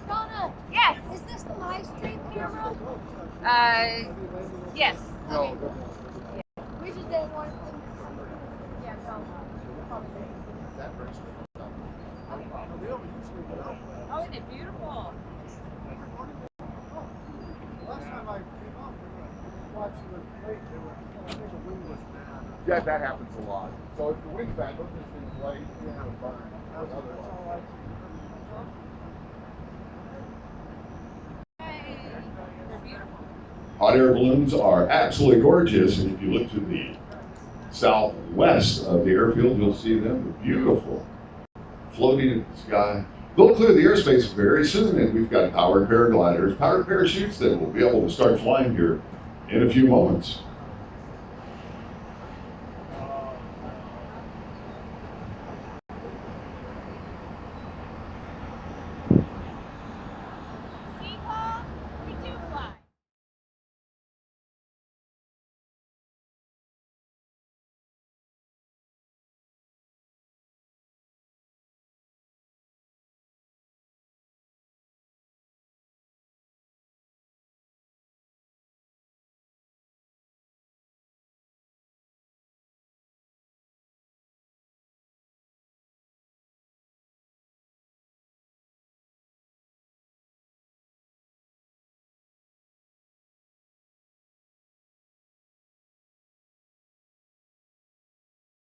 Donna, yes, is this the live stream camera? Yes. Okay. Yeah. We just didn't want to. Yeah, no. Oh, isn't it beautiful? Last time I came up, watching the plate, I think the wind was bad. Yeah, that happens a lot. So if the wind's bad, they'll just inflate and burn. That's all I see. Hey, they're beautiful. Hot air balloons are absolutely gorgeous, and if you look to the southwest of the airfield, you'll see them beautiful, floating in the sky. They'll clear the airspace very soon, and we've got powered paragliders, powered parachutes that will be able to start flying here in a few moments. We do fly.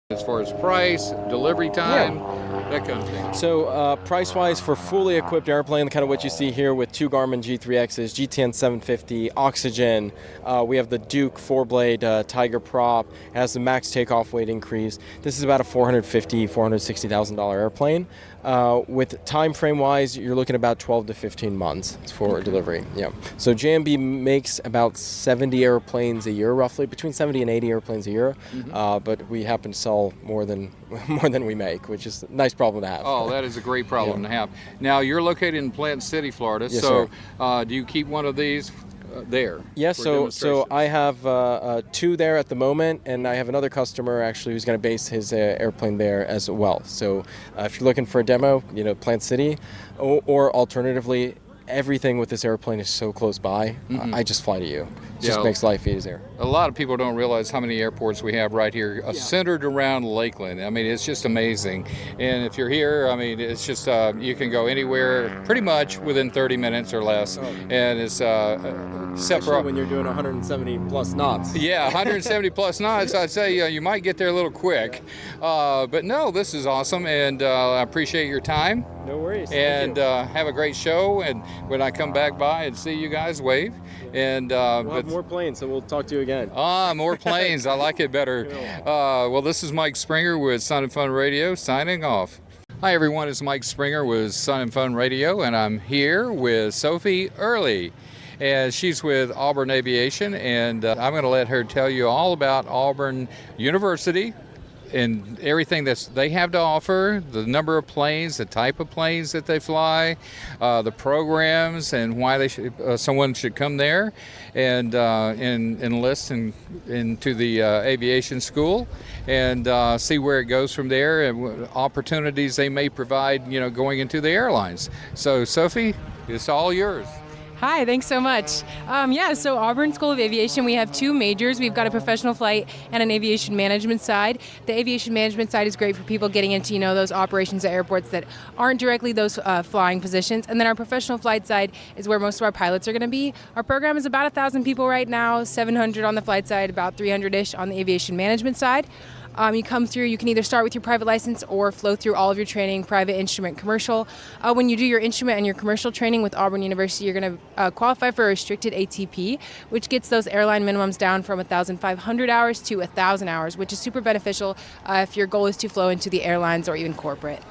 As far as price, delivery time, that kind of thing. So price-wise for fully equipped airplane, kind of what you see here with two Garmin G3Xs, GTN 750, oxygen. We have the Duke 4-blade Tiger prop. It has the max takeoff weight increase. This is about a $450,000, $460,000 airplane. With time frame wise, you're looking about 12 to 15 months for delivery. Yeah. So JMB makes about 70 airplanes a year, roughly between 70 and 80 airplanes a year. But we happen to sell more than we make, which is a nice problem to have. Oh, that is a great problem to have. Now, you're located in Plant City, Florida. Yes, so do you keep one of these there? Yes, so I have two there at the moment, and I have another customer actually who's going to base his airplane there as well. So if you're looking for a demo, Plant City, or alternatively, everything with this airplane is so close by, I just fly to you. It just makes life easier. A lot of people don't realize how many airports we have right here centered around Lakeland. I mean, it's just amazing. And if you're here, I mean, it's just, you can go anywhere pretty much within 30 minutes or less. And it's Especially when you're doing 170 plus knots. Yeah, 170 plus knots. I'd say you might get there a little quick. But no, this is awesome, and I appreciate your time. No worries. And have a great show. And when I come back by and see you guys, wave. And we'll have more planes, so we'll talk to you again. More planes. I like it better. Well, this is Mike Springer with Sun and Fun Radio signing off. Hi, everyone. It's Mike Springer with Sun and Fun Radio, and I'm here with Sophie Early. And she's with Auburn Aviation, and I'm going to let her tell you all about Auburn University and everything that they have to offer, the number of planes, the type of planes that they fly, the programs, and why someone should come there and enlist into the aviation school, and see where it goes from there and what opportunities they may provide, going into the airlines. So, Sophie, it's all yours. Hi, thanks so much. So Auburn School of Aviation, we have two majors. We've got a professional flight and an aviation management side. The aviation management side is great for people getting into, those operations at airports that aren't directly those flying positions. And then our professional flight side is where most of our pilots are going to be. Our program is about 1,000 people right now, 700 on the flight side, about 300-ish on the aviation management side. You come through, you can either start with your private license or flow through all of your training, private, instrument, commercial. When you do your instrument and your commercial training with Auburn University, you're going to qualify for a restricted ATP, which gets those airline minimums down from 1,500 hours to 1,000 hours, which is super beneficial if your goal is to flow into the airlines or even corporate.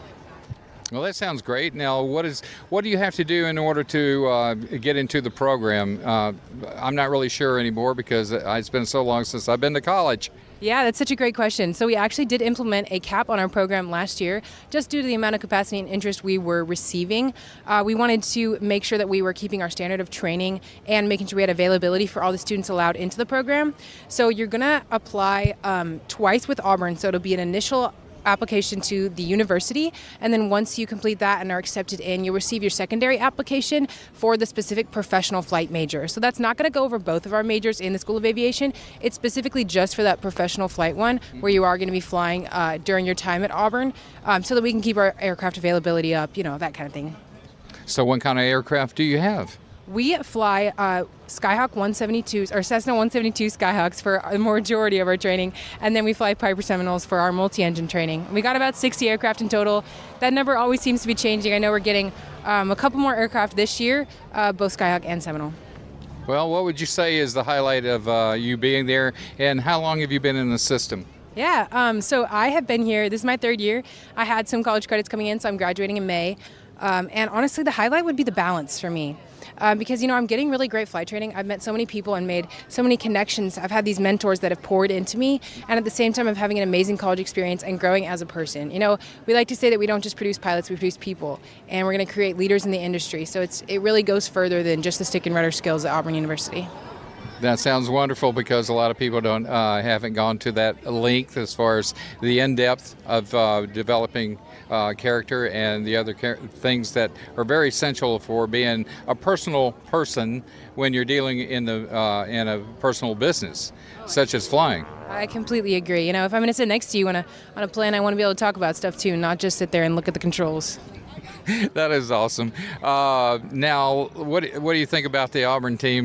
Well, that sounds great. Now, what do you have to do in order to get into the program? I'm not really sure anymore because it's been so long since I've been to college. Yeah, that's such a great question. So we actually did implement a cap on our program last year, just due to the amount of capacity and interest we were receiving. We wanted to make sure that we were keeping our standard of training and making sure we had availability for all the students allowed into the program. So you're going to apply twice with Auburn. So it'll be an initial application to the university, and then once you complete that and are accepted in, you'll receive your secondary application for the specific professional flight major. So that's not going to go over both of our majors in the School of Aviation. It's specifically just for that professional flight one, where you are going to be flying during your time at Auburn, so that we can keep our aircraft availability up, that kind of thing. So what kind of aircraft do you have? We fly Skyhawk 172s, or Cessna 172 Skyhawks for the majority of our training, and then we fly Piper Seminoles for our multi-engine training. We got about 60 aircraft in total. That number always seems to be changing. I know we're getting a couple more aircraft this year, both Skyhawk and Seminole. Well, what would you say is the highlight of you being there, and how long have you been in the system? Yeah, so I have been here, this is my third year. I had some college credits coming in, so I'm graduating in May. And honestly, the highlight would be the balance for me. Because, I'm getting really great flight training. I've met so many people and made so many connections. I've had these mentors that have poured into me. And at the same time, I'm having an amazing college experience and growing as a person. We like to say that we don't just produce pilots, we produce people. And we're going to create leaders in the industry. So it really goes further than just the stick and rudder skills at Auburn University. That sounds wonderful because a lot of people haven't gone to that length as far as the in-depth of developing character and the other things that are very essential for being a personal person when you're dealing in a personal business, such as flying. I completely agree. If I'm going to sit next to you on a plane, I want to be able to talk about stuff too, not just sit there and look at the controls. That is awesome. Now, what do you think about the Auburn team?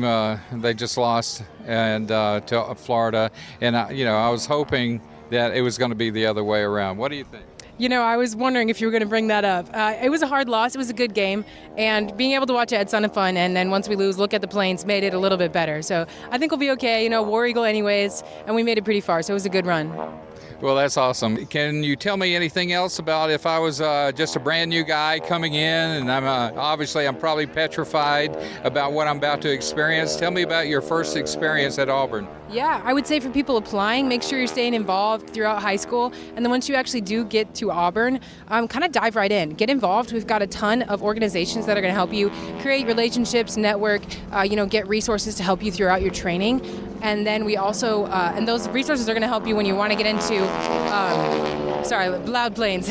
They just lost to Florida, and I was hoping that it was going to be the other way around. What do you think? I was wondering if you were going to bring that up. It was a hard loss. It was a good game. And being able to watch it at Sun and Fun, and then once we lose, look at the planes, made it a little bit better. So I think we'll be okay. War Eagle anyways, and we made it pretty far. So it was a good run. Well, that's awesome. Can you tell me anything else about if I was just a brand new guy coming in, and I'm probably petrified about what I'm about to experience. Tell me about your first experience at Auburn. Yeah, I would say for people applying, make sure you're staying involved throughout high school. And then once you actually do get to Auburn, kind of dive right in. Get involved. We've got a ton of organizations that are going to help you create relationships, network, get resources to help you throughout your training. And then we also, and those resources are going to help you when you want to get into, loud planes,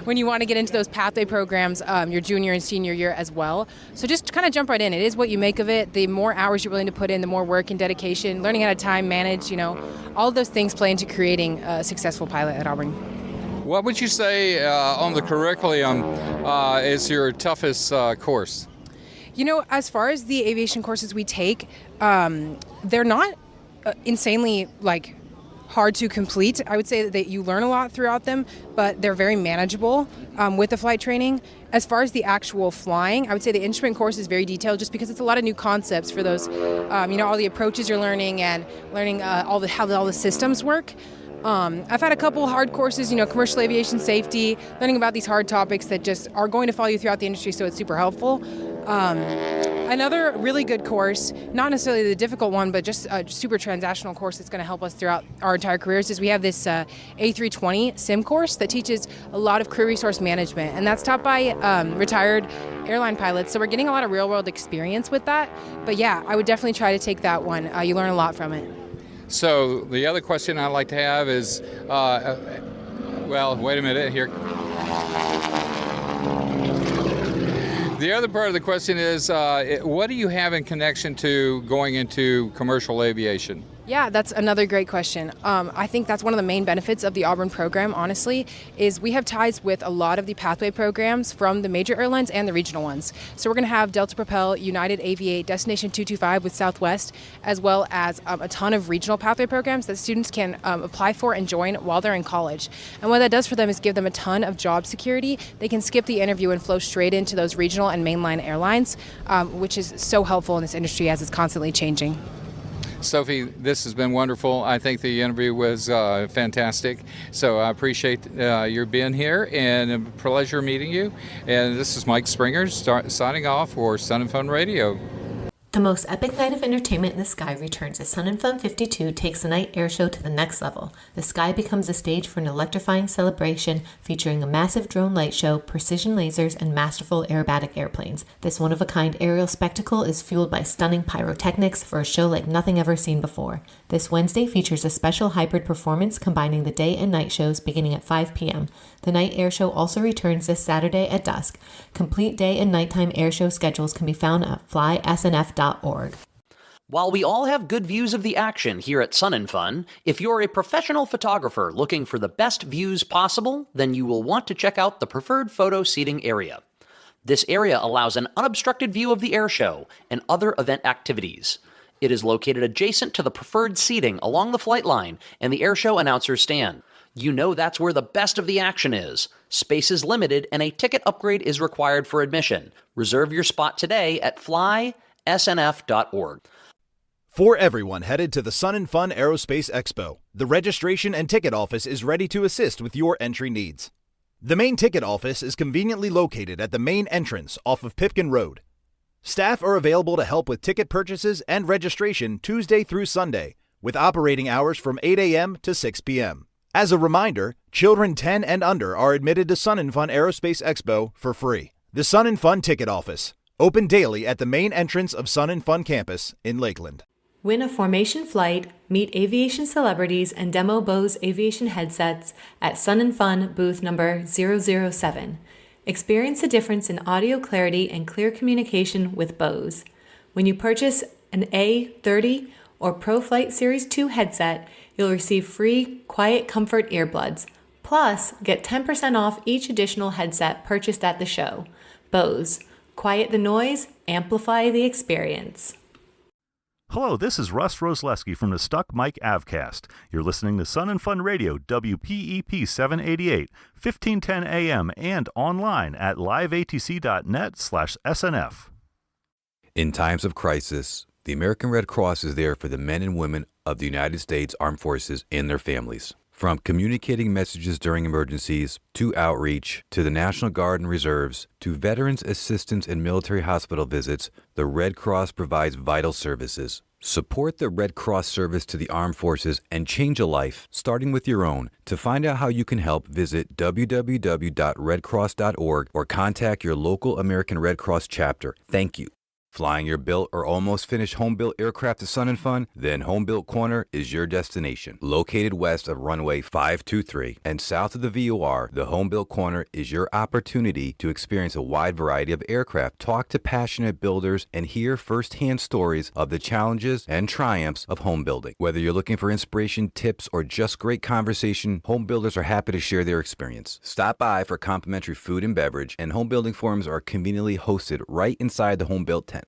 when you want to get into those pathway programs your junior and senior year as well. So just kind of jump right in. It is what you make of it. The more hours you're willing to put in, the more work and dedication, learning how to time manage, all of those things play into creating a successful pilot at Auburn. What would you say on the curriculum is your toughest course? As far as the aviation courses we take, they're not insanely hard to complete. I would say that you learn a lot throughout them, but they're very manageable with the flight training. As far as the actual flying, I would say the instrument course is very detailed just because it's a lot of new concepts for those, all the approaches you're learning and learning how all the systems work. I've had a couple hard courses, commercial aviation safety, learning about these hard topics that just are going to follow you throughout the industry, so it's super helpful. Another really good course, not necessarily the difficult one, but just a super transactional course that's going to help us throughout our entire careers is we have this A320 sim course that teaches a lot of crew resource management, and that's taught by retired airline pilots, so we're getting a lot of real-world experience with that. But yeah, I would definitely try to take that one. You learn a lot from it. So the other question I'd like to have is, wait a minute here. The other part of the question is, what do you have in connection to going into commercial aviation? Yeah, that's another great question. I think that's one of the main benefits of the Auburn program, honestly, is we have ties with a lot of the pathway programs from the major airlines and the regional ones. So we're going to have Delta Propel, United Aviate, Destination 225 with Southwest, as well as a ton of regional pathway programs that students can apply for and join while they're in college. And what that does for them is give them a ton of job security. They can skip the interview and flow straight into those regional and mainline airlines, which is so helpful in this industry as it's constantly changing. Sophie, this has been wonderful. I think the interview was fantastic. So I appreciate your being here and a pleasure meeting you. And this is Mike Springer signing off for Sun and Fun Radio. The most epic night of entertainment in the sky returns as Sun and Fun 52 takes the night air show to the next level. The sky becomes a stage for an electrifying celebration featuring a massive drone light show, precision lasers, and masterful aerobatic airplanes. This one-of-a-kind aerial spectacle is fueled by stunning pyrotechnics for a show like nothing ever seen before. This Wednesday features a special hybrid performance combining the day and night shows beginning at 5 p.m. The night air show also returns this Saturday at dusk. Complete day and nighttime air show schedules can be found at flysnf.org. While we all have good views of the action here at Sun and Fun, if you're a professional photographer looking for the best views possible, then you will want to check out the preferred photo seating area. This area allows an unobstructed view of the air show and other event activities. It is located adjacent to the preferred seating along the flight line and the air show announcer's stand. You know that's where the best of the action is. Space is limited and a ticket upgrade is required for admission. Reserve your spot today at flysnf.org. For everyone headed to the Sun and Fun Aerospace Expo, the registration and ticket office is ready to assist with your entry needs. The main ticket office is conveniently located at the main entrance off of Pipkin Road. Staff are available to help with ticket purchases and registration Tuesday through Sunday, with operating hours from 8 a.m. to 6 p.m. As a reminder, children 10 and under are admitted to Sun & Fun Aerospace Expo for free. The Sun & Fun Ticket Office, open daily at the main entrance of Sun & Fun campus in Lakeland. Win a formation flight, meet aviation celebrities, and demo Bose aviation headsets at Sun & Fun booth number 007. Experience the difference in audio clarity and clear communication with Bose. When you purchase an A30 or Pro Flight Series 2 headset, you'll receive free Quiet Comfort earbuds. Plus, get 10% off each additional headset purchased at the show. Bose. Quiet the noise, amplify the experience. Hello, this is Russ Rosleski from the Stuck Mike Avcast. You're listening to Sun & Fun Radio, WPEP 788, 1510 AM, and online at liveatc.net/SNF. In times of crisis, the American Red Cross is there for the men and women of the United States Armed Forces and their families. From communicating messages during emergencies, to outreach, to the National Guard and Reserves, to veterans assistance and military hospital visits, the Red Cross provides vital services. Support the Red Cross service to the armed forces and change a life, starting with your own. To find out how you can help, visit www.redcross.org or contact your local American Red Cross chapter. Thank you. Flying your built or almost finished home-built aircraft to Sun & Fun? Then Home Built Corner is your destination. Located west of runway 523 and south of the VOR, the Home Built Corner is your opportunity to experience a wide variety of aircraft, talk to passionate builders, and hear firsthand stories of the challenges and triumphs of home building. Whether you're looking for inspiration, tips, or just great conversation, home builders are happy to share their experience. Stop by for complimentary food and beverage, and home building forums are conveniently hosted right inside the Home Built tent.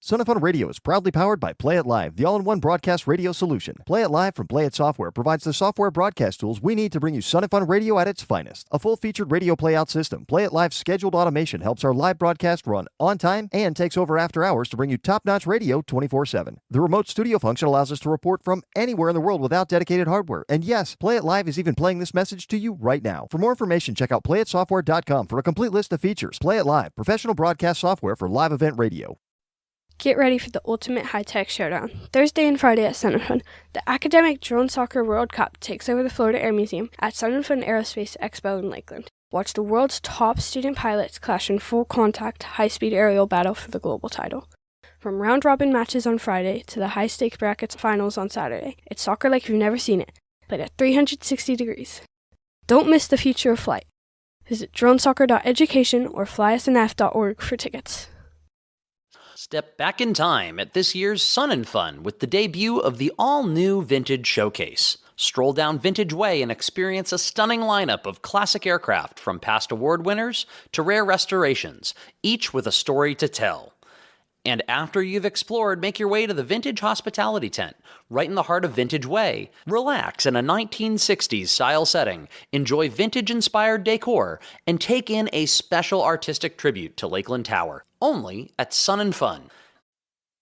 Sun & Fun Radio is proudly powered by Play It Live, the all-in-one broadcast radio solution. Play It Live from Play It Software provides the software broadcast tools we need to bring you Sun & Fun Radio at its finest. A full-featured radio playout system, Play It Live's scheduled automation helps our live broadcast run on time and takes over after hours to bring you top-notch radio 24/7. The remote studio function allows us to report from anywhere in the world without dedicated hardware. And yes, Play It Live is even playing this message to you right now. For more information, check out playitsoftware.com for a complete list of features. Play It Live, professional broadcast software for live event radio. Get ready for the ultimate high-tech showdown. Thursday and Friday at Sun & Fun, the Academic Drone Soccer World Cup takes over the Florida Air Museum at Sun & Fun Aerospace Expo in Lakeland. Watch the world's top student pilots clash in full-contact, high-speed aerial battle for the global title. From round-robin matches on Friday to the high-stakes brackets finals on Saturday, it's soccer like you've never seen it, but at 360 degrees. Don't miss the future of flight. Visit dronesoccer.education or flysnf.org for tickets. Step back in time at this year's Sun & Fun with the debut of the all-new Vintage Showcase. Stroll down Vintage Way and experience a stunning lineup of classic aircraft from past award winners to rare restorations, each with a story to tell. And after you've explored, make your way to the Vintage Hospitality Tent, right in the heart of Vintage Way. Relax in a 1960s style setting, enjoy vintage-inspired decor, and take in a special artistic tribute to Lakeland Tower, only at Sun & Fun.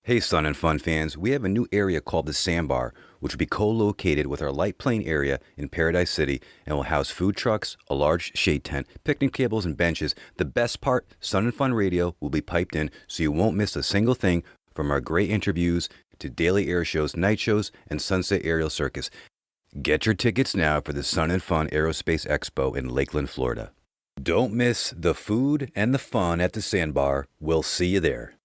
Hey Sun & Fun fans, we have a new area called the Sandbar, which will be co-located with our light plane area in Paradise City and will house food trucks, a large shade tent, picnic tables, and benches. The best part, Sun & Fun Radio will be piped in so you won't miss a single thing, from our great interviews to daily air shows, night shows, and sunset aerial circus. Get your tickets now for the Sun & Fun Aerospace Expo in Lakeland, Florida. Don't miss the food and the fun at the Sandbar. We'll see you there.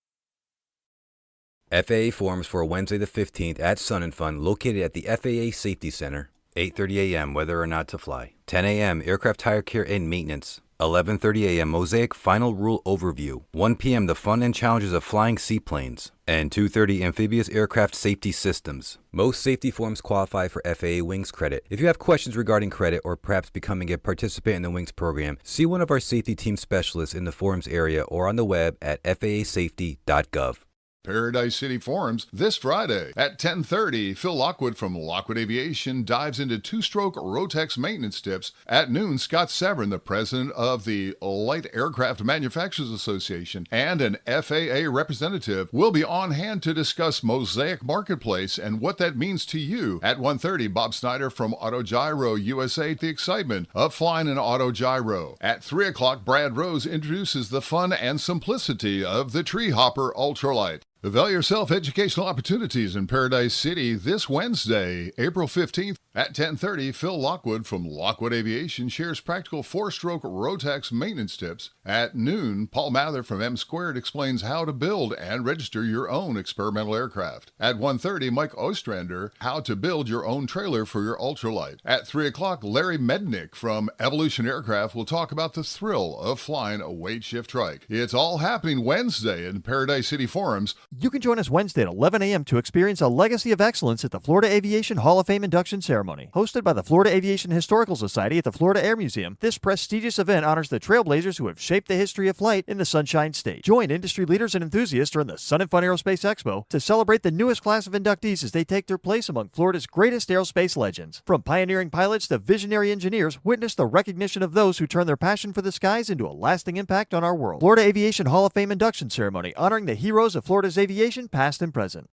FAA forms for Wednesday the 15th at Sun & Fun, located at the FAA Safety Center. 8:30 a.m. whether or not to fly. 10 a.m. aircraft tire care and maintenance. 11:30 a.m. Mosaic Final Rule Overview. 1 p.m. the fun and challenges of flying seaplanes. And 2:30 amphibious aircraft safety systems. Most safety forms qualify for FAA Wings credit. If you have questions regarding credit or perhaps becoming a participant in the Wings program, see one of our safety team specialists in the forums area or on the web at faasafety.gov. Paradise City Forums this Friday at 10:30. Phil Lockwood from Lockwood Aviation dives into two-stroke Rotex maintenance tips. At noon, Scott Severn, the president of the Light Aircraft Manufacturers Association and an FAA representative, will be on hand to discuss Mosaic Marketplace and what that means to you. At 1:30, Bob Snyder from Autogyro USA, the excitement of flying an Autogyro. At 3 o'clock, Brad Rose introduces the fun and simplicity of the Tree Hopper Ultralight. Avail yourself educational opportunities in Paradise City this Wednesday, April 15th at 10:30. Phil Lockwood from Lockwood Aviation shares practical four-stroke Rotex maintenance tips. At noon, Paul Mather from M Squared explains how to build and register your own experimental aircraft. At 1:30, Mike Ostrander, how to build your own trailer for your ultralight. At 3 o'clock, Larry Mednick from Evolution Aircraft will talk about the thrill of flying a weight shift trike. It's all happening Wednesday in Paradise City Forums. You can join us Wednesday at 11 a.m. to experience a legacy of excellence at the Florida Aviation Hall of Fame induction ceremony. Hosted by the Florida Aviation Historical Society at the Florida Air Museum, this prestigious event honors the trailblazers who have shaped the history of flight in the Sunshine State. Join industry leaders and enthusiasts during the Sun and Fun Aerospace Expo to celebrate the newest class of inductees as they take their place among Florida's greatest aerospace legends. From pioneering pilots to visionary engineers, witness the recognition of those who turn their passion for the skies into a lasting impact on our world. Florida Aviation Hall of Fame induction ceremony honoring the heroes of Florida's aviation, past and present.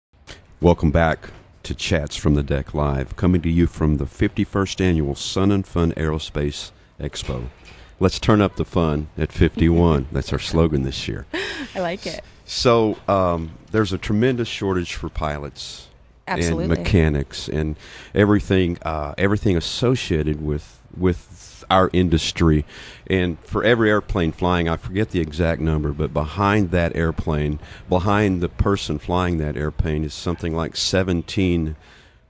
Welcome back to Chats from the Deck Live, coming to you from the 51st Annual Sun and Fun Aerospace Expo. Let's turn up the fun at 51. That's our slogan this year. I like it. So there's a tremendous shortage for pilots. Absolutely. And mechanics and everything associated with our industry. And for every airplane flying, I forget the exact number, but behind that airplane, behind the person flying that airplane, is something like 17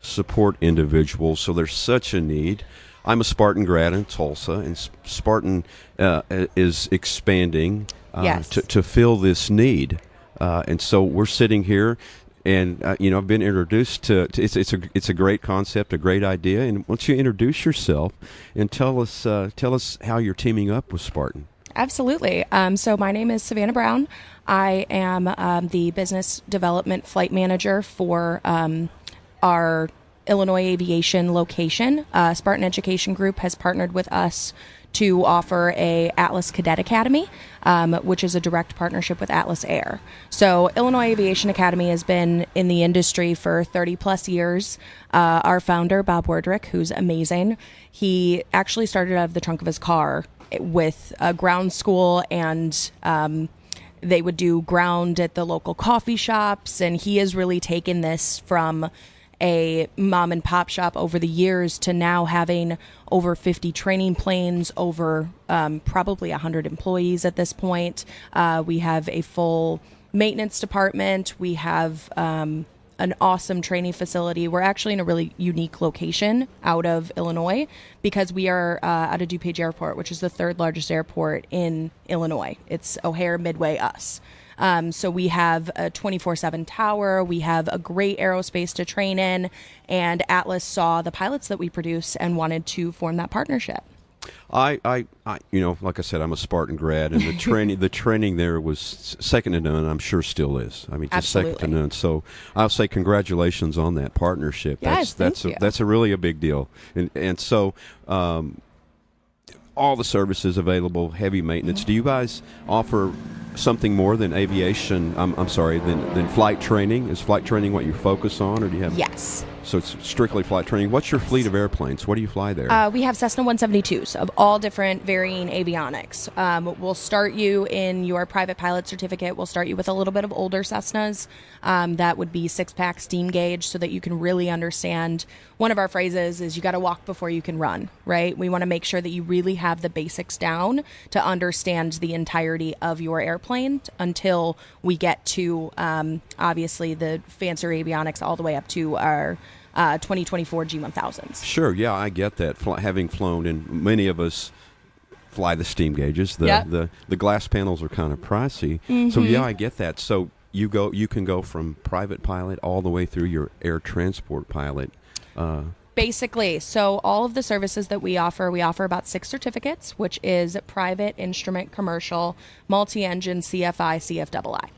support individuals. So there's such a need. I'm a Spartan grad in Tulsa, and Spartan is expanding to fill this need. And so we're sitting here. And I've been introduced to it's a great concept, a great idea. And why don't you introduce yourself and tell us how you're teaming up with Spartan? Absolutely. So my name is Savannah Brown. I am the business development flight manager for our Illinois Aviation location. Spartan Education Group has partnered with us to offer a Atlas Cadet Academy, which is a direct partnership with Atlas Air. So Illinois Aviation Academy has been in the industry for 30 plus years. Our founder, Bob Werdrick, who's amazing, he actually started out of the trunk of his car with a ground school, and they would do ground at the local coffee shops, and he has really taken this from a mom and pop shop over the years to now having over 50 training planes, over probably 100 employees at this point. We have a full maintenance department. We have an awesome training facility. We're actually in a really unique location out of Illinois because we are out of DuPage Airport, which is the third largest airport in Illinois. It's O'Hare, Midway, us. So we have a 24/7 tower, we have a great aerospace to train in, and Atlas saw the pilots that we produce and wanted to form that partnership. I like I said, I'm a Spartan grad, and the training there was second to none. I'm sure still is. I mean, just Absolutely. second to none. So I'll say congratulations on that partnership. Yes, that's thank you. That's a really a big deal. And so all the services available, heavy maintenance. Do you guys offer something more than aviation? I'm sorry, than flight training? Is flight training what you focus on, or do you have? Yes. So it's strictly flight training. What's your fleet of airplanes? What do you fly there? We have Cessna 172s of all different varying avionics. We'll start you in your private pilot certificate. We'll start you with a little bit of older Cessnas. That would be 6-pack steam gauge so that you can really understand. One of our phrases is you got to walk before you can run, right? We want to make sure that you really have the basics down to understand the entirety of your airplane until we get to, obviously, the fancier avionics all the way up to our 2024 G1000s. Sure, yeah, I get that. Having flown, and many of us fly the steam gauges. The glass panels are kind of pricey. Mm-hmm. So yeah, I get that. So you can go from private pilot all the way through your air transport pilot. Basically, so all of the services that we offer about 6 certificates, which is private, instrument, commercial, multi-engine, CFI, CFII.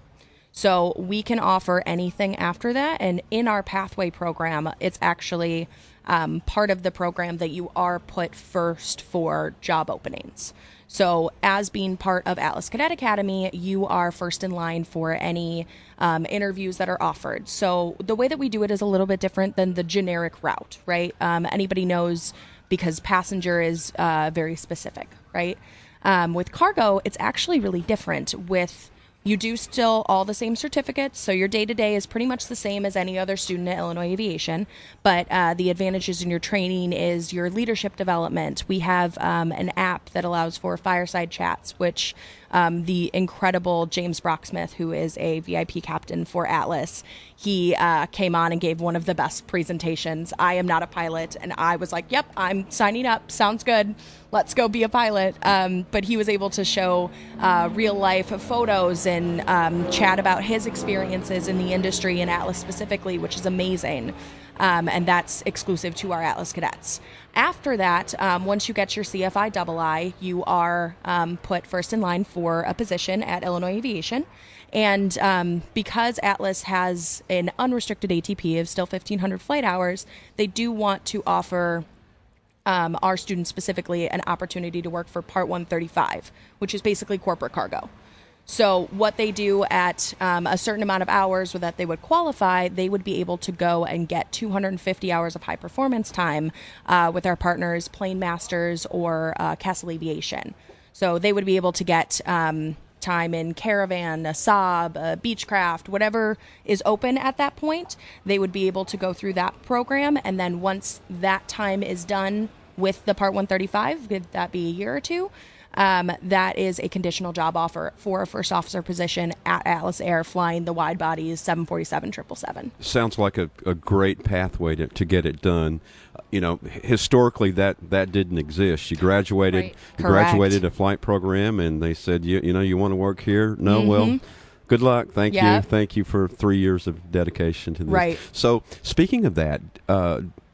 So we can offer anything after that. And in our pathway program, it's actually part of the program that you are put first for job openings. So as being part of Atlas Cadet Academy, you are first in line for any interviews that are offered. So the way that we do it is a little bit different than the generic route, right? Anybody knows, because passenger is very specific, right? With cargo, it's actually really different. You do still all the same certificates, so your day-to-day is pretty much the same as any other student at Illinois Aviation, but the advantages in your training is your leadership development. We have an app that allows for fireside chats, which the incredible James Brocksmith, who is a VIP captain for Atlas, he came on and gave one of the best presentations. I am not a pilot, and I was like, yep, I'm signing up. Sounds good. Let's go be a pilot. But he was able to show real-life photos and chat about his experiences in the industry and Atlas specifically, which is amazing. And that's exclusive to our Atlas cadets. After that, once you get your CFI II, you are put first in line for a position at Illinois Aviation. And because Atlas has an unrestricted ATP of still 1,500 flight hours, they do want to offer our students specifically an opportunity to work for Part 135, which is basically corporate cargo. So what they do at a certain amount of hours that they would qualify, they would be able to go and get 250 hours of high performance time with our partners, Plane Masters or Castle Aviation. So they would be able to get time in Caravan, a Saab, a Beechcraft, whatever is open at that point. They would be able to go through that program, and then once that time is done with the Part 135, could that be a year or two? That is a conditional job offer for a first officer position at Atlas Air, flying the wide bodies 747, 777. Sounds like a great pathway to get it done. Historically that didn't exist. You graduated, Right. you graduated a flight program, and they said, you want to work here? No, well, good luck. Thank you. Thank you for 3 years of dedication to this. Right. So speaking of that,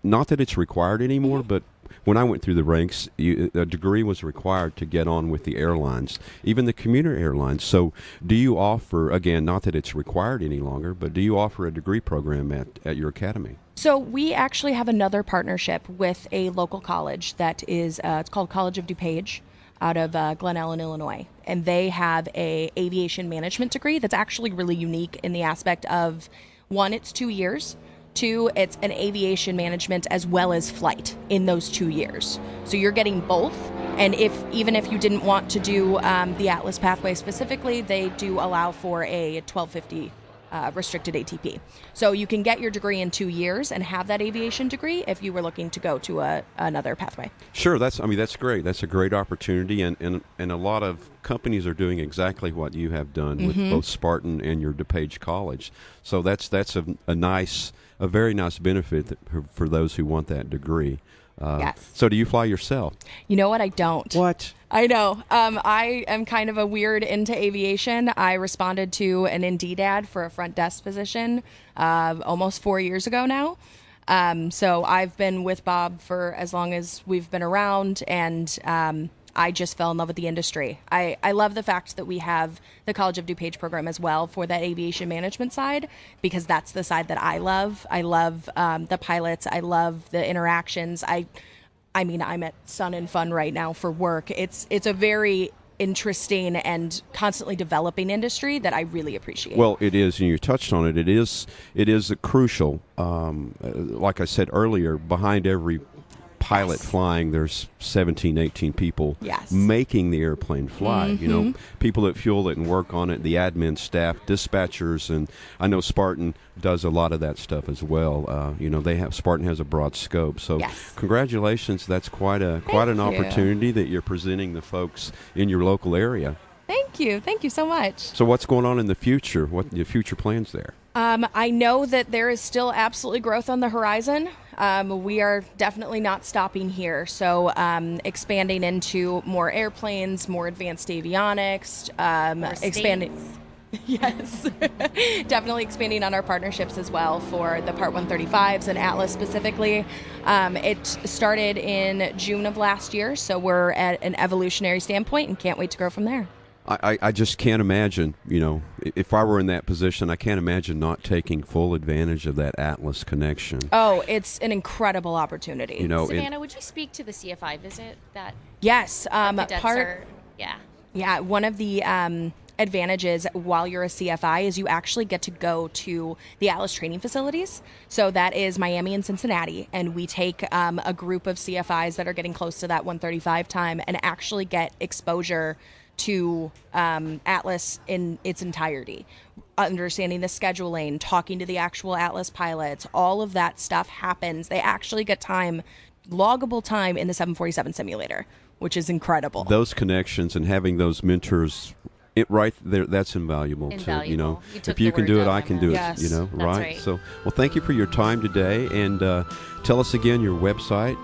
not that it's required anymore, but when I went through the ranks, a degree was required to get on with the airlines, even the commuter airlines. So do you offer, again, not that it's required any longer, but do you offer a degree program at your academy? So we actually have another partnership with a local college that is, it's called College of DuPage out of Glen Ellen, Illinois. And they have a aviation management degree that's actually really unique in the aspect of, one, it's 2 years. 2, it's an aviation management as well as flight in those 2 years. So you're getting both. And even if you didn't want to do the Atlas pathway specifically, they do allow for a 1250 restricted ATP. So you can get your degree in 2 years and have that aviation degree if you were looking to go to another pathway. Sure, that's great. That's a great opportunity, and a lot of companies are doing exactly what you have done with both Spartan and your DuPage College. So that's a very nice benefit for those who want that degree. Yes. So do you fly yourself? You know what? I don't. What? I know. I am kind of a weird into aviation. I responded to an Indeed ad for a front desk position almost 4 years ago now. So I've been with Bob for as long as we've been around, and I just fell in love with the industry. I love the fact that we have the College of DuPage program as well for that aviation management side, because that's the side that I love. I love the pilots. I love the interactions. I mean, I'm at Sun and Fun right now for work. It's a very interesting and constantly developing industry that I really appreciate. Well, it is, and you touched on it. It is a crucial, like I said earlier, behind every pilot flying, there's 17, 18 people making the airplane fly. People that fuel it and work on it, the admin staff, dispatchers, and I know Spartan does a lot of that stuff as well. Spartan has a broad scope. So congratulations, that's quite an opportunity that you're presenting the folks in your local area. Thank you so much. So what's going on in the future? What are your future plans there? I know that there is still absolutely growth on the horizon. We are definitely not stopping here. So expanding into more airplanes, more advanced avionics, expanding. Yes, definitely expanding on our partnerships as well for the Part 135s and Atlas specifically. It started in June of last year, so we're at an evolutionary standpoint and can't wait to grow from there. I just can't imagine, if I were in that position, I can't imagine not taking full advantage of that Atlas connection. Oh, it's an incredible opportunity. Savannah, would you speak to the CFI visit that? Yes, yeah. Yeah, one of the advantages while you're a CFI is you actually get to go to the Atlas training facilities. So that is Miami and Cincinnati, and we take a group of CFIs that are getting close to that 135 time and actually get exposure to Atlas in its entirety, understanding the scheduling, talking to the actual Atlas pilots. All of that stuff happens. They actually get loggable time in the 747 simulator, which is incredible. Those connections and having those mentors right there, that's invaluable. Invaluable. If you can do it, I can do Yes. it, That's right. So, well, thank you for your time today, and tell us again your website.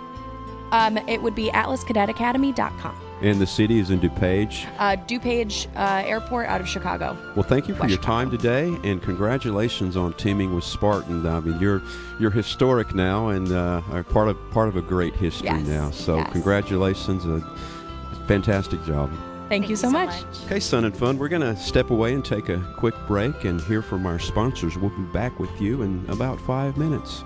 It would be atlascadetacademy.com. And the city is in DuPage. DuPage Airport out of Chicago. Well, thank you for your time today, and congratulations on teaming with Spartan. I mean, you're historic now, and are part of a great history now. So, congratulations, a fantastic job. Thank you so much. Okay, Sun and Fun, we're going to step away and take a quick break and hear from our sponsors. We'll be back with you in about 5 minutes.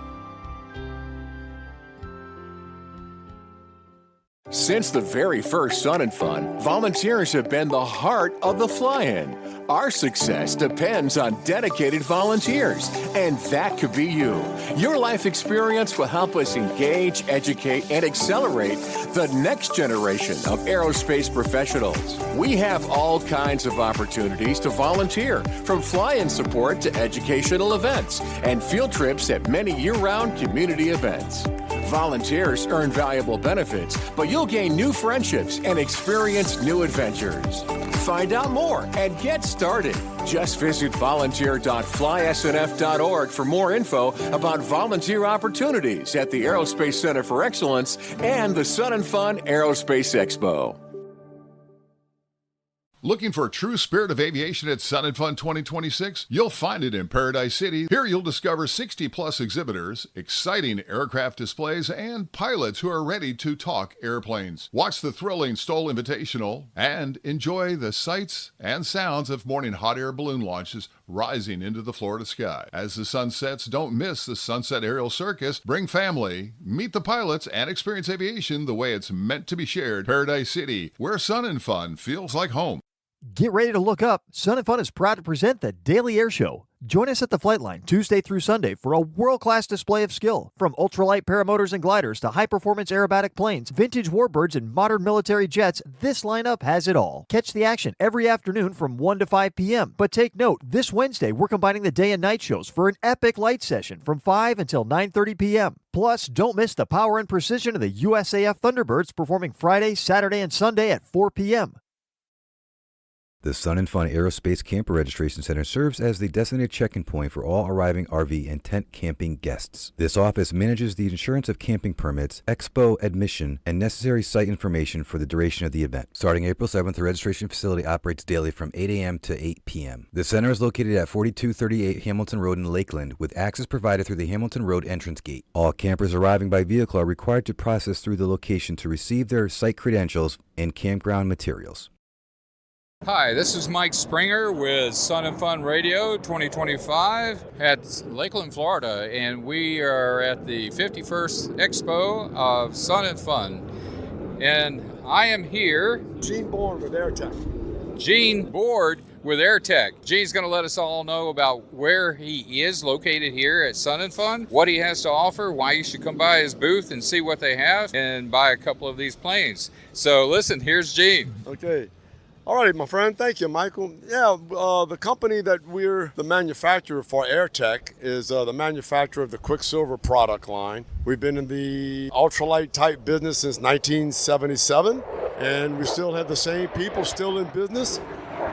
Since the very first Sun and Fun, volunteers have been the heart of the fly-in. Our success depends on dedicated volunteers, and that could be you. Your life experience will help us engage, educate, and accelerate the next generation of aerospace professionals. We have all kinds of opportunities to volunteer, from fly-in support to educational events and field trips at many year-round community events. Volunteers earn valuable benefits, but you'll gain new friendships and experience new adventures. Find out more and get started. Just visit volunteer.flysnf.org for more info about volunteer opportunities at the Aerospace Center for Excellence and the Sun and Fun Aerospace Expo. Looking for a true spirit of aviation at Sun and Fun 2026? You'll find it in Paradise City. Here you'll discover 60-plus exhibitors, exciting aircraft displays, and pilots who are ready to talk airplanes. Watch the thrilling Stoll Invitational and enjoy the sights and sounds of morning hot air balloon launches rising into the Florida sky. As the sun sets, don't miss the Sunset Aerial Circus. Bring family, meet the pilots, and experience aviation the way it's meant to be shared. Paradise City, where Sun and Fun feels like home. Get ready to look up. Sun and Fun is proud to present the Daily Air Show. Join us at the Flight Line Tuesday through Sunday for a world-class display of skill. From ultralight paramotors and gliders to high-performance aerobatic planes, vintage warbirds, and modern military jets, this lineup has it all. Catch the action every afternoon from 1 to 5 p.m. But take note, this Wednesday we're combining the day and night shows for an epic light session from 5 until 9:30 p.m. Plus, don't miss the power and precision of the USAF Thunderbirds performing Friday, Saturday, and Sunday at 4 p.m. The Sun and Fun Aerospace Camper Registration Center serves as the designated check-in point for all arriving RV and tent camping guests. This office manages the insurance of camping permits, expo admission, and necessary site information for the duration of the event. Starting April 7th, the registration facility operates daily from 8 a.m. to 8 p.m. The center is located at 4238 Hamilton Road in Lakeland, with access provided through the Hamilton Road entrance gate. All campers arriving by vehicle are required to process through the location to receive their site credentials and campground materials. Hi, this is Mike Springer with Sun and Fun Radio 2025 at Lakeland, Florida, and we are at the 51st Expo of Sun and Fun. And I am here. Gene Board with AirTech. Gene Board with AirTech. Gene's going to let us all know about where he is located here at Sun and Fun, what he has to offer, why you should come by his booth and see what they have, and buy a couple of these planes. So listen, here's Gene. Okay. All right, my friend. Thank you, Michael. Yeah, the company that we're the manufacturer for AirTech is the manufacturer of the Quicksilver product line. We've been in the ultralight type business since 1977, and we still have the same people still in business.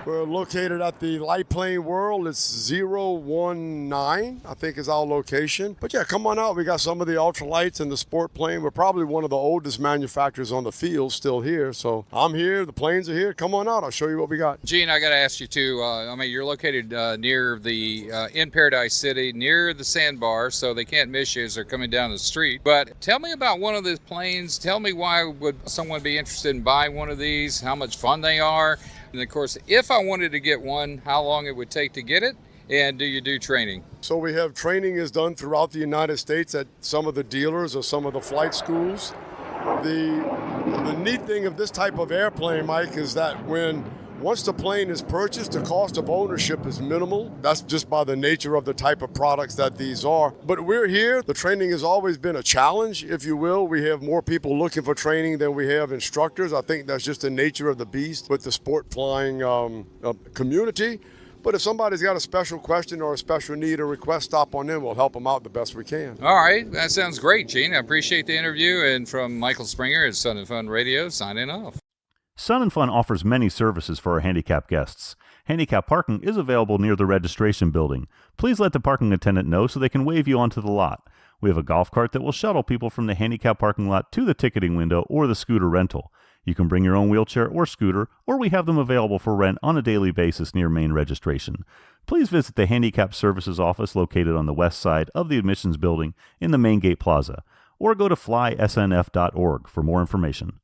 We're located at the Light Plane World. It's 019, I think is our location. But yeah, come on out. We got some of the ultralights and the sport plane. We're probably one of the oldest manufacturers on the field still here. So I'm here. The planes are here. Come on out. I'll show you what we got. Gene, I got to ask you too. You're located near the in Paradise City, near the sandbar, so they can't miss you as they're coming down the street. But tell me about one of these planes. Tell me why would someone be interested in buying one of these? How much fun they are? And of course, if I wanted to get one, how long it would take to get it, and do you do training? So we have training is done throughout the United States at some of the dealers or some of the flight schools. The neat thing of this type of airplane, Mike, is that once the plane is purchased, the cost of ownership is minimal. That's just by the nature of the type of products that these are. But we're here. The training has always been a challenge, if you will. We have more people looking for training than we have instructors. I think that's just the nature of the beast with the sport flying community. But if somebody's got a special question or a special need or request, stop on in. We'll help them out the best we can. All right, that sounds great, Gene. I appreciate the interview. And from Michael Springer at Sun and Fun Radio, signing off. Sun and Fun offers many services for our handicap guests. Handicap parking is available near the registration building. Please let the parking attendant know so they can wave you onto the lot. We have a golf cart that will shuttle people from the handicap parking lot to the ticketing window or the scooter rental. You can bring your own wheelchair or scooter, or we have them available for rent on a daily basis near main registration. Please visit the Handicap Services office located on the west side of the admissions building in the main gate plaza, or go to flysnf.org for more information.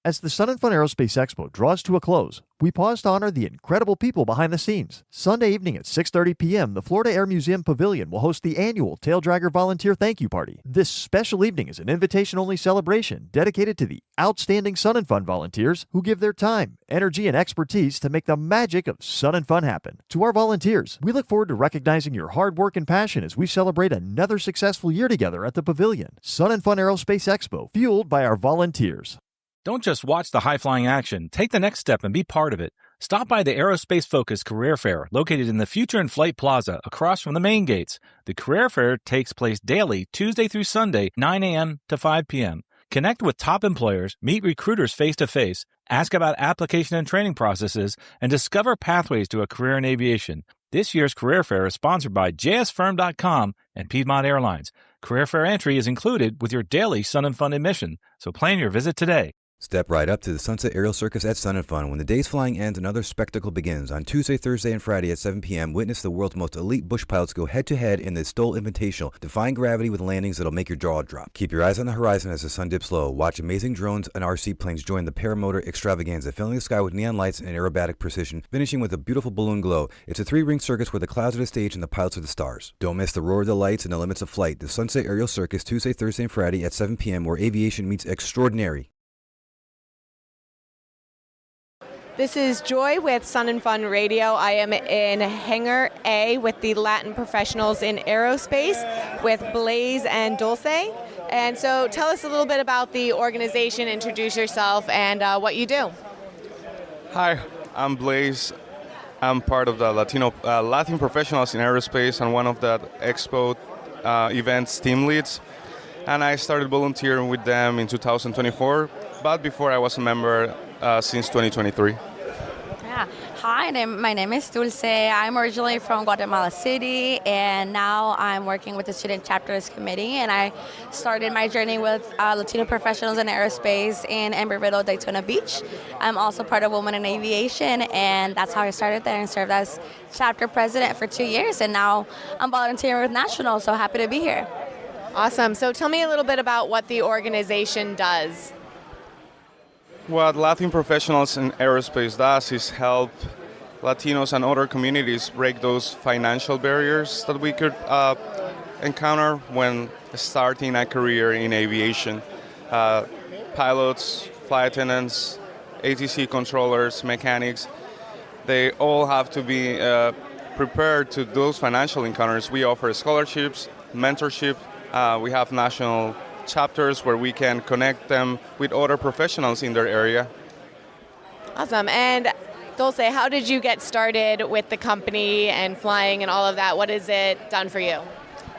As the Sun and Fun Aerospace Expo draws to a close, we pause to honor the incredible people behind the scenes. Sunday evening at 6:30 p.m., the Florida Air Museum Pavilion will host the annual Tail Dragger Volunteer Thank You Party. This special evening is an invitation-only celebration dedicated to the outstanding Sun and Fun volunteers who give their time, energy, and expertise to make the magic of Sun and Fun happen. To our volunteers, we look forward to recognizing your hard work and passion as we celebrate another successful year together at the Pavilion. Sun and Fun Aerospace Expo, fueled by our volunteers. Don't just watch the high-flying action. Take the next step and be part of it. Stop by the Aerospace-focused Career Fair, located in the Future in Flight Plaza, across from the main gates. The Career Fair takes place daily, Tuesday through Sunday, 9 a.m. to 5 p.m. Connect with top employers, meet recruiters face-to-face, ask about application and training processes, and discover pathways to a career in aviation. This year's Career Fair is sponsored by JSFirm.com and Piedmont Airlines. Career Fair entry is included with your daily Sun and Fun admission, so plan your visit today. Step right up to the Sunset Aerial Circus at Sun and Fun. When the day's flying ends, another spectacle begins. On Tuesday, Thursday, and Friday at 7 p.m., witness the world's most elite bush pilots go head-to-head in the Stoll Invitational, defying gravity with landings that'll make your jaw drop. Keep your eyes on the horizon as the sun dips low. Watch amazing drones and RC planes join the paramotor extravaganza, filling the sky with neon lights and aerobatic precision, finishing with a beautiful balloon glow. It's a three-ring circus where the clouds are the stage and the pilots are the stars. Don't miss the roar of the lights and the limits of flight. The Sunset Aerial Circus, Tuesday, Thursday, and Friday at 7 p.m., where aviation meets extraordinary. This is Joy with Sun and Fun Radio. I am in Hangar A with the Latin professionals in aerospace with Blaze and Dulce. And so tell us a little bit about the organization, introduce yourself, and what you do. Hi, I'm Blaze. I'm part of the Latin professionals in aerospace and one of the Expo events team leads. And I started volunteering with them in 2024, but before I was a member since 2023. Yeah. Hi, my name is Dulce. I'm originally from Guatemala City, and now I'm working with the Student Chapters Committee, and I started my journey with Latino professionals in aerospace in Embry-Riddle, Daytona Beach. I'm also part of Women in Aviation, and that's how I started there and served as chapter president for 2 years, and now I'm volunteering with National, so happy to be here. Awesome. So tell me a little bit about what the organization does. What Latin Professionals in Aerospace does is help Latinos and other communities break those financial barriers that we could encounter when starting a career in aviation. Pilots, flight attendants, ATC controllers, mechanics, they all have to be prepared to those financial encounters. We offer scholarships, mentorship. We have national chapters where we can connect them with other professionals in their area. Awesome. And Dulce, how did you get started with the company and flying and all of that? What has it done for you?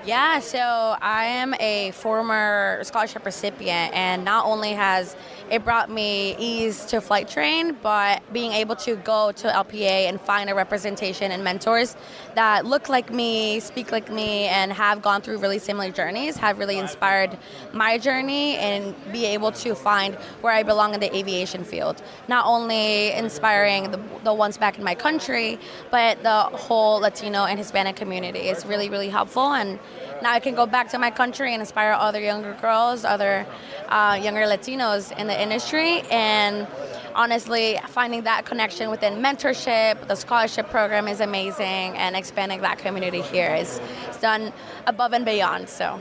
Yeah, so I am a former scholarship recipient, and not only has it brought me ease to flight train, but being able to go to LPA and find a representation and mentors that look like me, speak like me, and have gone through really similar journeys have really inspired my journey and be able to find where I belong in the aviation field. Not only inspiring the ones back in my country, but the whole Latino and Hispanic community is really, really helpful. And now I can go back to my country and inspire other younger girls, other younger Latinos in the industry. And honestly, finding that connection within mentorship, the scholarship program is amazing, and expanding that community here is done above and beyond. So,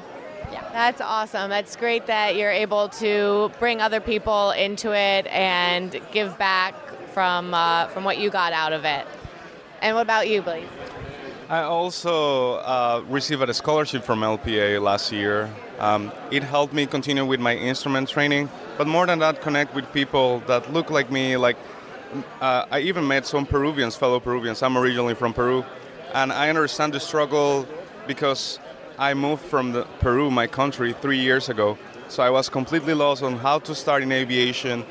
yeah. That's awesome. That's great that you're able to bring other people into it and give back from what you got out of it. And what about you, Blaze? I also received a scholarship from LPA last year. It helped me continue with my instrument training, but more than that, connect with people that look like me. I even met some fellow Peruvians. I'm originally from Peru, and I understand the struggle because I moved from Peru, my country, 3 years ago. So I was completely lost on how to start in aviation,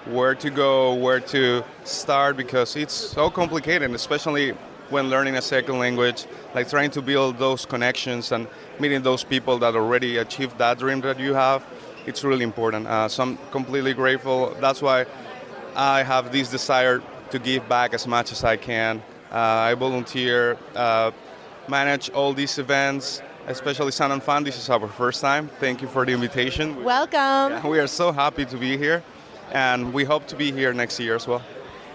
where to go, where to start, because it's so complicated, especially when learning a second language, like trying to build those connections and meeting those people that already achieved that dream that you have. It's really important. So I'm completely grateful. That's why I have this desire to give back as much as I can. I volunteer, manage all these events, especially Sun and Fun. This is our first time. Thank you for the invitation. Welcome. Yeah, we are so happy to be here, and we hope to be here next year as well.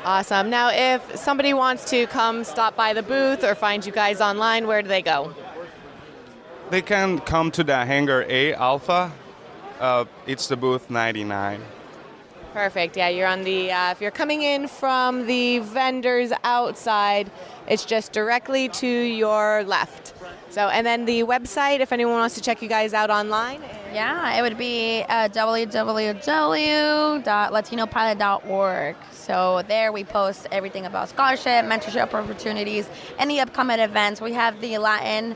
Awesome. Now, if somebody wants to come stop by the booth or find you guys online, where do they go? They can come to the Hangar A Alpha. It's the booth 99. Perfect. Yeah, you're on the, if you're coming in from the vendors outside, it's just directly to your left. So, and then the website, if anyone wants to check you guys out online. Yeah, it would be www.latinopilot.org. So there we post everything about scholarship, mentorship opportunities, any upcoming events. We have the Latin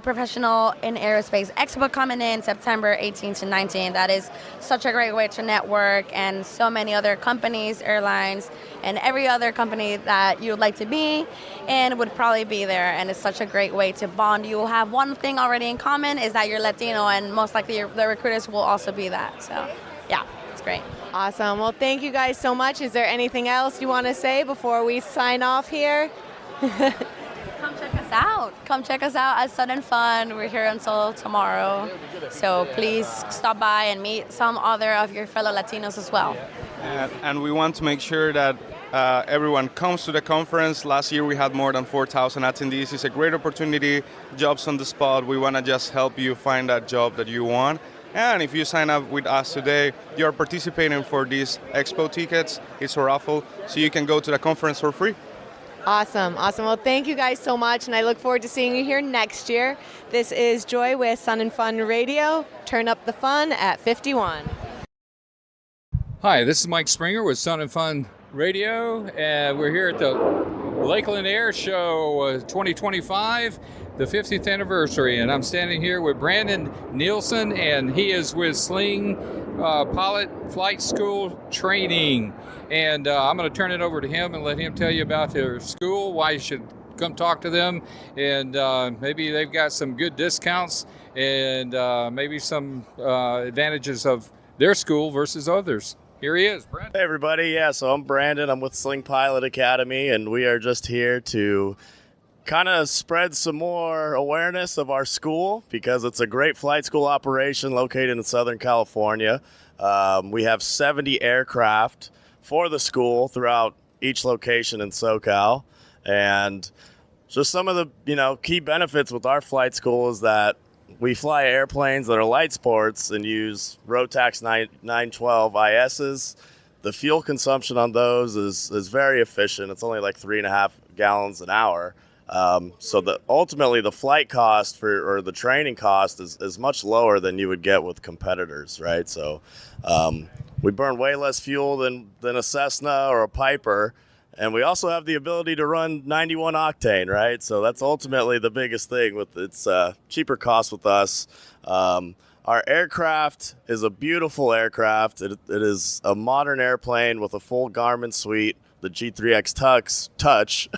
Professional in Aerospace Expo coming in September 18 to 19. That is such a great way to network, and so many other companies, airlines, and every other company that you would like to be in would probably be there. And it's such a great way to bond. You will have one thing already in common, is that you're Latino, and most likely the recruiters will also be that. So yeah, it's great. Awesome. Well, thank you guys so much. Is there anything else you want to say before we sign off here? Come check us out. Come check us out at Sun and Fun. We're here until tomorrow. So please stop by and meet some other of your fellow Latinos as well. And we want to make sure that everyone comes to the conference. Last year we had more than 4,000 attendees. It's a great opportunity, jobs on the spot. We want to just help you find that job that you want. And if you sign up with us today, you're participating for these Expo tickets. It's a raffle, so you can go to the conference for free. Awesome. Well, thank you guys so much, and I look forward to seeing you here next year. This is Joy with Sun and Fun Radio. Turn up the fun at 51. Hi, this is Mike Springer with Sun and Fun Radio, and we're here at the Lakeland Air Show 2025, the 50th anniversary, and I'm standing here with Brandon Nielsen, and he is with Sling Pilot Flight School Training, and I'm going to turn it over to him and let him tell you about their school, why you should come talk to them, and maybe they've got some good discounts and maybe some advantages of their school versus others. Here he is, Brandon. Hey, everybody. Yeah, so I'm Brandon. I'm with Sling Pilot Academy, and we are just here to kind of spread some more awareness of our school because it's a great flight school operation located in Southern California. We have 70 aircraft for the school throughout each location in SoCal. And just some of the, key benefits with our flight school is that we fly airplanes that are light sports and use Rotax 912 ISs. The fuel consumption on those is very efficient. It's only like 3.5 gallons an hour. So ultimately the flight cost or the training cost is much lower than you would get with competitors, right? So we burn way less fuel than a Cessna or a Piper. And we also have the ability to run 91 octane, right? So that's ultimately the biggest thing with its cheaper cost with us. Our aircraft is a beautiful aircraft. It is a modern airplane with a full Garmin suite, the G3X Touch,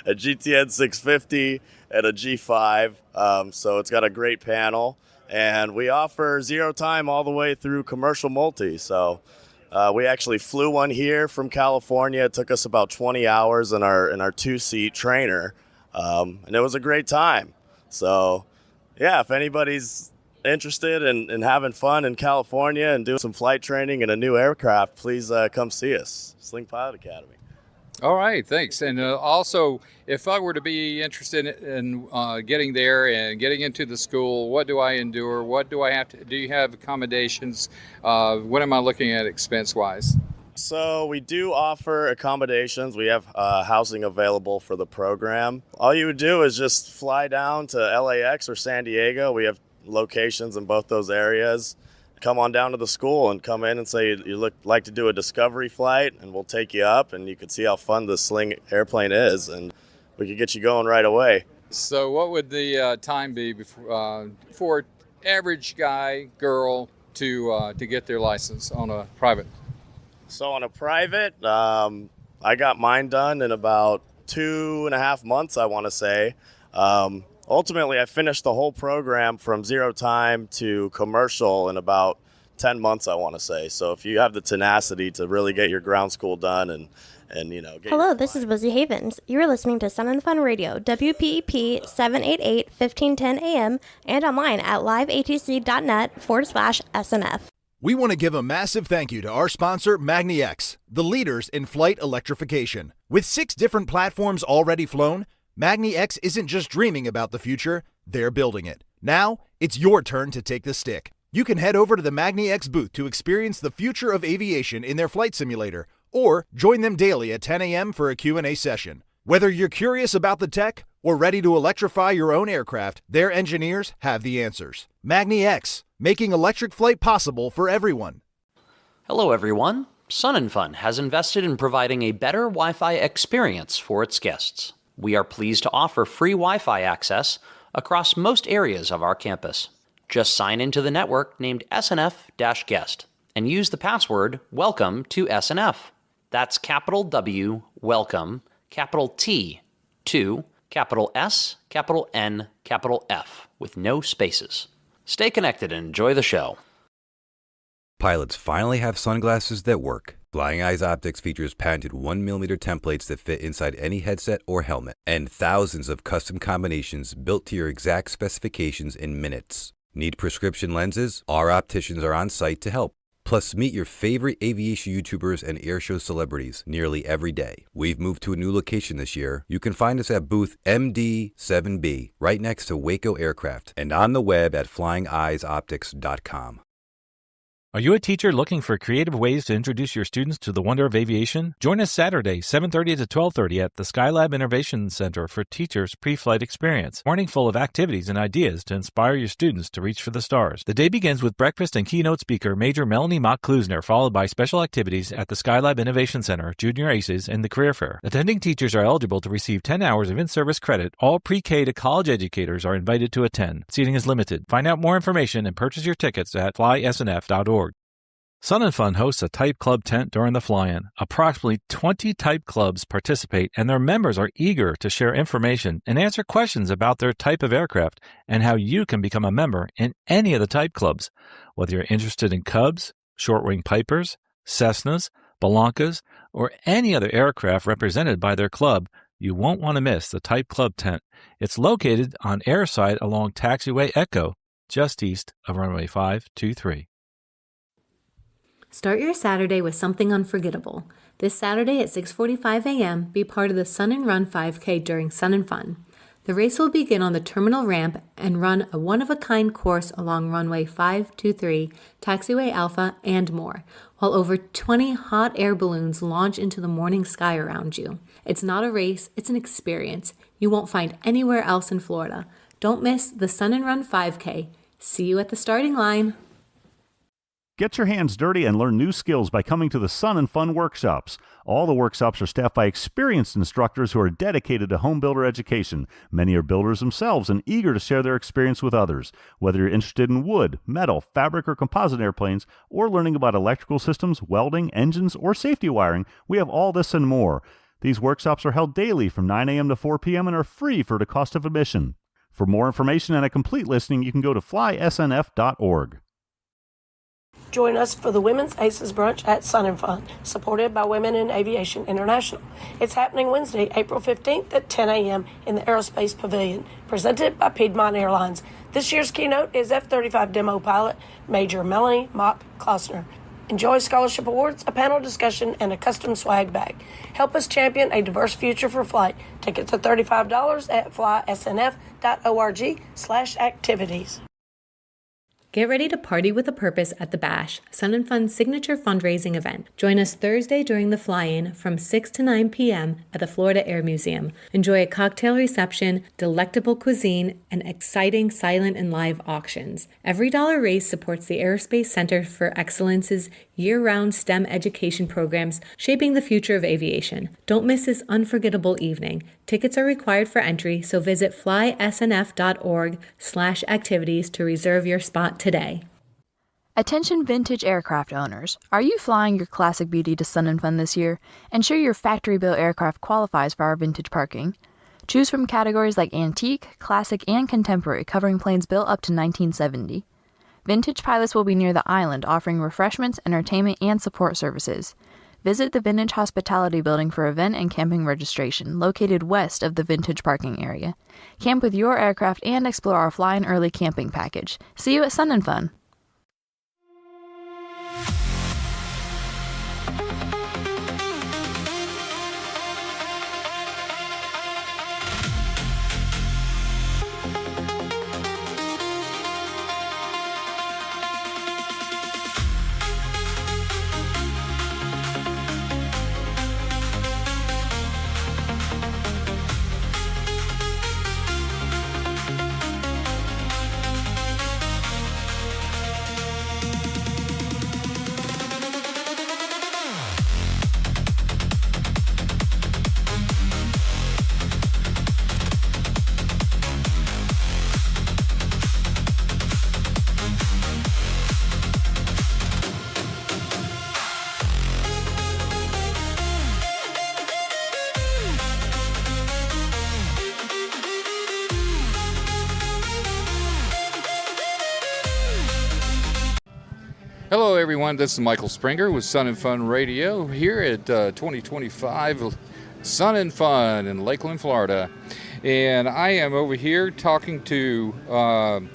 a GTN 650, and a G5. So it's got a great panel. And we offer zero time all the way through commercial multi. So we actually flew one here from California. It took us about 20 hours in our two-seat trainer, and it was a great time. So, yeah, if anybody's interested in having fun in California and doing some flight training in a new aircraft, please come see us, Sling Pilot Academy. All right, thanks. And also, if I were to be interested in getting there and getting into the school, what do I endure? What do I have to do? You have accommodations? What am I looking at expense-wise? So we do offer accommodations. We have housing available for the program. All you would do is just fly down to LAX or San Diego. We have locations in both those areas. Come on down to the school and come in and say you like to do a discovery flight, and we'll take you up and you can see how fun the Sling airplane is, and we could get you going right away. So what would the time be for average guy, girl to get their license on a private? So on a private, I got mine done in about 2.5 months, I want to say. Ultimately, I finished the whole program from 0 time to commercial in about 10 months, I want to say. So if you have the tenacity to really get your ground school done and Hello, this is Lizzie Havens. You're listening to Sun and Fun Radio, WPEP 788 1510 AM, and online at liveatc.net/SNF. We want to give a massive thank you to our sponsor, MagniX, the leaders in flight electrification. With 6 different platforms already flown, MagniX isn't just dreaming about the future, they're building it. Now, it's your turn to take the stick. You can head over to the MagniX booth to experience the future of aviation in their flight simulator, or join them daily at 10 a.m. for a Q&A session. Whether you're curious about the tech or ready to electrify your own aircraft, their engineers have the answers. MagniX, making electric flight possible for everyone. Hello, everyone. Sun and Fun has invested in providing a better Wi-Fi experience for its guests. We are pleased to offer free Wi-Fi access across most areas of our campus. Just sign into the network named SNF-Guest and use the password WELCOME to SNF. That's capital W, WELCOME, capital T, to capital S, capital N, capital F, with no spaces. Stay connected and enjoy the show. Pilots finally have sunglasses that work. Flying Eyes Optics features patented 1mm templates that fit inside any headset or helmet, and thousands of custom combinations built to your exact specifications in minutes. Need prescription lenses? Our opticians are on site to help. Plus, meet your favorite aviation YouTubers and airshow celebrities nearly every day. We've moved to a new location this year. You can find us at booth MD7B, right next to Waco Aircraft, and on the web at flyingeyesoptics.com. Are you a teacher looking for creative ways to introduce your students to the wonder of aviation? Join us Saturday, 7:30 to 12:30 at the Skylab Innovation Center for Teachers Pre-Flight Experience. Morning full of activities and ideas to inspire your students to reach for the stars. The day begins with breakfast and keynote speaker Major Melanie Mock-Klusner, followed by special activities at the Skylab Innovation Center, Junior Aces, and the Career Fair. Attending teachers are eligible to receive 10 hours of in-service credit. All pre-K to college educators are invited to attend. Seating is limited. Find out more information and purchase your tickets at flysnf.org. Sun and Fun hosts a Type Club tent during the fly-in. Approximately 20 Type Clubs participate, and their members are eager to share information and answer questions about their type of aircraft and how you can become a member in any of the Type Clubs. Whether you're interested in Cubs, short-wing Pipers, Cessnas, Balancas, or any other aircraft represented by their club, you won't want to miss the Type Club tent. It's located on airside along Taxiway Echo, just east of runway 523. Start your Saturday with something unforgettable. This Saturday at 6:45 a.m., be part of the Sun and Run 5K during Sun and Fun. The race will begin on the terminal ramp and run a one-of-a-kind course along runway 523, Taxiway Alpha, and more, while over 20 hot air balloons launch into the morning sky around you. It's not a race, it's an experience you won't find anywhere else in Florida. Don't miss the Sun and Run 5K. See you at the starting line. Get your hands dirty and learn new skills by coming to the Sun and Fun workshops. All the workshops are staffed by experienced instructors who are dedicated to home builder education. Many are builders themselves and eager to share their experience with others. Whether you're interested in wood, metal, fabric, or composite airplanes, or learning about electrical systems, welding, engines, or safety wiring, we have all this and more. These workshops are held daily from 9 a.m. to 4 p.m. and are free for the cost of admission. For more information and a complete listing, you can go to flysnf.org. Join us for the Women's Aces Brunch at Sun and Fun, supported by Women in Aviation International. It's happening Wednesday, April 15th at 10 a.m. in the Aerospace Pavilion, presented by Piedmont Airlines. This year's keynote is F-35 demo pilot Major Melanie Mock-Klossner. Enjoy scholarship awards, a panel discussion, and a custom swag bag. Help us champion a diverse future for flight. Tickets are $35 at flysnf.org/activities. Get ready to party with a purpose at the Bash, Sun and Fun's signature fundraising event. Join us Thursday during the fly-in from 6 to 9 p.m. at the Florida Air Museum. Enjoy a cocktail reception, delectable cuisine, and exciting silent and live auctions. Every dollar raised supports the Aerospace Center for Excellence's year-round STEM education programs shaping the future of aviation. Don't miss this unforgettable evening. Tickets are required for entry, so visit flysnf.org/activities to reserve your spot today. Attention vintage aircraft owners. Are you flying your classic beauty to Sun and Fun this year? Ensure your factory-built aircraft qualifies for our vintage parking. Choose from categories like antique, classic, and contemporary, covering planes built up to 1970. Vintage pilots will be near the island, offering refreshments, entertainment, and support services. Visit the Vintage Hospitality Building for event and camping registration, located west of the Vintage parking area. Camp with your aircraft and explore our Fly-In Early camping package. See you at Sun and Fun. Hello everyone, this is Michael Springer with Sun and Fun Radio here at 2025 Sun and Fun in Lakeland, Florida. And I am over here talking to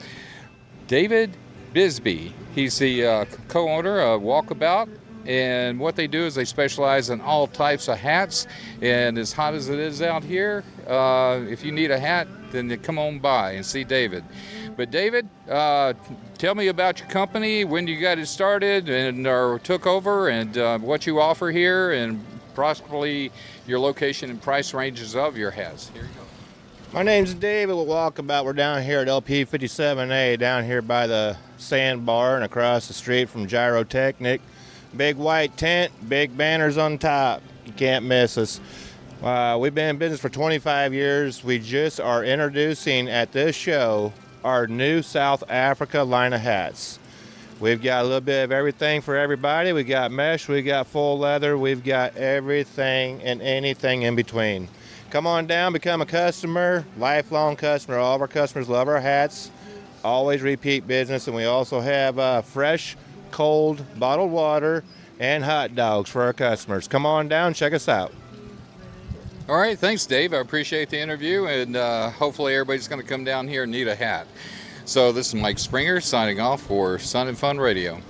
David Bisbee. He's the co-owner of Walkabout, and what they do is they specialize in all types of hats. And as hot as it is out here, if you need a hat, then come on by and see David. But David, tell me about your company, when you got it started and or took over, and what you offer here, and possibly your location and price ranges of your hats. Here you go. My name's David with Walkabout. We're down here at LP 57A, down here by the sandbar and across the street from Gyrotechnic. Big white tent, big banners on top. You can't miss us. We've been in business for 25 years. We just are introducing at this show our new South Africa line of hats. We've got a little bit of everything for everybody. We got mesh, we got full leather, we've got everything and anything in between. Come on down, become a customer, lifelong customer. All of our customers love our hats, always repeat business, and we also have fresh, cold, bottled water and hot dogs for our customers. Come on down, check us out. All right, thanks, Dave. I appreciate the interview, and hopefully everybody's going to come down here and need a hat. So this is Mike Springer signing off for Sun and Fun Radio.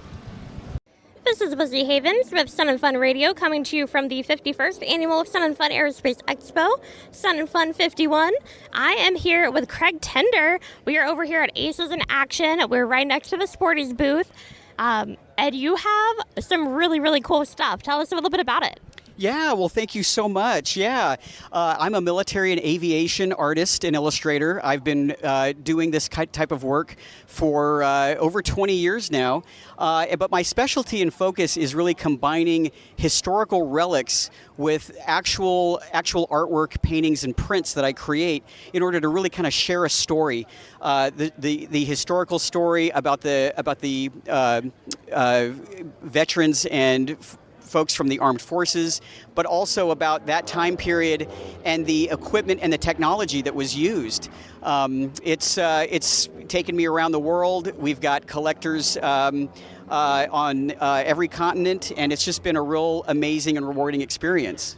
This is Lizzie Havens with Sun and Fun Radio, coming to you from the 51st Annual Sun and Fun Aerospace Expo, Sun and Fun 51. I am here with Craig Tender. We are over here at Aces in Action. We're right next to the Sporties booth. Ed, you have some really, really cool stuff. Tell us a little bit about it. Yeah, well, thank you so much. Yeah, I'm a military and aviation artist and illustrator. I've been doing this type of work for over 20 years now. But my specialty and focus is really combining historical relics with actual artwork, paintings, and prints that I create in order to really kind of share a story, the historical story about the veterans and folks from the armed forces, but also about that time period and the equipment and the technology that was used. It's taken me around the world. We've got collectors on every continent, and it's just been a real amazing and rewarding experience.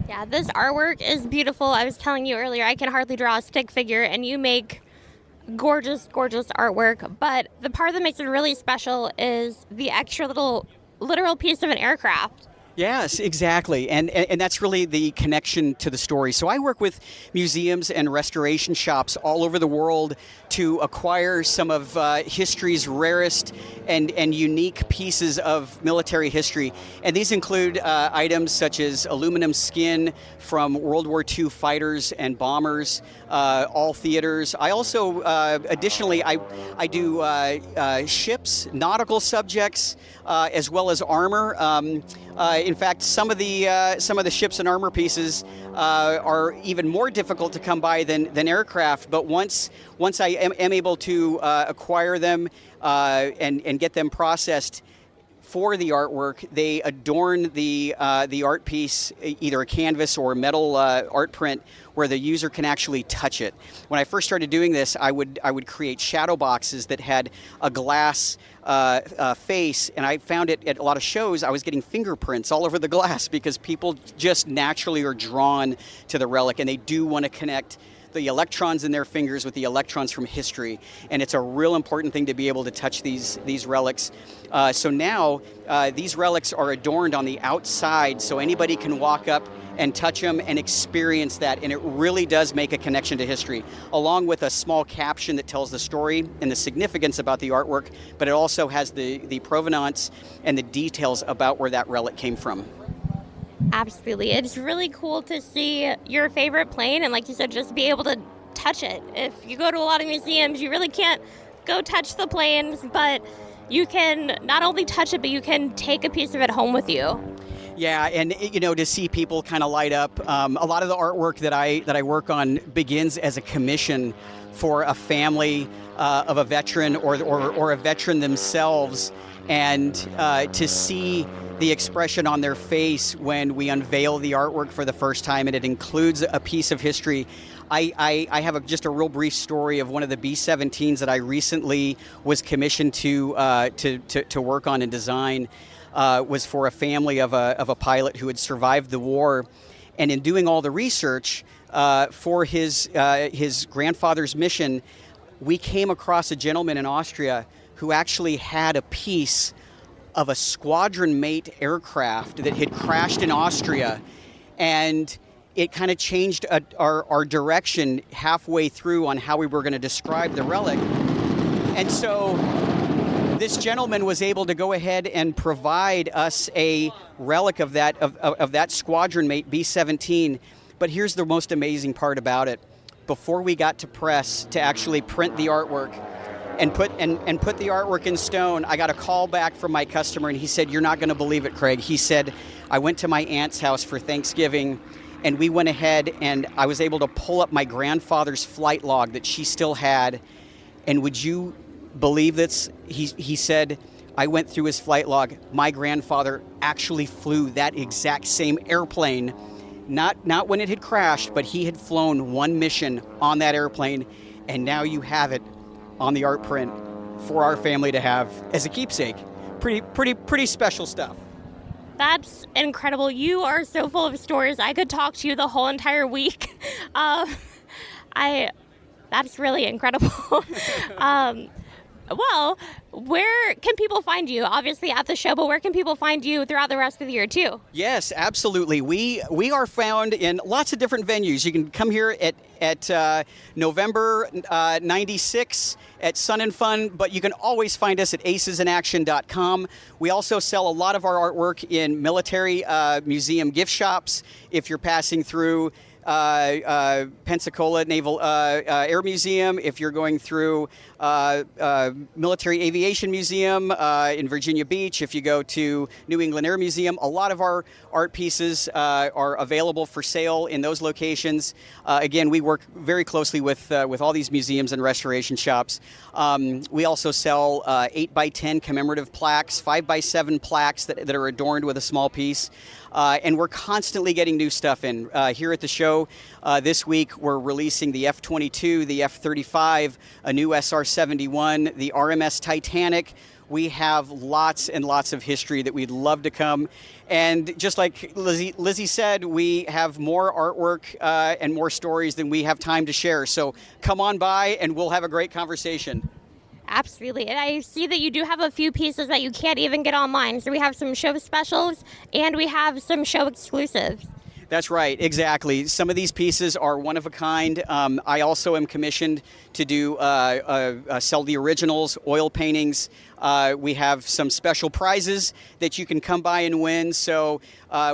Yeah, this artwork is beautiful. I was telling you earlier, I can hardly draw a stick figure, and you make gorgeous, gorgeous artwork. But the part that makes it really special is the extra little literal piece of an aircraft. Yes, exactly. And that's really the connection to the story. So I work with museums and restoration shops all over the world to acquire some of history's rarest and unique pieces of military history. And these include items such as aluminum skin from World War II fighters and bombers, all theaters. I also, additionally, I do ships, nautical subjects, as well as armor. In fact, some of the ships and armor pieces are even more difficult to come by than aircraft. But once I am able to acquire them and get them processed for the artwork, they adorn the art piece, either a canvas or a metal art print, where the user can actually touch it. When I first started doing this, I would create shadow boxes that had a glass face, and I found it at a lot of shows. I was getting fingerprints all over the glass because people just naturally are drawn to the relic, and they do want to connect the electrons in their fingers with the electrons from history, and it's a real important thing to be able to touch these relics. So now these relics are adorned on the outside, so anybody can walk up and touch them and experience that, and it really does make a connection to history, along with a small caption that tells the story and the significance about the artwork, but it also has the provenance and the details about where that relic came from. Absolutely. It's really cool to see your favorite plane and, like you said, just be able to touch it. If you go to a lot of museums, you really can't go touch the planes, but you can not only touch it, but you can take a piece of it home with you. Yeah, and to see people kind of light up. A lot of the artwork that I work on begins as a commission for a family of a veteran or a veteran themselves, and to see the expression on their face when we unveil the artwork for the first time, and it includes a piece of history. I have just a real brief story of one of the B-17s that I recently was commissioned to work on and design. Was for a family of a pilot who had survived the war, and in doing all the research for his grandfather's mission, we came across a gentleman in Austria who actually had a piece of a squadron mate aircraft that had crashed in Austria, and it kind of changed our direction halfway through on how we were going to describe the relic. And so this gentleman was able to go ahead and provide us a relic of that squadron mate B-17. But here's the most amazing part about it. Before we got to press to actually print the artwork and put the artwork in stone, I got a call back from my customer, and he said, "You're not going to believe it, Craig." He said, "I went to my aunt's house for Thanksgiving, and we went ahead and I was able to pull up my grandfather's flight log that she still had. And would you believe this?" He said, "I went through his flight log. My grandfather actually flew that exact same airplane, not when it had crashed, but he had flown one mission on that airplane, and now you have it on the art print for our family to have as a keepsake." Pretty special stuff. That's incredible. You are so full of stories. I could talk to you the whole entire week. That's really incredible. Well, where can people find you? Obviously at the show, but where can people find you throughout the rest of the year too? Yes, absolutely. We are found in lots of different venues. You can come here at November 96 at Sun and Fun, but you can always find us at acesinaction.com. We also sell a lot of our artwork in military museum gift shops. If you're passing through Pensacola Naval Air Museum, if you're going through Military Aviation Museum in Virginia Beach, if you go to New England Air Museum, a lot of our art pieces are available for sale in those locations. Again, we work very closely with all these museums and restoration shops. We also sell 8x10 commemorative plaques, 5x7 plaques that are adorned with a small piece. And we're constantly getting new stuff in. Here at the show this week, we're releasing the F-22, the F-35, a new SR-71, the RMS Titanic. We have lots and lots of history that we'd love to come. And just like Lizzie said, we have more artwork and more stories than we have time to share. So come on by and we'll have a great conversation. Absolutely. And I see that you do have a few pieces that you can't even get online. So we have some show specials and we have some show exclusives. That's right, exactly. Some of these pieces are one of a kind. I also am commissioned to do sell the originals, oil paintings. We have some special prizes that you can come by and win. So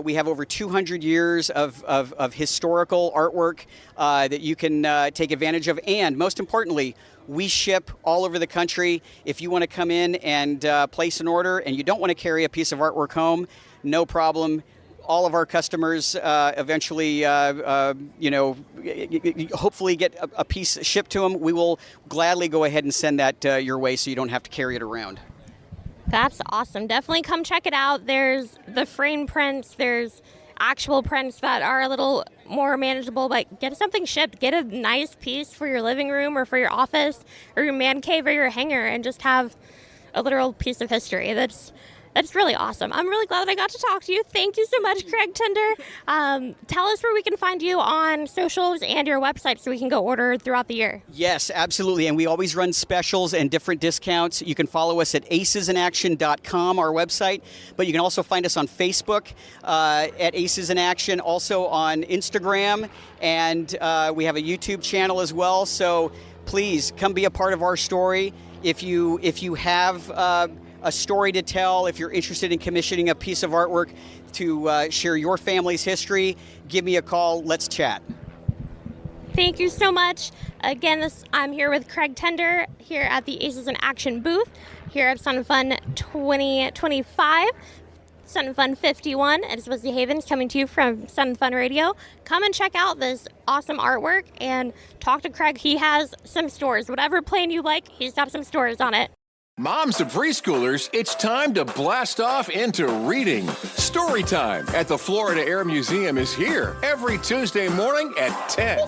we have over 200 years of historical artwork that you can take advantage of. And most importantly, we ship all over the country. If you want to come in and place an order and you don't want to carry a piece of artwork home, no problem. All of our customers eventually, hopefully get a piece shipped to them. We will gladly go ahead and send that your way so you don't have to carry it around. That's awesome. Definitely come check it out. There's the frame prints. There's actual prints that are a little more manageable, but get something shipped. Get a nice piece for your living room or for your office or your man cave or your hangar and just have a literal piece of history. That's really awesome. I'm really glad that I got to talk to you. Thank you so much, Craig Tender. Tell us where we can find you on socials and your website so we can go order throughout the year. Yes, absolutely. And we always run specials and different discounts. You can follow us at acesinaction.com, our website. But you can also find us on Facebook at Aces in Action, also on Instagram. And we have a YouTube channel as well. So please come be a part of our story. If you have a story to tell, if you're interested in commissioning a piece of artwork to share your family's history, give me a call. Let's chat. Thank you so much. Again, I'm here with Craig Tender here at the Aces in Action booth here at Sun Fun 2025. Sun Fun 51. It's Lizzie Havens coming to you from Sun Fun Radio. Come and check out this awesome artwork and talk to Craig. He has some stores. Whatever plane you like, he's got some stores on it. Moms of preschoolers, it's time to blast off into reading. Story time at the Florida Air Museum is here every Tuesday morning at 10.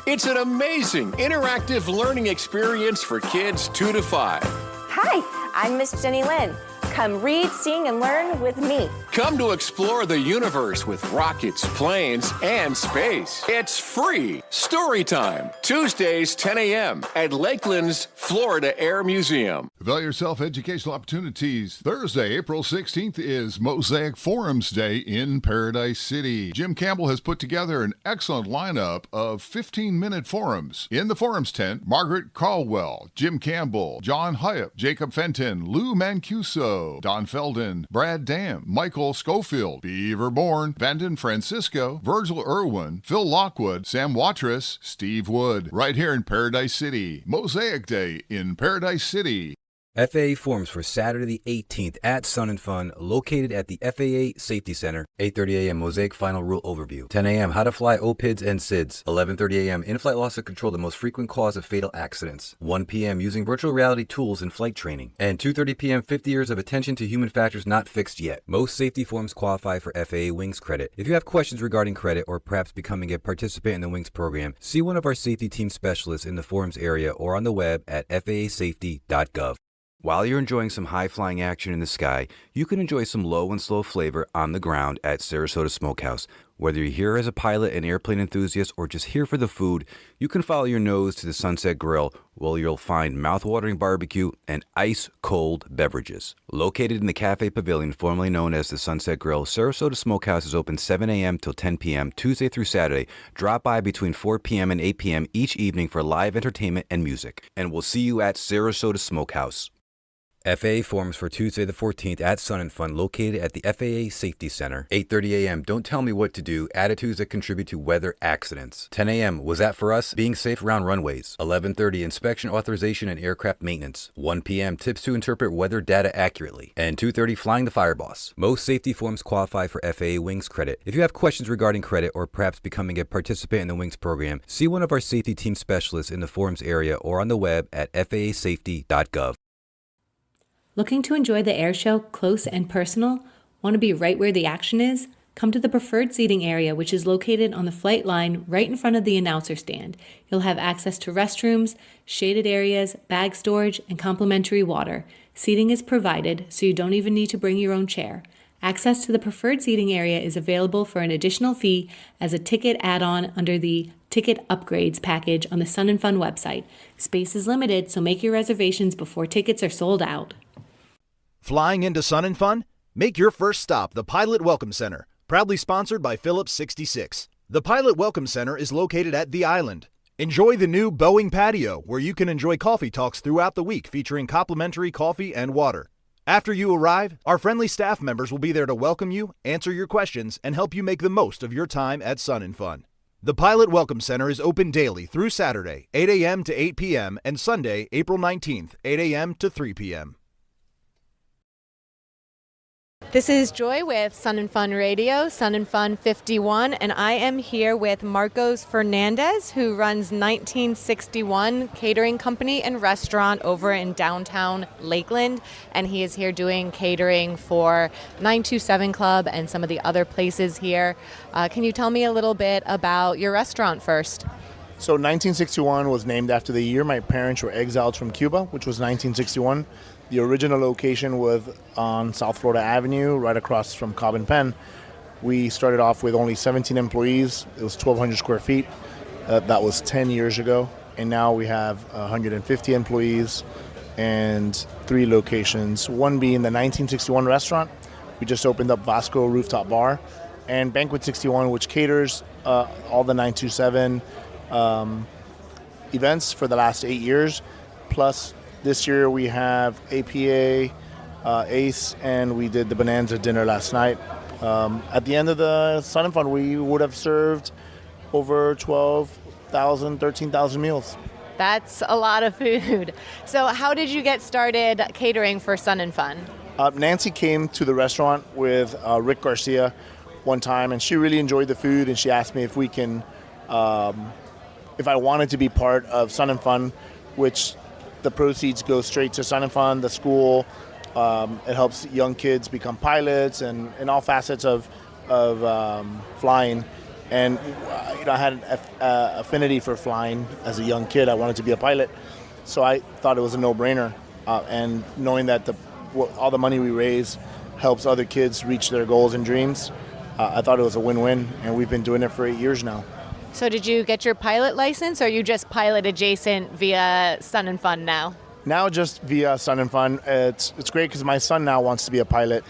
It's an amazing interactive learning experience for kids 2 to 5. Hi, I'm Miss Jenny Lynn. Come read, sing, and learn with me. Come to explore the universe with rockets, planes, and space. It's free. Story time, Tuesdays, 10 a.m. at Lakeland's Florida Air Museum. Avail yourself educational opportunities. Thursday, April 16th is Mosaic Forums Day in Paradise City. Jim Campbell has put together an excellent lineup of 15-minute forums. In the forums tent, Margaret Caldwell, Jim Campbell, John Hyep, Jacob Fenton, Lou Mancuso, Don Felden, Brad Dam, Michael Schofield, Beaver Bourne, Vanden Francisco, Virgil Irwin, Phil Lockwood, Sam Watrous, Steve Wood, right here in Paradise City. Mosaic Day in Paradise City. FAA forums for Saturday the 18th at Sun and Fun, located at the FAA Safety Center. 8:30 a.m. Mosaic Final Rule Overview. 10 a.m. How to Fly OPIDs and SIDS. 11:30 a.m. In-flight loss of control, the most frequent cause of fatal accidents. 1 p.m. Using virtual reality tools in flight training. And 2:30 p.m. 50 years of attention to human factors not fixed yet. Most safety forums qualify for FAA Wings credit. If you have questions regarding credit or perhaps becoming a participant in the Wings program, see one of our safety team specialists in the forums area or on the web at faasafety.gov. While you're enjoying some high-flying action in the sky, you can enjoy some low and slow flavor on the ground at Sarasota Smokehouse. Whether you're here as a pilot, an airplane enthusiast, or just here for the food, you can follow your nose to the Sunset Grill, where you'll find mouth-watering barbecue and ice-cold beverages. Located in the Cafe Pavilion, formerly known as the Sunset Grill, Sarasota Smokehouse is open 7 a.m. till 10 p.m. Tuesday through Saturday. Drop by between 4 p.m. and 8 p.m. each evening for live entertainment and music. And we'll see you at Sarasota Smokehouse. FAA forums for Tuesday the 14th at Sun and Fun, located at the FAA Safety Center. 8:30 a.m. Don't tell me what to do. Attitudes that contribute to weather accidents. 10 a.m. Was that for us? Being safe around runways. 11:30 Inspection authorization and aircraft maintenance. 1 p.m. Tips to interpret weather data accurately. And 2:30 Flying the Fireboss. Most safety forums qualify for FAA Wings credit. If you have questions regarding credit or perhaps becoming a participant in the Wings program, see one of our safety team specialists in the forums area or on the web at faasafety.gov. Looking to enjoy the air show close and personal? Want to be right where the action is? Come to the preferred seating area, which is located on the flight line right in front of the announcer stand. You'll have access to restrooms, shaded areas, bag storage, and complimentary water. Seating is provided, so you don't even need to bring your own chair. Access to the preferred seating area is available for an additional fee as a ticket add-on under the Ticket Upgrades package on the Sun and Fun website. Space is limited, so make your reservations before tickets are sold out. Flying into Sun and Fun? Make your first stop the Pilot Welcome Center, proudly sponsored by Phillips 66. The Pilot Welcome Center is located at The Island. Enjoy the new Boeing patio, where you can enjoy coffee talks throughout the week featuring complimentary coffee and water. After you arrive, our friendly staff members will be there to welcome you, answer your questions, and help you make the most of your time at Sun and Fun. The Pilot Welcome Center is open daily through Saturday, 8 a.m. to 8 p.m., and Sunday, April 19th, 8 a.m. to 3 p.m. This is Joy with Sun and Fun Radio, Sun and Fun 51, and I am here with Marcos Fernandez, who runs 1961 Catering Company and Restaurant over in downtown Lakeland, and he is here doing catering for 927 Club and some of the other places here. Can you tell me a little bit about your restaurant first? So 1961 was named after the year my parents were exiled from Cuba, which was 1961. The original location was on South Florida Avenue, right across from Cobb and Penn. We started off with only 17 employees. It was 1,200 square feet. That was 10 years ago. And now we have 150 employees and 3 locations, one being the 1961 restaurant. We just opened up Vasco Rooftop Bar, and Banquet 61, which caters all the 927 events for the last 8 years. Plus, this year we have APA, ACE, and we did the Bonanza dinner last night. At the end of the Sun and Fun, we would have served over 12,000, 13,000 meals. That's a lot of food. So how did you get started catering for Sun and Fun? Nancy came to the restaurant with Rick Garcia one time, and she really enjoyed the food, and she asked me if we can, if I wanted to be part of Sun and Fun, which the proceeds go straight to Sun and Fun, the school. It helps young kids become pilots and in all facets of flying. And I had an affinity for flying as a young kid. I wanted to be a pilot, so I thought it was a no-brainer. And knowing that all the money we raise helps other kids reach their goals and dreams, I thought it was a win-win. And we've been doing it for 8 years now. So did you get your pilot license, or are you just pilot adjacent via Sun and Fun now? Now just via Sun and Fun. It's great because my son now wants to be a pilot.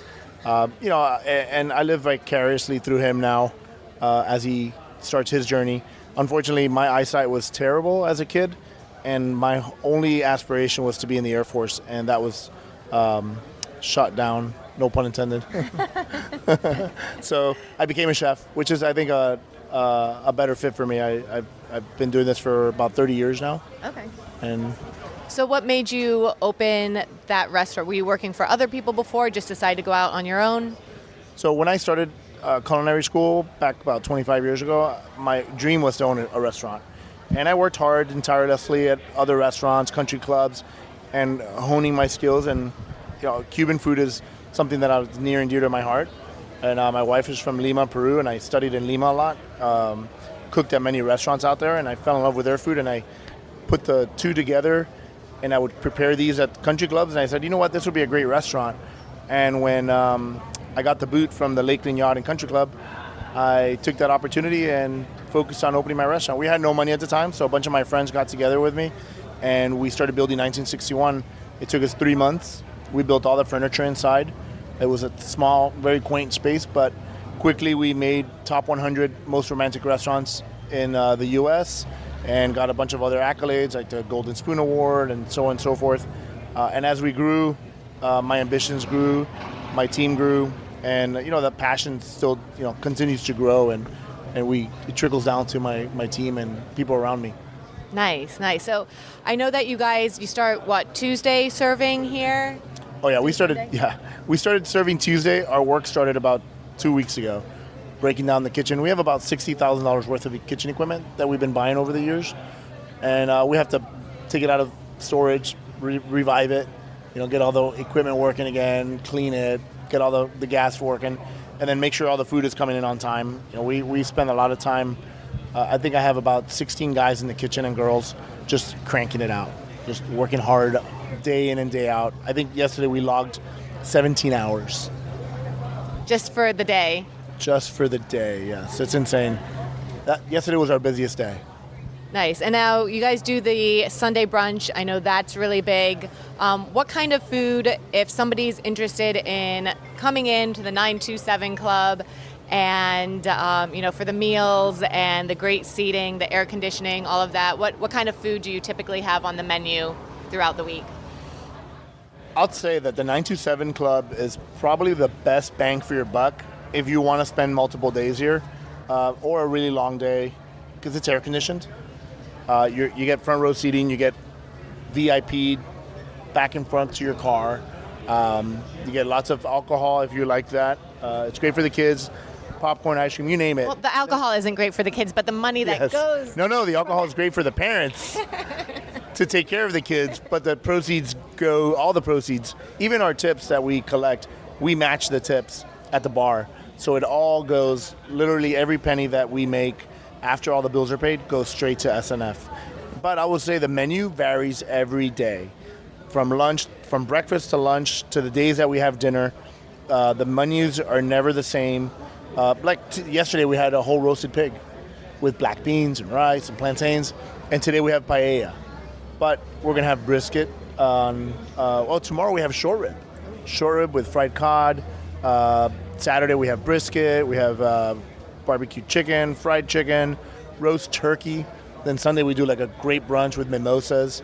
And I live vicariously through him now as he starts his journey. Unfortunately, my eyesight was terrible as a kid, and my only aspiration was to be in the Air Force, and that was shot down, no pun intended. So I became a chef, which is, I think, a better fit for me. I've been doing this for about 30 years now. Okay. And so what made you open that restaurant? Were you working for other people before, just decided to go out on your own? So when I started culinary school back about 25 years ago, my dream was to own a restaurant. And I worked hard and tirelessly at other restaurants, country clubs, and honing my skills. And Cuban food is something that was near and dear to my heart. And my wife is from Lima, Peru, and I studied in Lima a lot. Cooked at many restaurants out there, and I fell in love with their food, and I put the two together, and I would prepare these at country clubs, and I said, you know what, this would be a great restaurant. And when I got the boot from the Lakeland Yacht and Country Club, I took that opportunity and focused on opening my restaurant. We had no money at the time, so a bunch of my friends got together with me, and we started building 1961. It took us 3 months. We built all the furniture inside. It was a small, very quaint space, but quickly we made top 100 most romantic restaurants in the U.S. and got a bunch of other accolades like the Golden Spoon Award and so on and so forth. And as we grew, my ambitions grew, my team grew, and the passion still continues to grow, and it trickles down to my team and people around me. Nice. So I know that you start Tuesday serving here? Oh yeah, we started serving Tuesday. Our work started about 2 weeks ago, breaking down the kitchen. We have about $60,000 worth of kitchen equipment that we've been buying over the years, and we have to take it out of storage, revive it, get all the equipment working again, clean it, get all the gas working, and then make sure all the food is coming in on time. We spend a lot of time. I think I have about 16 guys in the kitchen and girls just cranking it out, just working hard day in and day out. I think yesterday we logged 17 hours. Just for the day? Just for the day, yes. It's insane. Yesterday was our busiest day. Nice. And now you guys do the Sunday brunch. I know that's really big. What kind of food, if somebody's interested in coming into the 927 Club and, for the meals and the great seating, the air conditioning, all of that, what kind of food do you typically have on the menu throughout the week? I'd say that the 927 Club is probably the best bang for your buck if you want to spend multiple days here or a really long day because it's air conditioned. You get front row seating, you get VIP back in front to your car. You get lots of alcohol if you like that. It's great for the kids. Popcorn, ice cream, you name it. Well, the alcohol isn't great for the kids, but the money that goes... No, the alcohol is great for the parents to take care of the kids, but the proceeds go, all the proceeds, even our tips that we collect, we match the tips at the bar. So it all goes, literally every penny that we make after all the bills are paid goes straight to SNF. But I will say the menu varies every day. From breakfast to lunch to the days that we have dinner, the menus are never the same. Yesterday we had a whole roasted pig with black beans and rice and plantains, and today we have paella. But we're gonna have brisket. Tomorrow we have short rib with fried cod. Saturday we have brisket. We have barbecue chicken, fried chicken, roast turkey. Then Sunday we do like a great brunch with mimosas.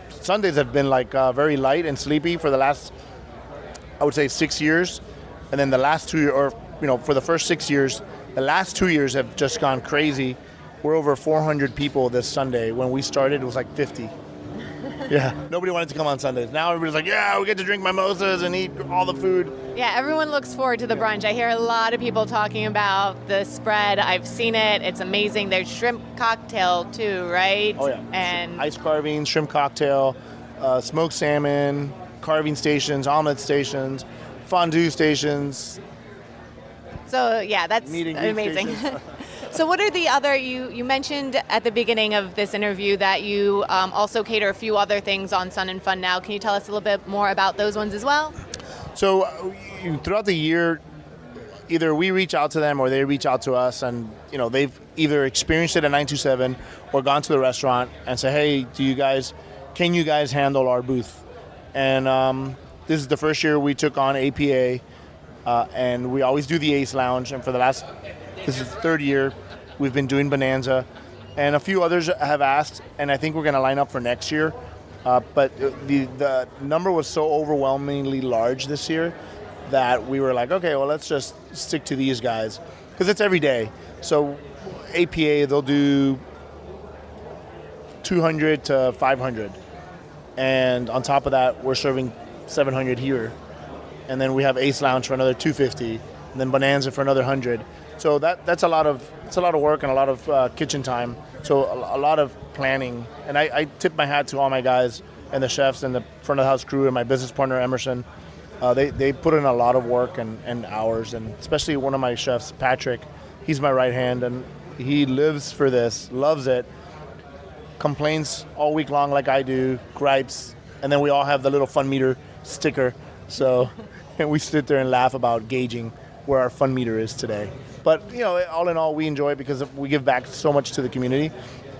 Sundays have been very light and sleepy for the last, I would say, 6 years, and then the last 2 years, for the first 6 years, the last 2 years have just gone crazy. We're over 400 people this Sunday. When we started, it was like 50. Yeah, nobody wanted to come on Sundays. Now everybody's like, yeah, we get to drink mimosas and eat all the food. Yeah, everyone looks forward to the brunch. I hear a lot of people talking about the spread. I've seen it. It's amazing. There's shrimp cocktail too, right? Oh, yeah. And ice carving, shrimp cocktail, smoked salmon, carving stations, omelet stations, fondue stations. So, yeah, that's amazing. So what are the other, you mentioned at the beginning of this interview that you also cater a few other things on Sun and Fun now. Can you tell us a little bit more about those ones as well? So throughout the year, either we reach out to them or they reach out to us, and they've either experienced it at 927 or gone to the restaurant and say, hey, can you guys handle our booth? And this is the first year we took on APA, and we always do the Ace Lounge, and this is the third year we've been doing Bonanza, and a few others have asked, and I think we're going to line up for next year. But the number was so overwhelmingly large this year that we were like, okay, well, let's just stick to these guys because it's every day. So APA, they'll do 200 to 500, and on top of that, we're serving 700 here, and then we have Ace Lounge for another 250, and then Bonanza for another 100. So that's a lot of work and a lot of kitchen time. So a lot of planning, and I tip my hat to all my guys and the chefs and the front of the house crew and my business partner Emerson. They put in a lot of work and hours, and especially one of my chefs, Patrick. He's my right hand, and he lives for this, loves it. Complains all week long like I do, gripes, and then we all have the little fun meter sticker. So and we sit there and laugh about gauging where our fun meter is today. But all in all, we enjoy it because we give back so much to the community,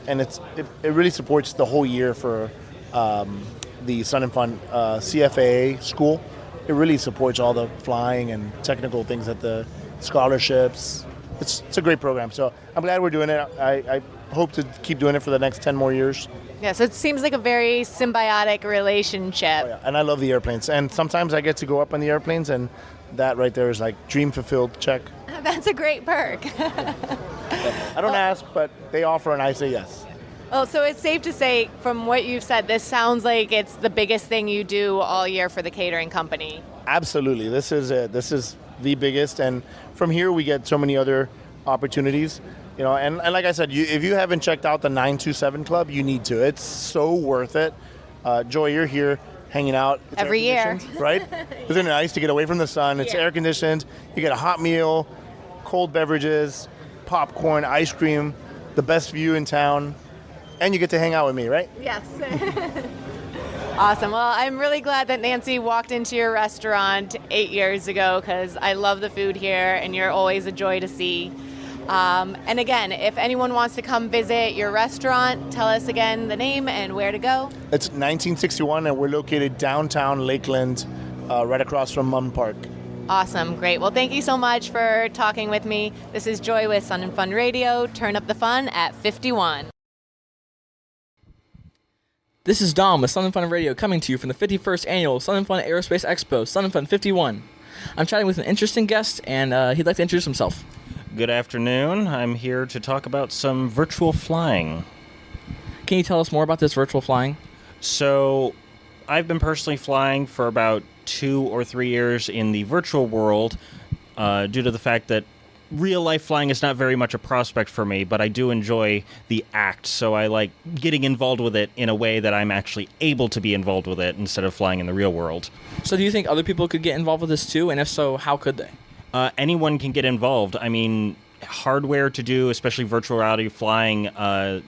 and it really supports the whole year for the Sun and Fun CFAA school. It really supports all the flying and technical things at the scholarships. It's a great program. So I'm glad we're doing it. I hope to keep doing it for the next 10 more years. Yeah, so it seems like a very symbiotic relationship. Oh, yeah. And I love the airplanes. And sometimes I get to go up on the airplanes, and that right there is like dream fulfilled, check. That's a great perk. I don't ask, but they offer and I say yes. Well, so it's safe to say, from what you've said, this sounds like it's the biggest thing you do all year for the catering company. Absolutely. This is it. This is the biggest. And from here, we get so many other opportunities. And like I said, if you haven't checked out the 927 Club, you need to. It's so worth it. Joy, you're here hanging out. It's every year. Right? Isn't it nice to get away from the sun? It's air conditioned. You get a hot meal, cold beverages, popcorn, ice cream, the best view in town, and you get to hang out with me, right? Yes. Awesome. Well, I'm really glad that Nancy walked into your restaurant 8 years ago because I love the food here and you're always a joy to see. And again, if anyone wants to come visit your restaurant, tell us again the name and where to go. It's 1961 and we're located downtown Lakeland, right across from Munn Park. Awesome. Great. Well, thank you so much for talking with me. This is Joy with Sun and Fun Radio. Turn up the fun at 51. This is Dom with Sun and Fun Radio coming to you from the 51st Annual Sun and Fun Aerospace Expo, Sun and Fun 51. I'm chatting with an interesting guest, and he'd like to introduce himself. Good afternoon. I'm here to talk about some virtual flying. Can you tell us more about this virtual flying? So, I've been personally flying for about 2 or 3 years in the virtual world due to the fact that real-life flying is not very much a prospect for me, but I do enjoy the act, so I like getting involved with it in a way that I'm actually able to be involved with it instead of flying in the real world. So do you think other people could get involved with this too, and if so, how could they? Anyone can get involved. I mean, hardware to do, especially virtual reality flying,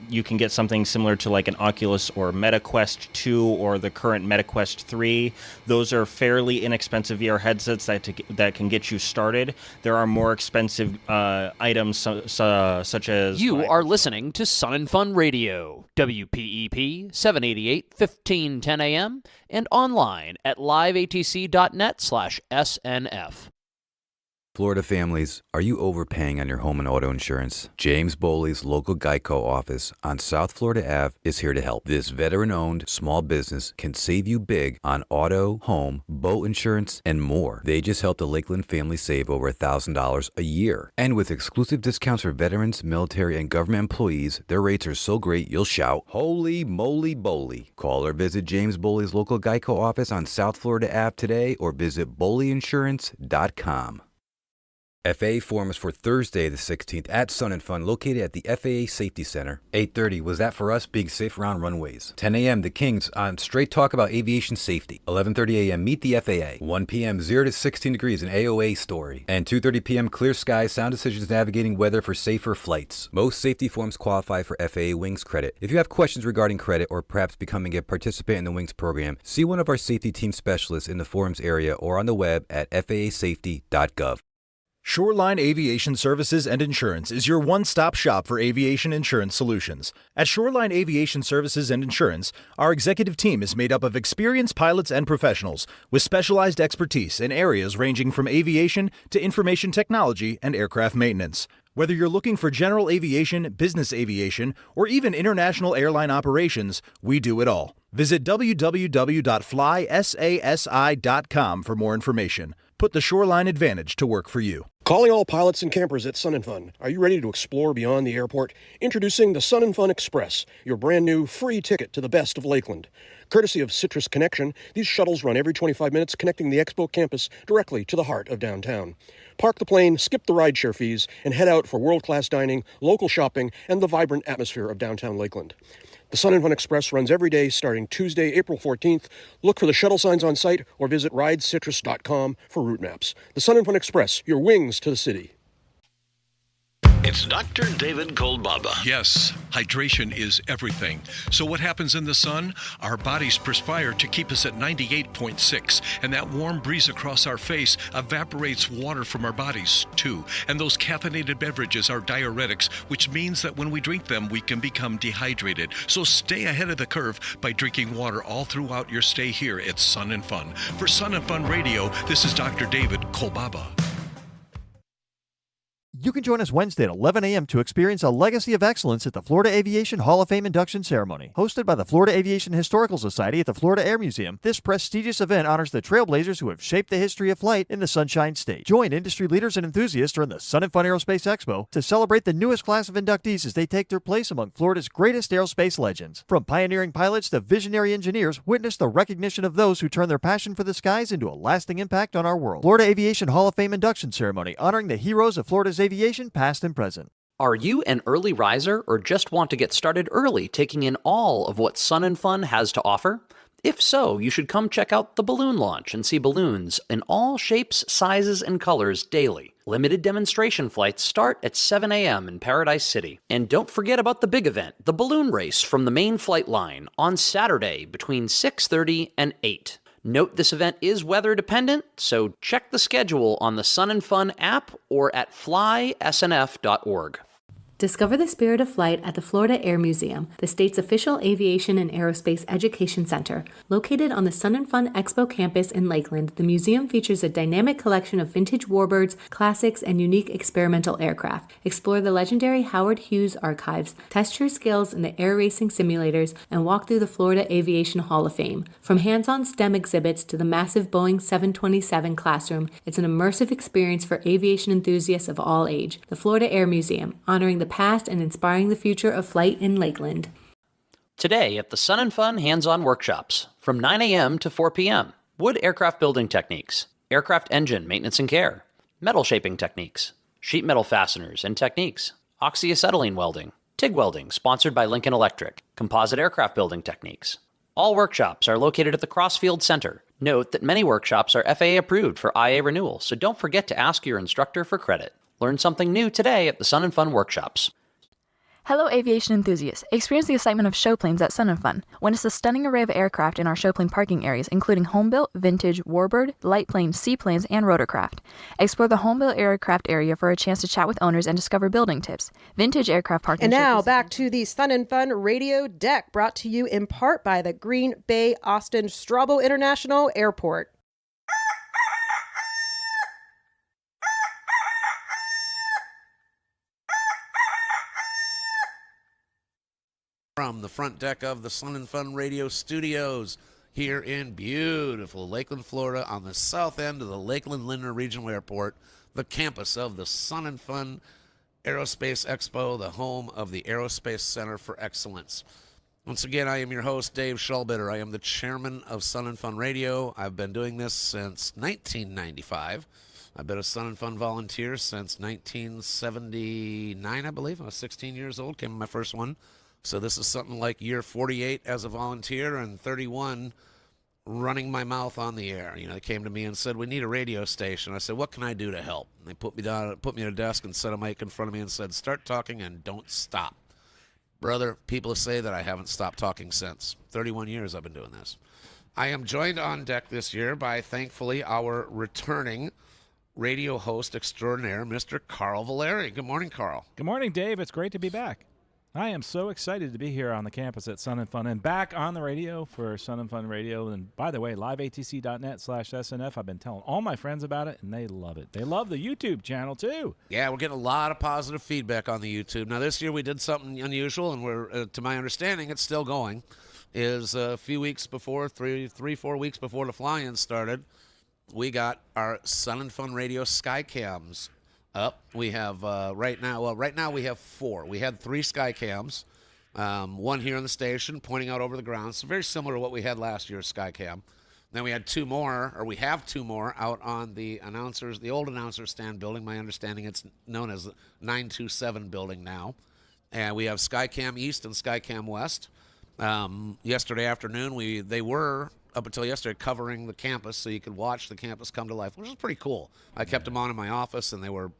you can get something similar to like an Oculus or MetaQuest 2 or the current MetaQuest 3. Those are fairly inexpensive VR headsets that can get you started. There are more expensive items such as... You are listening to Sun and Fun Radio, WPEP 788 1510 AM, and online at liveatc.net/SNF. Florida families, are you overpaying on your home and auto insurance? James Boley's local Geico office on South Florida Ave is here to help. This veteran-owned small business can save you big on auto, home, boat insurance, and more. They just helped the Lakeland family save over $1,000 a year. And with exclusive discounts for veterans, military, and government employees, their rates are so great you'll shout, "Holy moly Boley." Call or visit James Boley's local Geico office on South Florida Ave today or visit boleyinsurance.com. FAA forums for Thursday the 16th at Sun and Fun, located at the FAA Safety Center. 8:30, was that for us being safe around runways? 10 a.m., the Kings on Straight Talk about aviation safety. 11:30 a.m., meet the FAA. 1 p.m., 0 to 16 degrees, an AOA story. And 2:30 p.m., clear skies, sound decisions navigating weather for safer flights. Most safety forums qualify for FAA Wings credit. If you have questions regarding credit or perhaps becoming a participant in the Wings program, see one of our safety team specialists in the forums area or on the web at faasafety.gov. Shoreline Aviation Services and Insurance is your one-stop shop for aviation insurance solutions. At Shoreline Aviation Services and Insurance, our executive team is made up of experienced pilots and professionals with specialized expertise in areas ranging from aviation to information technology and aircraft maintenance. Whether you're looking for general aviation, business aviation, or even international airline operations, we do it all. Visit www.flysasi.com for more information. Put the Shoreline Advantage to work for you. Calling all pilots and campers at Sun and Fun. Are you ready to explore beyond the airport? Introducing the Sun and Fun Express, your brand new free ticket to the best of Lakeland. Courtesy of Citrus Connection, these shuttles run every 25 minutes, connecting the Expo campus directly to the heart of downtown. Park the plane, skip the rideshare fees, and head out for world-class dining, local shopping, and the vibrant atmosphere of downtown Lakeland. The Sun and Fun Express runs every day starting Tuesday, April 14th. Look for the shuttle signs on site or visit ridecitrus.com for route maps. The Sun and Fun Express, your wings to the city. It's Dr. David Goldbaba. Yes, hydration is everything. So what happens in the sun? Our bodies perspire to keep us at 98.6, and that warm breeze across our face evaporates water from our bodies too. And those caffeinated beverages are diuretics, which means that when we drink them, we can become dehydrated. So stay ahead of the curve by drinking water all throughout your stay here at Sun and Fun. For Sun and Fun Radio, this is Dr. David Goldbaba. You can join us Wednesday at 11 a.m. to experience a legacy of excellence at the Florida Aviation Hall of Fame induction ceremony. Hosted by the Florida Aviation Historical Society at the Florida Air Museum, this prestigious event honors the trailblazers who have shaped the history of flight in the Sunshine State. Join industry leaders and enthusiasts during the Sun and Fun Aerospace Expo to celebrate the newest class of inductees as they take their place among Florida's greatest aerospace legends. From pioneering pilots to visionary engineers, witness the recognition of those who turn their passion for the skies into a lasting impact on our world. Florida Aviation Hall of Fame induction ceremony honoring the heroes of Florida's aviation, past and present. Are you an early riser or just want to get started early taking in all of what Sun and Fun has to offer? If so, you should come check out the balloon launch and see balloons in all shapes, sizes, and colors daily. Limited demonstration flights start at 7 a.m. in Paradise City. And don't forget about the big event, the balloon race from the main flight line, on Saturday between 6:30 and 8. Note this event is weather dependent, so check the schedule on the Sun and Fun app or at flysnf.org. Discover the spirit of flight at the Florida Air Museum, the state's official aviation and aerospace education center. Located on the Sun and Fun Expo campus in Lakeland, the museum features a dynamic collection of vintage warbirds, classics, and unique experimental aircraft. Explore the legendary Howard Hughes archives, test your skills in the air racing simulators, and walk through the Florida Aviation Hall of Fame. From hands-on STEM exhibits to the massive Boeing 727 classroom, it's an immersive experience for aviation enthusiasts of all age. The Florida Air Museum, honoring the past and inspiring the future of flight in Lakeland. Today at the Sun and Fun Hands-On Workshops, from 9 a.m. to 4 p.m. Wood aircraft building techniques, aircraft engine maintenance and care, metal shaping techniques, sheet metal fasteners and techniques, oxyacetylene welding, TIG welding sponsored by Lincoln Electric, composite aircraft building techniques. All workshops are located at the Crossfield Center. Note that many workshops are FAA approved for IA renewal, so don't forget to ask your instructor for credit. Learn something new today at the Sun and Fun Workshops. Hello, aviation enthusiasts. Experience the excitement of show planes at Sun and Fun. Witness the stunning array of aircraft in our show plane parking areas, including home-built, vintage, warbird, light planes, seaplanes, and rotorcraft. Explore the home-built aircraft area for a chance to chat with owners and discover building tips. Vintage aircraft parking. And now back to the Sun and Fun Radio Deck, brought to you in part by the Green Bay Austin Strabo International Airport. From the front deck of the Sun and Fun Radio Studios here in beautiful Lakeland, Florida, on the south end of the Lakeland-Linder Regional Airport, the campus of the Sun and Fun Aerospace Expo, the home of the Aerospace Center for Excellence. Once again, I am your host, Dave Schulbitter. I am the chairman of Sun and Fun Radio. I've been doing this since 1995. I've been a Sun and Fun volunteer since 1979, I believe. I was 16 years old, came to my first one. So this is something like year 48 as a volunteer and 31 running my mouth on the air. You know, they came to me and said, we need a radio station. I said, what can I do to help? And they put me down, put me at a desk and set a mic in front of me and said, start talking and don't stop. Brother, people say that I haven't stopped talking since. 31 years I've been doing this. I am joined on deck this year by, thankfully, our returning radio host extraordinaire, Mr. Carl Valeri. Good morning, Carl. Good morning, Dave. It's great to be back. I am so excited to be here on the campus at Sun and Fun and back on the radio for Sun and Fun Radio. And by the way, liveatc.net/SNF. I've been telling all my friends about it, and they love it. They love the YouTube channel, too. Yeah, we're getting a lot of positive feedback on the YouTube. Now, this year we did something unusual, and we're, to my understanding, it's still going, is a few weeks before, 4 weeks before the fly-in started, we got our Sun and Fun Radio Skycams up. We have right now we have 4. We had 3 Skycams, one here in the station pointing out over the ground. So very similar to what we had last year's Skycam. Then we had 2 more, or we have 2 more out on the old announcer stand building. My understanding it's known as the 927 building now. And we have Skycam East and Skycam West. Yesterday afternoon, they were up until yesterday covering the campus so you could watch the campus come to life, which is pretty cool. I kept them on in my office, and they were,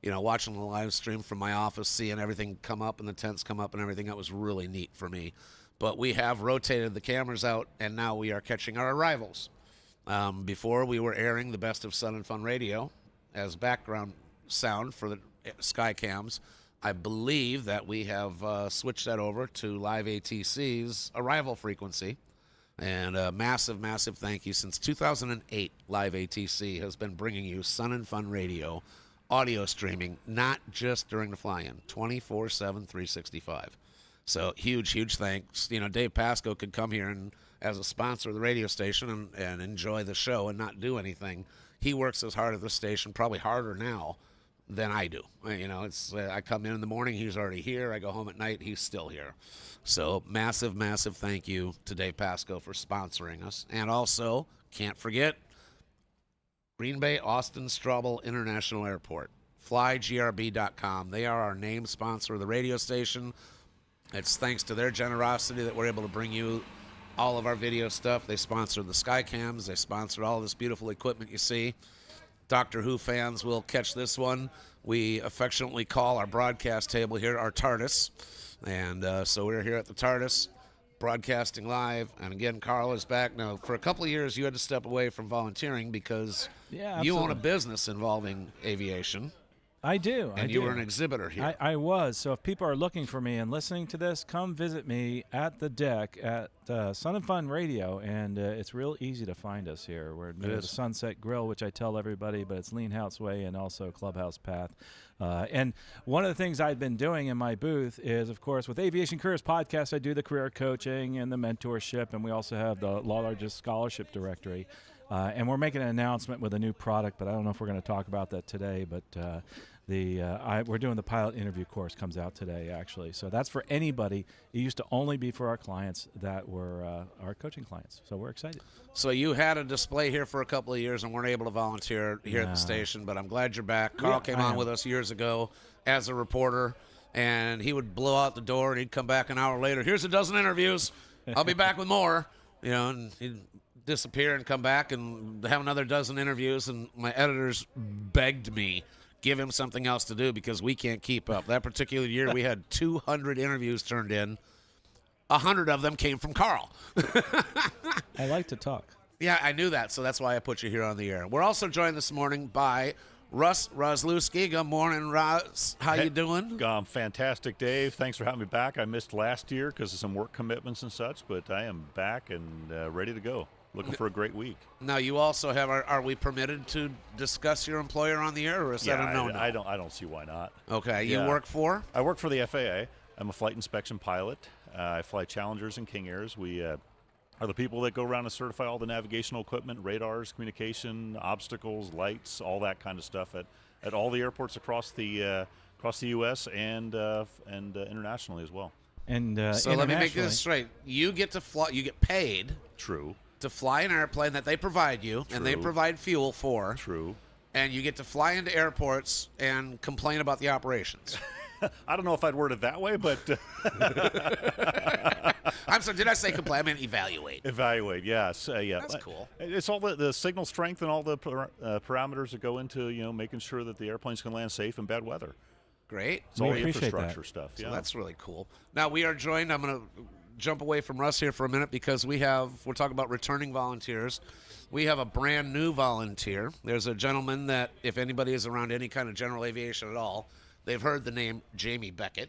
watching the live stream from my office, seeing everything come up and the tents come up and everything. That was really neat for me. But we have rotated the cameras out, and now we are catching our arrivals. Before, we were airing the best of Sun and Fun Radio as background sound for the Skycams. I believe that we have switched that over to Live ATC's arrival frequency. And a massive, massive thank you. Since 2008, Live ATC has been bringing you Sun and Fun Radio audio streaming, not just during the fly-in, 24/7, 365. So huge, huge thanks. Dave Pasco could come here and as a sponsor of the radio station and enjoy the show and not do anything. He works as hard at the station, probably harder now than I do. I come in the morning, he's already here. I go home at night, he's still here. So massive, massive thank you to Dave Pasco for sponsoring us. And also, can't forget, Green Bay Austin Straubel International Airport, flygrb.com. They are our name sponsor of the radio station. It's thanks to their generosity that we're able to bring you all of our video stuff. They sponsored the sky cams. They sponsored all this beautiful equipment you see. Doctor Who fans will catch this one. We affectionately call our broadcast table here our TARDIS. And so we're here at the TARDIS, broadcasting live. And again, Carl is back. Now, for a couple of years, you had to step away from volunteering because you own a business involving aviation. I do. And you were an exhibitor here. I was. So if people are looking for me and listening to this, come visit me at the deck at Sun and Fun Radio. And it's real easy to find us here. We're near the Sunset Grill, which I tell everybody, but it's Lean House Way and also Clubhouse Path. And one of the things I've been doing in my booth is, of course, with Aviation Careers Podcast, I do the career coaching and the mentorship. And we also have the largest scholarship directory. And we're making an announcement with a new product, but I don't know if we're going to talk about that today. But we're doing the pilot interview course, comes out today, actually. So that's for anybody. It used to only be for our clients that were our coaching clients. So we're excited. So you had a display here for a couple of years and weren't able to volunteer here at the station, but I'm glad you're back. Carl came on with us years ago as a reporter, and he would blow out the door and he'd come back an hour later. Here's a dozen interviews. I'll be back with more. And he'd disappear and come back and have another dozen interviews, and my editors begged me, give him something else to do because we can't keep up. That particular year, we had 200 interviews turned in. 100 of them came from Carl. I like to talk. Yeah, I knew that, so that's why I put you here on the air. We're also joined this morning by Russ Roslewski. Good morning, Russ. How you doing? Fantastic, Dave. Thanks for having me back. I missed last year because of some work commitments and such, but I am back and ready to go. Looking for a great week. Now, you also have, are we permitted to discuss your employer on the air, or is that a no-no? I don't see why not. Okay, you work for? I work for the FAA. I'm a flight inspection pilot. I fly Challengers and King Airs. We are the people that go around and certify all the navigational equipment, radars, communication, obstacles, lights, all that kind of stuff at all the airports across the U.S. and internationally as well. And so let me make this straight. You get to fly. You get paid. True. To fly an airplane that they provide you, and they provide fuel for. True. And you get to fly into airports and complain about the operations. I don't know if I'd word it that way, but... I'm sorry, did I say complain? I meant evaluate. Evaluate, yes. Yeah. That's cool. It's all the signal strength and all the parameters that go into making sure that the airplanes can land safe in bad weather. Great. It's all the infrastructure stuff. So that's really cool. Now, we are joined, I'm going to jump away from Russ here for a minute because we're talking about returning volunteers. We have a brand new volunteer. There's a gentleman that, if anybody is around any kind of general aviation at all, they've heard the name Jamie Beckett.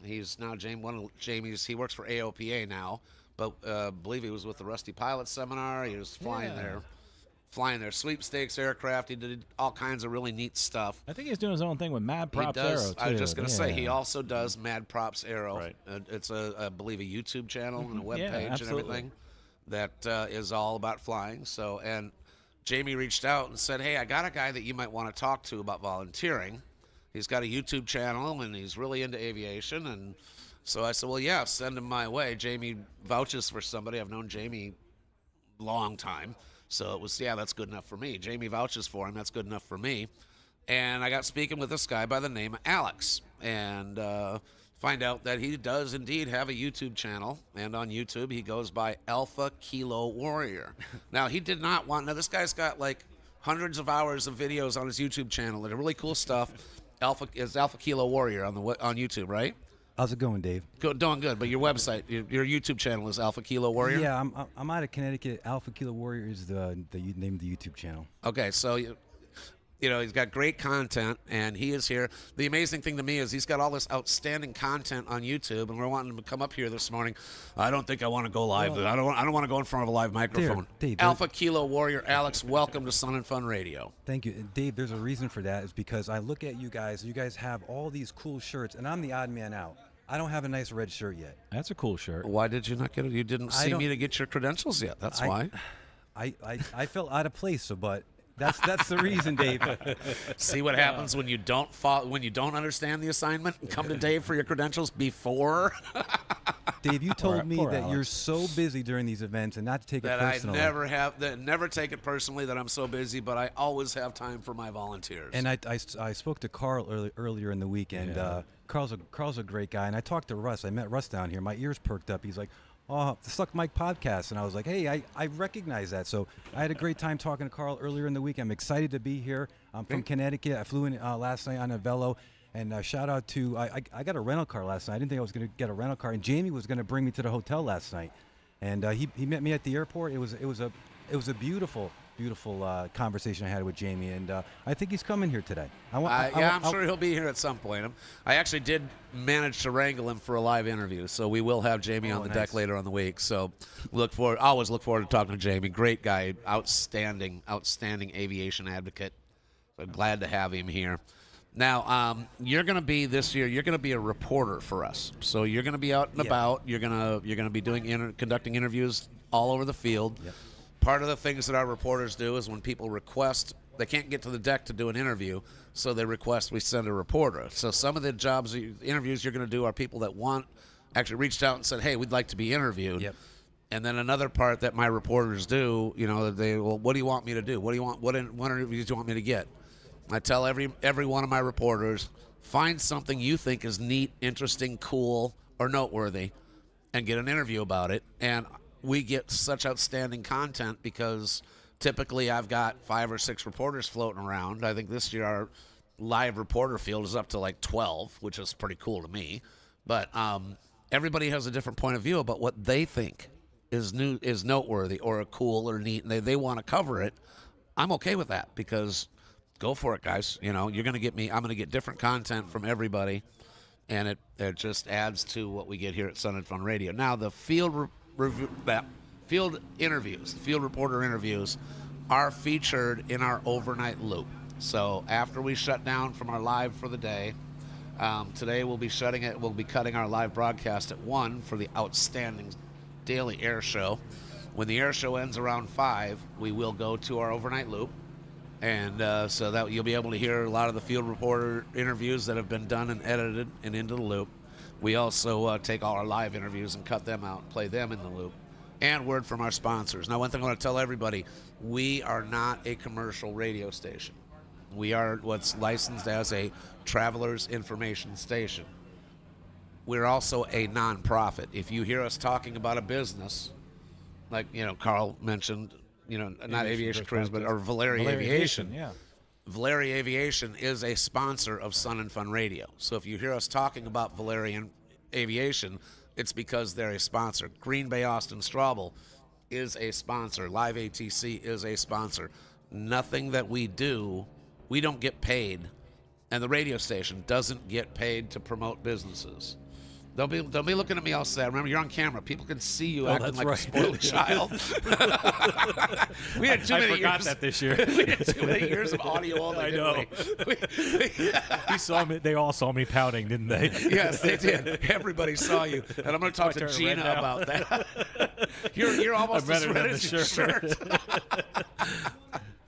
He's now one of Jamie's. He works for AOPA now, but I believe he was with the Rusty Pilot Seminar. He was flying their sweepstakes aircraft. He did all kinds of really neat stuff. I think he's doing his own thing with Mad Props Aero, too. I was just going to say, he also does Mad Props Aero. Right. It's, I believe, a YouTube channel and a web page and everything that is all about flying. So, and Jamie reached out and said, hey, I got a guy that you might want to talk to about volunteering. He's got a YouTube channel, and he's really into aviation. And so I said, well, yeah, send him my way. Jamie vouches for somebody. I've known Jamie a long time. So it was, that's good enough for me. Jamie vouches for him. That's good enough for me. And I got speaking with this guy by the name of Alex, and find out that he does indeed have a YouTube channel. And on YouTube, he goes by Alpha Kilo Warrior. Now, this guy's got like hundreds of hours of videos on his YouTube channel that are really cool stuff. Alpha Kilo Warrior on YouTube, right? How's it going, Dave? Doing good, but your website, your YouTube channel is Alpha Kilo Warrior? Yeah, I'm out of Connecticut. Alpha Kilo Warrior is the name of the YouTube channel. Okay, so he's got great content, and he is here. The amazing thing to me is he's got all this outstanding content on YouTube, and we're wanting him to come up here this morning. I don't think I want to go live. Well, I don't want to go in front of a live microphone. Dave, Alpha Kilo Warrior, Alex, welcome to Sun and Fun Radio. Thank you. Dave, there's a reason for that. Is because I look at you guys. You guys have all these cool shirts, and I'm the odd man out. I don't have a nice red shirt yet. That's a cool shirt. Why did you not get it? You didn't see me to get your credentials yet. That's why. I felt out of place, but that's the reason, Dave. See what happens when you don't understand the assignment and come to Dave for your credentials before. Dave, you told me that you're so busy during these events and not to take it personally. Never take it personally that I'm so busy, but I always have time for my volunteers. And I spoke to Carl earlier in the week, and Carl's a great guy. And I talked to Russ. I met Russ down here. My ears perked up. He's like, the Suck Mike podcast, and I was like, hey, I recognize that. So I had a great time talking to Carl earlier in the week. I'm excited to be here. I'm from Connecticut. I flew in last night on a Velo. And shout out to, I got a rental car last night. I didn't think I was going to get a rental car. And Jamie was going to bring me to the hotel last night. And he met me at the airport. It was a beautiful conversation I had with Jamie, and I think he's coming here today. I'm sure he'll be here at some point. I actually did manage to wrangle him for a live interview, so we will have Jamie on the deck later on the week. So always look forward to talking to Jamie. Great guy, outstanding aviation advocate. So glad to have him here. Now, you're going to be this year. You're going to be a reporter for us. So you're going to be out and about. You're going to be conducting interviews all over the field. Yep. Part of the things that our reporters do is when people request, they can't get to the deck to do an interview, so they request we send a reporter. So some of the interviews you're going to do are people that actually reached out and said, hey, we'd like to be interviewed. Yep. And then another part that my reporters do, what do you want me to do? What interviews do you want me to get? I tell every one of my reporters, find something you think is neat, interesting, cool, or noteworthy, and get an interview about it. And we get such outstanding content because typically I've got 5 or 6 reporters floating around. I think this year our live reporter field is up to like 12, which is pretty cool to me. But everybody has a different point of view about what they think is noteworthy or cool or neat, and they want to cover it. I'm okay with that because go for it, guys. You're going to get me. I'm going to get different content from everybody, and it just adds to what we get here at Sun and Fun Radio. Now the field reporter interviews are featured in our overnight loop. So after we shut down from our live for the day, today we'll be cutting our live broadcast at 1 for the outstanding daily air show. When the air show ends around 5, we will go to our overnight loop. And so that you'll be able to hear a lot of the field reporter interviews that have been done and edited and into the loop. We also take all our live interviews and cut them out and play them in the loop. And word from our sponsors. Now, one thing I want to tell everybody, we are not a commercial radio station. We are what's licensed as a traveler's information station. We're also a nonprofit. If you hear us talking about a business, like, Carl mentioned, not Aviation Careers, but or Valeri Aviation. Yeah. Valeri Aviation is a sponsor of Sun and Fun Radio. So if you hear us talking about Valeri Aviation, it's because they're a sponsor. Green Bay Austin Straubel is a sponsor. Live ATC is a sponsor. Nothing that we do, we don't get paid, and the radio station doesn't get paid to promote businesses. They'll be looking at me all sad. Remember, you're on camera. People can see you acting like a spoiled child. We had too many years. I forgot that this year. We had too many years of audio only. I know. We saw me. They all saw me pouting, didn't they? Yes, they did. Everybody saw you. And I'm going to talk to Gina about that. You're almost as red as your shirt.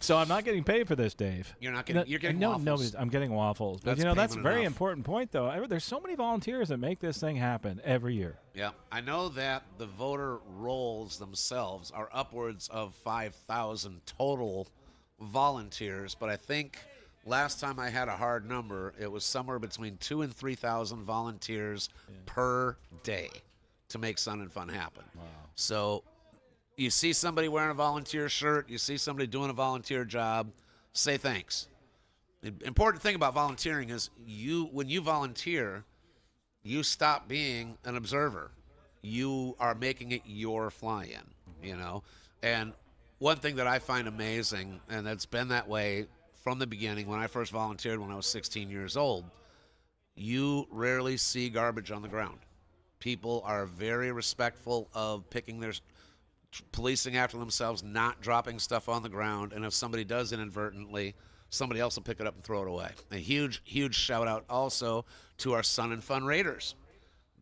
So I'm not getting paid for this, Dave. You're not getting. You're getting waffles. I'm getting waffles. But that's a very important point, though. There's so many volunteers that make this thing happen every year. Yeah, I know that the voter rolls themselves are upwards of 5,000 total volunteers, but I think last time I had a hard number, it was somewhere between 2,000 and 3,000 volunteers per day to make Sun and Fun happen. Wow. So you see somebody wearing a volunteer shirt, you see somebody doing a volunteer job, say thanks. The important thing about volunteering is when you volunteer, you stop being an observer. You are making it your fly-in, And one thing that I find amazing, and it's been that way from the beginning, when I first volunteered when I was 16 years old, you rarely see garbage on the ground. People are very respectful of policing after themselves, not dropping stuff on the ground, and if somebody does inadvertently, somebody else will pick it up and throw it away. A huge, huge shout out also to our Sun and Fun Raiders.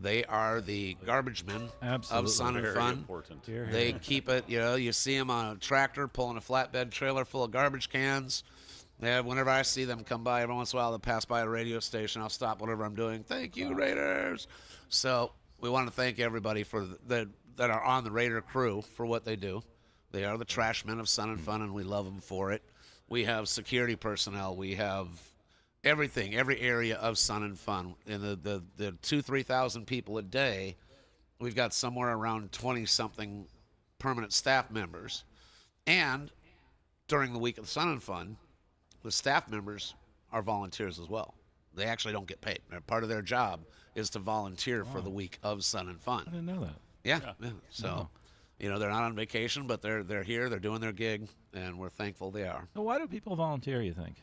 They are the garbage men of Sun and Fun. Important. They keep it, you see them on a tractor pulling a flatbed trailer full of garbage cans. Whenever I see them come by, every once in a while they'll pass by a radio station. I'll stop whatever I'm doing. Thank you, Raiders. So we want to thank everybody that are on the Raider crew for what they do. They are the trash men of Sun and Fun, and we love them for it. We have security personnel. We have everything, every area of Sun and Fun. And the 2,000-3,000 people a day we've got somewhere around 20-something permanent staff members. And during the week of the Sun and Fun, the staff members are volunteers as well. They actually don't get paid. Part of their job is to volunteer for the week of Sun and Fun. I didn't know that. Yeah. So, they're not on vacation, but they're here. They're doing their gig, and we're thankful they are. So why do people volunteer, you think?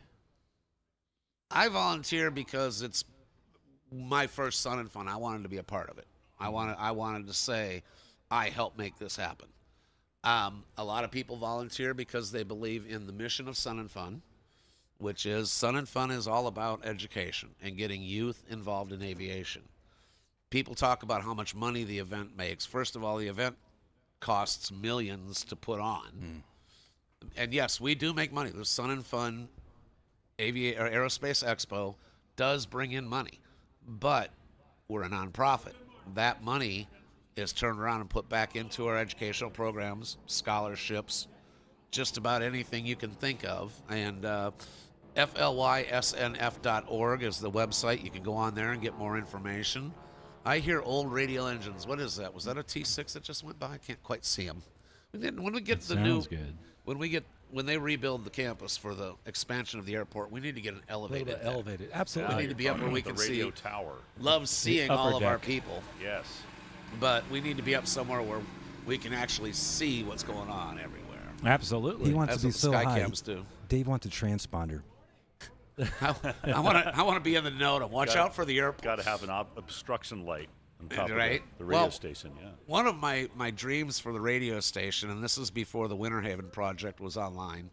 I volunteer because it's my first Sun and Fun. I wanted to be a part of it. I wanted to say, I helped make this happen. A lot of people volunteer because they believe in the mission of Sun and Fun, which is Sun and Fun is all about education and getting youth involved in aviation. People talk about how much money the event makes. First of all, the event costs millions to put on. And yes, we do make money. The Sun and Fun Aerospace Expo does bring in money, but we're a nonprofit. That money is turned around and put back into our educational programs, scholarships, just about anything you can think of. And FLYSNF.org is the website. You can go on there and get more information. I hear old radial engines. What is that? Was that a T6 that just went by? I can't quite see them. When we get the new, good. When they rebuild the campus for the expansion of the airport, we need to get an elevated. Elevated, absolutely. We need to be up where we the can radio see. tower. Love seeing upper all of our deck. people. Yes. But we need to be up somewhere where we can actually see what's going on everywhere. Absolutely. He wants That's to be what so high. Skycams do. Dave wants a transponder. I want to be in the know to watch out for the airport. Got to have an obstruction light on top Right. of the radio station. Yeah. One of my dreams for the radio station, and this is before the Winter Haven project was online,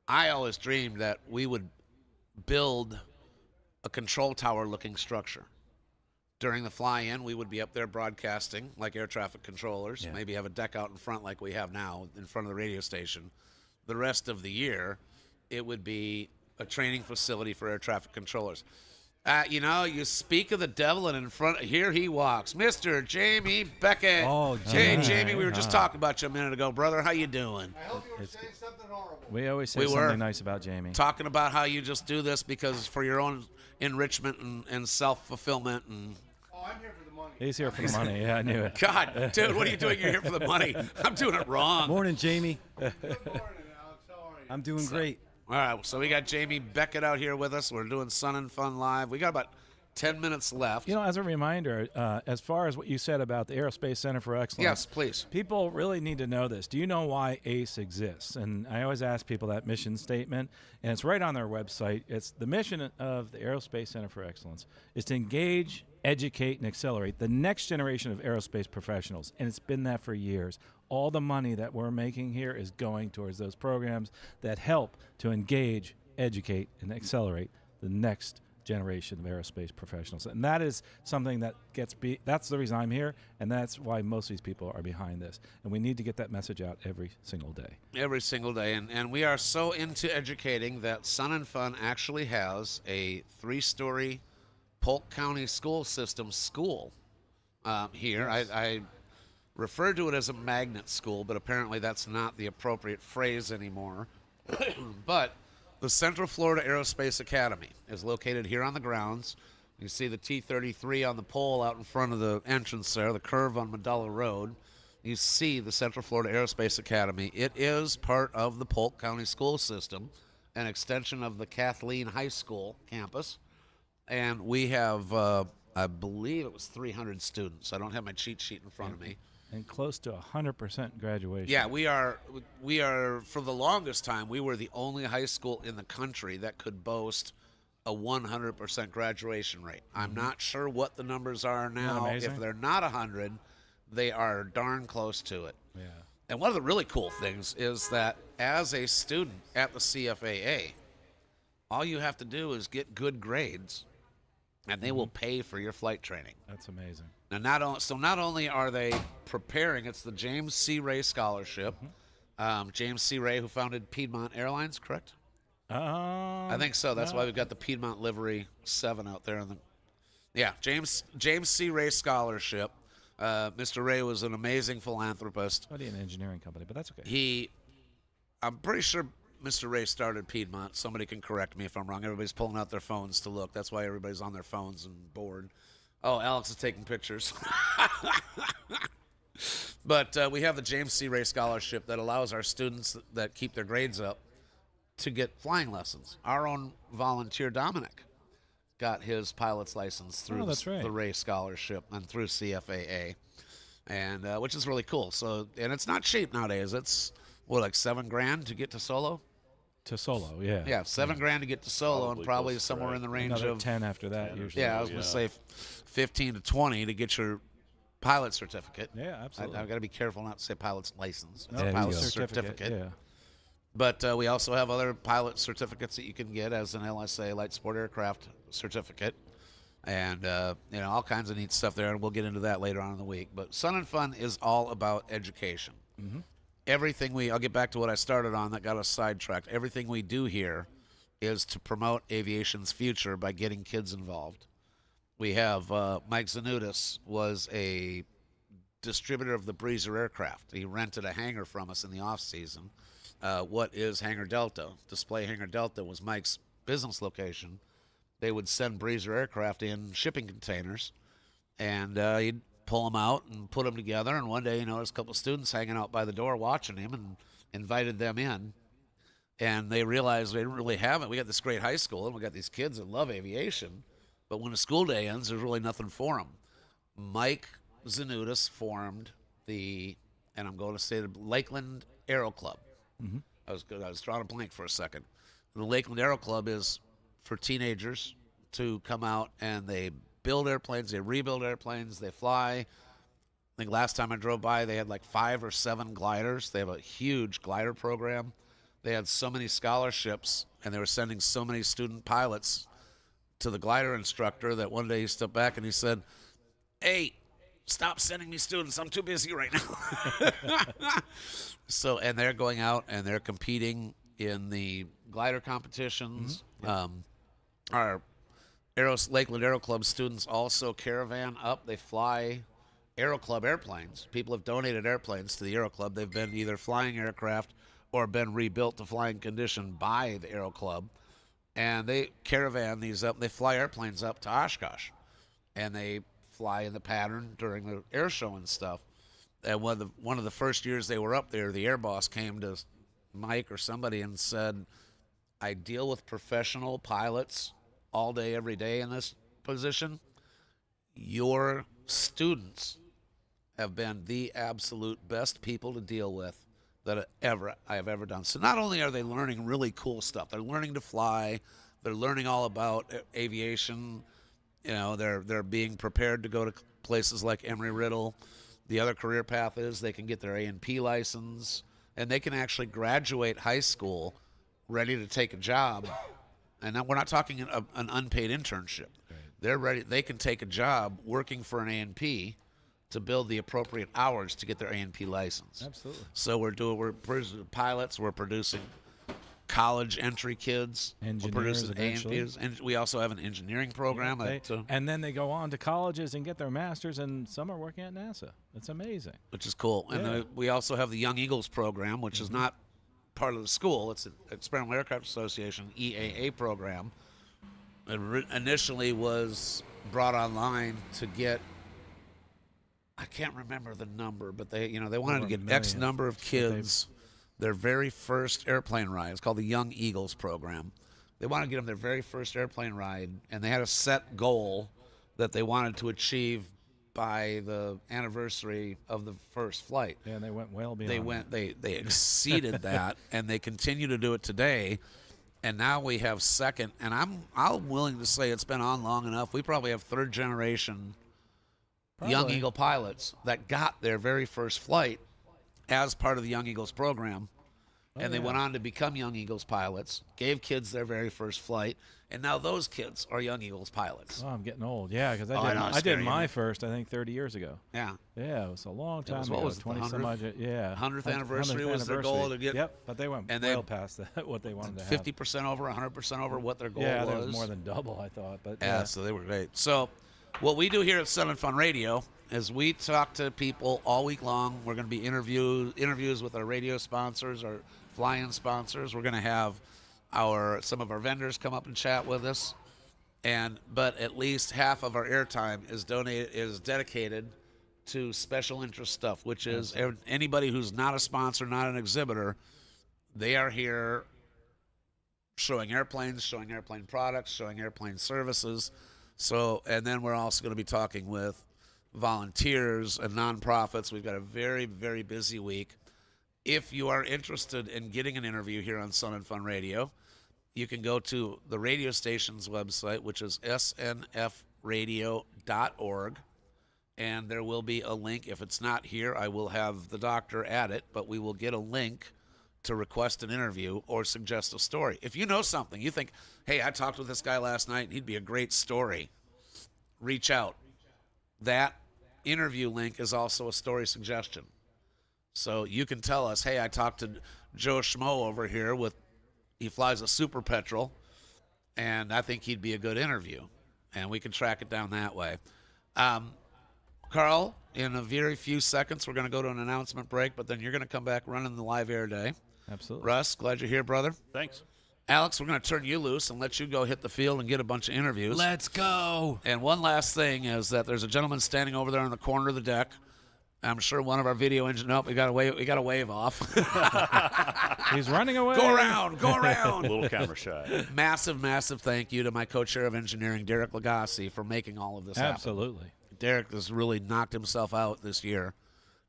I always dreamed that we would build a control tower looking structure. During the fly-in, we would be up there broadcasting like air traffic controllers, maybe have a deck out in front like we have now in front of the radio station. The rest of the year, it would be a training facility for air traffic controllers. You speak of the devil, and in front, here he walks, Mr. Jamie Beckett. Oh, Hey, Jamie. Jamie, we were just talking about you a minute ago, brother. How you doing? I hope you're saying something horrible. We always say We were something nice about Jamie. Talking about how you just do this because for your own enrichment and self-fulfillment. And Oh, I'm here for the money. He's here for the money. Yeah, I knew it. God, dude, what are you doing? You're here for the money. I'm doing it wrong. Morning, Jamie. Good morning, Alex. How are you? I'm doing great. All right, so we got Jamie Beckett out here with us. We're doing Sun and Fun Live. We got about 10 minutes left. As a reminder, as far as what you said about the Aerospace Center for Excellence. Yes, please. People really need to know this. Do you know why ACE exists? And I always ask people that mission statement, and it's right on their website. It's the mission of the Aerospace Center for Excellence is to engage, educate, and accelerate the next generation of aerospace professionals. And it's been that for years. All the money that we're making here is going towards those programs that help to engage, educate, and accelerate the next generation of aerospace professionals. And that is something that that's the reason I'm here, and that's why most of these people are behind this. And we need to get that message out every single day. Every single day. And we are so into educating that Sun and Fun actually has a 3-story Polk County school system school here. Yes. I referred to it as a magnet school, but apparently that's not the appropriate phrase anymore. But the Central Florida Aerospace Academy is located here on the grounds. You see the T-33 on the pole out in front of the entrance there, the curve on Medalla Road. You see the Central Florida Aerospace Academy. It is part of the Polk County school system, an extension of the Kathleen High School campus. And we have, I believe it was 300 students. I don't have my cheat sheet in front of me. And close to 100% graduation. Yeah, we are, for the longest time, we were the only high school in the country that could boast a 100% graduation rate. I'm not sure what the numbers are now. If they're not 100, they are darn close to it. Yeah. And one of the really cool things is that as a student at the CFAA, all you have to do is get good grades, and they will pay for your flight training. That's amazing. Now, not only are they preparing, it's the James C. Ray Scholarship. James C. Ray, who founded Piedmont Airlines, correct? I think so. That's why we've got the Piedmont Livery 7 out there. James C. Ray Scholarship. Mr. Ray was an amazing philanthropist. Study an engineering company, but that's okay. I'm pretty sure Mr. Ray started Piedmont. Somebody can correct me if I'm wrong. Everybody's pulling out their phones to look. That's why everybody's on their phones and bored. Oh, Alex is taking pictures. But we have the James C. Ray Scholarship that allows our students that keep their grades up to get flying lessons. Our own volunteer, Dominic, got his pilot's license through the Ray Scholarship and through CFAA, and which is really cool. So, and it's not cheap nowadays. It's, like $7,000 to get to solo? To solo, yeah. Yeah, $7,000 to get to solo, and probably somewhere in the range Another of 10 after that. Usually. Yeah, I was going to say 15 to 20 to get your pilot certificate. Yeah, absolutely. I've got to be careful not to say pilot's license. It's No, a pilot certificate. Yeah. But we also have other pilot certificates that you can get as an LSA, Light Sport Aircraft certificate, and all kinds of neat stuff there. And we'll get into that later on in the week. But Sun and Fun is all about education. Mm-hmm. Everything I'll get back to what I started on that got us sidetracked. Everything we do here is to promote aviation's future by getting kids involved. We have Mike Zanudis was a distributor of the Breezer aircraft. He rented a hangar from us in the off season. What is Hangar Delta? Display Hangar Delta was Mike's business location. They would send Breezer aircraft in shipping containers, and he'd pull them out and put them together. And one day, he noticed a couple of students hanging out by the door watching him and invited them in. And they realized they didn't really have it. We got this great high school, and we got these kids that love aviation. But when the school day ends, there's really nothing for them. Mike Zanudis formed and I'm going to say the Lakeland Aero Club. Mm-hmm. I was drawing a blank for a second. The Lakeland Aero Club is for teenagers to come out and they build airplanes, they rebuild airplanes, they fly. I think last time I drove by, they had like 5 or 7 gliders. They have a huge glider program. They had so many scholarships, and they were sending so many student pilots to the glider instructor that one day he stepped back and he said, "Hey, stop sending me students. I'm too busy right now." So, and they're going out and they're competing in the glider competitions. Mm-hmm. Our Lakeland Aero Club students also caravan up. They fly Aero Club airplanes. People have donated airplanes to the Aero Club. They've been either flying aircraft or been rebuilt to flying condition by the Aero Club. And they caravan these up. They fly airplanes up to Oshkosh. And they fly in the pattern during the air show and stuff. And one of the first years they were up there, the air boss came to Mike or somebody and said, "I deal with professional pilots all day, every day in this position. Your students have been the absolute best people to deal with that I have ever done." So not only are they learning really cool stuff, they're learning to fly, they're learning all about aviation. They're being prepared to go to places like Embry-Riddle. The other career path is they can get their A&P license, and they can actually graduate high school ready to take a job. And we're not talking an unpaid internship. Right. They're ready. They can take a job working for an A&P to build the appropriate hours to get their A&P license. Absolutely. So we're producing pilots. We're producing college entry kids. Engineers, we're producing eventually. A&Ps, and we also have an engineering program. And then they go on to colleges and get their masters, and some are working at NASA. It's amazing. Which is cool. Yeah. And we also have the Young Eagles program, which is not part of the school. It's an Experimental Aircraft Association, EAA program. It initially was brought online to get, I can't remember the number, but they wanted to get X number of kids their very first airplane ride. It's called the Young Eagles program. They wanted to get them their very first airplane ride, and they had a set goal that they wanted to achieve by the anniversary of the first flight. Yeah, and they went well beyond. They exceeded that, and they continue to do it today. And now we have second, and I'm willing to say it's been on long enough. We probably have third generation Young Eagle pilots that got their very first flight as part of the Young Eagles program. And they went on to become Young Eagles pilots, gave kids their very first flight, and now those kids are Young Eagles pilots. Oh, I'm getting old. Yeah, because I did my first, I think, 30 years ago. Yeah. Yeah, it was a long time ago. What was 20 some odd. Yeah. 100th anniversary was their goal to get. Yep, but they went well past that, what they wanted to have. 50% over, 100% over what their goal was. Yeah, that was more than double, I thought. But yeah, so they were great. So what we do here at Sun and Fun Radio is we talk to people all week long. We're going to be interviews with our radio sponsors, our fly-in sponsors. We're going to have some of our vendors come up and chat with us. But at least half of our airtime is dedicated to special interest stuff, which is anybody who's not a sponsor, not an exhibitor. They are here showing airplanes, showing airplane products, showing airplane services. And then we're also going to be talking with volunteers and nonprofits. We've got a very, very busy week. If you are interested in getting an interview here on Sun and Fun Radio, you can go to the radio station's website, which is snfradio.org, and there will be a link. If it's not here, I will have the doctor add it, but we will get a link to request an interview or suggest a story. If you know something, you think, hey, I talked with this guy last night, and he'd be a great story, reach out. That interview link is also a story suggestion. So you can tell us, hey, I talked to Joe Schmo over here he flies a Super Petrel, and I think he'd be a good interview. And we can track it down that way. Carl, in a very few seconds, we're going to go to an announcement break, but then you're going to come back running the live air day. Absolutely. Russ, glad you're here, brother. Thanks. Alex, we're going to turn you loose and let you go hit the field and get a bunch of interviews. Let's go. And one last thing is that there's a gentleman standing over there in the corner of the deck. I'm sure one of our video engineers. We got to wave off. He's running away. Go around. A little camera shy. Massive thank you to my co-chair of engineering, Derek Lagasse, for making all of this happen. Absolutely. Derek has really knocked himself out this year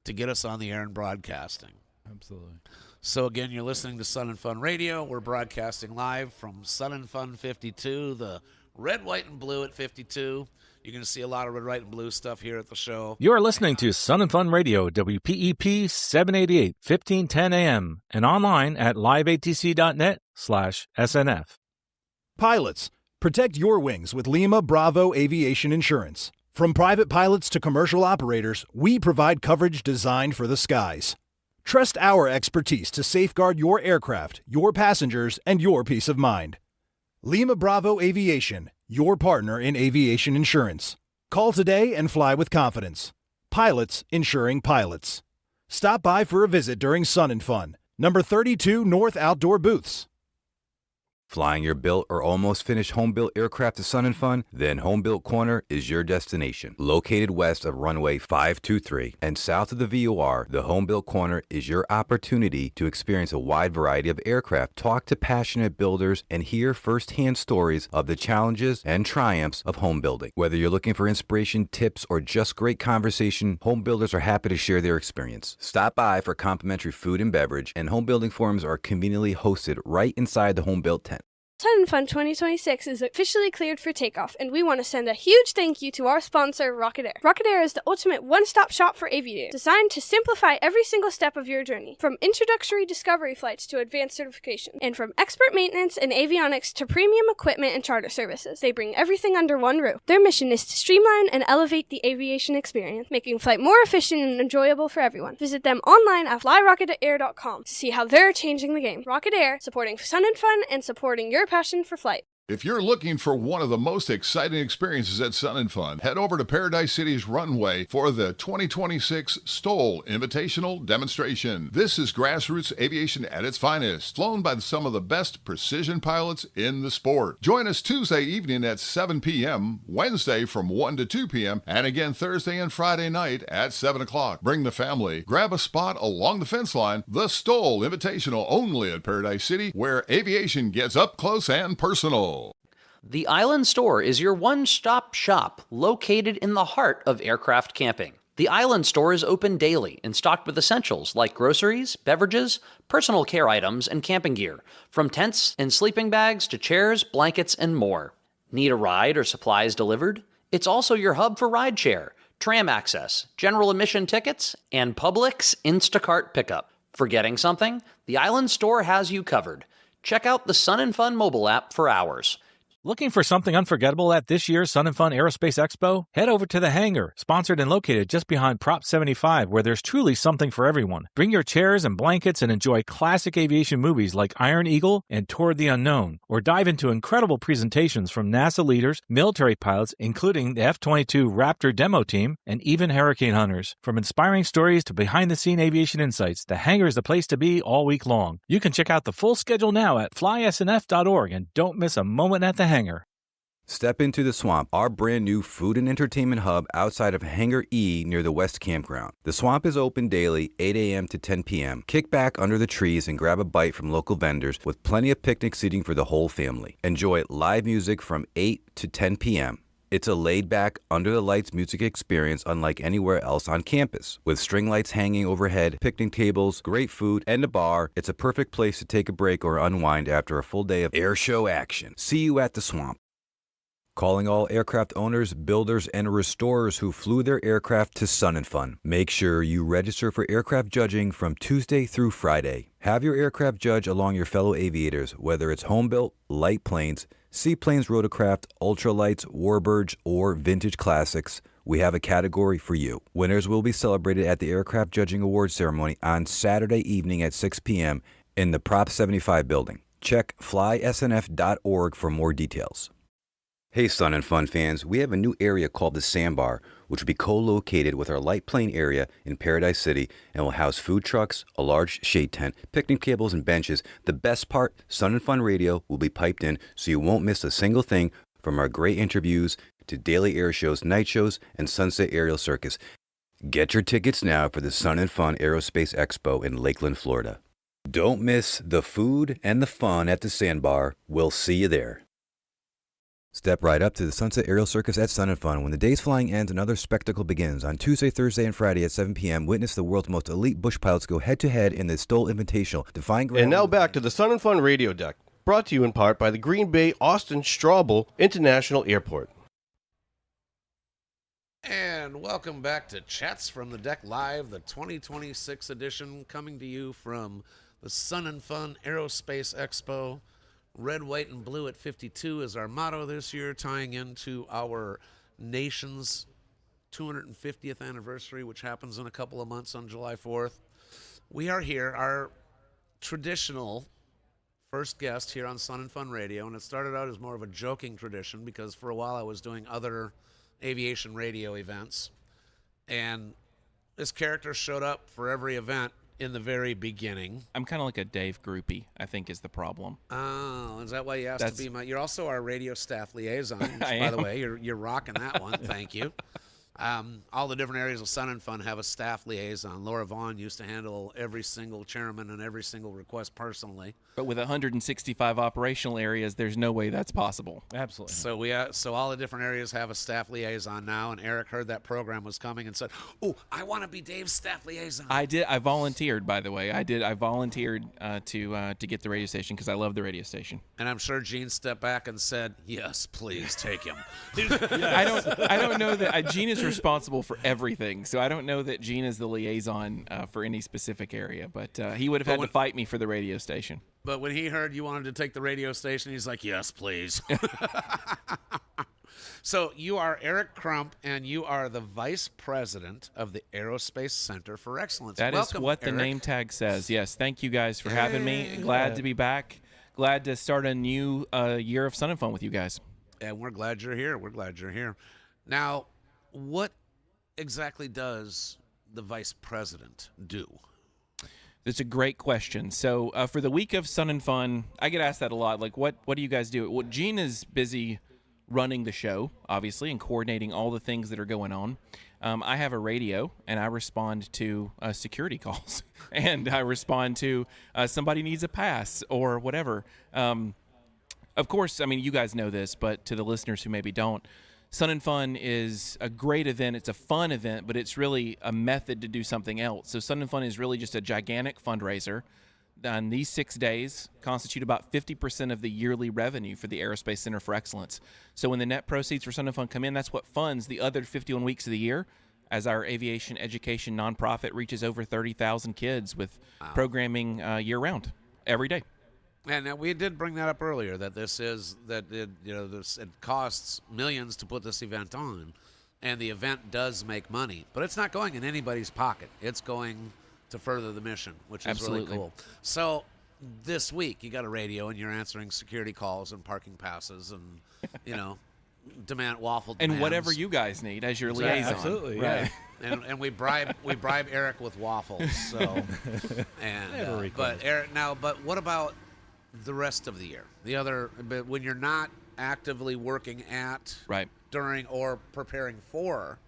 to get us on the air and broadcasting. Absolutely. So again, you're listening to Sun and Fun Radio. We're broadcasting live from Sun and Fun 52, the red, white, and blue at 52. You're going to see a lot of red, white, and blue stuff here at the show. You are listening to Sun and Fun Radio, WPEP 788, 1510 AM, and online at liveatc.net/SNF. Pilots, protect your wings with Lima Bravo Aviation Insurance. From private pilots to commercial operators, we provide coverage designed for the skies. Trust our expertise to safeguard your aircraft, your passengers, and your peace of mind. Lima Bravo Aviation, your partner in aviation insurance. Call today and fly with confidence. Pilots insuring pilots. Stop by for a visit during Sun and Fun, number 32 North Outdoor Booths. Flying your built or almost finished home-built aircraft to Sun and Fun? Then Home Built Corner is your destination. Located west of runway 523 and south of the VOR, the Home Built Corner is your opportunity to experience a wide variety of aircraft, talk to passionate builders, and hear firsthand stories of the challenges and triumphs of home building. Whether you're looking for inspiration, tips, or just great conversation, home builders are happy to share their experience. Stop by for complimentary food and beverage, and home building forums are conveniently hosted right inside the Home Built tent. Sun and Fun 2026 is officially cleared for takeoff, and we want to send a huge thank you to our sponsor, Rocket Air. Rocket Air is the ultimate one-stop shop for aviators, designed to simplify every single step of your journey, from introductory discovery flights to advanced certification, and from expert maintenance and avionics to premium equipment and charter services. They bring everything under one roof. Their mission is to streamline and elevate the aviation experience, making flight more efficient and enjoyable for everyone. Visit them online at flyrocketair.com to see how they're changing the game. Rocket Air, supporting Sun and Fun and supporting your passion for flight. If you're looking for one of the most exciting experiences at Sun and Fun, head over to Paradise City's runway for the 2026 STOL Invitational Demonstration. This is grassroots aviation at its finest, flown by some of the best precision pilots in the sport. Join us Tuesday evening at 7 p.m., Wednesday from 1 to 2 p.m., and again Thursday and Friday night at 7 o'clock. Bring the family. Grab a spot along the fence line. The STOL Invitational only at Paradise City, where aviation gets up close and personal. The Island Store is your one-stop shop located in the heart of aircraft camping. The Island Store is open daily and stocked with essentials like groceries, beverages, personal care items, and camping gear, from tents and sleeping bags to chairs, blankets, and more. Need a ride or supplies delivered? It's also your hub for rideshare, tram access, general admission tickets, and Publix Instacart pickup. Forgetting something? The Island Store has you covered. Check out the Sun and Fun mobile app for hours. Looking for something unforgettable at this year's Sun and Fun Aerospace Expo? Head over to the hangar, sponsored and located just behind Prop 75, where there's truly something for everyone. Bring your chairs and blankets and enjoy classic aviation movies like Iron Eagle and Toward the Unknown, or dive into incredible presentations from NASA leaders, military pilots, including the F-22 Raptor demo team, and even Hurricane hunters. From inspiring stories to behind-the-scene aviation insights, the hangar is the place to be all week long. You can check out the full schedule now at flysnf.org, and don't miss a moment at the hangar. Step into the Swamp, our brand new food and entertainment hub outside of Hangar E near the West Campground. The Swamp is open daily, 8 a.m. to 10 p.m. Kick back under the trees and grab a bite from local vendors with plenty of picnic seating for the whole family. Enjoy live music from 8 to 10 p.m. It's a laid-back, under-the-lights music experience unlike anywhere else on campus. With string lights hanging overhead, picnic tables, great food, and a bar, it's a perfect place to take a break or unwind after a full day of air show action. See you at the Swamp. Calling all aircraft owners, builders, and restorers who flew their aircraft to Sun & Fun. Make sure you register for aircraft judging from Tuesday through Friday. Have your aircraft judge along your fellow aviators, whether it's home-built, light planes, seaplanes, rotorcraft, ultralights, warbirds, or vintage classics. We have a category for you. Winners will be celebrated at the Aircraft Judging Awards ceremony on Saturday evening at 6 p.m. in the Prop 75 building. Check flysnf.org for more details. Hey Sun and Fun fans, we have a new area called the Sandbar, which will be co-located with our light plane area in Paradise City and will house food trucks, a large shade tent, picnic tables, and benches. The best part, Sun and Fun Radio will be piped in so you won't miss a single thing from our great interviews to daily air shows, night shows, and sunset aerial circus. Get your tickets now for the Sun and Fun Aerospace Expo in Lakeland, Florida. Don't miss the food and the fun at the Sandbar. We'll see you there. Step right up to the Sunset Aerial Circus at Sun & Fun. When the day's flying ends, another spectacle begins. On Tuesday, Thursday, and Friday at 7 p.m., witness the world's most elite bush pilots go head-to-head in the Stoll Invitational. Defying gravity. And now back to the Sun & Fun Radio Deck, brought to you in part by the Green Bay Austin Straubel International Airport. And welcome back to Chats from the Deck Live, the 2026 edition, coming to you from the Sun & Fun Aerospace Expo. Red, white, and blue at 52 is our motto this year, tying into our nation's 250th anniversary, which happens in a couple of months on July 4th. We are here, our traditional first guest here on Sun and Fun Radio, and it started out as more of a joking tradition because for a while I was doing other aviation radio events, and this character showed up for every event in the very beginning. I'm kind of like a Dave groupie, I think, is the problem. Oh, is that why you asked to be my... You're also our radio staff liaison, which, by the way, you're rocking that one. Thank you. All the different areas of Sun and Fun have a staff liaison. Laura Vaughn used to handle every single chairman and every single request personally. But with 165 operational areas, there's no way that's possible. Absolutely. So all the different areas have a staff liaison now, and Eric heard that program was coming and said, "Oh, I want to be Dave's staff liaison." I did. I volunteered, by the way. I volunteered to get the radio station because I love the radio station. And I'm sure Gene stepped back and said, "Yes, please take him." I don't know that Gene is responsible for everything, so I don't know that Gene is the liaison for any specific area. But he would have had to fight me for the radio station. But when he heard you wanted to take the radio station, he's like, "Yes, please." So you are Eric Crump, and you are the vice president of the Aerospace Center for Excellence. That Welcome, is what Eric. the name tag says. Yes, thank you guys for having me. Glad to be back. Glad to start a new year of Sun and Fun with you guys. And we're glad you're here. We're glad you're here. Now, what exactly does the vice president do? That's a great question. So for the week of Sun and Fun, I get asked that a lot. Like, what do you guys do? Well, Gene is busy running the show, obviously, and coordinating all the things that are going on. I have a radio, and I respond to security calls, and I respond to somebody needs a pass or whatever. Of course, I mean, you guys know this, but to the listeners who maybe don't, Sun and Fun is a great event. It's a fun event, but it's really a method to do something else. So Sun and Fun is really just a gigantic fundraiser. And these 6 days constitute about 50% of the yearly revenue for the Aerospace Center for Excellence. So when the net proceeds for Sun and Fun come in, that's what funds the other 51 weeks of the year as our aviation education nonprofit reaches over 30,000 kids with programming year-round, every day. And we did bring that up earlier, that it costs millions to put this event on, and the event does make money, but it's not going in anybody's pocket. It's going to further the mission, which is really cool. So this week you got a radio and you're answering security calls and parking passes and demand waffle demands. And whatever you guys need as your liaison. Absolutely, right. yeah. And we bribe Eric with waffles. So but Eric, but what about the rest of the year? But when you're not actively working at right during or preparing for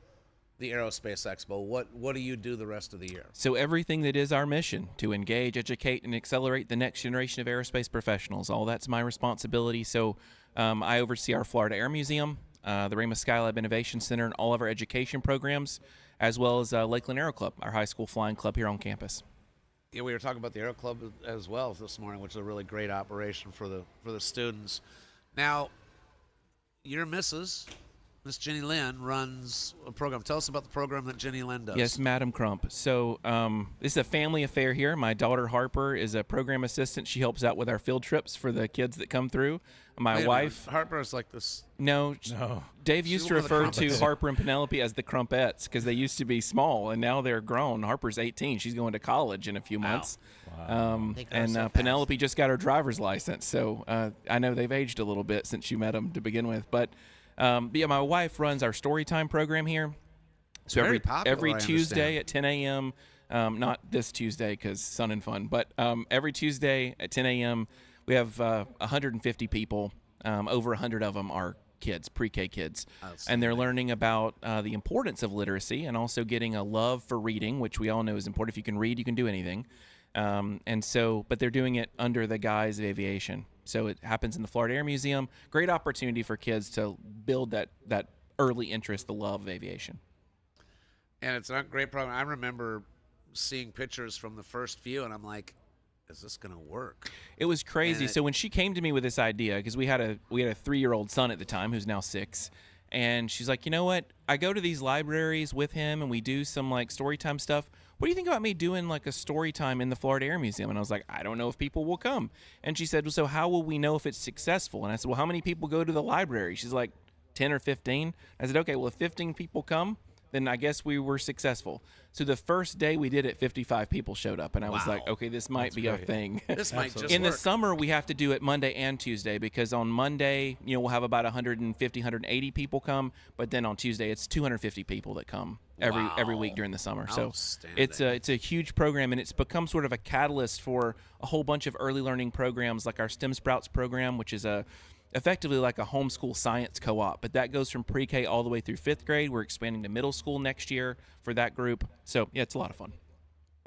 the Aerospace Expo. What do you do the rest of the year? So everything that is our mission, to engage, educate, and accelerate the next generation of aerospace professionals, all that's my responsibility. So I oversee our Florida Air Museum, the Ramos Skylab Innovation Center, and all of our education programs, as well as Lakeland Aero Club, our high school flying club here on campus. Yeah, we were talking about the Aero Club as well this morning, which is a really great operation for the students. Now, your missus, Miss Jenny Lynn, runs a program. Tell us about the program that Jenny Lynn does. Yes, Madam Crump. So this is a family affair here. My daughter Harper is a program assistant. She helps out with our field trips for the kids that come through. My Wait a wife, minute. Harper is like this. No. Dave She's used to one of the refer to crumpets. Harper and Penelope as the Crumpettes because they used to be small and now they're grown. Harper's 18. She's going to college in a few months. They grow so fast. Penelope just got her driver's license. So I know they've aged a little bit since you met them to begin with. But yeah, my wife runs our Storytime program here. So Very popular, every I Tuesday understand. at 10 a.m., not this Tuesday because Sun and Fun, but every Tuesday at 10 a.m., we have 150 people. Over 100 of them are kids, pre-K kids. And they're learning about the importance of literacy and also getting a love for reading, which we all know is important. If you can read, you can do anything. But they're doing it under the guise of aviation. So it happens in the Florida Air Museum. Great opportunity for kids to build that early interest, the love of aviation. And it's not a great program. I remember seeing pictures from the first view, and I'm like, is this going to work? It was crazy. So when she came to me with this idea, because we had a 3-year-old son at the time who's now 6, and she's like, you know what? I go to these libraries with him, and we do some like story time stuff. What do you think about me doing like a story time in the Florida Air Museum? And I was like, I don't know if people will come. And she said, well, so how will we know if it's successful? And I said, well, how many people go to the library? She's like, 10 or 15. I said, okay, well, if 15 people come, then I guess we were successful. So the first day we did it, 55 people showed up, and I was like, okay, this might be a thing. This might just In work. the summer, we have to do it Monday and Tuesday because on Monday, we'll have about 150, 180 people come, but then on Tuesday, it's 250 people that come every week during the summer. So it's a huge program, and it's become sort of a catalyst for a whole bunch of early learning programs like our STEM Sprouts program, which is effectively like a homeschool science co-op, but that goes from pre-K all the way through 5th grade. We're expanding to middle school next year for that group. So yeah, it's a lot of fun.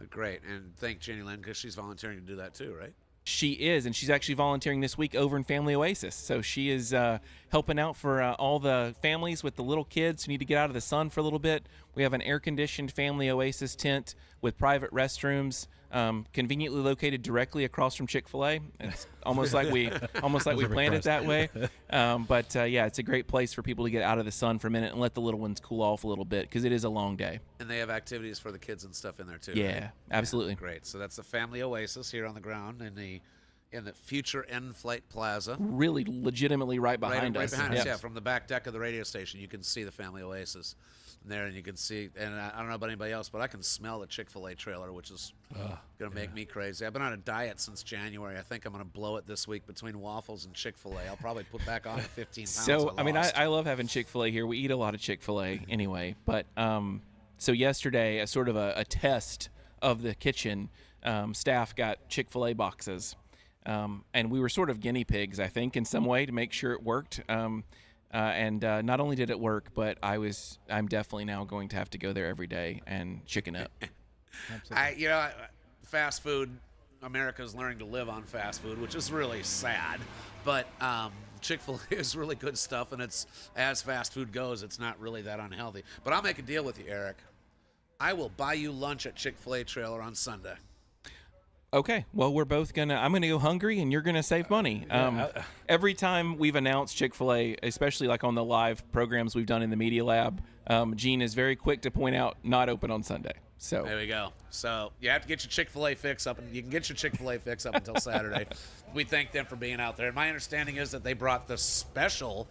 Great, and thank Jenny Lynn because she's volunteering to do that too, right? She is, and she's actually volunteering this week over in Family Oasis. So she is helping out for all the families with the little kids who need to get out of the sun for a little bit. We have an air-conditioned Family Oasis tent with private restrooms, conveniently located directly across from Chick-fil-A. It's almost like we planned it that way. Yeah, it's a great place for people to get out of the sun for a minute and let the little ones cool off a little bit because it is a long day. And they have activities for the kids and stuff in there too. Yeah, right? absolutely. Yeah, great. So that's the Family Oasis here on the ground in the future N-Flight Plaza. Really, legitimately right behind us. Right behind us, Yep. yeah. From the back deck of the radio station, you can see the Family Oasis there, and you can see, and I don't know about anybody else, but I can smell the Chick-fil-A trailer, which is going to make me crazy. I've been on a diet since January. I think I'm going to blow it this week between waffles and Chick-fil-A. I'll probably put back on the 15 pounds So, I lost. I love having Chick-fil-A here. We eat a lot of Chick-fil-A anyway. But so yesterday, as sort of a test of the kitchen, staff got Chick-fil-A boxes. And we were sort of guinea pigs, I think, in some way to make sure it worked. Not only did it work, but I'm definitely now going to have to go there every day and chicken up. Fast food, America's learning to live on fast food, which is really sad. But Chick-fil-A is really good stuff, and it's, as fast food goes, it's not really that unhealthy. But I'll make a deal with you, Eric. I will buy you lunch at Chick-fil-A trailer on Sunday. Okay, well, I'm gonna go hungry and you're gonna save money. Every time we've announced Chick-fil-A, especially like on the live programs we've done in the Media Lab, Gene is very quick to point out not open on Sunday. So there we go. So you have to get your Chick-fil-A fix up, and you can get your Chick-fil-A fix up until Saturday. We thank them for being out there. And my understanding is that they brought the special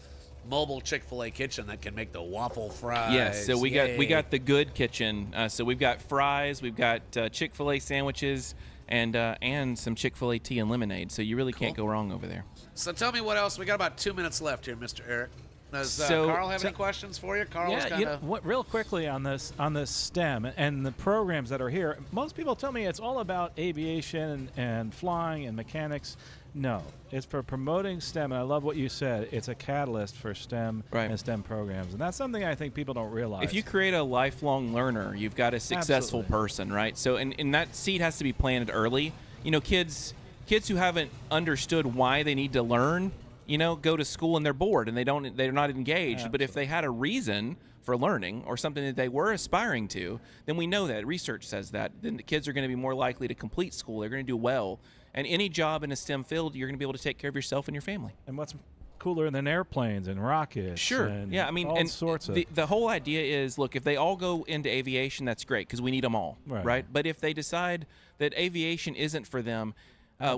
mobile Chick-fil-A kitchen that can make the waffle fries. Yes, so we got the good kitchen. So we've got fries, we've got Chick-fil-A sandwiches, and some Chick-fil-A tea and lemonade. So you really can't go wrong over there. So tell me what else. We got about 2 minutes left here, Mr. Eric. Does So- Carl have any questions for you? Carl's Yeah, kind of. real quickly on this STEM and the programs that are here. Most people tell me it's all about aviation and flying and mechanics. No, it's for promoting STEM, and I love what you said. It's a catalyst for STEM and STEM programs, and that's something I think people don't realize. If you create a lifelong learner, you've got a successful person, right? So, and that seed has to be planted early. You know, kids who haven't understood why they need to learn, you know, go to school and they're bored and they're not engaged. Absolutely. But if they had a reason for learning or something that they were aspiring to, then we know that research says that then the kids are going to be more likely to complete school. They're going to do well. And any job in a STEM field, you're going to be able to take care of yourself and your family. And what's cooler than airplanes and rockets? Sure. And yeah, I mean, all and sorts of. The whole idea is, look, if they all go into aviation, that's great because we need them all, right? But if they decide that aviation isn't for them,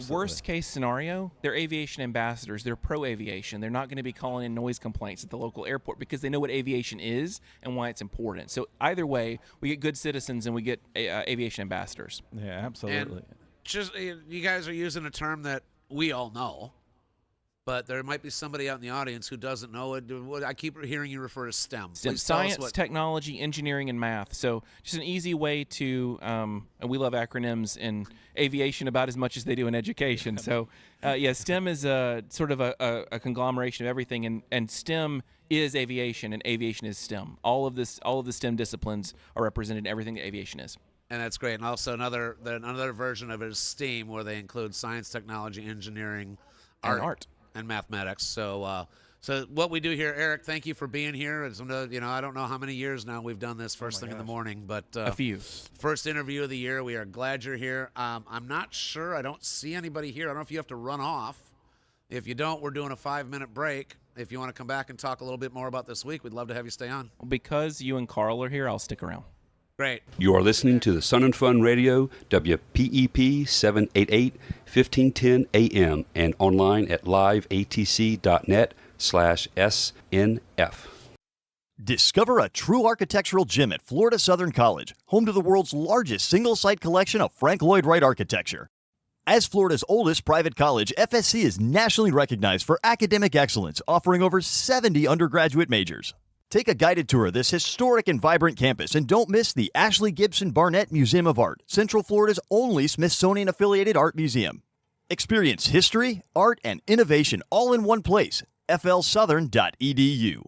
worst case scenario, they're aviation ambassadors. They're pro-aviation. They're not going to be calling in noise complaints at the local airport because they know what aviation is and why it's important. So either way, we get good citizens and we get aviation ambassadors. Yeah, absolutely. And just you guys are using a term that we all know, but there might be somebody out in the audience who doesn't know it. I keep hearing you refer to STEM. Please tell us Science, technology, engineering, and math. So just an easy way to, and we love acronyms in aviation about as much as they do in education. So STEM is sort of a conglomeration of everything, and STEM is aviation, and aviation is STEM. All of the STEM disciplines are represented in everything that aviation is. And that's great. And also another version of it is STEAM, where they include science, technology, engineering, art. And mathematics. So what we do here, Eric, thank you for being here. It's, I don't know how many years now we've done this first thing in the morning, but a few. First interview of the year. We are glad you're here. I'm not sure. I don't see anybody here. I don't know if you have to run off. If you don't, we're doing a 5-minute break. If you want to come back and talk a little bit more about this week, we'd love to have you stay on. Because you and Carl are here, I'll stick around. Great. You are listening to the Sun and Fun Radio, WPEP 788, 1510 AM, and online at liveatc.net/SNF. Discover a true architectural gem at Florida Southern College, home to the world's largest single-site collection of Frank Lloyd Wright architecture. As Florida's oldest private college, FSC is nationally recognized for academic excellence, offering over 70 undergraduate majors. Take a guided tour of this historic and vibrant campus, and don't miss the Ashley Gibson Barnett Museum of Art, Central Florida's only Smithsonian-affiliated art museum. Experience history, art, and innovation all in one place. flsouthern.edu.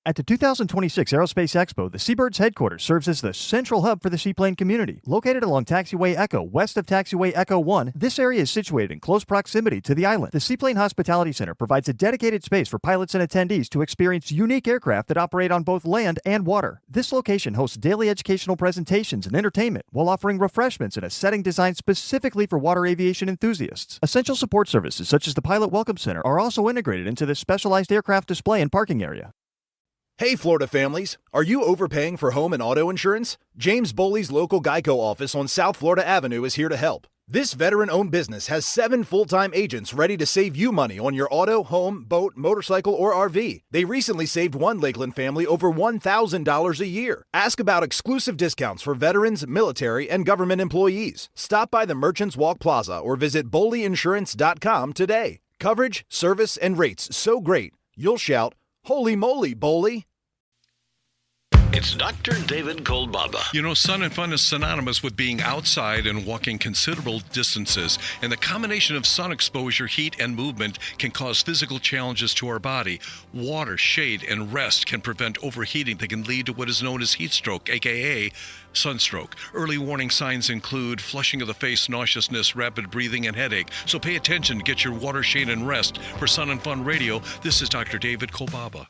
At the 2026 Aerospace Expo, the Seabirds headquarters serves as the central hub for the seaplane community. Located along Taxiway Echo, west of Taxiway Echo 1, this area is situated in close proximity to the island. The Seaplane Hospitality Center provides a dedicated space for pilots and attendees to experience unique aircraft that operate on both land and water. This location hosts daily educational presentations and entertainment while offering refreshments in a setting designed specifically for water aviation enthusiasts. Essential support services such as the Pilot Welcome Center are also integrated into this specialized aircraft display and parking area. Hey, Florida families, are you overpaying for home and auto insurance? James Boley's local Geico office on South Florida Avenue is here to help. This veteran-owned business has 7 full-time agents ready to save you money on your auto, home, boat, motorcycle, or RV. They recently saved one Lakeland family over $1,000 a year. Ask about exclusive discounts for veterans, military, and government employees. Stop by the Merchants Walk Plaza or visit BoleyInsurance.com today. Coverage, service, and rates so great, you'll shout, "Holy moly, Boley!" It's Dr. David Goldbaba. You know, Sun and Fun is synonymous with being outside and walking considerable distances. And the combination of sun exposure, heat, and movement can cause physical challenges to our body. Water, shade, and rest can prevent overheating that can lead to what is known as heat stroke, aka sunstroke. Early warning signs include flushing of the face, nauseousness, rapid breathing, and headache. So pay attention, get your water, shade, and rest. For Sun and Fun Radio, this is Dr. David Goldbaba.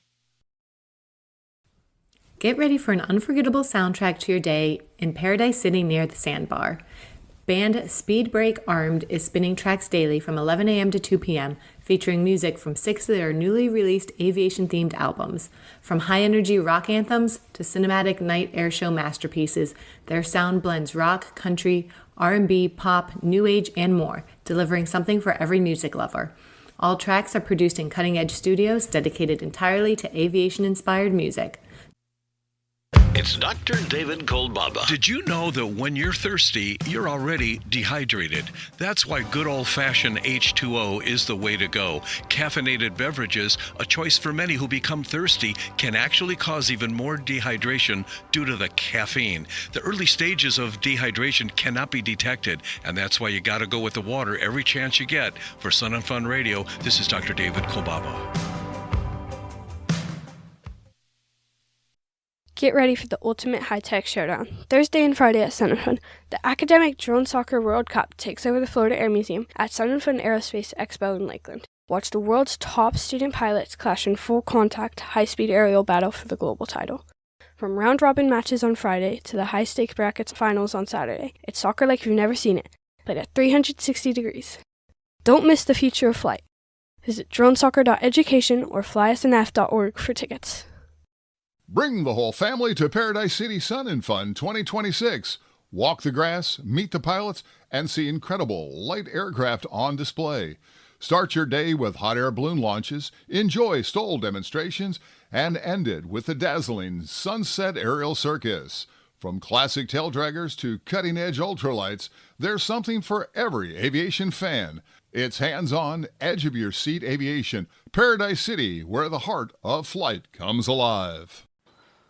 Get ready for an unforgettable soundtrack to your day in Paradise City near the Sandbar. Band Speed Break Armed is spinning tracks daily from 11 a.m. to 2 p.m., featuring music from 6 of their newly released aviation-themed albums. From high-energy rock anthems to cinematic night airshow masterpieces, their sound blends rock, country, R&B, pop, new age, and more, delivering something for every music lover. All tracks are produced in cutting-edge studios dedicated entirely to aviation-inspired music. It's Dr. David Kolbaba. Did you know that when you're thirsty, you're already dehydrated? That's why good old-fashioned H2O is the way to go. Caffeinated beverages, a choice for many who become thirsty, can actually cause even more dehydration due to the caffeine. The early stages of dehydration cannot be detected, and that's why you got to go with the water every chance you get. For Sun and Fun Radio, this is Dr. David Kolbaba. Get ready for the ultimate high-tech showdown. Thursday and Friday at Sun and Fun, the Academic Drone Soccer World Cup takes over the Florida Air Museum at Sun and Fun Aerospace Expo in Lakeland. Watch the world's top student pilots clash in full-contact, high-speed aerial battle for the global title. From round-robin matches on Friday to the high-stakes brackets finals on Saturday, it's soccer like you've never seen it, played at 360 degrees. Don't miss the future of flight. Visit dronesoccer.education or flysnf.org for tickets. Bring the whole family to Paradise City Sun and Fun 2026. Walk the grass, meet the pilots, and see incredible light aircraft on display. Start your day with hot air balloon launches, enjoy STOL demonstrations, and end it with the dazzling Sunset Aerial Circus. From classic tail draggers to cutting-edge ultralights, there's something for every aviation fan. It's hands-on, edge-of-your-seat aviation. Paradise City, where the heart of flight comes alive.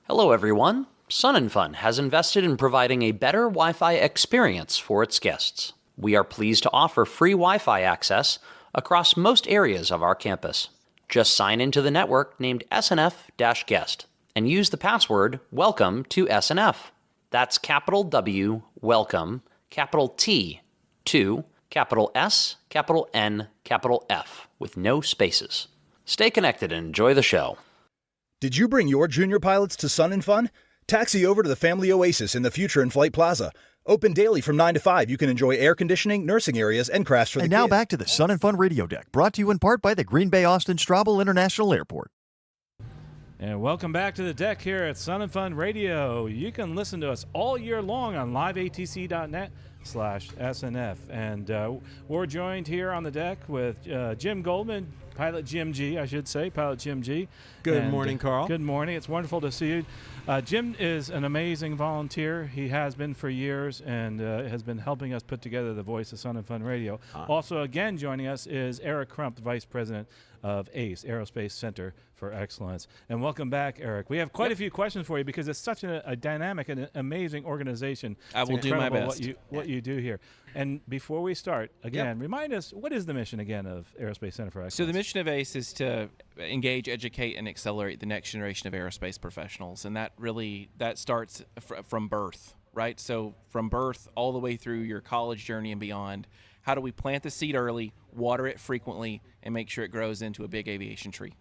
Hello, everyone. Sun & Fun has invested in providing a better Wi-Fi experience for its guests. We are pleased to offer free Wi-Fi access across most areas of our campus. Just sign into the network named SNF-Guest and use the password WELCOME to SNF. That's capital W, WELCOME, capital T, to capital S, capital N, capital F, with no spaces. Stay connected and enjoy the show. Did you bring your junior pilots to Sun and Fun? Taxi over to the Family Oasis in the Future in Flight Plaza. Open daily from 9 to 5. You can enjoy air conditioning, nursing areas, and crafts for the kids. And now back to the Sun and Fun Radio Deck, brought to you in part by the Green Bay Austin Straubel International Airport. And welcome back to the deck here at Sun and Fun Radio. You can listen to us all year long on liveatc.net/SNF. And we're joined here on the deck with Jim Goldman, Pilot Jim G, I should say, Pilot Jim G. Good morning, Carl. Good morning. It's wonderful to see you. Jim is an amazing volunteer. He has been for years and has been helping us put together the voice of Sun and Fun Radio. Also, again, joining us is Eric Crump, the Vice President of ACE, Aerospace Center for Excellence. And welcome back, Eric. We have quite a few questions for you because it's such a dynamic and amazing organization. I will do my best. What you do here. And before we start, again, remind us, what is the mission again of Aerospace Center for Excellence? So the mission of ACE is to engage, educate, and accelerate the next generation of aerospace professionals. And that starts from birth, right? So from birth all the way through your college journey and beyond, how do we plant the seed early, water it frequently, and make sure it grows into a big aviation tree?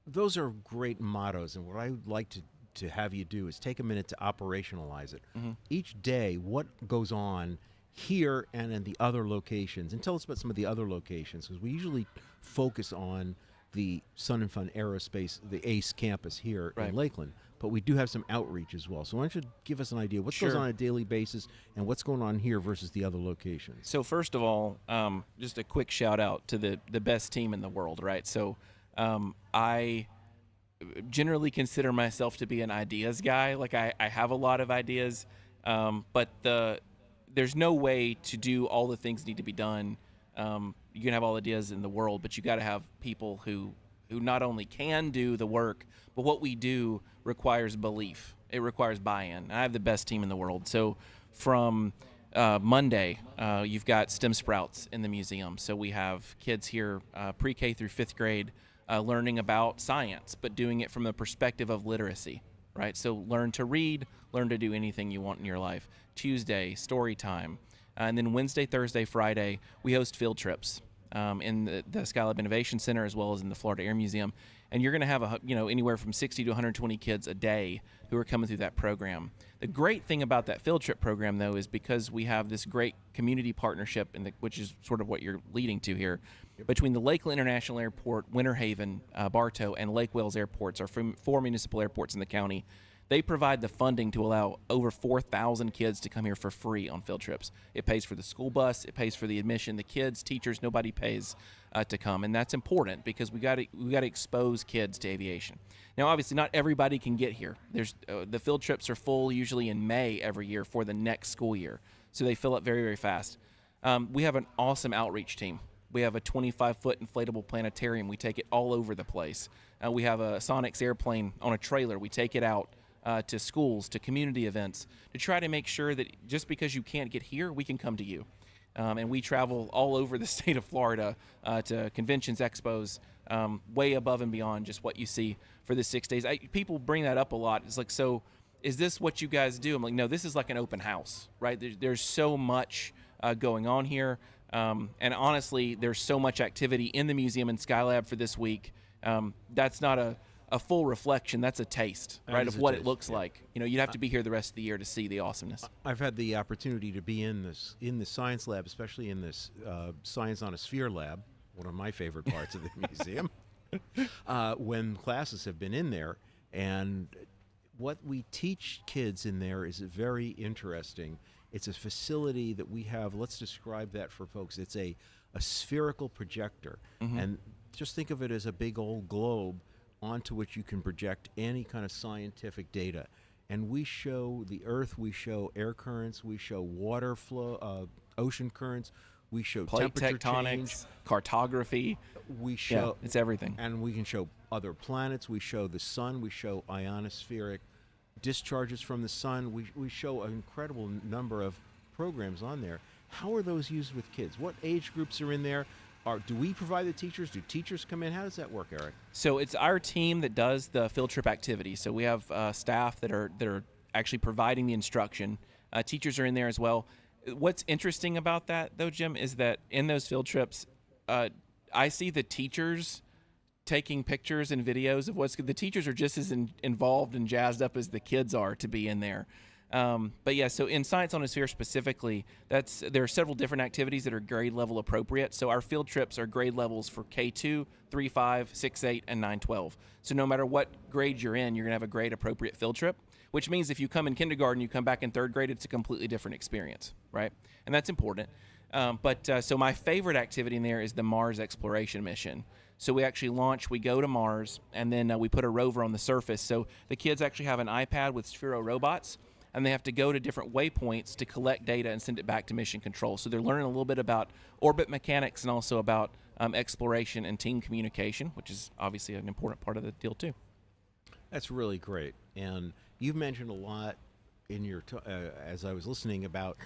Those are great mottos, and what I would like to have you do is take a minute to operationalize it. Mm-hmm. Each day, what goes on here and in the other locations, and tell us about some of the other locations, because we usually focus on the Sun and Fun Aerospace, the ACE campus here in Lakeland, but we do have some outreach as well. So why don't you give us an idea what goes on a daily basis and what's going on here versus the other locations? So first of all, just a quick shout out to the best team in the world, right? So I generally consider myself to be an ideas guy. Like I have a lot of ideas, but there's no way to do all the things that need to be done. You can have all the ideas in the world, but you got to have people who not only can do the work, but what we do requires belief. It requires buy-in. I have the best team in the world. So from Monday, you've got STEM Sprouts in the museum. So we have kids here, pre-K through 5th grade, learning about science, but doing it from the perspective of literacy, right? So learn to read, learn to do anything you want in your life. Tuesday, story time. And then Wednesday, Thursday, Friday, we host field trips in the Skylab Innovation Center as well as in the Florida Air Museum. And you're going to have anywhere from 60 to 120 kids a day who are coming through that program. The great thing about that field trip program, though, is because we have this great community partnership, which is sort of what you're leading to here, between the Lakeland International Airport, Winter Haven, Bartow, and Lake Wales airports, are four municipal airports in the county. They provide the funding to allow over 4,000 kids to come here for free on field trips. It pays for the school bus, it pays for the admission, the kids, teachers, nobody pays to come, and that's important because we got to expose kids to aviation. Now, obviously, not everybody can get here. There's the field trips are full usually in May every year for the next school year, so they fill up very, very fast. We have an awesome outreach team. We have a 25-foot inflatable planetarium. We take it all over the place. We have a Sonics airplane on a trailer. We take it out to schools, to community events, to try to make sure that just because you can't get here, we can come to you. And we travel all over the state of Florida to conventions, expos, way above and beyond just what you see for the 6 days. People bring that up a lot. It's like, so is this what you guys do? I'm like, no, this is like an open house, right? There's so much going on here. And honestly, there's so much activity in the museum and Skylab for this week. That's not a full reflection. That's a taste, right, of what it looks like. You know, you'd have to be here the rest of the year to see the awesomeness. I've had the opportunity to be in the science lab, especially in this Science on a Sphere lab, one of my favorite parts of the museum, when classes have been in there. And what we teach kids in there is very interesting. It's a facility that we have. Let's describe that for folks. It's a spherical projector. And just think of it as a big old globe onto which you can project any kind of scientific data. And we show the Earth, we show air currents, we show water flow, ocean currents, we show plate temperature tectonics, change, cartography. We show it's everything. And we can show other planets, we show the sun, we show ionospheric discharges from the sun. We show an incredible number of programs on there. How are those used with kids? What age groups are in there? Do we provide the teachers? Do teachers come in? How does that work, Eric? So it's our team that does the field trip activity. So we have staff that are actually providing the instruction. Teachers are in there as well. What's interesting about that, though, Jim, is that in those field trips, I see the teachers taking pictures and videos of the teachers are just as involved and jazzed up as the kids are to be in there. But yeah, so in Science on a Sphere specifically, there are several different activities that are grade level appropriate. So our field trips are grade levels for K2, 3, 5, 6, 8, and 9, 12. So no matter what grade you're in, you're going to have a grade appropriate field trip, which means if you come in kindergarten, you come back in third grade, it's a completely different experience, right? And that's important. So my favorite activity in there is the Mars exploration mission. So we actually we go to Mars, and then we put a rover on the surface. So the kids actually have an iPad with Sphero robots, and they have to go to different waypoints to collect data and send it back to mission control. So they're learning a little bit about orbit mechanics and also about exploration and team communication, which is obviously an important part of the deal too. That's really great. And you've mentioned a lot in your as I was listening about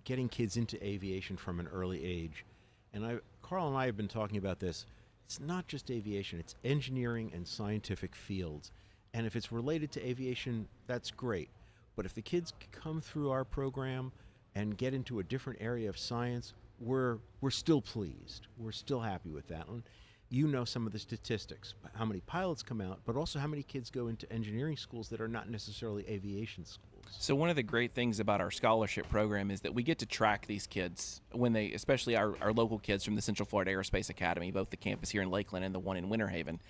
getting kids into aviation from an early age. And Carl and I have been talking about this. It's not just aviation, it's engineering and scientific fields. And if it's related to aviation, that's great. But if the kids come through our program and get into a different area of science, we're still pleased. We're still happy with that one. You know some of the statistics, how many pilots come out, but also how many kids go into engineering schools that are not necessarily aviation schools. So one of the great things about our scholarship program is that we get to track these kids when especially our local kids from the Central Florida Aerospace Academy, both the campus here in Lakeland and the one in Winter Haven.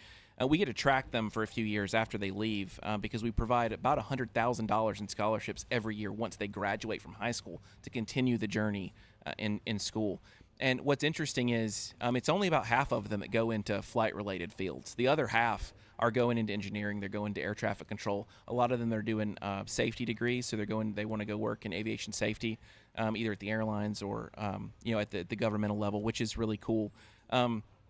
We get to track them for a few years after they leave because we provide about $100,000 in scholarships every year once they graduate from high school to continue the journey in school. And what's interesting is it's only about half of them that go into flight-related fields. The other half are going into engineering. They're going to air traffic control. A lot of them are doing safety degrees, so they want to go work in aviation safety, either at the airlines or at the governmental level, which is really cool.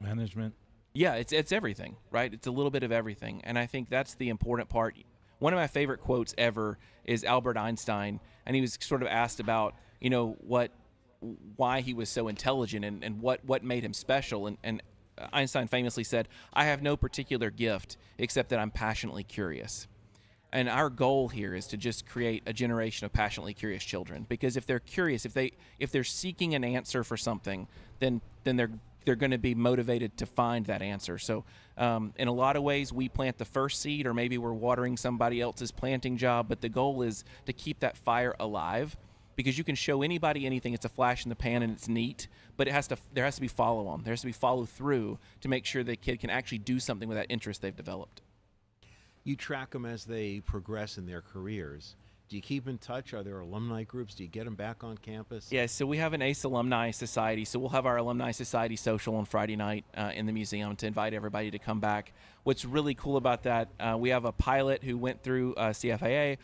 Management. Yeah, it's everything, right? It's a little bit of everything, and I think that's the important part. One of my favorite quotes ever is Albert Einstein, and he was sort of asked about why he was so intelligent and what made him special. And Einstein famously said, "I have no particular gift except that I'm passionately curious." And our goal here is to just create a generation of passionately curious children, because if they're curious, if they're seeking an answer for something, then they're going to be motivated to find that answer. So in a lot of ways, we plant the first seed, or maybe we're watering somebody else's planting job, but the goal is to keep that fire alive. Because you can show anybody anything, it's a flash in the pan and it's neat, but there has to be follow-on. There has to be follow-through to make sure the kid can actually do something with that interest they've developed. You track them as they progress in their careers, Do you keep in touch? Are there alumni groups? Do you get them back on campus? Yeah, so we have an ACE Alumni Society, so we'll have our Alumni Society social on Friday night in the museum to invite everybody to come back. What's really cool about that, we have a pilot who went through CFAA,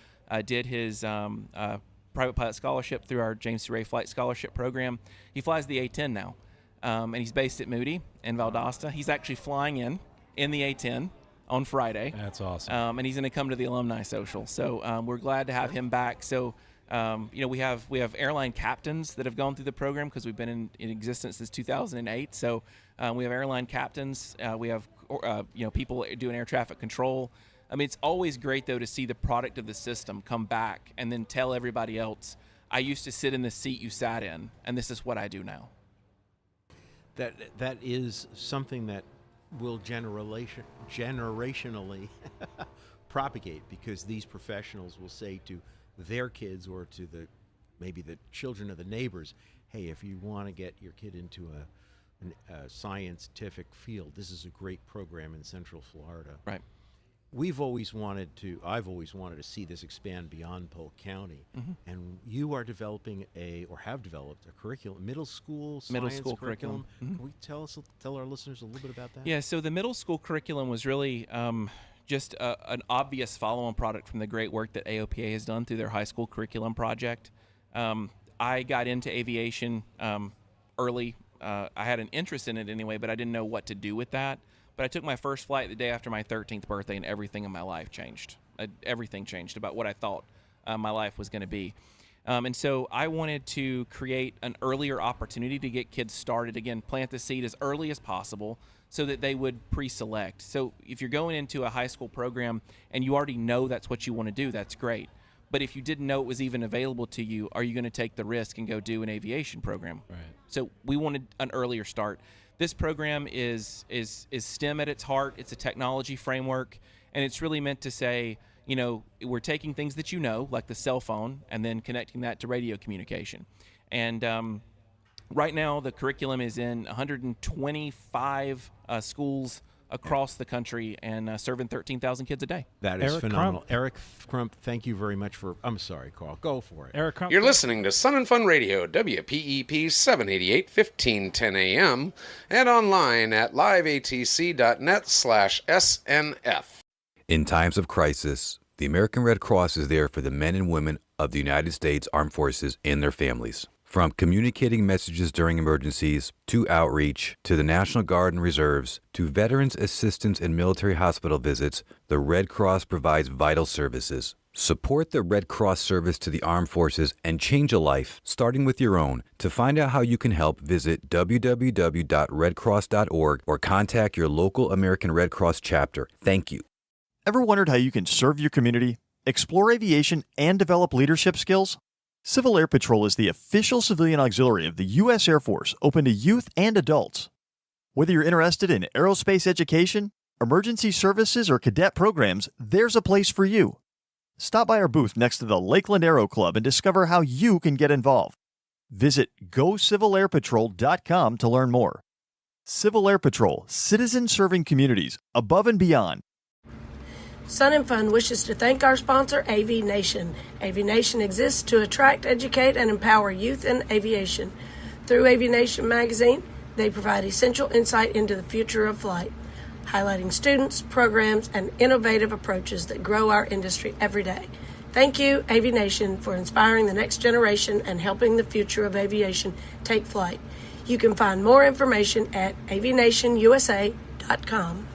did his private pilot scholarship through our James C. Ray Flight Scholarship Program. He flies the A-10 now, and he's based at Moody in Valdosta. He's actually flying in the A-10 on Friday. That's awesome. And he's going to come to the alumni social. So we're glad to have him back. So we have airline captains that have gone through the program because we've been in existence since 2008. So we have airline captains. We have people doing air traffic control. I mean, it's always great though to see the product of the system come back and then tell everybody else, I used to sit in the seat you sat in, and this is what I do now. That is something that will generationally propagate, because these professionals will say to their kids or to maybe the children of the neighbors, hey, if you want to get your kid into a scientific field, this is a great program in Central Florida. Right. I've always wanted to see this expand beyond Polk County, and you are developing have developed a curriculum, middle school curriculum. Mm-hmm. Can we tell our listeners a little bit about that? Yeah, so the middle school curriculum was really just an obvious follow-on product from the great work that AOPA has done through their high school curriculum project. I got into aviation early. I had an interest in it anyway, but I didn't know what to do with that. But I took my first flight the day after my 13th birthday, and everything in my life changed. Everything changed about what I thought my life was going to be. And so I wanted to create an earlier opportunity to get kids started. Again, plant the seed as early as possible so that they would pre-select. So if you're going into a high school program and you already know that's what you want to do, that's great. But if you didn't know it was even available to you, are you going to take the risk and go do an aviation program? Right. So we wanted an earlier start. This program is STEM at its heart. It's a technology framework, and it's really meant to say, we're taking things that like the cell phone, and then connecting that to radio communication. And right now, the curriculum is in 125 schools across the country and serving 13,000 kids a day. That is Eric phenomenal. Crump. Eric Crump, thank you very much for... I'm sorry, Carl. Go for it. Eric Crump. You're listening to Sun and Fun Radio, WPEP 788, 1510 AM, and online at liveatc.net/SNF. In times of crisis, the American Red Cross is there for the men and women of the United States Armed Forces and their families. From communicating messages during emergencies, to outreach, to the National Guard and Reserves, to veterans assistance and military hospital visits, the Red Cross provides vital services. Support the Red Cross service to the armed forces and change a life, starting with your own. To find out how you can help, visit www.redcross.org or contact your local American Red Cross chapter. Thank you. Ever wondered how you can serve your community, explore aviation, and develop leadership skills? Civil Air Patrol is the official civilian auxiliary of the U.S. Air Force, open to youth and adults. Whether you're interested in aerospace education, emergency services, or cadet programs, there's a place for you. Stop by our booth next to the Lakeland Aero Club and discover how you can get involved. Visit GoCivilAirPatrol.com to learn more. Civil Air Patrol, citizens serving communities, above and beyond. Sun and Fun wishes to thank our sponsor, AV Nation. AV Nation exists to attract, educate, and empower youth in aviation. Through AV Nation magazine, they provide essential insight into the future of flight, highlighting students, programs, and innovative approaches that grow our industry every day. Thank you, AV Nation, for inspiring the next generation and helping the future of aviation take flight. You can find more information at avnationusa.com.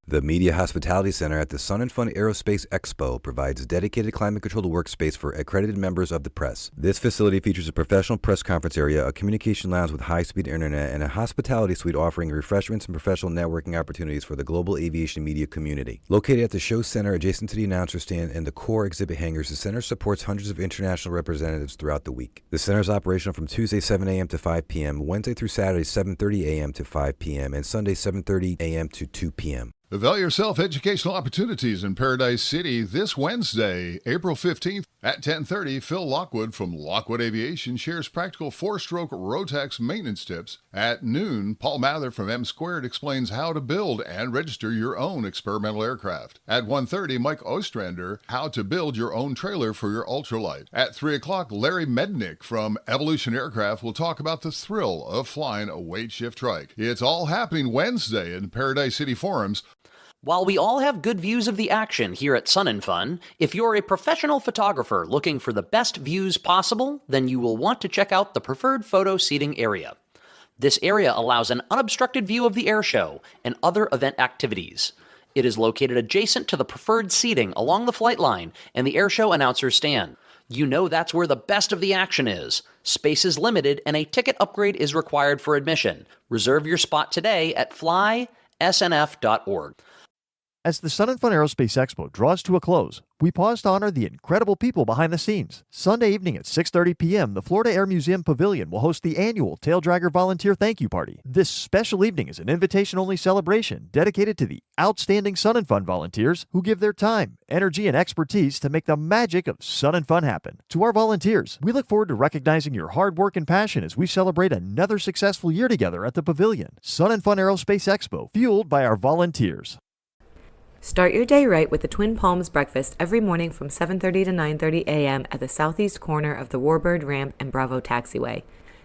The Media Hospitality Center at the Sun and Fun Aerospace Expo provides dedicated climate-controlled workspace for accredited members of the press. This facility features a professional press conference area, a communication lounge with high-speed internet, and a hospitality suite offering refreshments and professional networking opportunities for the global aviation media community. Located at the show center adjacent to the announcer stand and the core exhibit hangars, the center supports hundreds of international representatives throughout the week. The center is operational from Tuesday 7 a.m. to 5 p.m., Wednesday through Saturday 7:30 a.m. to 5 p.m., and Sunday 7:30 a.m. to 2 p.m. Avail yourself educational opportunities in Paradise City this Wednesday, April 15th at 10:30. Phil Lockwood from Lockwood Aviation shares practical four-stroke Rotax maintenance tips. At noon, Paul Mather from M Squared explains how to build and register your own experimental aircraft. At 1:30, Mike Ostrander, how to build your own trailer for your ultralight. At 3 o'clock, Larry Mednick from Evolution Aircraft will talk about the thrill of flying a weight shift trike. It's all happening Wednesday in Paradise City Forums. While we all have good views of the action here at Sun and Fun, if you're a professional photographer looking for the best views possible, then you will want to check out the preferred photo seating area. This area allows an unobstructed view of the air show and other event activities. It is located adjacent to the preferred seating along the flight line and the air show announcer's stand. You know that's where the best of the action is. Space is limited and a ticket upgrade is required for admission. Reserve your spot today at flysnf.org. As the Sun and Fun Aerospace Expo draws to a close, we pause to honor the incredible people behind the scenes. Sunday evening at 6:30 p.m., the Florida Air Museum Pavilion will host the annual Tail Dragger Volunteer Thank You Party. This special evening is an invitation-only celebration dedicated to the outstanding Sun and Fun volunteers who give their time, energy, and expertise to make the magic of Sun and Fun happen. To our volunteers, we look forward to recognizing your hard work and passion as we celebrate another successful year together at the Pavilion. Sun and Fun Aerospace Expo, fueled by our volunteers. Start your day right with the Twin Palms breakfast every morning from 7:30 to 9:30 a.m. at the southeast corner of the Warbird Ramp and Bravo Taxiway.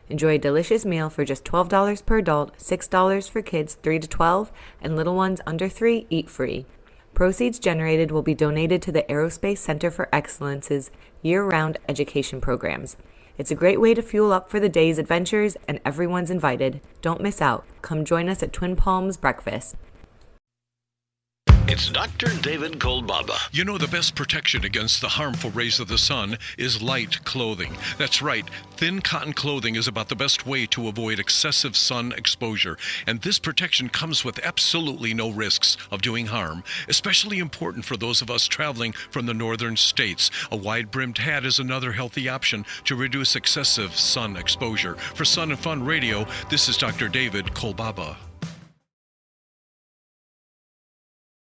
Enjoy a delicious meal for just $12 per adult, $6 for kids 3 to 12, and little ones under 3 eat free. Proceeds generated will be donated to the Aerospace Center for Excellence's year-round education programs. It's a great way to fuel up for the day's adventures, and everyone's invited. Don't miss out. Come join us at Twin Palms Breakfast. It's Dr. David Kolbaba. You know, the best protection against the harmful rays of the sun is light clothing. That's right. Thin cotton clothing is about the best way to avoid excessive sun exposure. And this protection comes with absolutely no risks of doing harm, especially important for those of us traveling from the northern states. A wide-brimmed hat is another healthy option to reduce excessive sun exposure. For Sun and Fun Radio, this is Dr. David Kolbaba.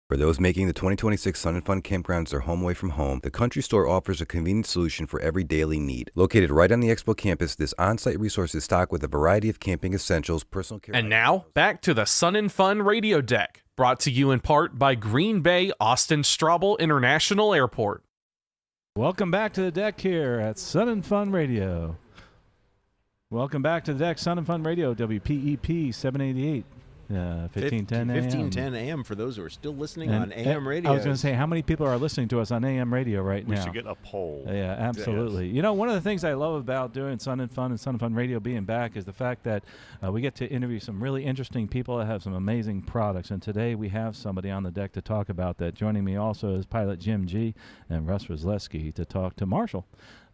For those making the 2026 Sun and Fun campgrounds their home away from home, the Country Store offers a convenient solution for every daily need. Located right on the Expo campus, this on-site resource is stocked with a variety of camping essentials, personal care... And now, back to the Sun and Fun radio deck, brought to you in part by Green Bay Austin Straubel International Airport. Welcome back to the deck here at Sun and Fun Radio. Welcome back to the deck, Sun and Fun Radio, WPEP 788. 1510 AM. 1510 AM for those who are still listening on AM radio. I was going to say, how many people are listening to us on AM radio right now? We should get a poll. Yeah, absolutely. Yes. You know, one of the things I love about doing Sun and Fun Radio being back is the fact that we get to interview some really interesting people that have some amazing products. And today we have somebody on the deck to talk about that. Joining me also is pilot Jim G. and Russ Rosleski to talk to Marshall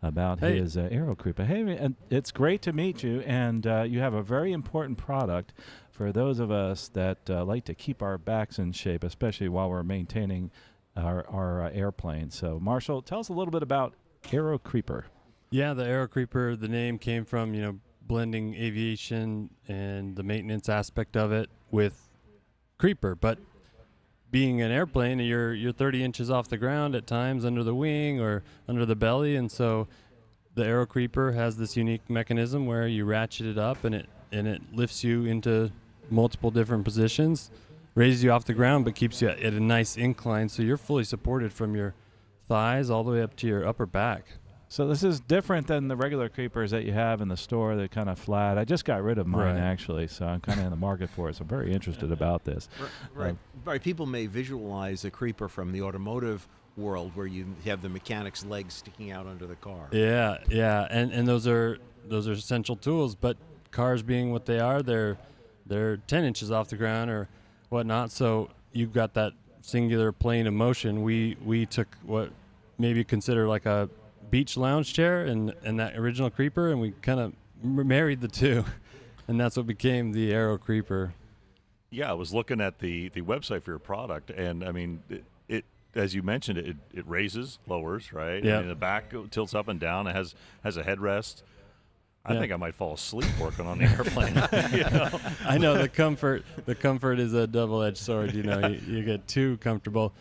about his Aero Creeper. Hey, and it's great to meet you, and you have a very important product for those of us that like to keep our backs in shape, especially while we're maintaining our airplane. So, Marshall, tell us a little bit about Aero Creeper. Yeah, the Aero Creeper, the name came from, blending aviation and the maintenance aspect of it with Creeper. But being an airplane, you're 30 inches off the ground at times under the wing or under the belly, and so the Aero Creeper has this unique mechanism where you ratchet it up and it lifts you into multiple different positions, raises you off the ground, but keeps you at a nice incline, so you're fully supported from your thighs all the way up to your upper back. So this is different than the regular creepers that you have in the store. They're kind of flat. I just got rid of mine, actually, so I'm kind of in the market for it. So I'm very interested about this. Right. People may visualize a creeper from the automotive world where you have the mechanic's legs sticking out under the car. Yeah, and those are essential tools, but cars being what they are, they're 10 inches off the ground or whatnot, so you've got that singular plane of motion. We took what maybe consider like a beach lounge chair and that original Creeper, and we kind of married the two, and that's what became the Aero Creeper. Yeah, I was looking at the website for your product, and I mean, it as you mentioned, it raises, lowers, right? Yeah. And the back tilts up and down. It has a headrest. I think I might fall asleep working on the airplane. I know the comfort is a double-edged sword. You get too comfortable.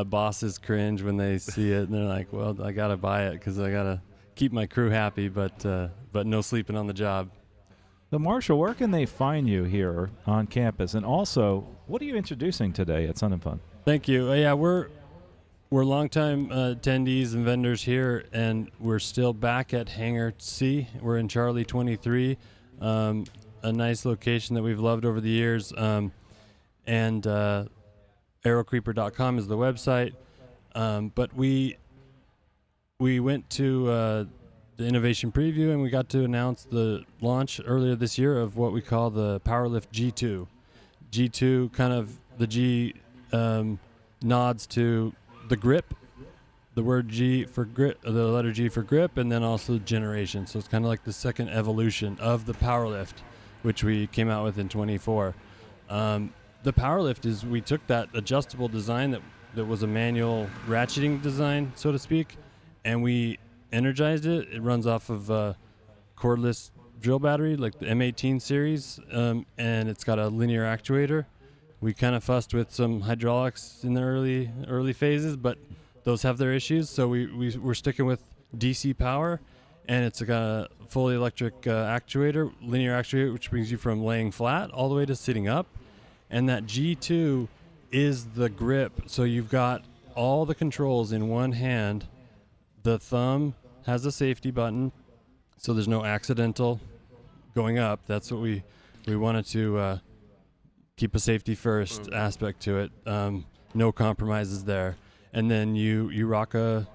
Bosses cringe when they see it, and they're like, "Well, I gotta buy it because I gotta keep my crew happy, but no sleeping on the job." So, Marshall, where can they find you here on campus? And also, what are you introducing today at Sun and Fun? Thank you. Yeah, we're longtime attendees and vendors here, and we're still back at Hangar C. We're in Charlie 23, a nice location that we've loved over the years. And aerocreeper.com is the website. But we went to the Innovation Preview, and we got to announce the launch earlier this year of what we call the PowerLift G2. G2, kind of the G nods to the grip, the word G for grip, the letter G for grip, and then also generation. So it's kind of like the second evolution of the PowerLift, which we came out with in 24. The PowerLift is, we took that adjustable design that was a manual ratcheting design, so to speak, and we energized it. It runs off of a cordless drill battery, like the M18 series, and it's got a linear actuator. We kind of fussed with some hydraulics in the early phases, but those have their issues, so we're sticking with DC power, and it's got a fully electric actuator, linear actuator, which brings you from laying flat all the way to sitting up. And that G2 is the grip, so you've got all the controls in one hand. The thumb has a safety button, so there's no accidental going up. That's what we wanted to keep a safety first aspect to it. No compromises there. And then you rock a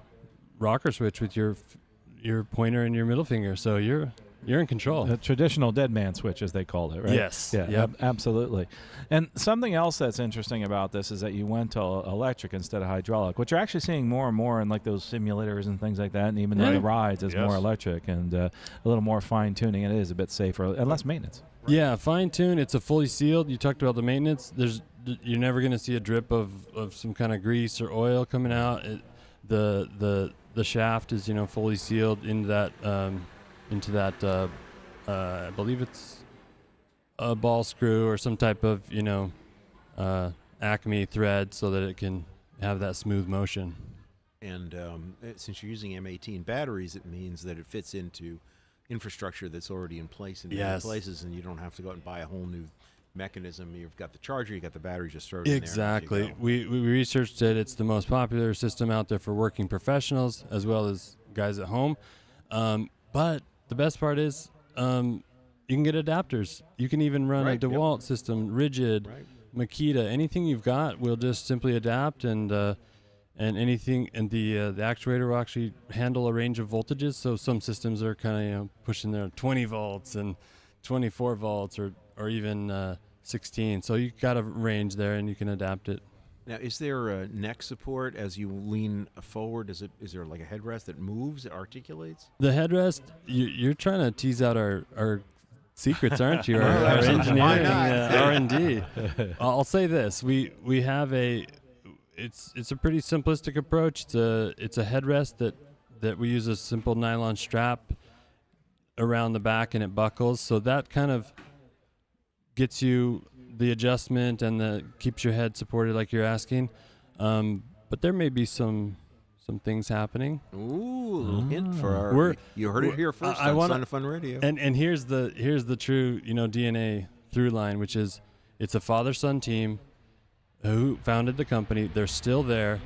rocker switch with your pointer and your middle finger, so you're in control. The traditional dead man switch, as they called it, right? Yes. Yeah, Yep. Absolutely. And something else that's interesting about this is that you went to electric instead of hydraulic, which you're actually seeing more and more in like those simulators and things like that, and even in the rides is more electric and a little more fine-tuning. It is a bit safer and less maintenance. Yeah, fine-tune. It's a fully sealed. You talked about the maintenance. You're never going to see a drip of some kind of grease or oil coming out. The shaft is fully sealed into that I believe it's a ball screw or some type of Acme thread so that it can have that smooth motion. And since you're using M18 batteries, it means that it fits into infrastructure that's already in place in different places, and you don't have to go out and buy a whole new mechanism. You've got the charger, you've got the battery, just throw it in there. Exactly. We researched it. It's the most popular system out there for working professionals as well as guys at home. But the best part is you can get adapters. You can even run a DeWalt system, rigid, Makita, anything you've got will just simply adapt, and anything, and the actuator will actually handle a range of voltages. So some systems are kind of pushing their 20 volts and 24 volts or even 16. So you got a range there, and you can adapt it. Now, is there a neck support as you lean forward? Is there like a headrest that moves, that articulates? The headrest, you're trying to tease out our secrets, aren't you? Our engineering, R&D. I'll say this: we have it's a pretty simplistic approach. It's a headrest that we use a simple nylon strap around the back, and it buckles, so that kind of gets you the adjustment and keeps your head supported like you're asking. But there may be some things happening. Ooh, a little hint for you heard it here first on Sun and Fun Radio. And here's the true DNA through line, which is it's a father-son team who founded the company. They're still there.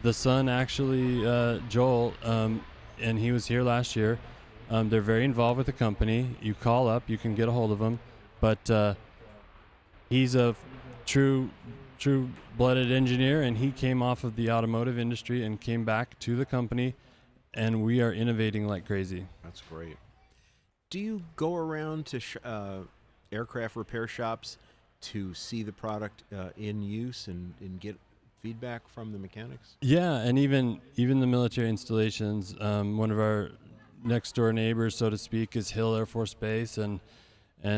The son actually, Joel, and he was here last year. They're very involved with the company. You call up, you can get a hold of him, but he's a true-blooded engineer, and he came off of the automotive industry and came back to the company, and we are innovating like crazy. That's great. Do you go around to aircraft repair shops to see the product in use and get feedback from the mechanics? Yeah, and even the military installations. One of our next-door neighbors, so to speak, is Hill Air Force Base, and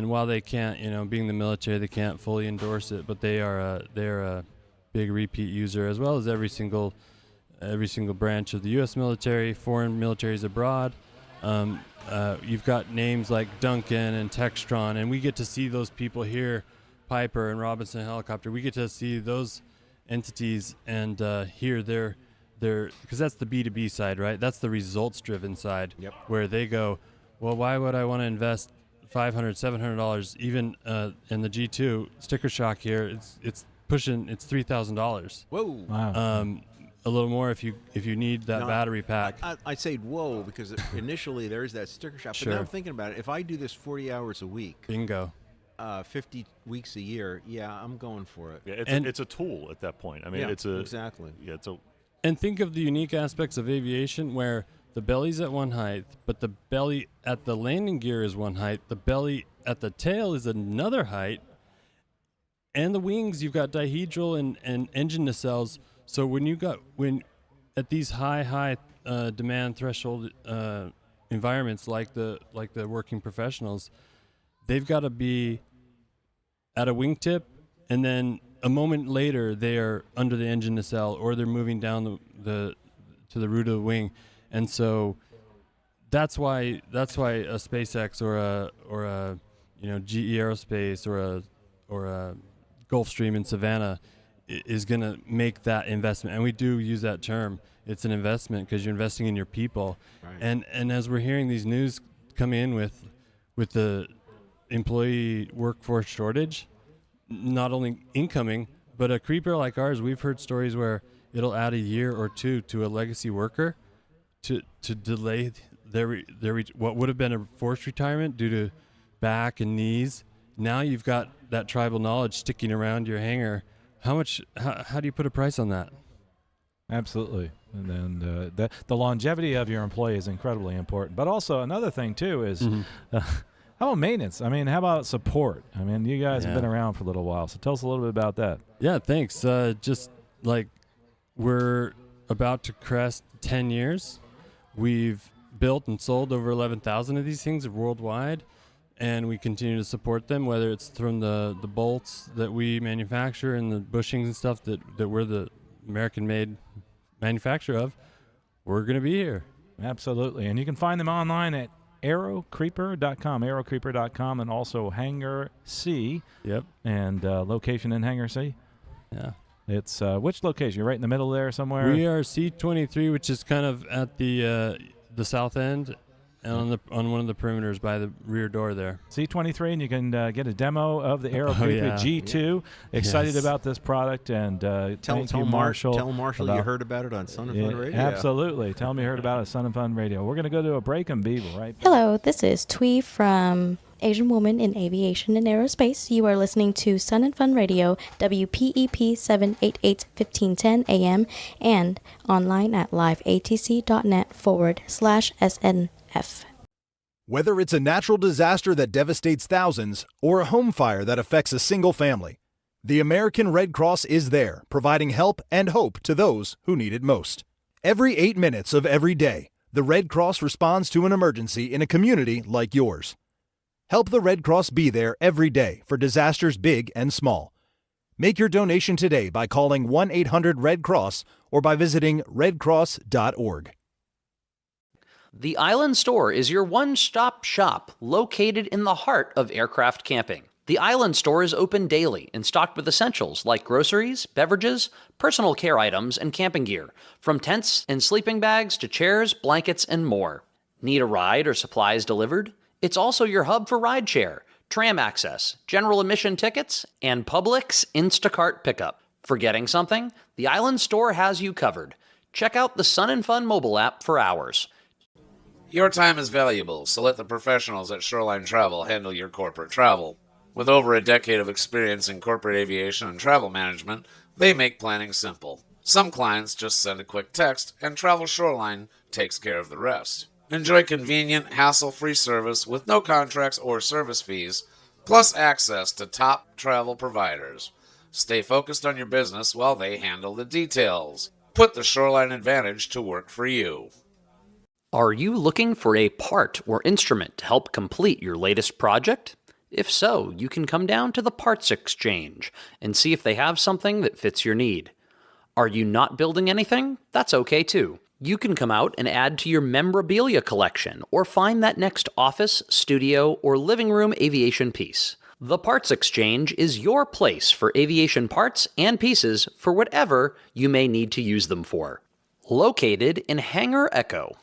while they can't, being the military, they can't fully endorse it, but they're a big repeat user, as well as every single branch of the U.S. military, foreign militaries abroad. you've got names like Duncan and Textron, and we get to see those people here, Piper and Robinson Helicopter. We get to see those entities and hear their because that's the B2B side, right? That's the results-driven side, where they go, well, why would I want to invest $500, $700? Even in the G2 sticker shock here, it's pushing, it's $3,000. Whoa! Wow. A little more if you need that battery pack. I'd say whoa, because initially there's that sticker shock. But now I'm thinking about it. If I do this 40 hours a week, bingo, 50 weeks a year, I'm going for it. Yeah, it's a tool at that point. I mean, exactly. Yeah, it's a. And think of the unique aspects of aviation where the belly's at one height, but the belly at the landing gear is one height. The belly at the tail is another height. And the wings, you've got dihedral and engine nacelles. So when at these high demand threshold environments like the working professionals, they've got to be at a wingtip, and then a moment later they are under the engine nacelle, or they're moving down to the root of the wing, and so that's why a SpaceX or a GE Aerospace or a Gulfstream in Savannah is going to make that investment. And we do use that term. It's an investment because you're investing in your people. Right. And as we're hearing these news come in with the employee workforce shortage, not only incoming, but a creeper like ours, we've heard stories where it'll add a year or two to a legacy worker to delay their what would have been a forced retirement due to back and knees. Now you've got that tribal knowledge sticking around your hangar. How do you put a price on that? Absolutely. And then the longevity of your employee is incredibly important. But also another thing, too, is how about maintenance? I mean, how about support? I mean, you guys have been around for a little while, so tell us a little bit about that. Yeah, thanks. Just like we're about to crest 10 years. We've built and sold over 11,000 of these things worldwide. And we continue to support them, whether it's from the bolts that we manufacture and the bushings and stuff that we're the American-made manufacturer of. We're going to be here. Absolutely. And you can find them online at aerocreeper.com, and also Hangar C. Yep. And location in Hangar C. Yeah. It's which location? You're right in the middle there somewhere? We are C23, which is kind of at the south end. And on one of the perimeters by the rear door there. C23, and you can get a demo of the Aero Creeper G2. Excited about this product, and thank you, Marshall. Tell Marshall you heard about it on Sun and Fun Radio. Absolutely. Tell me you heard about it on Sun and Fun Radio. We're going to go to a break and be right back. Hello, this is Twee from Asian Woman in Aviation and Aerospace. You are listening to Sun and Fun Radio, WPEP 788 1510 AM, and online at liveatc.net/SN. Whether it's a natural disaster that devastates thousands or a home fire that affects a single family, the American Red Cross is there, providing help and hope to those who need it most. Every 8 minutes of every day, the Red Cross responds to an emergency in a community like yours. Help the Red Cross be there every day for disasters big and small. Make your donation today by calling 1-800-RED-CROSS or by visiting redcross.org. The Island Store is your one-stop shop located in the heart of aircraft camping. The Island Store is open daily and stocked with essentials like groceries, beverages, personal care items, and camping gear, from tents and sleeping bags to chairs, blankets, and more. Need a ride or supplies delivered? It's also your hub for rideshare, tram access, general admission tickets, and Publix Instacart pickup. Forgetting something? The Island Store has you covered. Check out the Sun and Fun mobile app for hours. Your time is valuable, so let the professionals at Shoreline Travel handle your corporate travel. With over a decade of experience in corporate aviation and travel management, they make planning simple. Some clients just send a quick text, and Travel Shoreline takes care of the rest. Enjoy convenient, hassle-free service with no contracts or service fees, plus access to top travel providers. Stay focused on your business while they handle the details. Put the Shoreline Advantage to work for you. Are you looking for a part or instrument to help complete your latest project? If so, you can come down to the Parts Exchange and see if they have something that fits your need. Are you not building anything? That's okay too. You can come out and add to your memorabilia collection or find that next office, studio, or living room aviation piece. The Parts Exchange is your place for aviation parts and pieces for whatever you may need to use them for. Located in Hangar Echo.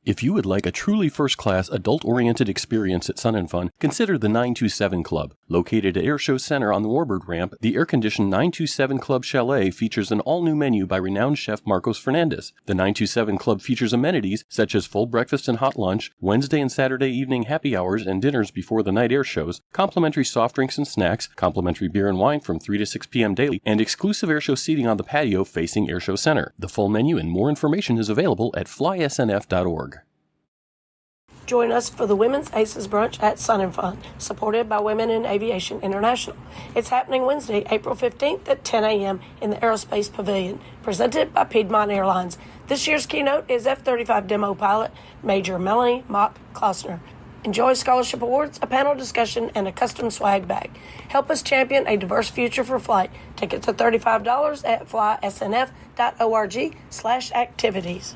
If you would like a truly first-class, adult-oriented experience at Sun & Fun, consider the 927 Club. Located at Airshow Center on the Warbird Ramp, the air-conditioned 927 Club Chalet features an all-new menu by renowned chef Marcos Fernandez. The 927 Club features amenities such as full breakfast and hot lunch, Wednesday and Saturday evening happy hours and dinners before the night air shows, complimentary soft drinks and snacks, complimentary beer and wine from 3 to 6 p.m. daily, and exclusive airshow seating on the patio facing Airshow Center. The full menu and more information is available at flysnf.org. Join us for the Women's Aces Brunch at Sun & Fun, supported by Women in Aviation International. It's happening Wednesday, April 15th at 10 a.m. in the Aerospace Pavilion, presented by Piedmont Airlines. This year's keynote is F-35 demo pilot Major Melanie Mock-Klausner. Enjoy scholarship awards, a panel discussion, and a custom swag bag. Help us champion a diverse future for flight. Tickets are $35 at flysnf.org/activities.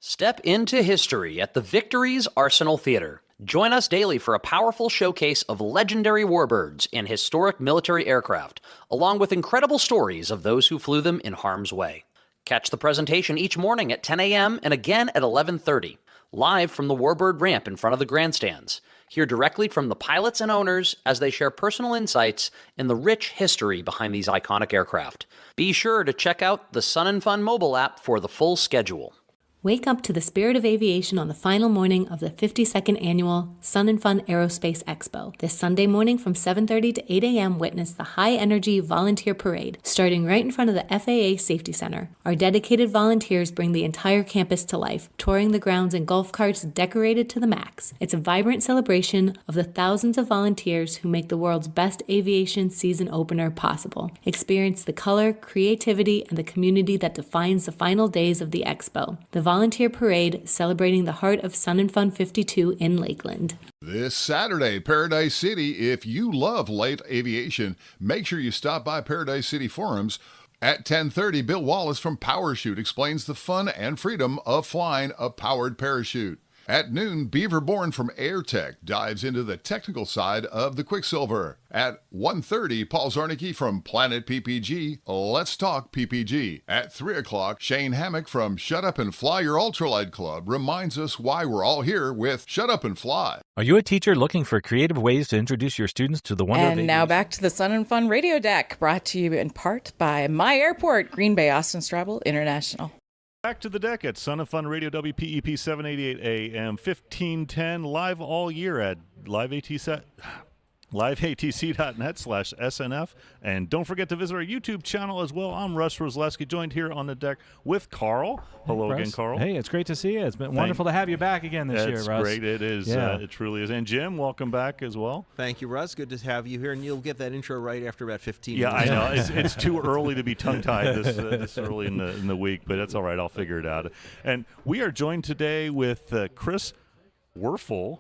Step into history at the Victory's Arsenal Theater. Join us daily for a powerful showcase of legendary warbirds and historic military aircraft, along with incredible stories of those who flew them in harm's way. Catch the presentation each morning at 10 a.m. and again at 11:30, live from the Warbird Ramp in front of the grandstands. Hear directly from the pilots and owners as they share personal insights and the rich history behind these iconic aircraft. Be sure to check out the Sun & Fun mobile app for the full schedule. Wake up to the spirit of aviation on the final morning of the 52nd Annual Sun & Fun Aerospace Expo. This Sunday morning from 7:30 to 8 a.m. witness the high-energy volunteer parade, starting right in front of the FAA Safety Center. Our dedicated volunteers bring the entire campus to life, touring the grounds in golf carts decorated to the max. It's a vibrant celebration of the thousands of volunteers who make the world's best aviation season opener possible. Experience the color, creativity, and the community that defines the final days of the Expo. The volunteer parade celebrating the heart of Sun & Fun 52 in Lakeland. This Saturday, Paradise City. If you love light aviation, make sure you stop by Paradise City Forums. At 10:30, Bill Wallace from PowerChute explains the fun and freedom of flying a powered parachute. At noon, Beaver Bourne from AirTech dives into the technical side of the Quicksilver. At 1:30, Paul Zarnicki from Planet PPG, Let's Talk PPG. At 3 o'clock, Shane Hammock from Shut Up and Fly Your Ultralight Club reminds us why we're all here with Shut Up and Fly. Are you a teacher looking for creative ways to introduce your students to the wonder of And now back to the Sun & Fun Radio Deck, brought to you in part by My Airport, Green Bay, Austin Straubel International. Back to the deck at Sun & Fun Radio, WPEP 788 AM, 1510, live all year at liveatc.net/SNF. And don't forget to visit our YouTube channel as well. I'm Russ Roslewski, joined here on the deck with Carl. Hello again, Carl. Hey, it's great to see you. It's been wonderful to have you back again this year, Russ. That's great. It is. Yeah. It truly is. And Jim, welcome back as well. Thank you, Russ. Good to have you here, and you'll get that intro right after about 15 Yeah, minutes. I know. It's too early to be tongue-tied this early in the week, but that's all right. I'll figure it out. And we are joined today with Chris Werfel.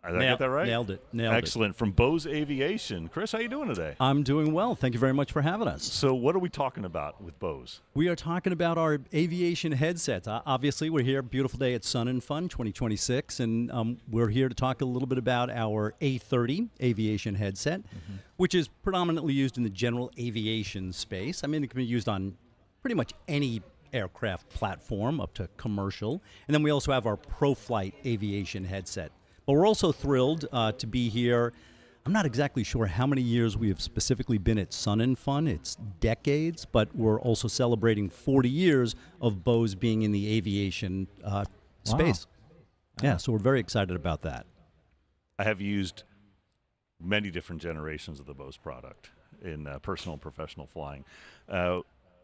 Did I get that right? Nailed it. Excellent. From Bose Aviation. Chris, how you doing today? I'm doing well. Thank you very much for having us. So what are we talking about with Bose? We are talking about our aviation headsets. Obviously, we're here, beautiful day at Sun & Fun 2026, and we're here to talk a little bit about our A30 aviation headset, which is predominantly used in the general aviation space. I mean, it can be used on pretty much any aircraft platform up to commercial. And then we also have our ProFlight aviation headset. But we're also thrilled to be here. I'm not exactly sure how many years we have specifically been at Sun & Fun. It's decades, but we're also celebrating 40 years of Bose being in the aviation space. Yeah, so we're very excited about that. I have used many different generations of the Bose product in personal and professional flying.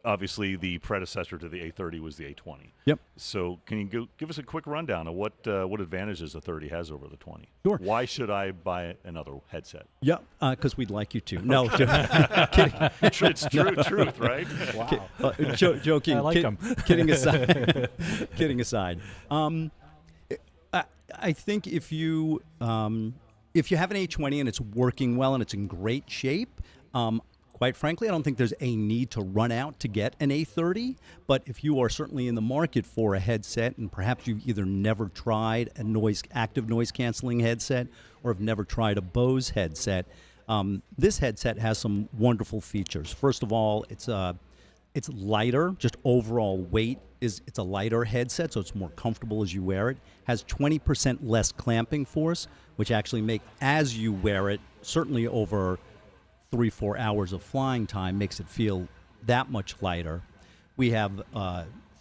Obviously, the predecessor to the A30 was the A20. Yep. So can you give us a quick rundown of what advantages the 30 has over the 20? Sure. Why should I buy another headset? Yeah, because we'd like you to. No, kidding. It's truth, right? Wow. Joking. I like them. Kidding aside. Kidding aside. I think if you have an A20 and it's working well and it's in great shape, quite frankly, I don't think there's a need to run out to get an A30, but if you are certainly in the market for a headset and perhaps you've either never tried a active noise canceling headset or have never tried a Bose headset, this headset has some wonderful features. First of all, it's lighter, just overall weight it's a lighter headset, so it's more comfortable as you wear it. Has 20% less clamping force, which actually as you wear it, certainly over 3-4 hours of flying time, makes it feel that much lighter. We have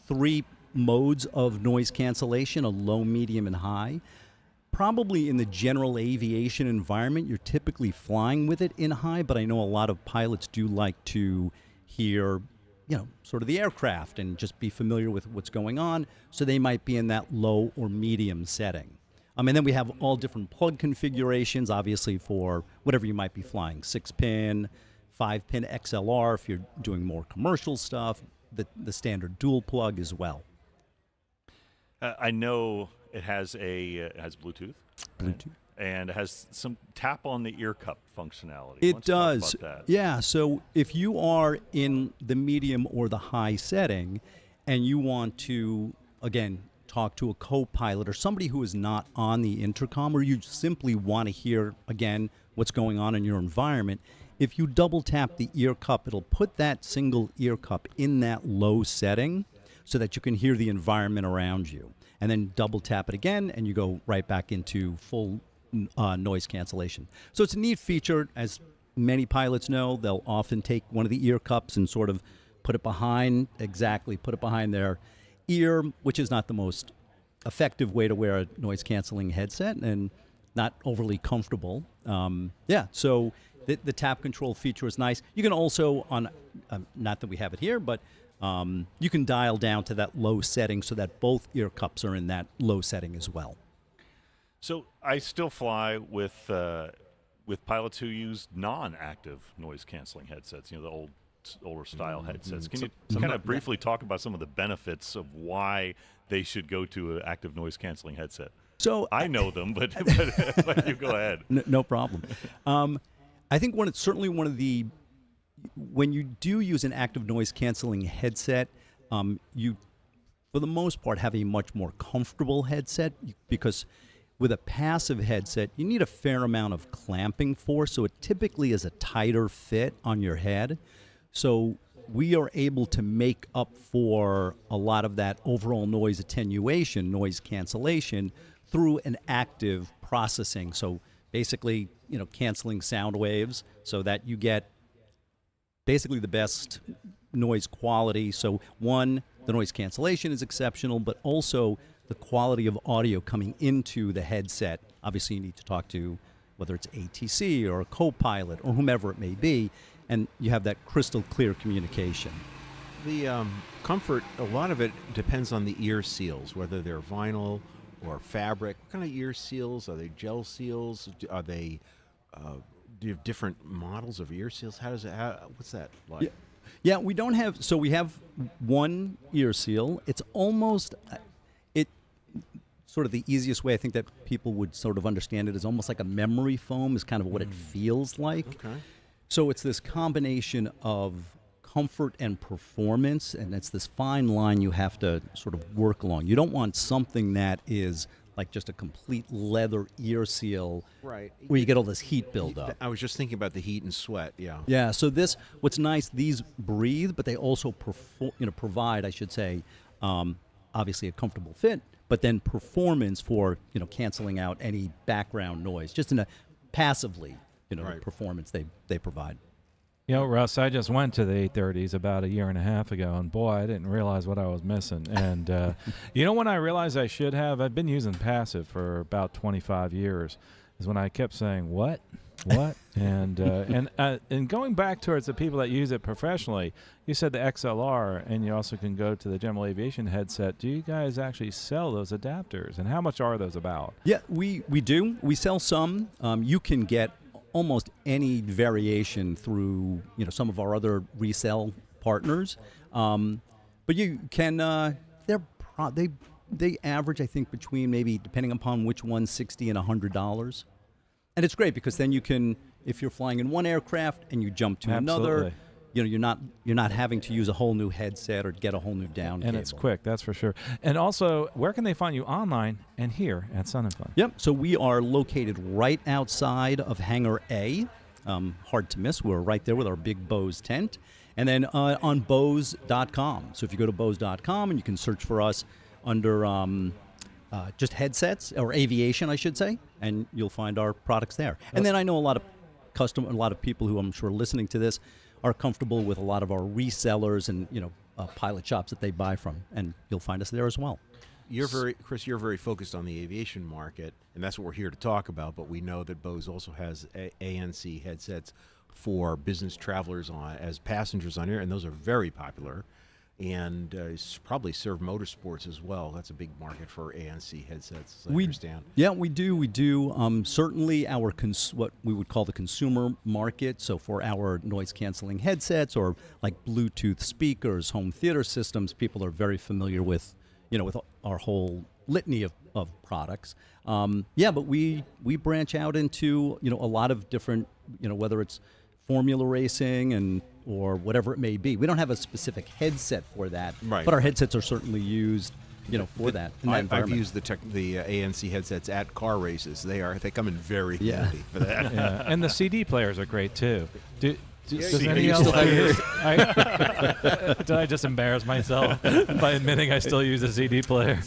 3 modes of noise cancellation, a low, medium, and high. Probably in the general aviation environment, you're typically flying with it in high, but I know a lot of pilots do like to hear, sort of the aircraft and just be familiar with what's going on, so they might be in that low or medium setting. And then we have all different plug configurations, obviously, for whatever you might be flying. 6-pin, 5-pin XLR if you're doing more commercial stuff, the standard dual plug as well. I know it has Bluetooth. Bluetooth. And it has some tap on the ear cup functionality. It Let's talk does. about that. Yeah, so if you are in the medium or the high setting and you want to, again, talk to a co-pilot or somebody who is not on the intercom, or you simply want to hear, again, what's going on in your environment, if you double tap the ear cup, it'll put that single ear cup in that low setting so that you can hear the environment around you. And then double tap it again, and you go right back into full noise cancellation. So it's a neat feature. As many pilots know, they'll often take one of the ear cups and sort of put it behind their ear, which is not the most effective way to wear a noise canceling headset and not overly comfortable. So the tap control feature is nice. You can also, not that we have it here, but you can dial down to that low setting so that both ear cups are in that low setting as well. So I still fly with pilots who use non-active noise canceling headsets, the older style headsets. Can you kind of briefly talk about some of the benefits of why they should go to an active noise canceling headset? So I know them, but you go ahead. No problem. I think when you do use an active noise canceling headset, you, for the most part, have a much more comfortable headset because with a passive headset, you need a fair amount of clamping force, so it typically is a tighter fit on your head. So we are able to make up for a lot of that overall noise attenuation, noise cancellation, through an active processing. So basically, canceling sound waves so that you get basically the best noise quality. So one, the noise cancellation is exceptional, but also the quality of audio coming into the headset. Obviously, you need to talk to whether it's ATC or a co-pilot or whomever it may be, and you have that crystal clear communication. The comfort, a lot of it depends on the ear seals, whether they're vinyl or fabric. What kind of ear seals? Are they gel seals? Are they, do you have different models of ear seals? What's that like? Yeah, we don't have, so we have one ear seal. It's almost, sort of the easiest way I think that people would sort of understand it is almost like a memory foam is kind of what it feels like. Okay. So it's this combination of comfort and performance, and it's this fine line you have to sort of work along. You don't want something that is like just a complete leather ear seal, right, where you get all this heat buildup. I was just thinking about the heat and sweat. Yeah. So what's nice, these breathe, but they also provide, I should say, obviously a comfortable fit, but then performance for canceling out any background noise, just in a passively, the performance they provide. Russ, I just went to the A30s about a year and a half ago, and boy, I didn't realize what I was missing. And when I realized I should have, I've been using passive for about 25 years, is when I kept saying, what? And going back towards the people that use it professionally, you said the XLR, and you also can go to the general aviation headset. Do you guys actually sell those adapters, and how much are those about? Yeah, we do. We sell some. You can get almost any variation through some of our other resale partners, but you can. They average, I think, between maybe, depending upon which one, $60 and $100. And it's great because then you can, if you're flying in one aircraft and you jump to Absolutely. another, you're not having to use a whole new headset or get a whole new down And cable. it's quick, that's for sure. And also, where can they find you online and here at Sun and Fun? Yep. So we are located right outside of Hangar A. Hard to miss. We're right there with our big Bose tent. And then on Bose.com. So if you go to Bose.com and you can search for us under just headsets or aviation, I should say, and you'll find our products there. And then I know a lot of people who I'm sure listening to this are comfortable with a lot of our resellers and pilot shops that they buy from, and you'll find us there as well. You're very focused on the aviation market, and that's what we're here to talk about. But we know that Bose also has ANC headsets for business travelers as passengers on air, and those are very popular. And probably serve motorsports as well. That's a big market for ANC headsets, as I understand. Yeah, we do. We do. Certainly our what we would call the consumer market. So for our noise-canceling headsets or like Bluetooth speakers, home theater systems, people are very familiar with, with our whole litany of products. But we branch out into, a lot of different, whether it's formula racing or whatever it may be. We don't have a specific headset for that, but our headsets are certainly used, for that. I've used the ANC headsets at car races. They come in very handy for that. Yeah. And the CD players are great too. Does CD any else still have yours? Did I just embarrass myself by admitting I still use a CD player?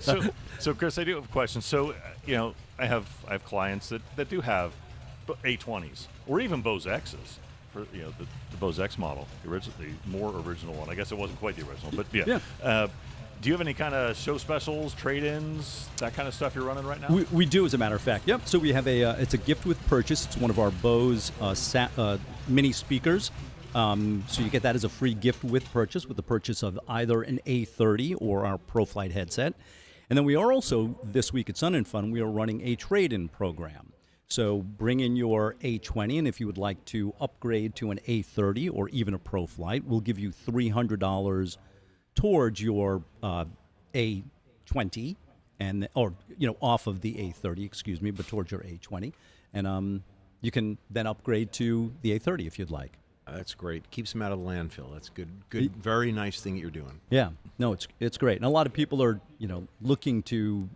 So Chris, I do have a question. So I have clients that do have A20s or even Bose X's. For the Bose X model, the more original one. I guess it wasn't quite the original, but yeah. Do you have any kind of show specials, trade-ins, that kind of stuff you're running right now? We do, as a matter of fact. Yep. So we have it's a gift with purchase. It's one of our Bose mini speakers. So you get that as a free gift with purchase, with the purchase of either an A30 or our ProFlight headset. And then we are also, this week at Sun and Fun, we are running a trade-in program. So bring in your A20, and if you would like to upgrade to an A30 or even a ProFlight, we'll give you $300 towards your A20, off of the A30, excuse me, but towards your A20, and you can then upgrade to the A30 if you'd like. That's great. Keeps them out of the landfill. That's good. Very nice thing that you're doing. Yeah, no, it's great, and a lot of people are looking to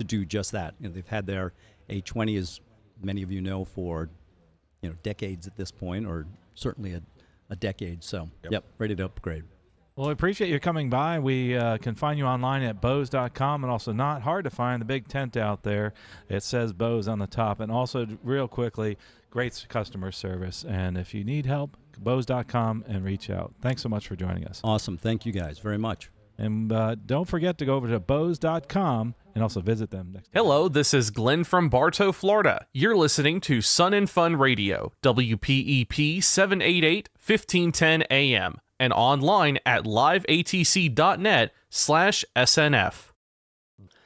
do just that. They've had their A20 as many of you know for decades at this point, or certainly a decade. So yep, ready to upgrade. Well, we appreciate you coming by. We can find you online at Bose.com, and also not hard to find the big tent out there. It says Bose on the top. And also, real quickly, great customer service. And if you need help, Bose.com and reach out. Thanks so much for joining us. Awesome. Thank you guys very much. And don't forget to go over to Bose.com and also visit them next time. Hello, this is Glenn from Bartow, Florida. You're listening to Sun and Fun Radio, WPEP 788, 1510 AM, and online at liveatc.net/SNF.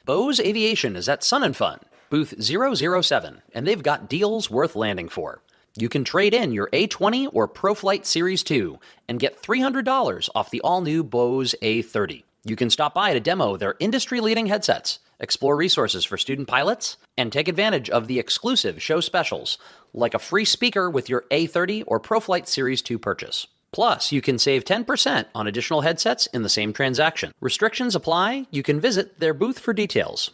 Bose Aviation is at Sun and Fun, booth 007, and they've got deals worth landing for. You can trade in your A20 or ProFlight Series 2 and get $300 off the all-new Bose A30. You can stop by to demo their industry-leading headsets, explore resources for student pilots, and take advantage of the exclusive show specials, like a free speaker with your A30 or ProFlight Series 2 purchase. Plus, you can save 10% on additional headsets in the same transaction. Restrictions apply. You can visit their booth for details.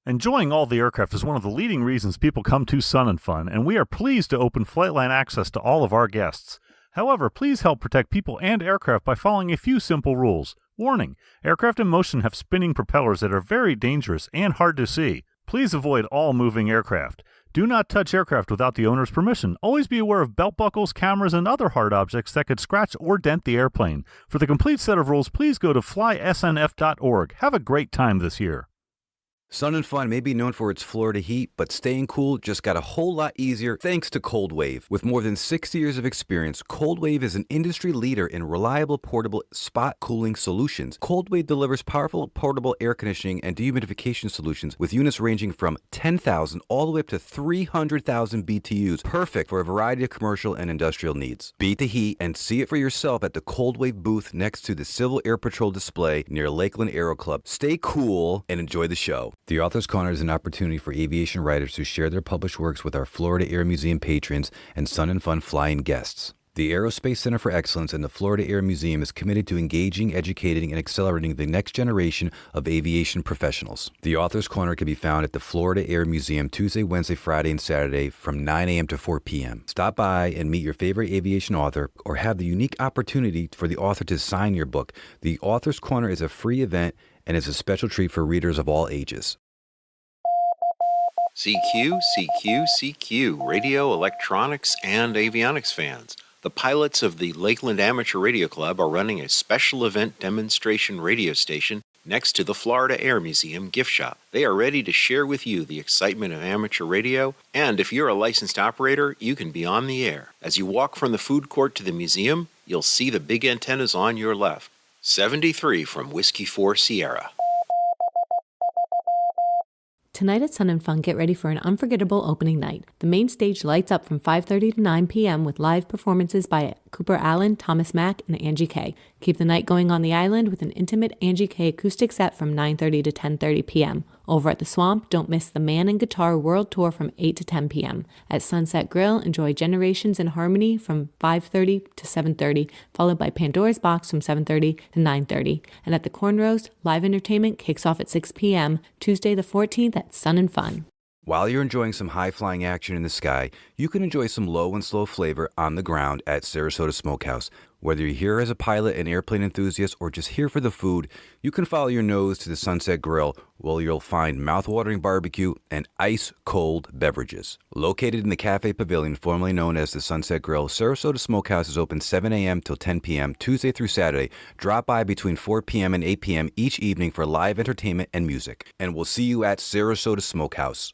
Enjoying all the aircraft is one of the leading reasons people come to Sun and Fun, and we are pleased to open Flightline access to all of our guests. However, please help protect people and aircraft by following a few simple rules. Warning: aircraft in motion have spinning propellers that are very dangerous and hard to see. Please avoid all moving aircraft. Do not touch aircraft without the owner's permission. Always be aware of belt buckles, cameras, and other hard objects that could scratch or dent the airplane. For the complete set of rules, please go to flysnf.org. Have a great time this year. Sun and Fun may be known for its Florida heat, but staying cool just got a whole lot easier thanks to Cold Wave. With more than 60 years of experience, Cold Wave is an industry leader in reliable portable spot cooling solutions. Cold Wave delivers powerful portable air conditioning and dehumidification solutions with units ranging from 10,000 all the way up to 300,000 BTUs, perfect for a variety of commercial and industrial needs. Beat the heat and see it for yourself at the Cold Wave booth next to the Civil Air Patrol display near Lakeland Aero Club. Stay cool and enjoy the show. The Author's Corner is an opportunity for aviation writers to share their published works with our Florida Air Museum patrons and Sun and Fun fly-in guests. The Aerospace Center for Excellence and the Florida Air Museum is committed to engaging, educating, and accelerating the next generation of aviation professionals. The Author's Corner can be found at the Florida Air Museum Tuesday, Wednesday, Friday, and Saturday from 9 a.m. to 4 p.m. Stop by and meet your favorite aviation author or have the unique opportunity for the author to sign your book. The Author's Corner is a free event and is a special treat for readers of all ages. CQ, CQ, CQ, radio, electronics, and avionics fans. The pilots of the Lakeland Amateur Radio Club are running a special event demonstration radio station next to the Florida Air Museum gift shop. They are ready to share with you the excitement of amateur radio, and if you're a licensed operator, you can be on the air. As you walk from the food court to the museum, you'll see the big antennas on your left. 73 from Whiskey 4 Sierra. Tonight at Sun and Fun, get ready for an unforgettable opening night. The main stage lights up from 5:30 to 9 p.m. with live performances by Cooper Allen, Thomas Mack, and Angie K. Keep the night going on the island with an intimate Angie K acoustic set from 9:30 to 10:30 p.m. Over at the Swamp, don't miss the Man and Guitar World Tour from 8 to 10 p.m. At Sunset Grill, enjoy Generations in Harmony from 5:30 to 7:30, followed by Pandora's Box from 7:30 to 9:30. And at the Corn Roast, live entertainment kicks off at 6 p.m. Tuesday the 14th at Sun and Fun. While you're enjoying some high-flying action in the sky, you can enjoy some low and slow flavor on the ground at Sarasota Smokehouse. Whether you're here as a pilot, an airplane enthusiast, or just here for the food, you can follow your nose to the Sunset Grill, where you'll find mouth-watering barbecue and ice-cold beverages. Located in the Cafe Pavilion, formerly known as the Sunset Grill, Sarasota Smokehouse is open 7 a.m. till 10 p.m. Tuesday through Saturday. Drop by between 4 p.m. and 8 p.m. each evening for live entertainment and music. And we'll see you at Sarasota Smokehouse.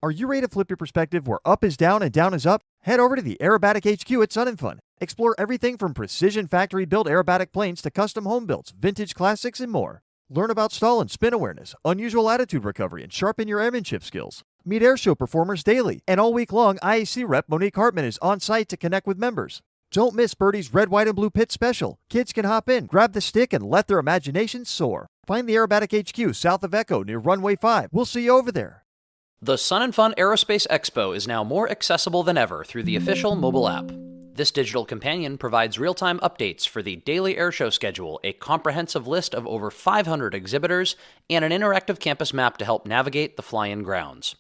Are you ready to flip your perspective where up is down and down is up? Head over to the Aerobatic HQ at Sun and Fun. Explore everything from precision factory-built aerobatic planes to custom home builds, vintage classics, and more. Learn about stall and spin awareness, unusual attitude recovery, and sharpen your airmanship skills. Meet airshow performers daily, and all week long, IAC rep Monique Hartman is on site to connect with members. Don't miss Birdie's Red, White, and Blue Pit Special. Kids can hop in, grab the stick, and let their imaginations soar. Find the Aerobatic HQ south of Echo near Runway 5. We'll see you over there. The Sun and Fun Aerospace Expo is now more accessible than ever through the official mobile app. This digital companion provides real-time updates for the daily airshow schedule, a comprehensive list of over 500 exhibitors, and an interactive campus map to help navigate the fly-in grounds.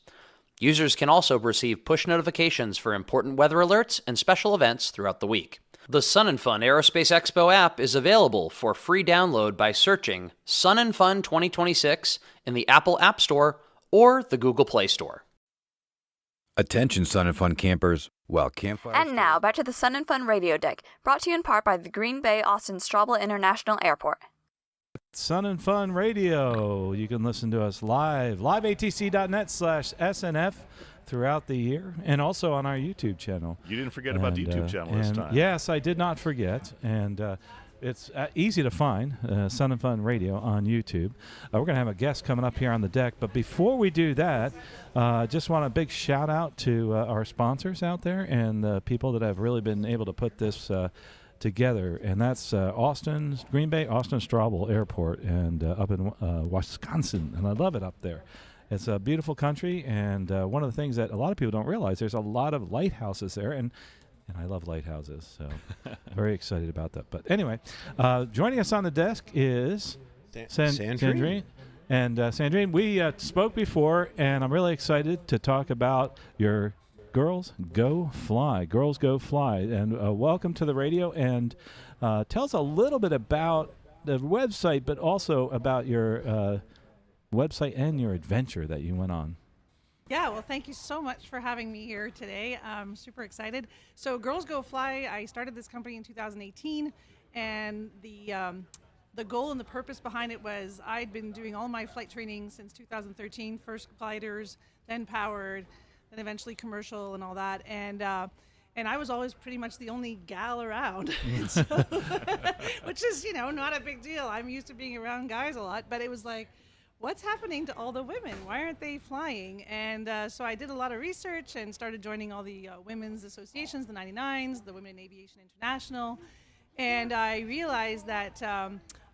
Users can also receive push notifications for important weather alerts and special events throughout the week. The Sun and Fun Aerospace Expo app is available for free download by searching Sun and Fun 2026 in the Apple App Store or the Google Play Store. Attention, Sun and Fun campers. While campfire. And now, back to the Sun and Fun radio deck, brought to you in part by the Green Bay Austin Straubel International Airport. Sun and Fun Radio. You can listen to us live, liveatc.net/SNF throughout the year, and also on our YouTube channel. You didn't forget about the YouTube channel this time. Yes, I did not forget, and it's easy to find, Sun and Fun Radio on YouTube. We're going to have a guest coming up here on the deck, but before we do that, just want a big shout out to our sponsors out there and the people that have really been able to put this together, and that's Green Bay Austin Straubel Airport, and up in Wisconsin, and I love it up there. It's a beautiful country, and one of the things that a lot of people don't realize, there's a lot of lighthouses there, and I love lighthouses, so very excited about that. But anyway, joining us on the desk is Sandrine. And Sandrine, we spoke before, and I'm really excited to talk about your Girls Go Fly. Girls Go Fly. And welcome to the radio, and tell us a little bit about the website, but also about your website and your adventure that you went on. Yeah, well, thank you so much for having me here today. I'm super excited. So Girls Go Fly, I started this company in 2018, and the goal and the purpose behind it was I'd been doing all my flight training since 2013, first gliders, then powered, then eventually commercial and all that. And I was always pretty much the only gal around, so, which is, not a big deal. I'm used to being around guys a lot, but it was like, what's happening to all the women? Why aren't they flying? And so I did a lot of research and started joining all the women's associations, the 99s, the Women in Aviation International. And I realized that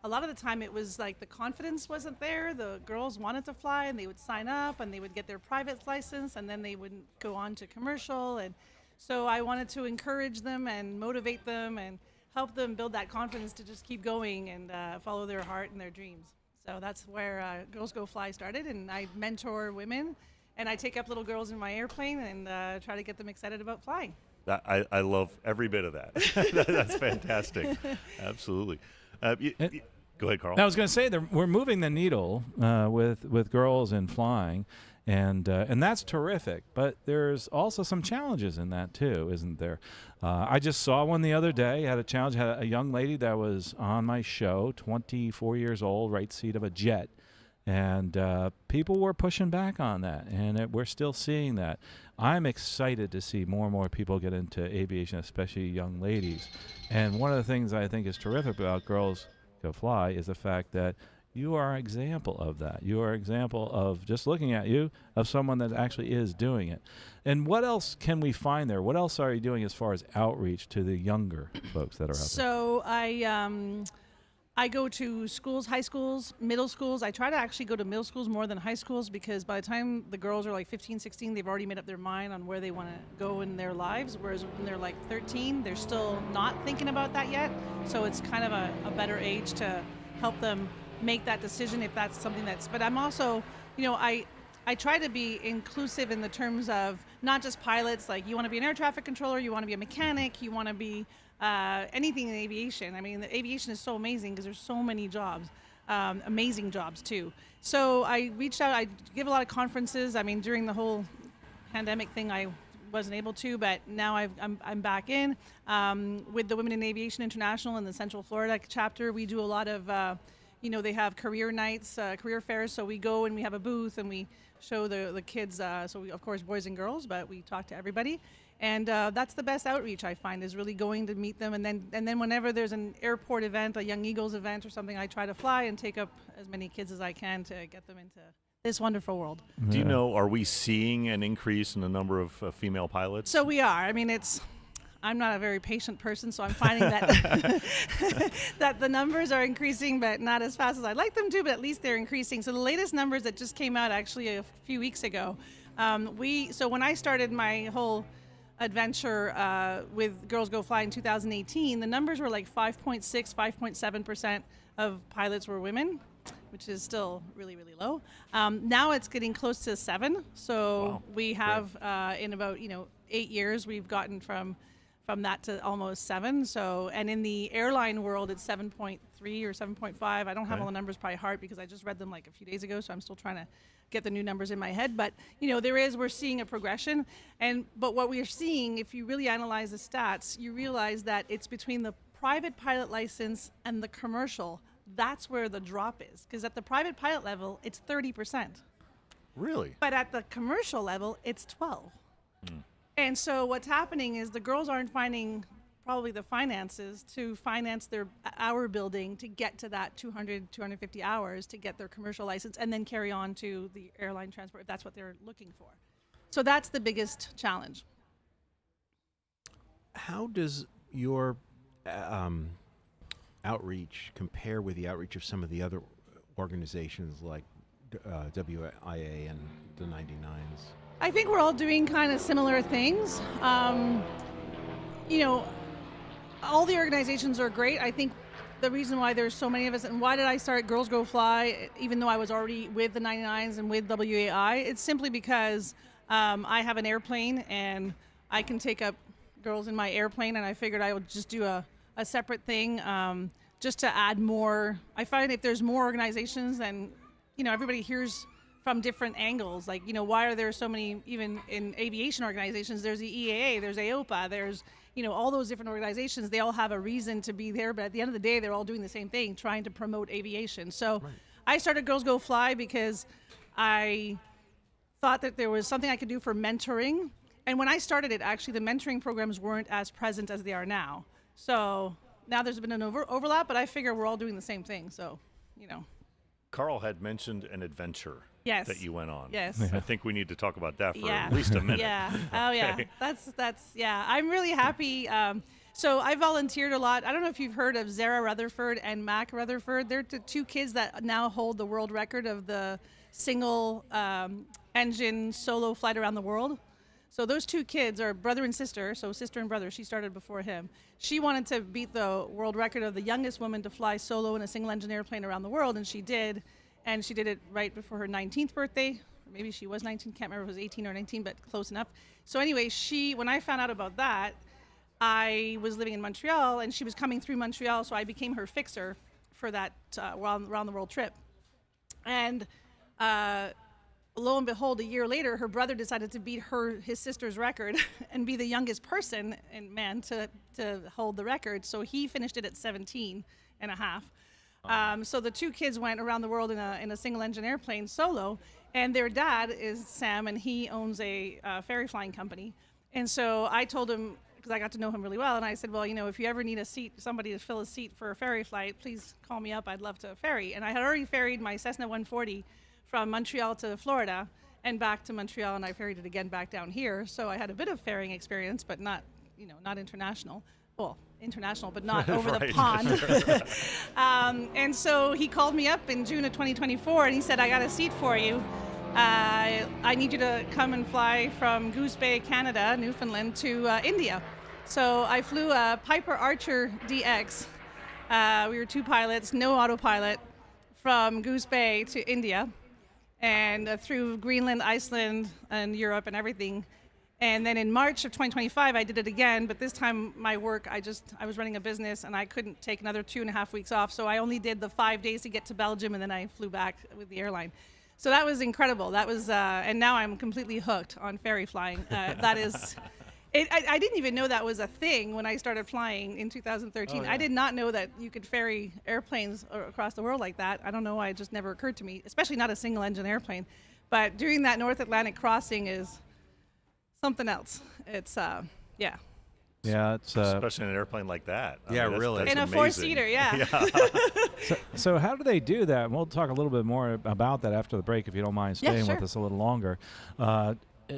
a lot of the time it was like the confidence wasn't there. The girls wanted to fly, and they would sign up, and they would get their private license, and then they would go on to commercial. And so I wanted to encourage them and motivate them and help them build that confidence to just keep going and follow their heart and their dreams. So that's where Girls Go Fly started, and I mentor women, and I take up little girls in my airplane and try to get them excited about flying. I love every bit of that. That's fantastic. Absolutely. Go ahead, Carl. I was going to say that we're moving the needle with girls in flying, and that's terrific. But there's also some challenges in that too, isn't there? I just saw one the other day. Had a young lady that was on my show, 24 years old, right seat of a jet, and people were pushing back on that, and we're still seeing that. I'm excited to see more and more people get into aviation, especially young ladies. And one of the things I think is terrific about Girls Go Fly is the fact that you are an example of that. You are an example of, just looking at you, of someone that actually is doing it. And what else can we find there? What else are you doing as far as outreach to the younger folks that are out there? So I go to schools, high schools, middle schools. I try to actually go to middle schools more than high schools, because by the time the girls are like 15, 16, they've already made up their mind on where they want to go in their lives, whereas when they're like 13, they're still not thinking about that yet. So it's kind of a better age to help them make that decision if that's something that's, but I'm also, I try to be inclusive in the terms of not just pilots, like you want to be an air traffic controller, you want to be a mechanic, you want to be anything in aviation. I mean, the aviation is so amazing because there's so many jobs, amazing jobs too. So I reached out, I give a lot of conferences. I mean, during the whole pandemic thing, I wasn't able to, but now I'm back in with the Women in Aviation International and the Central Florida chapter. We do a lot of, they have career nights, career fairs. So we go and we have a booth and we show the kids. So we, of course, boys and girls, but we talk to everybody. And that's the best outreach I find, is really going to meet them. And then whenever there's an airport event, a Young Eagles event or something, I try to fly and take up as many kids as I can to get them into this wonderful world. Do you know, are we seeing an increase in the number of female pilots? So we are. I mean, I'm not a very patient person, so I'm finding that that the numbers are increasing, but not as fast as I'd like them to, but at least they're increasing. So the latest numbers that just came out actually a few weeks ago, so when I started my whole adventure with Girls Go Fly in 2018, the numbers were like 5.6, 5.7% of pilots were women, which is still really, really low. Now it's getting close to 7. So wow. We have in about 8 years we've gotten from that to almost 7. So, and in the airline world, it's 7.3 or 7.5. I don't have all the numbers by heart because I just read them like a few days ago, so I'm still trying to get the new numbers in my head. But we're seeing a progression. But what we're seeing, if you really analyze the stats, you realize that it's between the private pilot license and the commercial. That's where the drop is, because at the private pilot level, it's 30%. Really? But at the commercial level, it's 12. And so what's happening is the girls aren't finding probably the finances to finance their hour building to get to that 200, 250 hours to get their commercial license and then carry on to the airline transport if that's what they're looking for. So that's the biggest challenge. How does your outreach compare with the outreach of some of the other organizations like WIA and the 99s? I think we're all doing kind of similar things. All the organizations are great. I think the reason why there's so many of us, and why did I start Girls Go Fly, even though I was already with the 99s and with WAI, it's simply because I have an airplane and I can take up girls in my airplane, and I figured I would just do a separate thing just to add more. I find if there's more organizations, then, everybody hears from different angles. Like, why are there so many, even in aviation organizations, there's the EAA, there's AOPA, there's, all those different organizations, they all have a reason to be there, but at the end of the day, they're all doing the same thing, trying to promote aviation. So I started Girls Go Fly because I thought that there was something I could do for mentoring. And when I started it, actually, the mentoring programs weren't as present as they are now. So now there's been an overlap, but I figure we're all doing the same thing, so, Carl had mentioned an adventure that you went on. Yes. I think we need to talk about that for at least a minute. Yeah. Oh, yeah. That's. Yeah. I'm really happy So I volunteered a lot. I don't know if you've heard of Zara Rutherford and Mac Rutherford. They're the two kids that now hold the world record of the single engine solo flight around the world. So those two kids are brother and sister, so sister and brother. She started before him. She wanted to beat the world record of the youngest woman to fly solo in a single engine airplane around the world, and she did. And she did it right before her 19th birthday. Maybe she was 19, can't remember if it was 18 or 19, but close enough. So anyway, when I found out about that, I was living in Montreal, and she was coming through Montreal, so I became her fixer for that around the world trip. And lo and behold, a year later, her brother decided to beat his sister's record and be the youngest person and man to hold the record. So he finished it at 17 and a half. So the two kids went around the world in a single engine airplane solo, and their dad is Sam, and he owns a ferry flying company. And so I told him, because I got to know him really well, and I said, well, if you ever need somebody to fill a seat for a ferry flight, please call me up. I'd love to ferry. And I had already ferried my Cessna 140 from Montreal to Florida and back to Montreal, and I ferried it again back down here. So I had a bit of ferrying experience, but not international. Well, international, but not over the pond. And so he called me up in June of 2024, and he said, I got a seat for you. I need you to come and fly from Goose Bay, Canada, Newfoundland, to India. So I flew a Piper Archer DX. We were two pilots, no autopilot, from Goose Bay to India, and through Greenland, Iceland, and Europe and everything. And then in March of 2025, I did it again, but this time my work, I was running a business and I couldn't take another 2.5 weeks off, so I only did the 5 days to get to Belgium, and then I flew back with the airline. So that was incredible. That was, and now I'm completely hooked on ferry flying. That is, I didn't even know that was a thing when I started flying in 2013. Oh, yeah. I did not know that you could ferry airplanes across the world like that. I don't know why, it just never occurred to me, especially not a single engine airplane. But doing that North Atlantic crossing is something else. It's, yeah. Yeah, it's especially in an airplane like that. I Yeah, mean, really. In a amazing. four-seater, yeah. So how do they do that? And we'll talk a little bit more about that after the break, if you don't mind staying with us a little longer.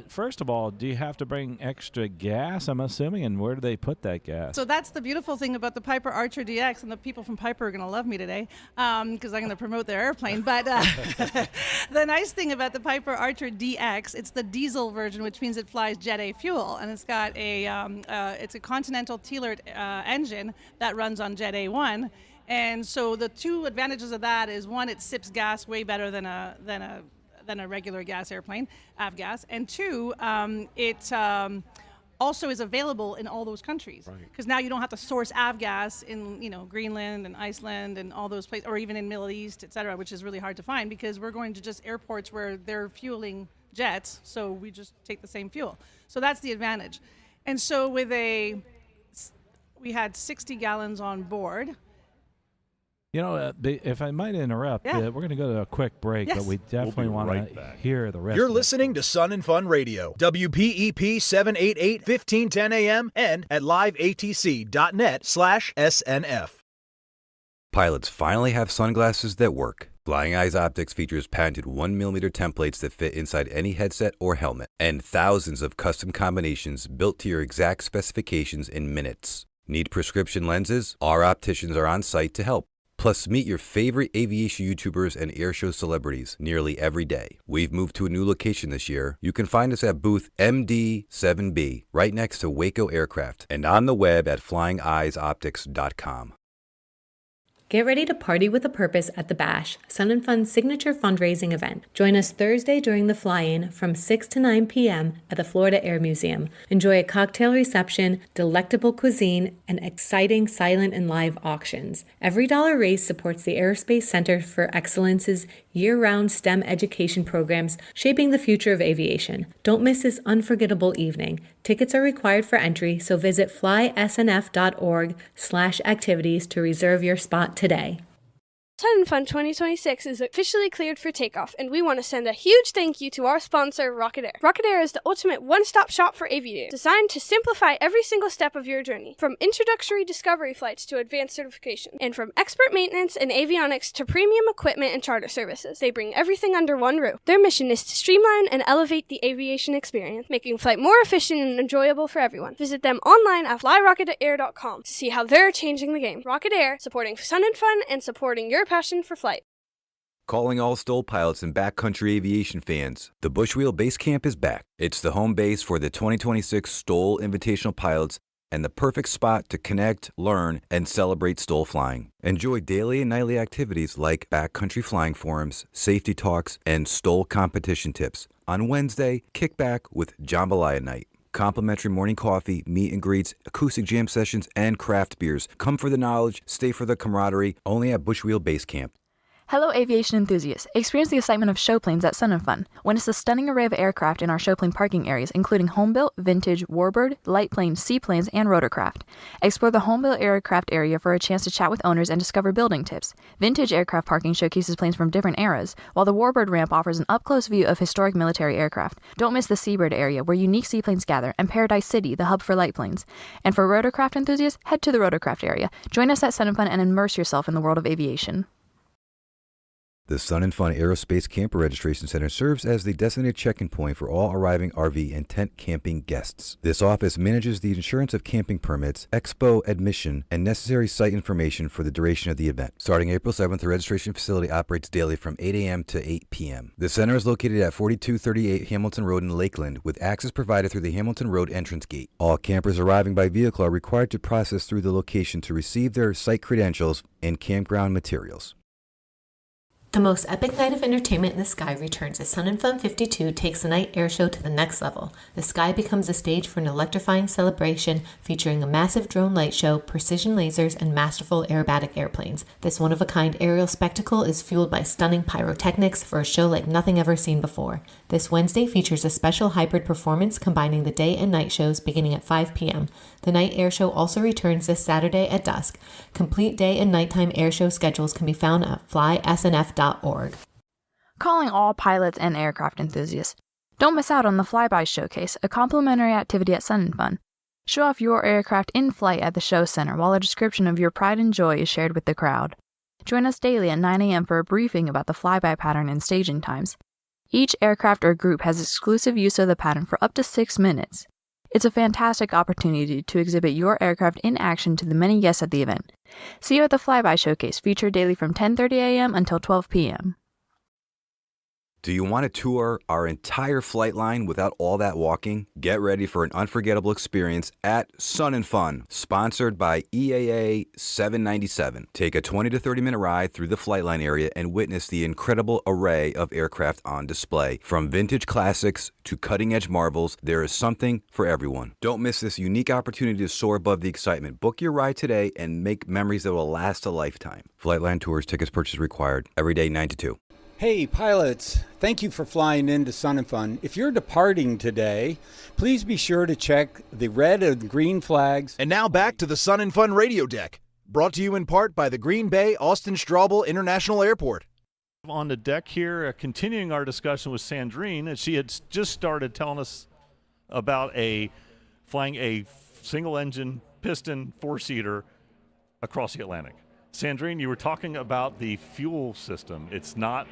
First of all, do you have to bring extra gas, I'm assuming, and where do they put that gas? So that's the beautiful thing about the Piper Archer DX, and the people from Piper are going to love me today because I'm going to promote their airplane. But the nice thing about the Piper Archer DX, it's the diesel version, which means it flies Jet A fuel, and it's got it's a Continental Tealert engine that runs on Jet A1. And so the two advantages of that is, one, it sips gas way better than a regular gas airplane, avgas, and two, it also is available in all those countries. Because now you don't have to source avgas in Greenland and Iceland and all those places, or even in Middle East, et cetera, which is really hard to find because we're going to just airports where they're fueling jets, so we just take the same fuel. So that's the advantage. And so we had 60 gallons on board. If I might interrupt, we're going to go to a quick break, but we definitely want to hear the rest. You're listening to Sun and Fun Radio, WPEP 788, 1510 AM, and at liveatc.net/SNF. Pilots finally have sunglasses that work. Flying Eyes Optics features patented 1mm templates that fit inside any headset or helmet, and thousands of custom combinations built to your exact specifications in minutes. Need prescription lenses? Our opticians are on site to help. Plus, meet your favorite aviation YouTubers and airshow celebrities nearly every day. We've moved to a new location this year. You can find us at booth MD7B, right next to Waco Aircraft, and on the web at flyingeyesoptics.com. Get ready to party with a purpose at the Bash, Sun and Fun's signature fundraising event. Join us Thursday during the fly-in from 6 to 9 p.m. at the Florida Air Museum. Enjoy a cocktail reception, delectable cuisine, and exciting silent and live auctions. Every dollar raised supports the Aerospace Center for Excellence's year-round STEM education programs shaping the future of aviation. Don't miss this unforgettable evening. Tickets are required for entry, so visit flysnf.org/activities to reserve your spot today. Sun and Fun 2026 is officially cleared for takeoff, and we want to send a huge thank you to our sponsor, Rocket Air. Rocket Air is the ultimate one-stop shop for aviators, designed to simplify every single step of your journey, from introductory discovery flights to advanced certification, and from expert maintenance and avionics to premium equipment and charter services. They bring everything under one roof. Their mission is to streamline and elevate the aviation experience, making flight more efficient and enjoyable for everyone. Visit them online at flyrocketair.com to see how they're changing the game. Rocket Air, supporting Sun and Fun and supporting your passion for flight. Calling all Stoll pilots and backcountry aviation fans, the Bushwheel Base Camp is back. It's the home base for the 2026 Stoll Invitational Pilots and the perfect spot to connect, learn, and celebrate Stoll flying. Enjoy daily and nightly activities like backcountry flying forums, safety talks, and Stoll competition tips. On Wednesday, kick back with Jambalaya Night. Complimentary morning coffee, meet and greets, acoustic jam sessions, and craft beers. Come for the knowledge, stay for the camaraderie, only at Bushwheel Base Camp. Hello, aviation enthusiasts. Experience the excitement of show planes at Sun and Fun. Witness the stunning array of aircraft in our show plane parking areas, including home-built, vintage, warbird, light planes, seaplanes, and rotorcraft. Explore the home-built aircraft area for a chance to chat with owners and discover building tips. Vintage aircraft parking showcases planes from different eras, while the warbird ramp offers an up-close view of historic military aircraft. Don't miss the seabird area, where unique seaplanes gather, and Paradise City, the hub for light planes. And for rotorcraft enthusiasts, head to the rotorcraft area. Join us at Sun and Fun and immerse yourself in the world of aviation. The Sun and Fun Aerospace Camper Registration Center serves as the designated check-in point for all arriving RV and tent camping guests. This office manages the insurance of camping permits, Expo admission, and necessary site information for the duration of the event. Starting April 7th, the registration facility operates daily from 8 a.m. to 8 p.m. The center is located at 4238 Hamilton Road in Lakeland, with access provided through the Hamilton Road entrance gate. All campers arriving by vehicle are required to process through the location to receive their site credentials and campground materials. The most epic night of entertainment in the sky returns as Sun and Fun 52 takes the night air show to the next level. The sky becomes a stage for an electrifying celebration featuring a massive drone light show, precision lasers, and masterful aerobatic airplanes. This one-of-a-kind aerial spectacle is fueled by stunning pyrotechnics for a show like nothing ever seen before. This Wednesday features a special hybrid performance combining the day and night shows beginning at 5 p.m. The night air show also returns this Saturday at dusk. Complete day and nighttime air show schedules can be found at flysnf.org. Calling all pilots and aircraft enthusiasts. Don't miss out on the Flyby Showcase, a complimentary activity at Sun and Fun. Show off your aircraft in flight at the show center while a description of your pride and joy is shared with the crowd. Join us daily at 9 a.m. for a briefing about the flyby pattern and staging times. Each aircraft or group has exclusive use of the pattern for up to 6 minutes. It's a fantastic opportunity to exhibit your aircraft in action to the many guests at the event. See you at the Flyby Showcase, featured daily from 10:30 a.m. until 12 p.m. Do you want to tour our entire flight line without all that walking? Get ready for an unforgettable experience at Sun and Fun, sponsored by EAA 797. Take a 20 to 30 minute ride through the flight line area and witness the incredible array of aircraft on display. From vintage classics to cutting-edge marvels, there is something for everyone. Don't miss this unique opportunity to soar above the excitement. Book your ride today and make memories that will last a lifetime. Flightline tours, tickets purchase required. Every day 9 to 2. Hey pilots, thank you for flying into Sun and Fun. If you're departing today, please be sure to check the red and green flags. And now back to the Sun and Fun radio deck, brought to you in part by the Green Bay Austin Straubel International Airport. On the deck here, continuing our discussion with Sandrine, and she had just started telling us about flying a single-engine piston four-seater across the Atlantic. Sandrine, you were talking about the fuel system. It's not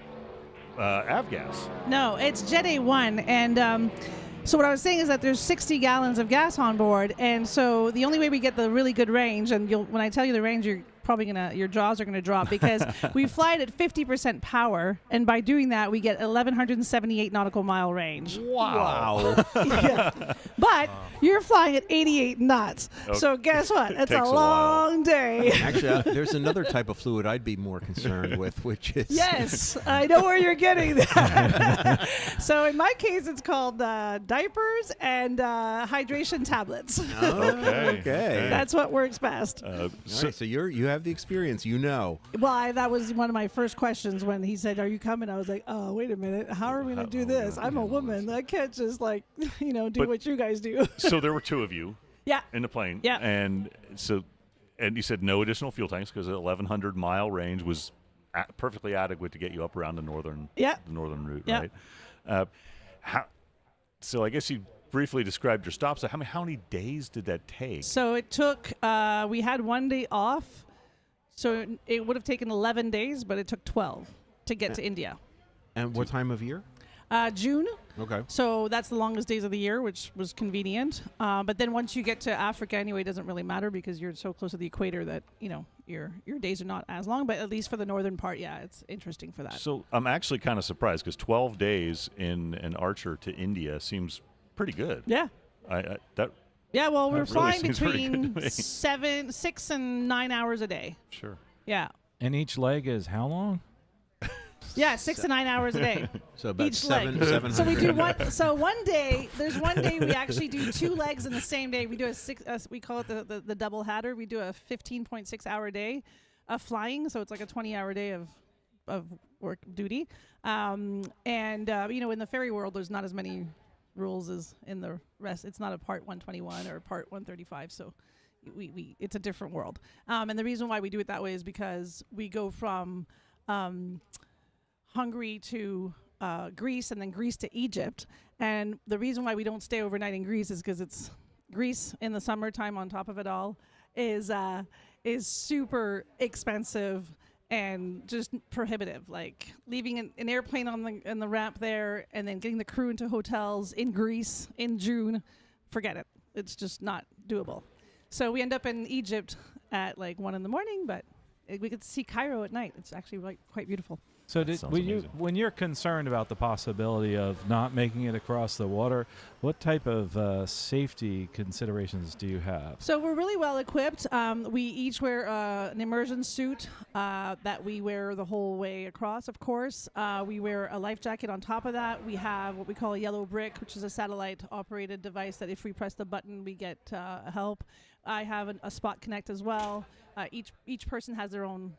avgas. No, it's Jet A1. And so what I was saying is that there's 60 gallons of gas on board. And so the only way we get the really good range, and when I tell you the range, you're probably your jaws are gonna drop, because we fly it at 50% power, and by doing that we get 1,178 nautical mile range. Wow. Yeah. But you're flying at 88 knots. Okay. So guess what? It's a long day. Actually, there's another type of fluid I'd be more concerned with, which is... Yes, I know where you're getting that. So in my case, it's called diapers and hydration tablets. Okay. That's what works best. So you have the experience, Well, that was one of my first questions when he said, "Are you coming?" I was like, "Oh, wait a minute. How are we going to do this? I'm a woman. I can't just do what you guys do." So there were two of you. Yeah. In the plane. Yeah. And you said no additional fuel tanks because the 1,100 mile range was perfectly adequate to get you up around the northern route, Yeah. right? So I guess you briefly described your stops. So how many days did that take? So it took, we had 1 day off, so it would have taken 11 days, but it took 12 to get to India. And what time of year? June. Okay. So that's the longest days of the year, which was convenient. But then once you get to Africa anyway, it doesn't really matter because you're so close to the equator that, your days are not as long. But at least for the northern part, yeah, it's interesting for that. So I'm actually kind of surprised because 12 days in an Archer to India seems pretty good. Yeah. Yeah, well, we're really flying seems pretty good between to me. 6 and 9 hours a day. Sure. Yeah. And each leg is how long? Yeah, 6 to 9 hours a day. So about each leg. 700. So we do one. So one day, there's one day we actually do 2 legs in the same day. We do we call it the double hatter. We do a 15.6 hour day of flying. So it's like a 20-hour day of work duty. In the ferry world, there's not as many rules as in the rest. It's not a part 121 or part 135. So we it's a different world. And the reason why we do it that way is because we go from Hungary to Greece and then Greece to Egypt. And the reason why we don't stay overnight in Greece is because it's Greece in the summertime on top of it all is super expensive and just prohibitive. Like leaving an airplane on the ramp there and then getting the crew into hotels in Greece in June, forget it. It's just not doable. So we end up in Egypt at like 1 a.m, but we get to see Cairo at night. It's actually quite beautiful. So when you're concerned about the possibility of not making it across the water, what type of safety considerations do you have? So we're really well equipped. We each wear an immersion suit that we wear the whole way across, of course. We wear a life jacket on top of that. We have what we call a yellow brick, which is a satellite-operated device that if we press the button, we get help. I have a Spot Connect as well. Each person has their own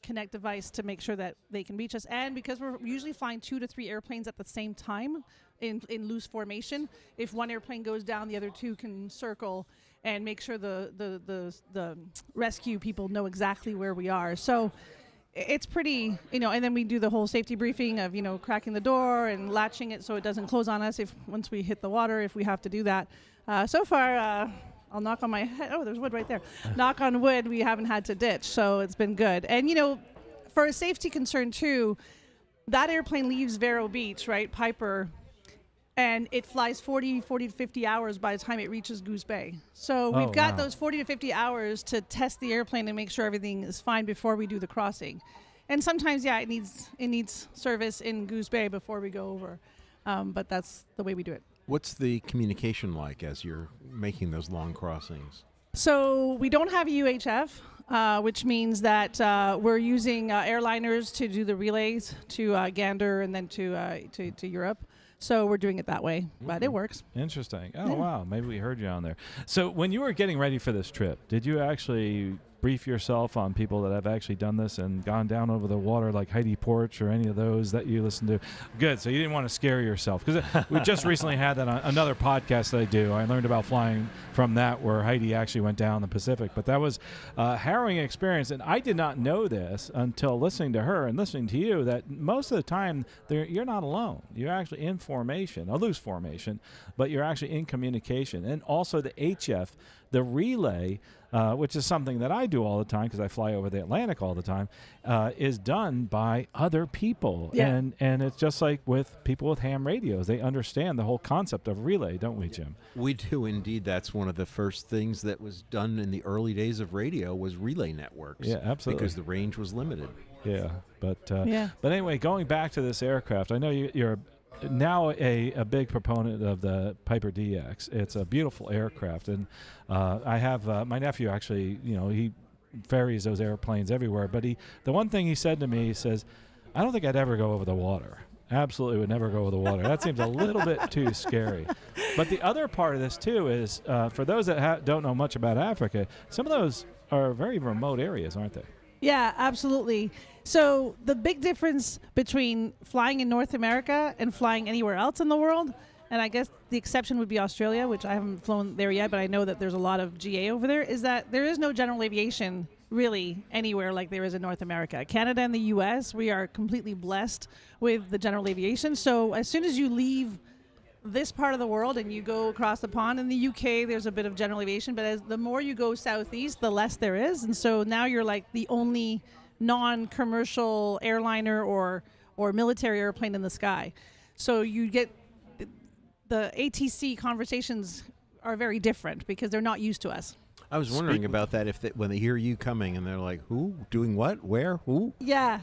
Connect device to make sure that they can reach us. And because we're usually flying 2 to 3 airplanes at the same time in loose formation, if one airplane goes down, the other 2 can circle and make sure the rescue people know exactly where we are. So it's pretty, and then we do the whole safety briefing of, cracking the door and latching it so it doesn't close on us once we hit the water, if we have to do that. So far, I'll knock on my head. Oh, there's wood right there. Knock on wood, we haven't had to ditch, so it's been good. And, for a safety concern, too, that airplane leaves Vero Beach, right, Piper, and it flies 40 to 50 hours by the time it reaches Goose Bay. So we've got those 40 to 50 hours to test the airplane and make sure everything is fine before we do the crossing. And sometimes, it needs service in Goose Bay before we go over. But that's the way we do it. What's the communication like as you're making those long crossings? So we don't have UHF, which means that we're using airliners to do the relays to Gander and then to Europe. So we're doing it that way, but it works. Interesting. Oh, wow. Maybe we heard you on there. So when you were getting ready for this trip, did you actually brief yourself on people that have actually done this and gone down over the water like Heidi Porch or any of those that you listen to? Good. So you didn't want to scare yourself, because we just recently had that on another podcast that I do. I learned about flying from that, where Heidi actually went down the Pacific. But that was a harrowing experience, and I did not know this until listening to her and listening to you, that most of the time you're not alone. You're actually in formation, a loose formation, but you're actually in communication. And also the HF, the relay, which is something that I do all the time because I fly over the Atlantic all the time, is done by other people. Yeah. And it's just like with people with ham radios. They understand the whole concept of relay, don't we, Jim? We do indeed. That's one of the first things that was done in the early days of radio was relay networks. Yeah, absolutely. Because the range was limited. Yeah. But anyway, going back to this aircraft, I know you're now a big proponent of the Piper DX. It's a beautiful aircraft, and I have my nephew actually, he ferries those airplanes everywhere, but the one thing he said to me, he says, I don't think I'd ever go over the water. Absolutely would never go over the water. That seems a little bit too scary. But the other part of this too is, for those that don't know much about Africa, some of those are very remote areas, aren't they? Yeah, absolutely. So the big difference between flying in North America and flying anywhere else in the world, and I guess the exception would be Australia, which I haven't flown there yet, but I know that there's a lot of GA over there, is that there is no general aviation really anywhere like there is in North America. Canada and the US, we are completely blessed with the general aviation. So as soon as you leave this part of the world and you go across the pond, in the UK there's a bit of general aviation, but as the more you go southeast, the less there is. And so now you're like the only non-commercial airliner or military airplane in the sky. So you get the ATC conversations are very different because they're not used to us. I was wondering about that when they hear you coming and they're like, who? Doing what? Where? Who? Yeah,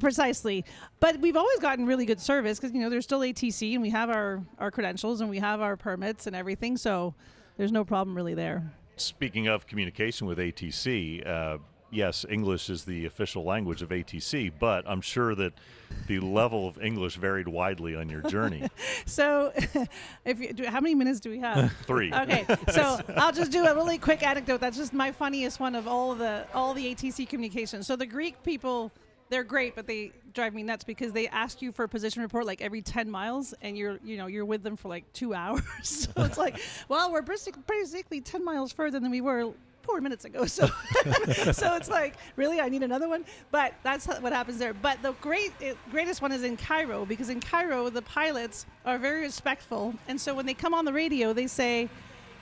precisely. But we've always gotten really good service because, there's still ATC and we have our credentials and we have our permits and everything. So there's no problem really there. Speaking of communication with ATC, yes, English is the official language of ATC, but I'm sure that the level of English varied widely on your journey. So, how many minutes do we have? 3. Okay, so I'll just do a really quick anecdote. That's just my funniest one of all the ATC communications. So the Greek people, they're great, but they drive me nuts because they ask you for a position report like every 10 miles, and you're with them for like 2 hours. So it's like, well, we're basically 10 miles further than we were 4 minutes ago. So so it's like, really, I need another one? But that's what happens there. But the greatest one is in Cairo, because in Cairo, the pilots are very respectful. And so when they come on the radio, they say,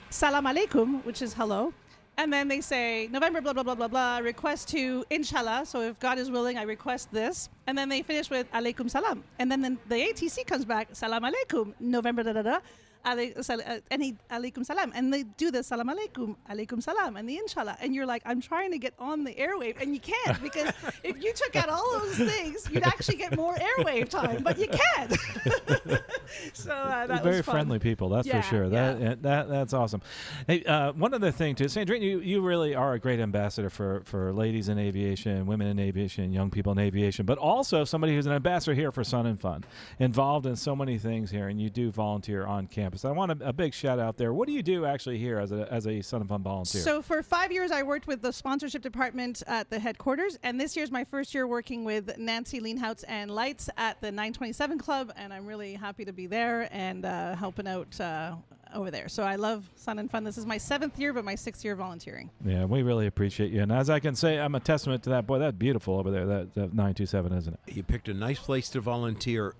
Salam alaikum, which is hello. And then they say, November, blah, blah, blah, blah, blah, request to Inshallah. So if God is willing, I request this. And then they finish with alaikum salam. And then the ATC comes back, Salam alaikum, November, da, da, da. Alaikum salam, and they do the salam alaikum salam, and the inshallah, and you're like, I'm trying to get on the airwave, and you can't, because if you took out all those things, you'd actually get more airwave time, but you can't. So that very was fun. Friendly people, that's for sure. That's awesome. Hey, one other thing too, Sandrine, you really are a great ambassador for ladies in aviation, women in aviation, young people in aviation, but also somebody who's an ambassador here for Sun and Fun, involved in so many things here, and you do volunteer on campus. I want a big shout out there. What do you do actually here as a Sun and Fun volunteer? So for 5 years, I worked with the sponsorship department at the headquarters, and this year's my first year working with Nancy Leanhoutz and Lights at the 927 Club, and I'm really happy to be there and helping out over there. So I love Sun and Fun. This is my 7th year, but my 6th year volunteering. Yeah, we really appreciate you. And as I can say, I'm a testament to that. Boy, that's beautiful over there, that 927, isn't it? You picked a nice place to volunteer.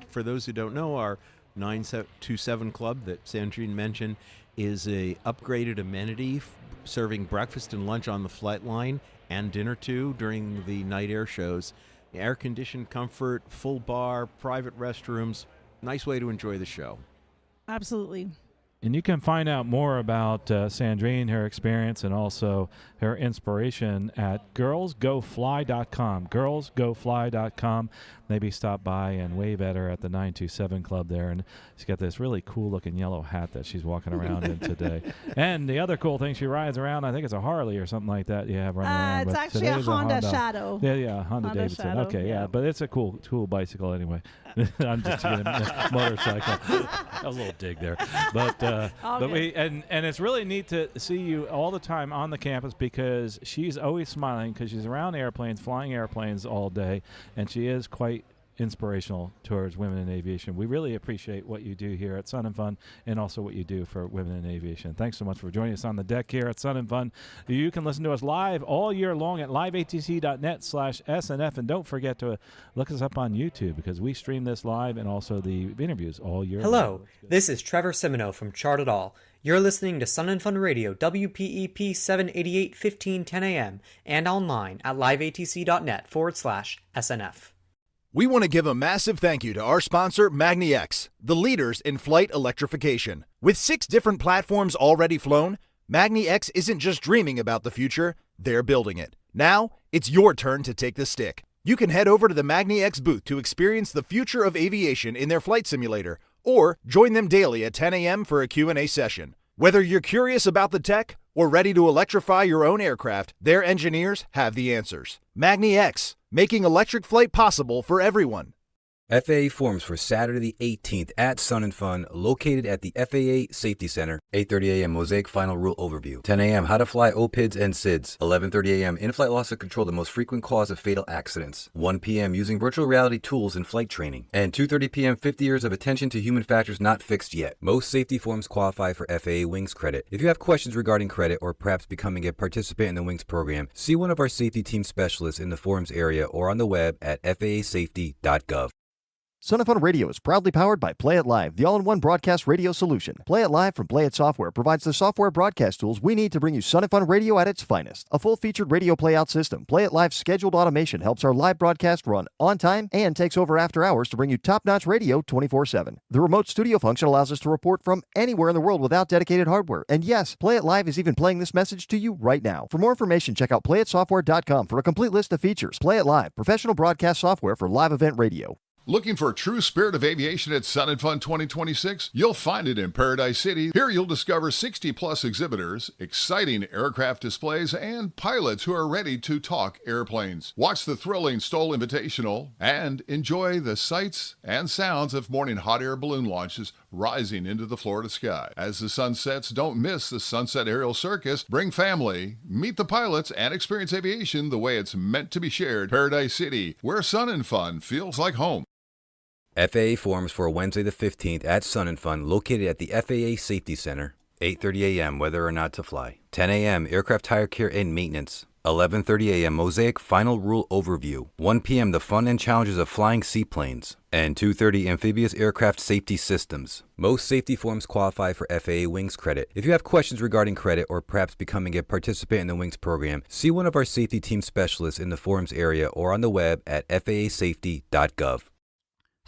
For those who don't know, our 927 Club that Sandrine mentioned is a upgraded amenity serving breakfast and lunch on the flight line and dinner too during the night air shows. Air-conditioned comfort, full bar, private restrooms. Nice way to enjoy the show. Absolutely. And you can find out more about Sandrine, her experience, and also her inspiration at girlsgofly.com. Girlsgofly.com. Maybe stop by and wave at her at the 927 Club there. And she's got this really cool-looking yellow hat that she's walking around in today. And the other cool thing, she rides around, I think it's a Harley or something like that you have running around. It's but actually a Honda Shadow. Yeah, Honda Davidson. Shadow, Okay, yeah, but it's a cool bicycle anyway. I'm just kidding. Motorcycle. That was a little dig there. But it's really neat to see you all the time on the campus because she's always smiling because she's around airplanes, flying airplanes all day, and she is quite inspirational towards women in aviation. We really appreciate what you do here at Sun and Fun and also what you do for women in aviation. Thanks so much for joining us on the deck here at Sun and Fun. You can listen to us live all year long at liveatc.net/SNF, and don't forget to look us up on YouTube because we stream this live and also the interviews all year long. Hello, this is Trevor Semino from Chart It All. You're listening to Sun and Fun Radio, WPEP 788 1510 AM, and online at liveatc.net/SNF. We want to give a massive thank you to our sponsor, MagniX, the leaders in flight electrification. With 6 different platforms already flown, MagniX isn't just dreaming about the future, they're building it. Now, it's your turn to take the stick. You can head over to the MagniX booth to experience the future of aviation in their flight simulator, or join them daily at 10 a.m. for a Q&A session. Whether you're curious about the tech or ready to electrify your own aircraft, their engineers have the answers. MagniX, making electric flight possible for everyone. FAA forms for Saturday the 18th at Sun and Fun, located at the FAA Safety Center. 8:30 a.m. Mosaic Final Rule Overview. 10 a.m. How to Fly OPIDs and SIDS. 11:30 a.m. In-flight loss of control, the most frequent cause of fatal accidents. 1 p.m. Using virtual reality tools in flight training. And 2:30 p.m. 50 years of attention to human factors not fixed yet. Most safety forms qualify for FAA Wings credit. If you have questions regarding credit or perhaps becoming a participant in the Wings program, see one of our safety team specialists in the forums area or on the web at faasafety.gov. Sun and Fun Radio is proudly powered by Play It Live, the all-in-one broadcast radio solution. Play It Live from Play It Software provides the software broadcast tools we need to bring you Sun and Fun Radio at its finest. A full-featured radio playout system, Play It Live's scheduled automation helps our live broadcast run on time and takes over after hours to bring you top-notch radio 24/7. The remote studio function allows us to report from anywhere in the world without dedicated hardware. And yes, Play It Live is even playing this message to you right now. For more information, check out playitsoftware.com for a complete list of features. Play It Live, professional broadcast software for live event radio. Looking for a true spirit of aviation at Sun and Fun 2026? You'll find it in Paradise City. Here you'll discover 60-plus exhibitors, exciting aircraft displays, and pilots who are ready to talk airplanes. Watch the thrilling Stoll Invitational and enjoy the sights and sounds of morning hot air balloon launches rising into the Florida sky. As the sun sets, don't miss the Sunset Aerial Circus. Bring family, meet the pilots, and experience aviation the way it's meant to be shared. Paradise City, where Sun and Fun feels like home. FAA forms for Wednesday the 15th at Sun and Fun, located at the FAA Safety Center. 8:30 a.m. Whether or not to fly. 10 a.m. Aircraft tire care and maintenance. 11:30 a.m. Mosaic Final Rule Overview. 1 p.m. The fun and challenges of flying seaplanes. And 2:30 Amphibious Aircraft Safety Systems. Most safety forms qualify for FAA Wings credit. If you have questions regarding credit or perhaps becoming a participant in the Wings program, see one of our safety team specialists in the forums area or on the web at faasafety.gov.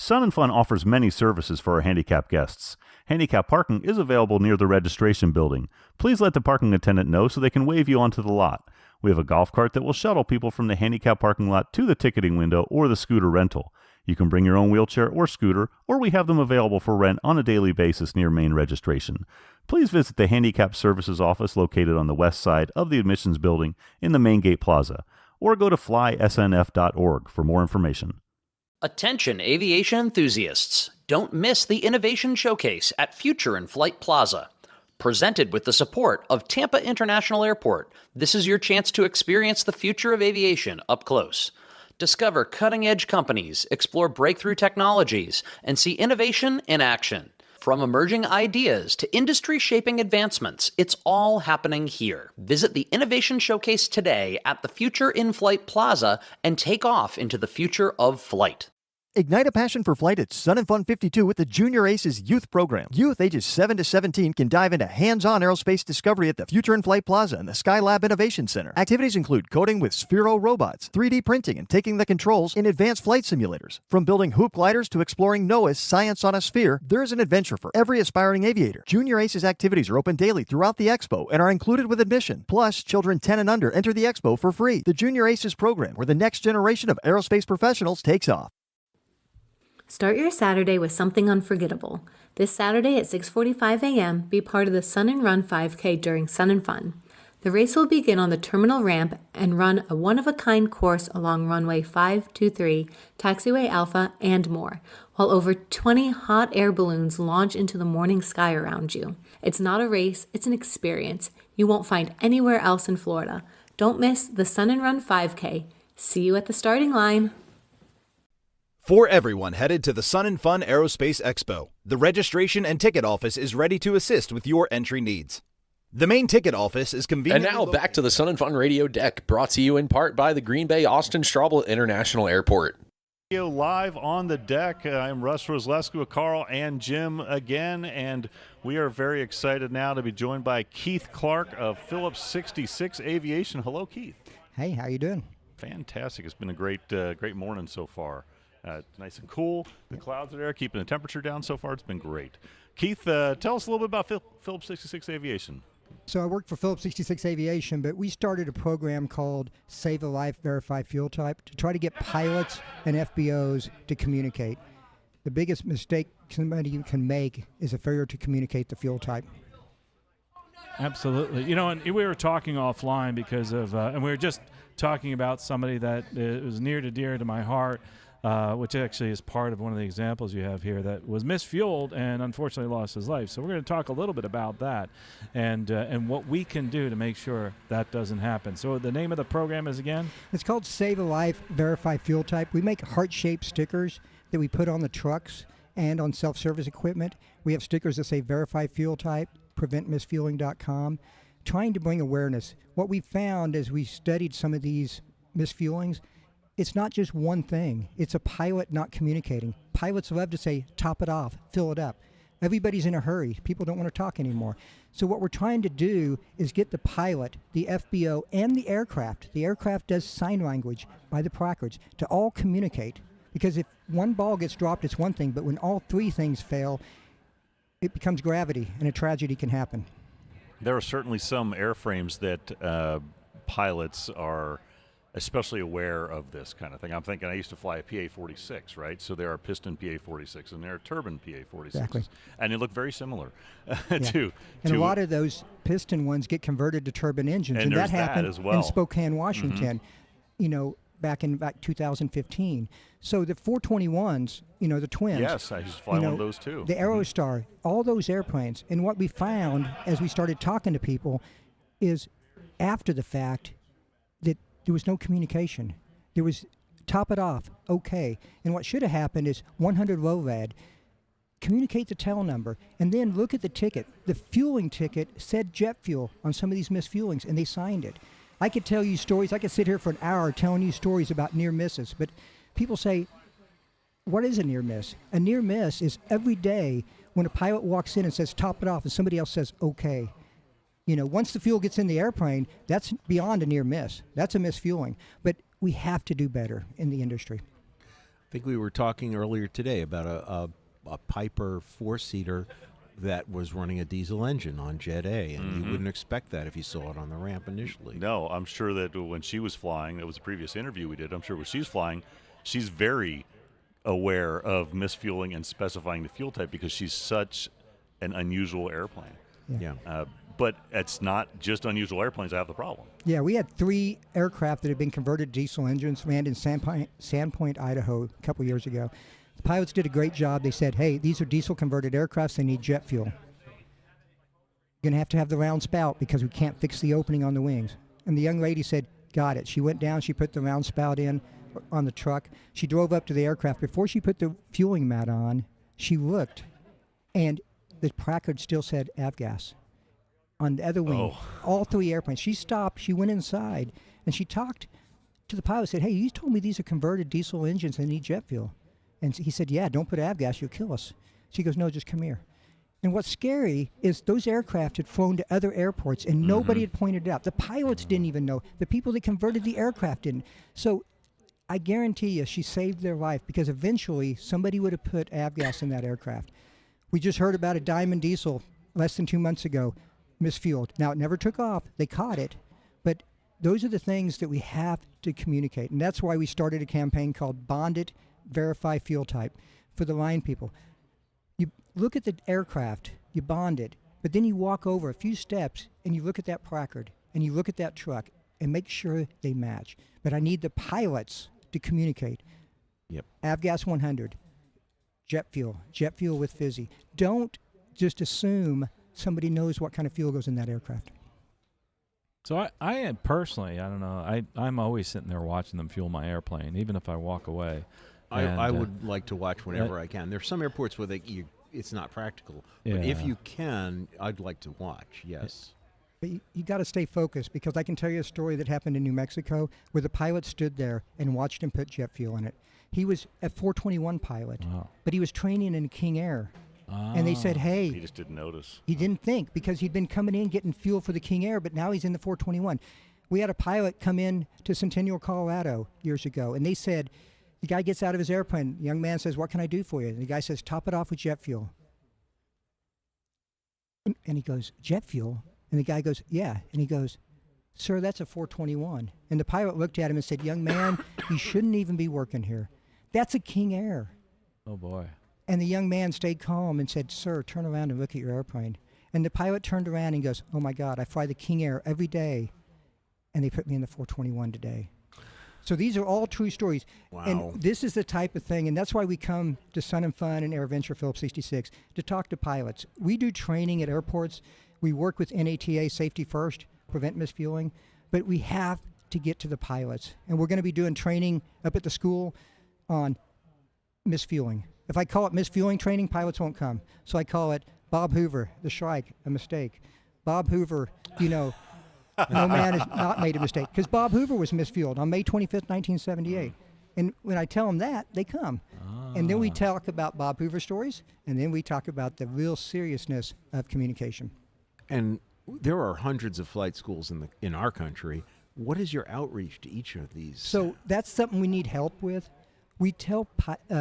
Sun and Fun offers many services for our handicapped guests. Handicap parking is available near the registration building. Please let the parking attendant know so they can wave you onto the lot. We have a golf cart that will shuttle people from the handicap parking lot to the ticketing window or the scooter rental. You can bring your own wheelchair or scooter, or we have them available for rent on a daily basis near main registration. Please visit the Handicap Services office located on the west side of the admissions building in the main gate plaza, or go to flysnf.org for more information. Attention aviation enthusiasts! Don't miss the Innovation Showcase at Future in Flight Plaza. Presented with the support of Tampa International Airport, this is your chance to experience the future of aviation up close. Discover cutting-edge companies, explore breakthrough technologies, and see innovation in action. From emerging ideas to industry-shaping advancements, it's all happening here. Visit the Innovation Showcase today at the Future in Flight Plaza and take off into the future of flight. Ignite a passion for flight at Sun and Fun 52 with the Junior Aces Youth Program. Youth ages 7 to 17 can dive into hands-on aerospace discovery at the Future in Flight Plaza and the Skylab Innovation Center. Activities include coding with Sphero robots, 3D printing, and taking the controls in advanced flight simulators. From building hoop gliders to exploring NOAA's Science on a Sphere, there's an adventure for every aspiring aviator. Junior Aces activities are open daily throughout the Expo and are included with admission. Plus, children 10 and under enter the Expo for free. The Junior Aces program, where the next generation of aerospace professionals takes off. Start your Saturday with something unforgettable. This Saturday at 6:45 a.m., be part of the Sun and Run 5K during Sun and Fun. The race will begin on the terminal ramp and run a one-of-a-kind course along runway 523, taxiway Alpha, and more, while over 20 hot air balloons launch into the morning sky around you. It's not a race, it's an experience you won't find anywhere else in Florida. Don't miss the Sun and Run 5K. See you at the starting line. For everyone headed to the Sun and Fun Aerospace Expo, the registration and ticket office is ready to assist with your entry needs. The main ticket office is convenient. And now back to the Sun and Fun Radio deck, brought to you in part by the Green Bay Austin Straubel International Airport. Live on the deck, I'm Russ Roslescu with Carl and Jim again, and we are very excited now to be joined by Keith Clark of Phillips 66 Aviation. Hello, Keith. Hey, how you doing? Fantastic. It's been a great morning so far. Nice and cool. The clouds are there, keeping the temperature down so far. It's been great. Keith, tell us a little bit about Phillips 66 Aviation. So I worked for Phillips 66 Aviation, but we started a program called Save a Life, Verify Fuel Type to try to get pilots and FBOs to communicate. The biggest mistake somebody can make is a failure to communicate the fuel type. Absolutely. You know, and we were talking offline because of, and we were just talking about somebody that is near to dear to my heart. which actually is part of one of the examples you have here that was misfueled and unfortunately lost his life. So we're going to talk a little bit about that and what we can do to make sure that doesn't happen. So the name of the program is again? It's called Save a Life, Verify Fuel Type. We make heart-shaped stickers that we put on the trucks and on self-service equipment. We have stickers that say Verify Fuel Type, PreventMisfueling.com, trying to bring awareness. What we found as we studied some of these misfuelings, it's not just one thing. It's a pilot not communicating. Pilots love to say, top it off, fill it up. Everybody's in a hurry. People don't want to talk anymore. So what we're trying to do is get the pilot, the FBO, and the aircraft does sign language by the placards, to all communicate. Because if one ball gets dropped, it's one thing, but when all three things fail, it becomes gravity, and a tragedy can happen. There are certainly some airframes that pilots are especially aware of this kind of thing. I'm thinking I used to fly a PA-46, right? So there are piston PA-46 and there are turbine PA-46s. Exactly. And they look very similar Yeah. to And a lot of those piston ones get converted to turbine engines. And that happened as well. in Spokane, Washington, back in 2015. So the 421s, the twins. Yes, I used to fly one of those too. The Aerostar, all those airplanes. And what we found as we started talking to people is after the fact that there was no communication. There was top it off, okay. And what should have happened is 100 LOVAD, communicate the tail number, and then look at the ticket. The fueling ticket said jet fuel on some of these misfuelings, and they signed it. I could tell you stories. I could sit here for an hour telling you stories about near misses, but people say, what is a near miss? A near miss is every day when a pilot walks in and says, top it off, and somebody else says, okay. Once the fuel gets in the airplane, that's beyond a near miss. That's a misfueling. But we have to do better in the industry. I think we were talking earlier today about a Piper four-seater that was running a diesel engine on Jet A, and you wouldn't expect that if you saw it on the ramp initially. No, I'm sure that when she was flying, that was a previous interview we did, I'm sure when she's flying, she's very aware of misfueling and specifying the fuel type because she's such an unusual airplane. Yeah. But it's not just unusual airplanes that have the problem. Yeah, we had 3 aircraft that had been converted to diesel engines, landed in Sandpoint, Idaho, a couple years ago. The pilots did a great job. They said, hey, these are diesel-converted aircrafts. They need jet fuel. You're going to have the round spout because we can't fix the opening on the wings. And the young lady said, got it. She went down. She put the round spout in on the truck. She drove up to the aircraft. Before she put the fueling mat on, she looked, and the placard still said avgas on the other wing. All 3 airplanes. She stopped. She went inside, and she talked to the pilot, said, hey, you told me these are converted diesel engines and need jet fuel. And he said, yeah, don't put avgas, you'll kill us. She goes, no, just come here. And what's scary is those aircraft had flown to other airports, and nobody had pointed it out. The pilots didn't even know. The people that converted the aircraft didn't. So I guarantee you she saved their life because eventually somebody would have put avgas in that aircraft. We just heard about a Diamond diesel less than 2 months ago, misfueled. Now, it never took off. They caught it. But those are the things that we have to communicate. And that's why we started a campaign called Bond It, Verify Fuel Type for the line people. You look at the aircraft, you bond it, but then you walk over a few steps and you look at that placard and you look at that truck and make sure they match. But I need the pilots to communicate. Yep. Avgas 100, jet fuel with fizzy. Don't just assume somebody knows what kind of fuel goes in that aircraft. So I am personally, I don't know, I'm always sitting there watching them fuel my airplane, even if I walk away. I would like to watch whenever I can. There's some airports where it's not practical. But if you can, I'd like to watch, yes. But you got to stay focused because I can tell you a story that happened in New Mexico where the pilot stood there and watched him put jet fuel in it. He was a 421 pilot, but he was training in King Air. And they said, hey. He just didn't notice. He didn't think because he'd been coming in getting fuel for the King Air, but now he's in the 421. We had a pilot come in to Centennial, Colorado years ago, and they said, the guy gets out of his airplane. The young man says, what can I do for you? And the guy says, top it off with jet fuel. And he goes, jet fuel? And the guy goes, yeah. And he goes, sir, that's a 421. And the pilot looked at him and said, young man, you shouldn't even be working here. That's a King Air. Oh, boy. And the young man stayed calm and said, sir, turn around and look at your airplane. And the pilot turned around and goes, oh, my God, I fly the King Air every day, and they put me in the 421 today. So these are all true stories. Wow. And this is the type of thing, and that's why we come to Sun and Fun and AirVenture Phillips 66 to talk to pilots. We do training at airports. We work with NATA Safety First, prevent misfueling, but we have to get to the pilots. And we're going to be doing training up at the school on misfueling. If I call it misfueling training, pilots won't come. So I call it Bob Hoover, the Shrike, a mistake. Bob Hoover, no man has not made a mistake. Because Bob Hoover was misfueled on May 25th, 1978. And when I tell them that, they come. And then we talk about Bob Hoover stories, and then we talk about the real seriousness of communication. And there are hundreds of flight schools in our country. What is your outreach to each of these? So that's something we need help with. We tell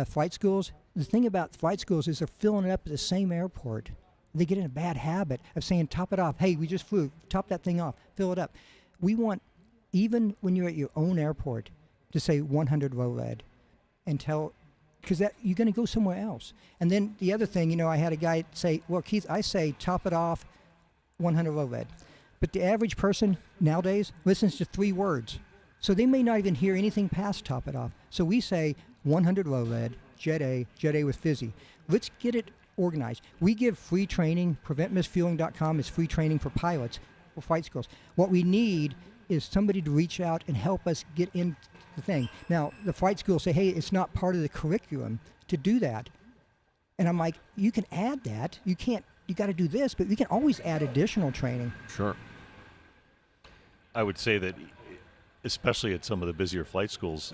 flight schools, the thing about flight schools is they're filling it up at the same airport. They get in a bad habit of saying, top it off. Hey, we just flew. Top that thing off. Fill it up. We want, even when you're at your own airport, to say 100 low lead and tell, because you're going to go somewhere else. And then the other thing, I had a guy say, well, Keith, I say top it off 100 low lead. But the average person nowadays listens to 3 words. So they may not even hear anything past top it off. So we say 100 low lead, Jet A with Fizzy. Let's get it organized. We give free training. PreventMisfueling.com is free training for pilots, for flight schools. What we need is somebody to reach out and help us get in the thing. Now, the flight schools say, hey, it's not part of the curriculum to do that. And I'm like, you can add that. You got to do this, but we can always add additional training. Sure. I would say that, especially at some of the busier flight schools,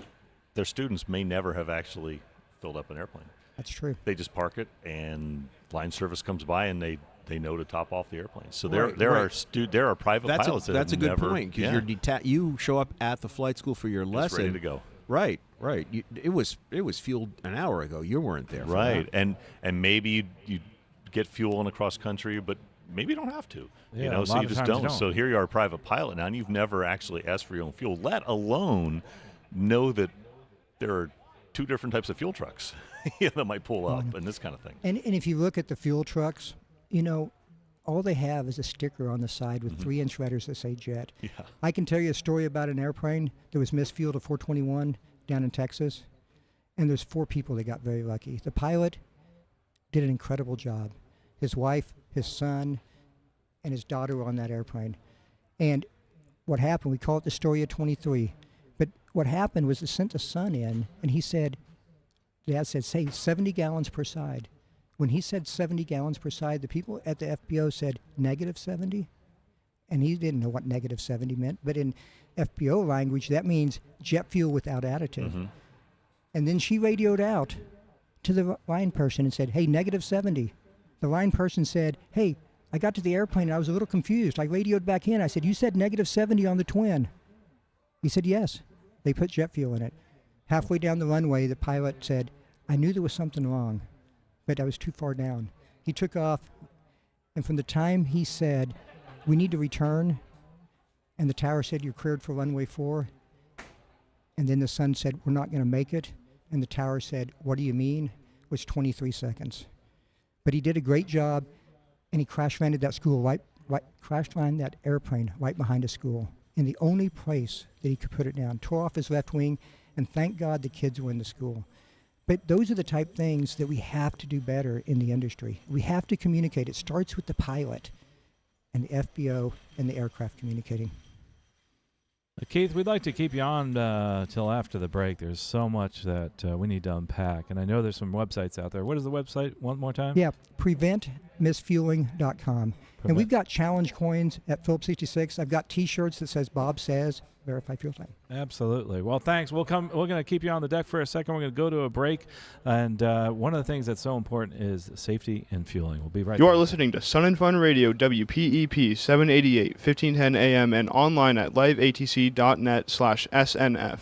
their students may never have actually filled up an airplane. That's true. They just park it, and line service comes by, and they know to top off the airplane. So Right, there right. are private pilots That's a that good never, point, because you show up at the flight school for your lesson. ready to go. Right. It was fueled an hour ago. You weren't there. For Right, that. and maybe you get fuel in a cross country, but maybe you don't have to. Yeah, a so lot you of just times don't. you don't. So here you are, a private pilot now, and you've never actually asked for your own fuel, let alone know that there are 2 different types of fuel trucks that might pull up and this kind of thing. And if you look at the fuel trucks, all they have is a sticker on the side with 3-inch letters that say jet. Yeah. I can tell you a story about an airplane that was misfueled at 421 down in Texas, and there's 4 people that got very lucky. The pilot did an incredible job. His wife, his son, and his daughter were on that airplane. And what happened, we call it the story of 23. But what happened was they sent the son in, and he said, Dad said, say 70 gallons per side. When he said 70 gallons per side, the people at the FBO said negative 70. And he didn't know what negative 70 meant. But in FBO language, that means jet fuel without additive. And then she radioed out to the line person and said, hey, negative 70. The line person said, hey, I got to the airplane and I was a little confused. I radioed back in. I said, you said negative 70 on the twin. He said, yes. They put jet fuel in it. Halfway down the runway, the pilot said, I knew there was something wrong, but I was too far down. He took off, and from the time he said, we need to return, and the tower said, you're cleared for runway 4, and then the son said, we're not going to make it, and the tower said, what do you mean, was 23 seconds. But he did a great job, and he crash-landed that school, crash-landed that airplane right behind a school, in the only place that he could put it down. Tore off his left wing, and thank God the kids were in the school. But those are the type things that we have to do better in the industry. We have to communicate. It starts with the pilot and the FBO and the aircraft communicating. Keith, we'd like to keep you on till after the break. There's so much that we need to unpack. And I know there's some websites out there. What is the website one more time? Yeah, PreventMisfueling.com. And we've got challenge coins at Phillips 66. I've got T-shirts that says Bob Says, Verify Fuel Time. Absolutely. Well, thanks. We're going to keep you on the deck for a second. We're going to go to a break. And one of the things that's so important is safety and fueling. We'll be right back. You are listening to Sun and Fun Radio, WPEP 788, 1510 AM, and online at liveatc.net/SNF.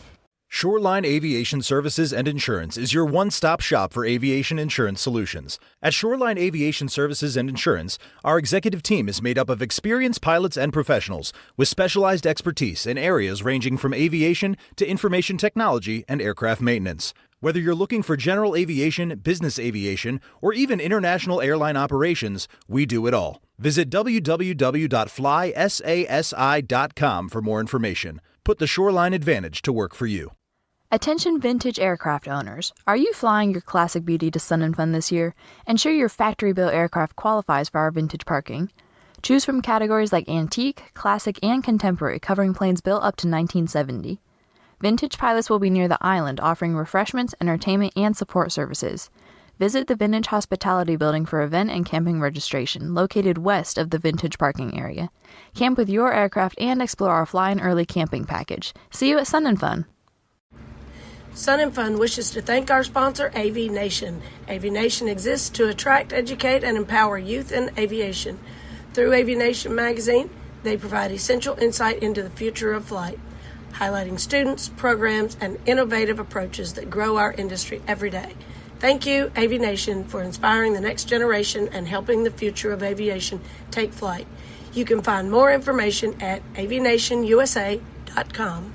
Shoreline Aviation Services and Insurance is your one-stop shop for aviation insurance solutions. At Shoreline Aviation Services and Insurance, our executive team is made up of experienced pilots and professionals with specialized expertise in areas ranging from aviation to information technology and aircraft maintenance. Whether you're looking for general aviation, business aviation, or even international airline operations, we do it all. Visit www.flysasi.com for more information. Put the Shoreline Advantage to work for you. Attention vintage aircraft owners. Are you flying your classic beauty to Sun and Fun this year? Ensure your factory-built aircraft qualifies for our vintage parking. Choose from categories like antique, classic, and contemporary, covering planes built up to 1970. Vintage pilots will be near the island, offering refreshments, entertainment, and support services. Visit the Vintage Hospitality Building for event and camping registration, located west of the vintage parking area. Camp with your aircraft and explore our Fly-In Early camping package. See you at Sun and Fun. Sun and Fun wishes to thank our sponsor, AV Nation. AV Nation exists to attract, educate, and empower youth in aviation. Through AV Nation magazine, they provide essential insight into the future of flight, highlighting students, programs, and innovative approaches that grow our industry every day. Thank you, AV Nation, for inspiring the next generation and helping the future of aviation take flight. You can find more information at avnationusa.com.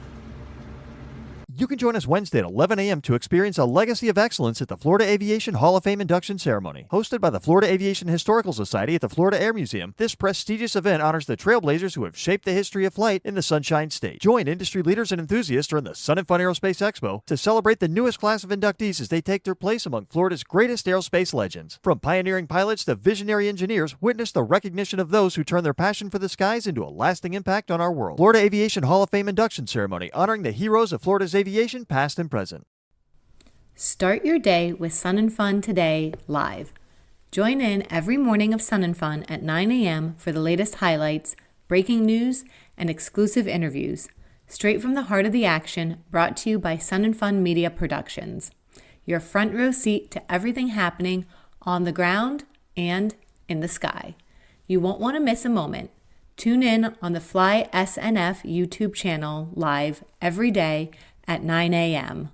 You can join us Wednesday at 11 a.m. to experience a legacy of excellence at the Florida Aviation Hall of Fame induction ceremony. Hosted by the Florida Aviation Historical Society at the Florida Air Museum, this prestigious event honors the trailblazers who have shaped the history of flight in the Sunshine State. Join industry leaders and enthusiasts during the Sun and Fun Aerospace Expo to celebrate the newest class of inductees as they take their place among Florida's greatest aerospace legends. From pioneering pilots to visionary engineers, witness the recognition of those who turn their passion for the skies into a lasting impact on our world. Florida Aviation Hall of Fame induction ceremony honoring the heroes of Florida's aviation, past and present. Start your day with Sun and Fun Today live. Join in every morning of Sun and Fun at 9 a.m. for the latest highlights, breaking news, and exclusive interviews. Straight from the heart of the action, brought to you by Sun and Fun Media Productions. Your front row seat to everything happening on the ground and in the sky. You won't want to miss a moment. Tune in on the Fly SNF YouTube channel live every day at 9 a.m.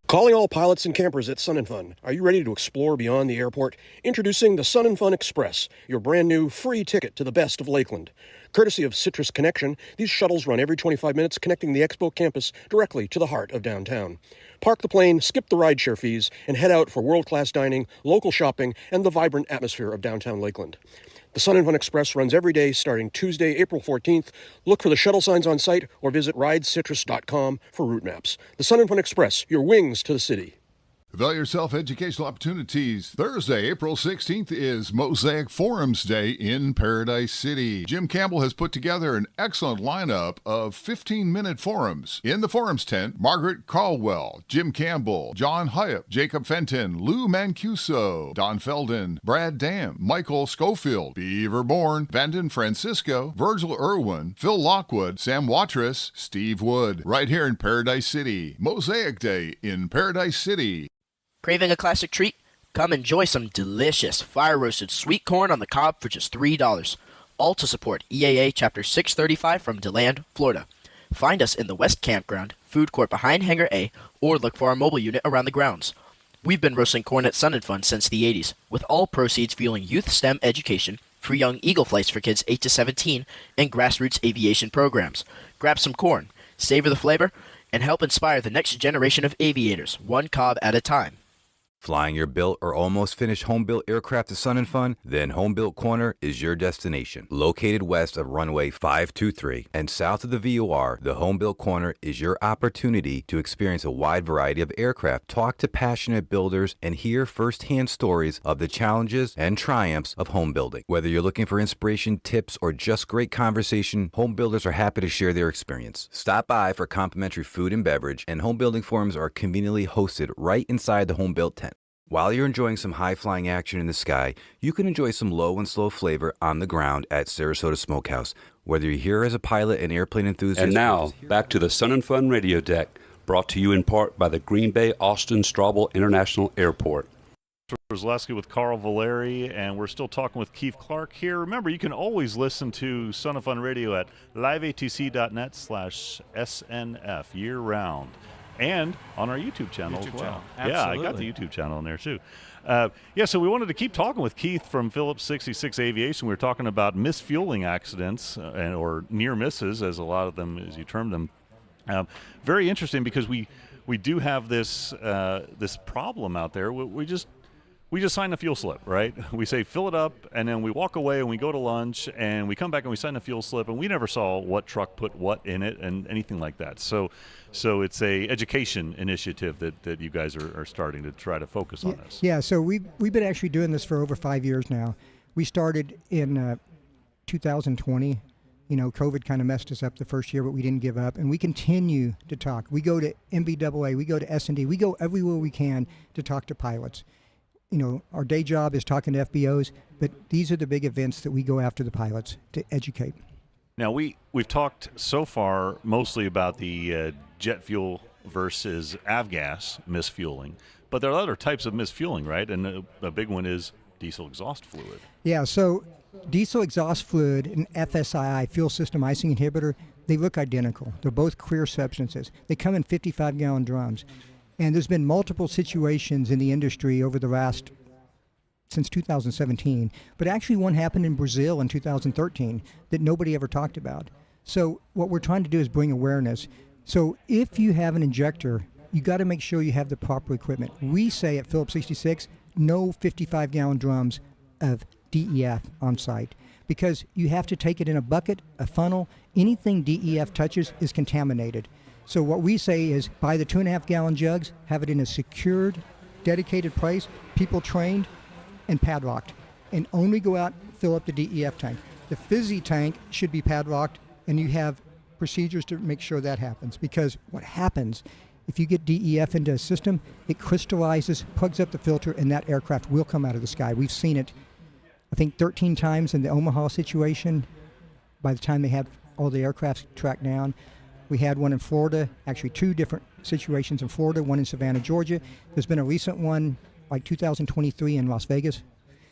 Calling all pilots and campers at Sun and Fun. Are you ready to explore beyond the airport? Introducing the Sun and Fun Express, your brand new free ticket to the best of Lakeland. Courtesy of Citrus Connection, these shuttles run every 25 minutes, connecting the Expo campus directly to the heart of downtown. Park the plane, skip the rideshare fees, and head out for world-class dining, local shopping, and the vibrant atmosphere of downtown Lakeland. The Sun and Fun Express runs every day starting Tuesday, April 14th. Look for the shuttle signs on site or visit ridecitrus.com for route maps. The Sun and Fun Express, your wings to the city. Avail yourself educational opportunities. Thursday, April 16th is Mosaic Forums Day in Paradise City. Jim Campbell has put together an excellent lineup of 15-minute forums. In the forums tent, Margaret Caldwell, Jim Campbell, John Hyep, Jacob Fenton, Lou Mancuso, Don Felden, Brad Dam, Michael Schofield, Beaver Bourne, Vandon Francisco, Virgil Irwin, Phil Lockwood, Sam Watrous, Steve Wood. Right here in Paradise City. Mosaic Day in Paradise City. Craving a classic treat? Come enjoy some delicious fire-roasted sweet corn on the cob for just $3. All to support EAA Chapter 635 from DeLand, Florida. Find us in the West Campground, food court behind Hangar A, or look for our mobile unit around the grounds. We've been roasting corn at Sun and Fun since the 80s, with all proceeds fueling youth STEM education, free young Eagle flights for kids 8 to 17, and grassroots aviation programs. Grab some corn, savor the flavor, and help inspire the next generation of aviators, one cob at a time. Flying your built or almost finished home-built aircraft to Sun and Fun? Then Home Built Corner is your destination. Located west of runway 523 and south of the VOR, the Home Built Corner is your opportunity to experience a wide variety of aircraft, talk to passionate builders, and hear firsthand stories of the challenges and triumphs of home building. Whether you're looking for inspiration, tips, or just great conversation, home builders are happy to share their experience. Stop by for complimentary food and beverage, and home building forums are conveniently hosted right inside the Home Built tent. While you're enjoying some high-flying action in the sky, you can enjoy some low and slow flavor on the ground at Sarasota Smokehouse. Whether you're here as a pilot and airplane enthusiast... And now, back to the Sun and Fun Radio Deck, brought to you in part by the Green Bay Austin Straubel International Airport. Zaleski with Carl Valeri, and we're still talking with Keith Clark here. Remember, you can always listen to Sun and Fun Radio at liveatc.net/SNF year-round. And on our YouTube channel as well. Yeah, I got the YouTube channel in there too. So we wanted to keep talking with Keith from Phillips 66 Aviation. We were talking about misfueling accidents or near misses, as a lot of them, as you term them. Very interesting because we do have this this problem out there. We we just sign the fuel slip, right? We say fill it up, and then we walk away and we go to lunch, and we come back and we sign the fuel slip, and we never saw what truck put what in it and anything like that. So it's a education initiative that you guys are starting to try to focus on this. Yeah, so we've been actually doing this for over 5 years now. We started in 2020. COVID kind of messed us up the first year, but we didn't give up, and we continue to talk. We go to MVAA, we go to S&D, we go everywhere we can to talk to pilots. Our day job is talking to FBOs, but these are the big events that we go after the pilots to educate. Now, we've talked so far mostly about the jet fuel versus avgas misfueling, but there are other types of misfueling, right? And a big one is diesel exhaust fluid. Yeah, so diesel exhaust fluid and FSII, fuel system icing inhibitor, they look identical. They're both clear substances. They come in 55-gallon drums. And there's been multiple situations in the industry over the since 2017, but actually one happened in Brazil in 2013 that nobody ever talked about. So what we're trying to do is bring awareness. So if you have an injector, you got to make sure you have the proper equipment. We say at Phillips 66, no 55-gallon drums of DEF on site, because you have to take it in a bucket, a funnel. Anything DEF touches is contaminated. So what we say is buy the 2.5-gallon jugs, have it in a secured, dedicated place, people trained and padlocked, and only go out and fill up the DEF tank. The fizzy tank should be padlocked, and you have procedures to make sure that happens, because what happens if you get DEF into a system, it crystallizes, plugs up the filter, and that aircraft will come out of the sky. We've seen it, I think, 13 times in the Omaha situation by the time they had all the aircraft tracked down. We had one in Florida, actually 2 different situations in Florida, one in Savannah, Georgia. There's been a recent one, like 2023 in Las Vegas.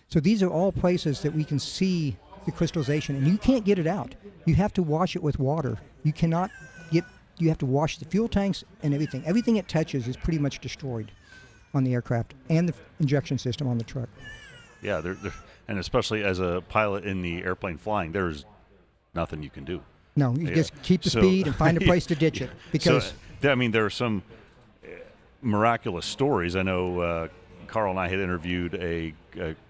So these are all places that we can see the crystallization, and you can't get it out. You have to wash it with water. You have to wash the fuel tanks and everything. Everything it touches is pretty much destroyed on the aircraft and the injection system on the truck. Yeah, and especially as a pilot in the airplane flying, there's nothing you can do. No, you just keep the speed and find a place to ditch it. Because there are some miraculous stories. I know Carl and I had interviewed a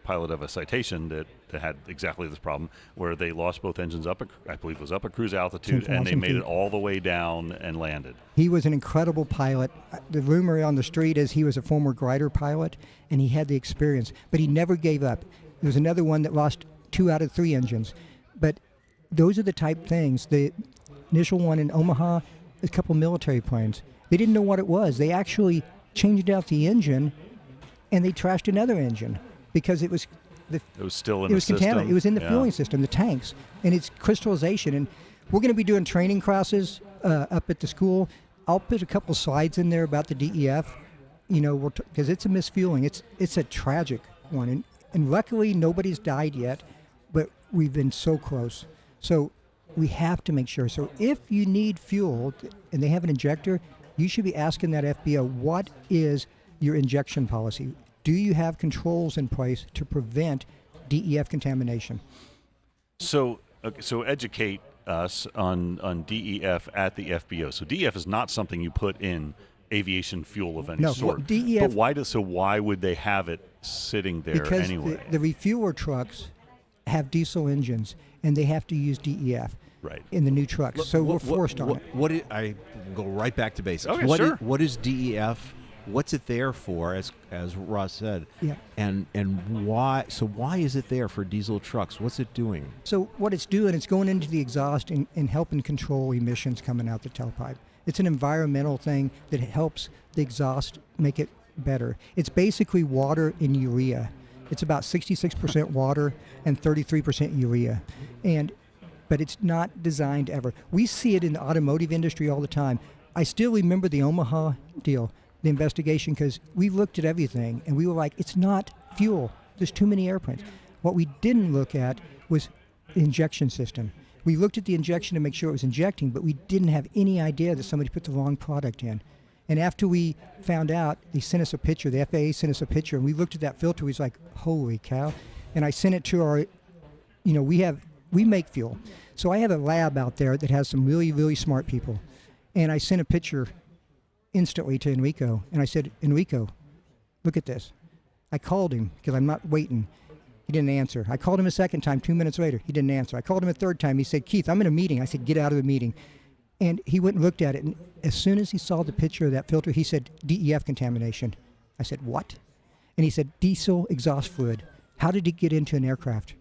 pilot of a Citation that had exactly this problem, where they lost both engines up, I believe it was up at cruise altitude, and they made it all the way down and landed. He was an incredible pilot. The rumor on the street is he was a former glider pilot, and he had the experience, but he never gave up. There was another one that lost 2 out of 3 engines. But those are the type things. The initial one in Omaha, a couple military planes. They didn't know what it was. They actually changed out the engine, and they trashed another engine because it was still in the system. Contaminated. It was in the fueling system, the tanks, and it's crystallization. And we're going to be doing training classes up at the school. I'll put a couple slides in there about the DEF, because it's a misfueling. It's a tragic one, and luckily nobody's died yet, but we've been so close. So we have to make sure. So if you need fuel and they have an injector, you should be asking that FBO, what is your injection policy? Do you have controls in place to prevent DEF contamination? So educate us on DEF at the FBO. So DEF is not something you put in aviation fuel of any sort. DEF, but why would they have it sitting there anyway? Because the refueler trucks have diesel engines, and they have to use DEF in the new trucks. So we're forced on it. I go right back to basics. Okay, what is DEF? What's it there for, as Ross said? Yeah. And why? So why is it there for diesel trucks? What's it doing? So what it's doing, it's going into the exhaust and helping control emissions coming out the tailpipe. It's an environmental thing that helps the exhaust make it better. It's basically water and urea. It's about 66% water and 33% urea. But it's not designed ever. We see it in the automotive industry all the time. I still remember the Omaha deal, the investigation, because we looked at everything and we were like, it's not fuel. There's too many airplanes. What we didn't look at was the injection system. We looked at the injection to make sure it was injecting, but we didn't have any idea that somebody put the wrong product in. And after we found out, they sent us a picture, the FAA sent us a picture, and we looked at that filter, we was like, holy cow. And I sent it to our, we make fuel. So I have a lab out there that has some really, really smart people. And I sent a picture instantly to Enrico, and I said, Enrico, look at this. I called him because I'm not waiting. He didn't answer. I called him a second time, 2 minutes later. He didn't answer. I called him a third time. He said, Keith, I'm in a meeting. I said, get out of the meeting. And he went and looked at it. And as soon as he saw the picture of that filter, he said, DEF contamination. I said, what? And he said, diesel exhaust fluid. How did it get into an aircraft?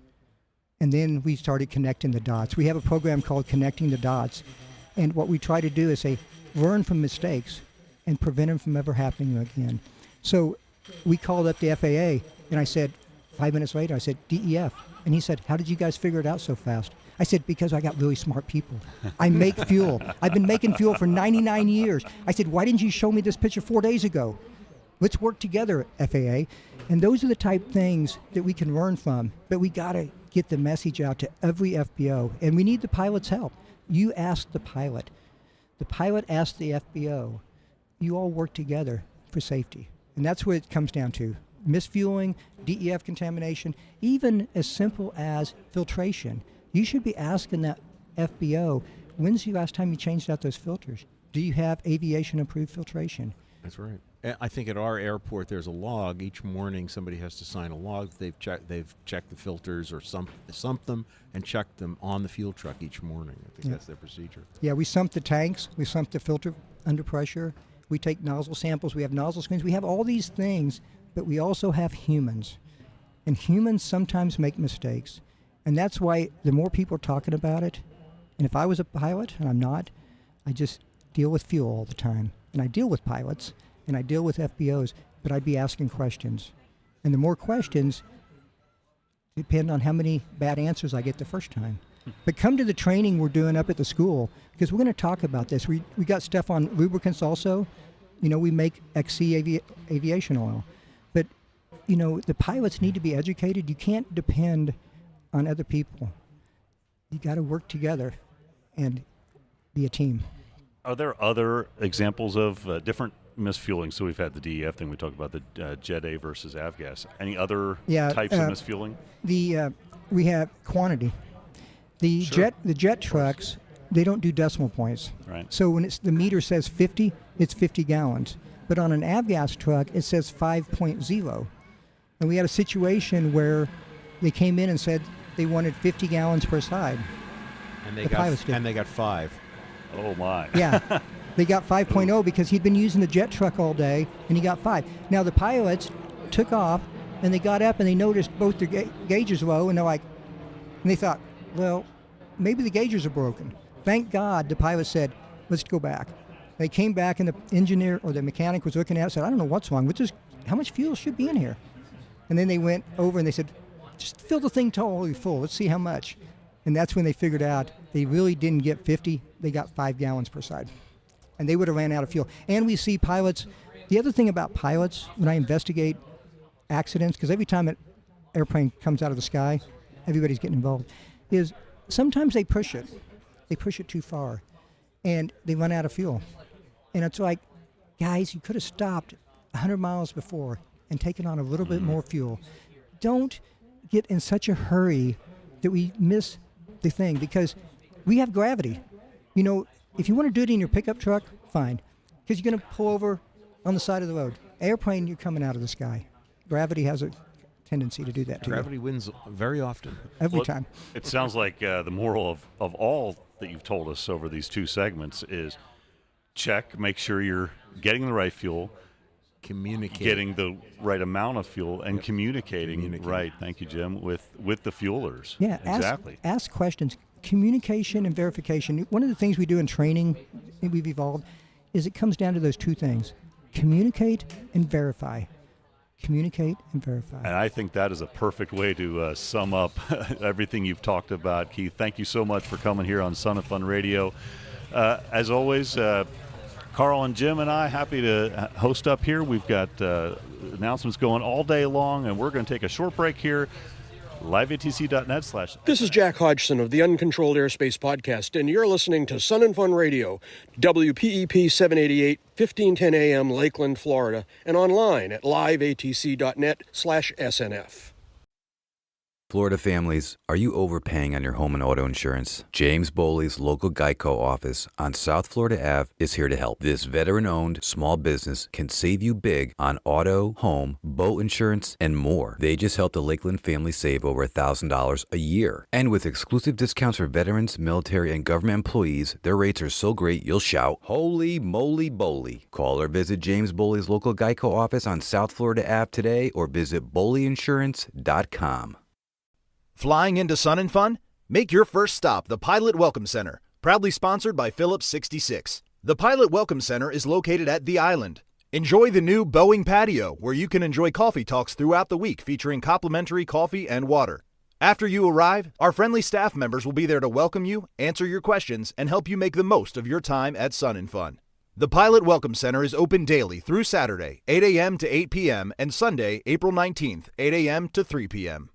And then we started connecting the dots. We have a program called Connecting the Dots. And what we try to do is say, learn from mistakes and prevent them from ever happening again. So we called up the FAA, and I said, 5 minutes later, I said, DEF. And he said, how did you guys figure it out so fast? I said, because I got really smart people. I make fuel. I've been making fuel for 99 years. I said, why didn't you show me this picture 4 days ago? Let's work together, FAA. And those are the type things that we can learn from. But we got to get the message out to every FBO. And we need the pilot's help. You ask the pilot. The pilot asks the FBO. You all work together for safety. And that's what it comes down to. Misfueling, DEF contamination, even as simple as filtration. You should be asking that FBO, when's the last time you changed out those filters? Do you have aviation-approved filtration? That's right. I think at our airport there's a log. Each morning somebody has to sign a log. They've checked the filters or sumped them and checked them on the fuel truck each morning. I think that's their procedure. Yeah, we sump the tanks. We sump the filter under pressure. We take nozzle samples. We have nozzle screens. We have all these things, but we also have humans. And humans sometimes make mistakes. And that's why the more people are talking about it, and if I was a pilot, and I'm not, I just deal with fuel all the time. And I deal with pilots, and I deal with FBOs, but I'd be asking questions. And the more questions depend on how many bad answers I get the first time. But come to the training we're doing up at the school, because we're going to talk about this. We got stuff on lubricants also. You know, we make XC aviation oil. But, you know, the pilots need to be educated. You can't depend on other people. You got to work together and be a team. Are there other examples of different misfueling? So we've had the DEF thing. We talked about the Jet A versus avgas. Any other types of misfueling? We have quantity. The jet trucks, they don't do decimal points. Right. So when the meter says 50, it's 50 gallons. But on an avgas truck, it says 5.0. And we had a situation where they came in and said they wanted 50 gallons per side. And they got 5. Oh my. Yeah. They got 5.0 because he'd been using the jet truck all day, and he got 5. Now the pilots took off, and they got up and they noticed both their gauges low, and and they thought, well, maybe the gauges are broken. Thank God the pilot said, let's go back. They came back, and the engineer or the mechanic was looking at it and said, I don't know what's wrong. How much fuel should be in here? And then they went over and they said, just fill the thing totally full. Let's see how much. And that's when they figured out they really didn't get 50. They got 5 gallons per side. And they would have ran out of fuel. And we see pilots. The other thing about pilots, when I investigate accidents, because every time an airplane comes out of the sky, everybody's getting involved, is sometimes they push it. They push it too far. And they run out of fuel. And it's like, guys, you could have stopped 100 miles before and taken on a little bit more fuel. Don't get in such a hurry that we miss the thing, because we have gravity. You know, if you want to do it in your pickup truck, fine, because you're going to pull over on the side of the road. Airplane, you're coming out of the sky. Gravity has a tendency to do that too. Gravity wins very often. Every time. It sounds like the moral of all that you've told us over these 2 segments is check, make sure you're getting the right fuel, getting the right amount of fuel, and communicating. Right, thank you, Jim, with the fuelers. Yeah, exactly. Ask questions. Communication and verification. One of the things we do in training, and we've evolved, is it comes down to those 2 things: communicate and verify. Communicate and verify. And I think that is a perfect way to sum up everything you've talked about, Keith. Thank you so much for coming here on Son of Fun Radio. As always, Carl and Jim and I happy to host up here. We've got announcements going all day long, and we're going to take a short break here. liveatc.net/ This is Jack Hodgson of the Uncontrolled Airspace Podcast, and you're listening to Sun and Fun Radio, WPEP 788, 1510 AM, Lakeland, Florida, and online at liveatc.net/SNF. Florida families, are you overpaying on your home and auto insurance? James Boley's local Geico office on South Florida Ave is here to help. This veteran-owned small business can save you big on auto, home, boat insurance, and more. They just helped the Lakeland family save over $1,000 a year. And with exclusive discounts for veterans, military, and government employees, their rates are so great you'll shout, "Holy moly Boley." Call or visit James Boley's local Geico office on South Florida Ave today or visit boleyinsurance.com. Flying into Sun and Fun? Make your first stop the Pilot Welcome Center, proudly sponsored by Phillips 66. The Pilot Welcome Center is located at The Island. Enjoy the new Boeing patio, where you can enjoy coffee talks throughout the week featuring complimentary coffee and water. After you arrive, our friendly staff members will be there to welcome you, answer your questions, and help you make the most of your time at Sun and Fun. The Pilot Welcome Center is open daily through Saturday, 8 a.m. to 8 p.m., and Sunday, April 19th, 8 a.m. to 3 p.m.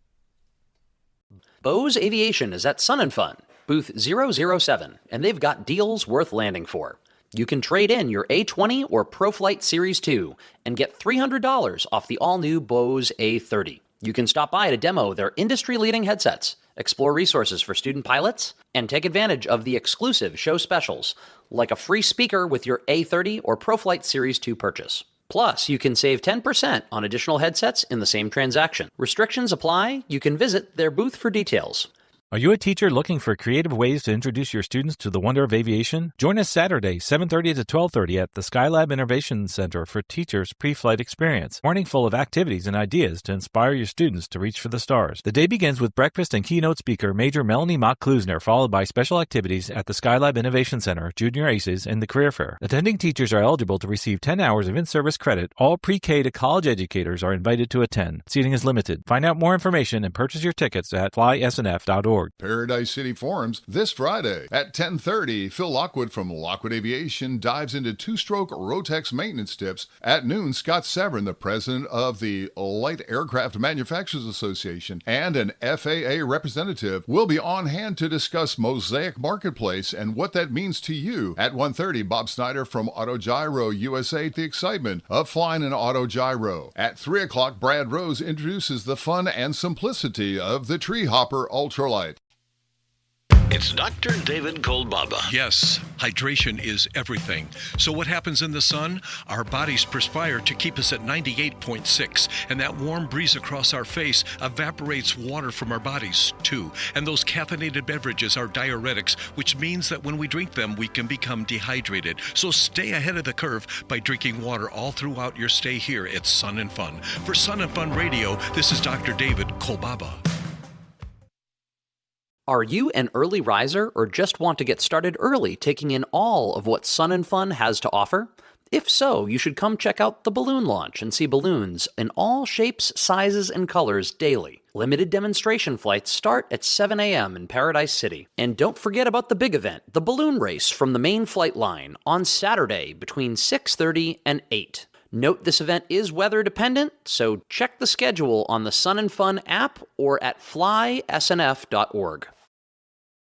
Bose Aviation is at Sun and Fun, booth 007, and they've got deals worth landing for. You can trade in your A20 or ProFlight Series 2 and get $300 off the all-new Bose A30. You can stop by to demo their industry-leading headsets, explore resources for student pilots, and take advantage of the exclusive show specials, like a free speaker with your A30 or ProFlight Series 2 purchase. Plus, you can save 10% on additional headsets in the same transaction. Restrictions apply. You can visit their booth for details. Are you a teacher looking for creative ways to introduce your students to the wonder of aviation? Join us Saturday, 7:30 to 12:30 at the Skylab Innovation Center for Teachers Pre-Flight Experience. Morning full of activities and ideas to inspire your students to reach for the stars. The day begins with breakfast and keynote speaker Major Melanie Mock-Klusner, followed by special activities at the Skylab Innovation Center, Junior Aces, and the Career Fair. Attending teachers are eligible to receive 10 hours of in-service credit. All pre-K to college educators are invited to attend. Seating is limited. Find out more information and purchase your tickets at flysnf.org. Paradise City Forums this Friday at 10:30. Phil Lockwood from Lockwood Aviation dives into two-stroke Rotex maintenance tips. At noon, Scott Severin, the president of the Light Aircraft Manufacturers Association and an FAA representative, will be on hand to discuss Mosaic Marketplace and what that means to you. At 1:30, Bob Snyder from Autogyro USA, the excitement of flying an Autogyro. At 3 o'clock, Brad Rose introduces the fun and simplicity of the Tree Hopper Ultralight. It's Dr. David Kolbaba. Yes, hydration is everything. So what happens in the sun? Our bodies perspire to keep us at 98.6, and that warm breeze across our face evaporates water from our bodies too. And those caffeinated beverages are diuretics, which means that when we drink them, we can become dehydrated. So stay ahead of the curve by drinking water all throughout your stay here at Sun and Fun. For Sun and Fun Radio, this is Dr. David Kolbaba. Are you an early riser or just want to get started early taking in all of what Sun and Fun has to offer? If so, you should come check out the balloon launch and see balloons in all shapes, sizes, and colors daily. Limited demonstration flights start at 7 a.m. in Paradise City. And don't forget about the big event, the balloon race from the main flight line, on Saturday between 6:30 and 8. Note this event is weather dependent, so check the schedule on the Sun and Fun app or at flysnf.org.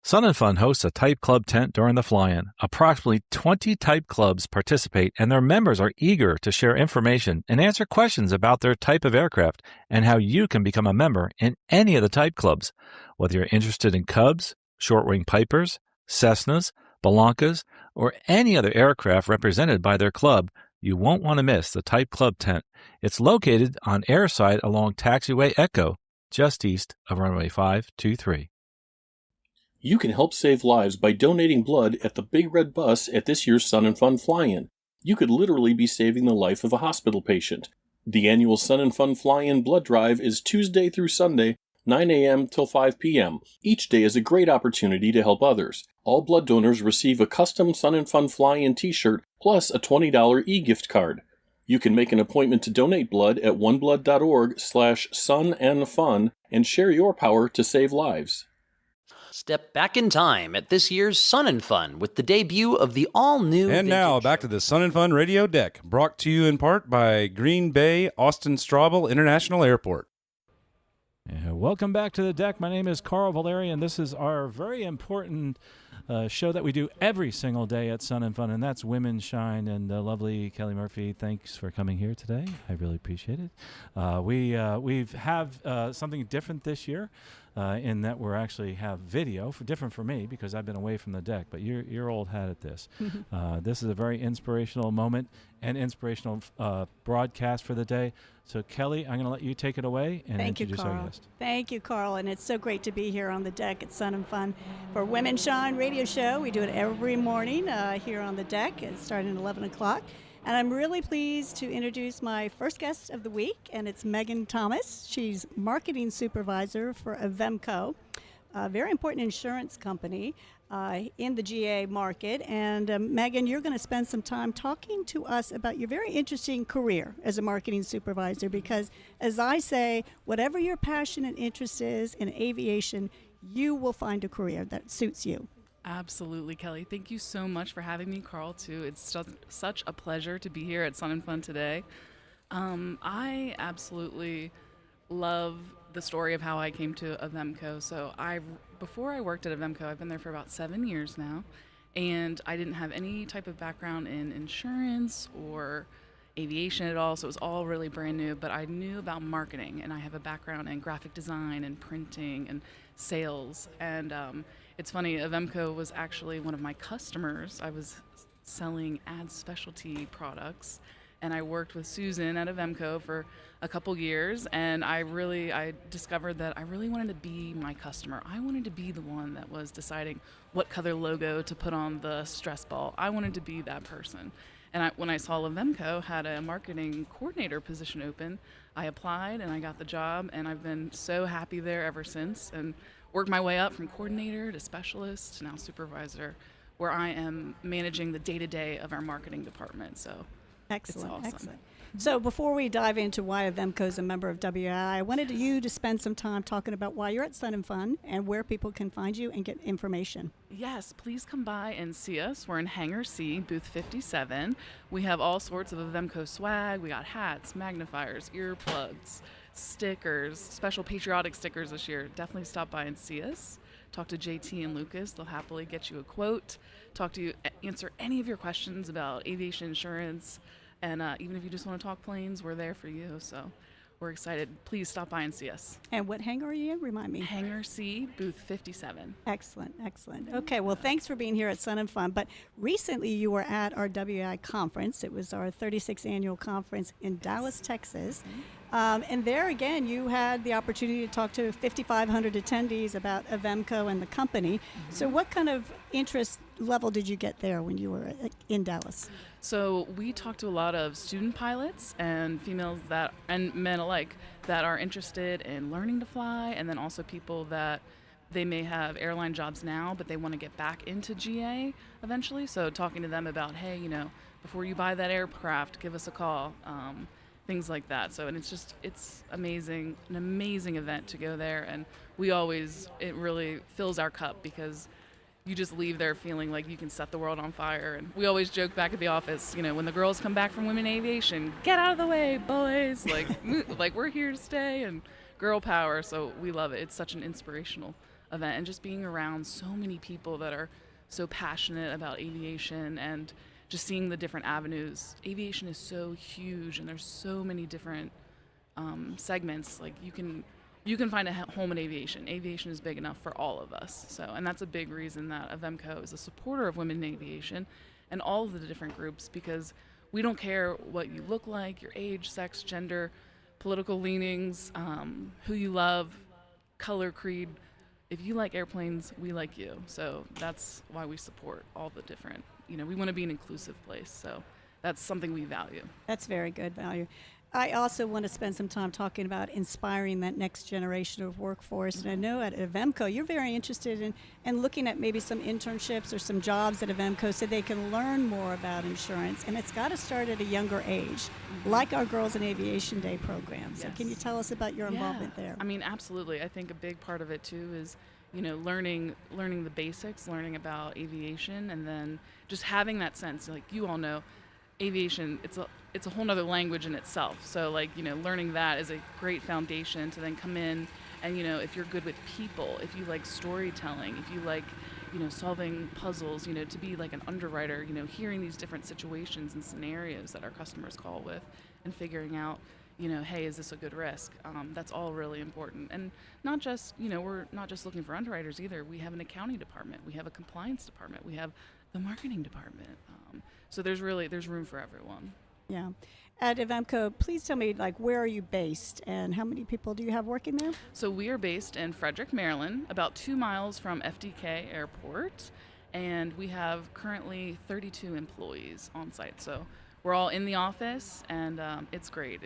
Sun and Fun hosts a Type Club tent during the fly-in. Approximately 20 Type Clubs participate, and their members are eager to share information and answer questions about their type of aircraft and how you can become a member in any of the Type Clubs. Whether you're interested in Cubs, short-wing Pipers, Cessnas, Balancas, or any other aircraft represented by their club, you won't want to miss the Type Club tent. It's located on airside along Taxiway Echo, just east of runway 523. You can help save lives by donating blood at the Big Red Bus at this year's Sun and Fun Fly-In. You could literally be saving the life of a hospital patient. The annual Sun and Fun Fly-In blood drive is Tuesday through Sunday, 9 a.m. till 5 p.m. Each day is a great opportunity to help others. All blood donors receive a custom Sun and Fun Fly-In t-shirt plus a $20 e-gift card. You can make an appointment to donate blood at oneblood.org/sunandfun and share your power to save lives. Step back in time at this year's Sun and Fun with the debut of the all-new... And now, back to the Sun and Fun Radio Deck, brought to you in part by Green Bay Austin Straubel International Airport. Welcome back to the deck. My name is Carl Valeri, and this is our very important show that we do every single day at Sun and Fun, and that's Women Shine. And lovely Kelly Murphy, thanks for coming here today. I really appreciate it. We have something different this year. In that we're actually have video, different for me because I've been away from the deck, but you're old hat at this. This is a very inspirational moment and inspirational broadcast for the day. So Kelly, I'm going to let you take it away and introduce our guest. Thank you, Carl, and it's so great to be here on the deck at Sun and Fun for Women Shine radio show. We do it every morning here on the deck. It's starting at 11 o'clock. And I'm really pleased to introduce my first guest of the week, and it's Megan Thomas. She's marketing supervisor for Avemco, a very important insurance company in the GA market. And Megan, you're going to spend some time talking to us about your very interesting career as a marketing supervisor, because as I say, whatever your passion and interest is in aviation, you will find a career that suits you. Absolutely, Kelly. Thank you so much for having me, Carl, too. It's such a pleasure to be here at Sun and Fun today. I absolutely love the story of how I came to Avemco. So before I worked at Avemco, I've been there for about 7 years now, and I didn't have any type of background in insurance or aviation at all, so it was all really brand new, but I knew about marketing, and I have a background in graphic design and printing and sales. And it's funny, Avemco was actually one of my customers. I was selling ad specialty products, and I worked with Susan at Avemco for a couple years, and I discovered that I really wanted to be my customer. I wanted to be the one that was deciding what color logo to put on the stress ball. I wanted to be that person. And when I saw Avemco had a marketing coordinator position open, I applied and I got the job, and I've been so happy there ever since, and worked my way up from coordinator to specialist to now supervisor, where I am managing the day-to-day of our marketing department. So excellent, it's awesome. excellent. So before we dive into why Avemco is a member of WI, I wanted you to spend some time talking about why you're at Sun and Fun and where people can find you and get information. Yes, please come by and see us. We're in Hangar C, booth 57. We have all sorts of Avemco swag. We got hats, magnifiers, earplugs, stickers, special patriotic stickers this year. Definitely stop by and see us. Talk to JT and Lucas. They'll happily get you a quote. Talk to you, answer any of your questions about aviation insurance. And even if you just want to talk planes, we're there for you. So we're excited. Please stop by and see us. And what hangar are you in? Remind me. Hangar C, booth 57. Excellent, excellent. Okay, well, thanks for being here at Sun and Fun. But recently you were at our WI conference. It was our 36th annual conference in Dallas, Texas. And there again, you had the opportunity to talk to 5,500 attendees about Avemco and the company. So what kind of interest level did you get there when you were in Dallas? So we talked to a lot of student pilots and females and men alike that are interested in learning to fly, and then also people that they may have airline jobs now, but they want to get back into GA eventually. So talking to them about, hey, before you buy that aircraft, give us a call. Things like that. So, and it's amazing, an amazing event to go there. And it really fills our cup because you just leave there feeling like you can set the world on fire. And we always joke back at the office, when the girls come back from women aviation, get out of the way, boys. Like we're here to stay, and girl power. So we love it. It's such an inspirational event, and just being around so many people that are so passionate about aviation and just seeing the different avenues. Aviation is so huge, and there's so many different segments. Like you can find a home in aviation. Aviation is big enough for all of us. So, and that's a big reason that Avemco is a supporter of women in aviation and all of the different groups, because we don't care what you look like, your age, sex, gender, political leanings, who you love, color, creed. If you like airplanes, we like you. So that's why we support all the different. We want to be an inclusive place, so that's something we value. That's very good value. I also want to spend some time talking about inspiring that next generation of workforce. And I know at Avemco, you're very interested in looking at maybe some internships or some jobs at Avemco so they can learn more about insurance. And it's got to start at a younger age, like our Girls in Aviation Day program. So can you tell us about your involvement there? I mean, absolutely. I think a big part of it, too, is learning the basics, learning about aviation, and then just having that sense, like you all know, aviation, it's a whole nother language in itself. So learning that is a great foundation to then come in and, if you're good with people, if you like storytelling, if you like, solving puzzles, to be like an underwriter, hearing these different situations and scenarios that our customers call with and figuring out, hey, is this a good risk? That's all really important. And not just, we're not just looking for underwriters either. We have an accounting department. We have a compliance department. We have the marketing department. So there's room for everyone. Yeah. At Avemco, please tell me, where are you based and how many people do you have working there? So we are based in Frederick, Maryland, about 2 miles from FDK Airport, and we have currently 32 employees on site. So we're all in the office, and it's great.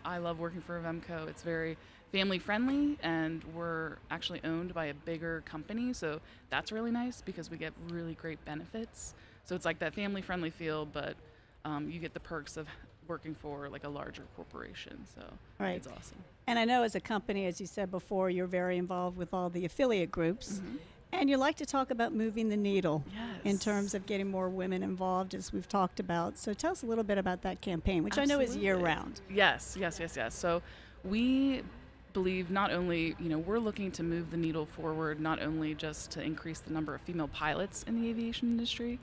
I love working for Avemco. It's very family friendly, and we're actually owned by a bigger company, so that's really nice because we get really great benefits. So it's like that family friendly feel, but you get the perks of working for a larger corporation, so it's awesome. And I know as a company, as you said before, you're very involved with all the affiliate groups, and you like to talk about moving the needle in terms of getting more women involved, as we've talked about. So tell us a little bit about that campaign, which I know is year-round. Yes. So we believe not only, we're looking to move the needle forward, not only just to increase the number of female pilots in the aviation industry,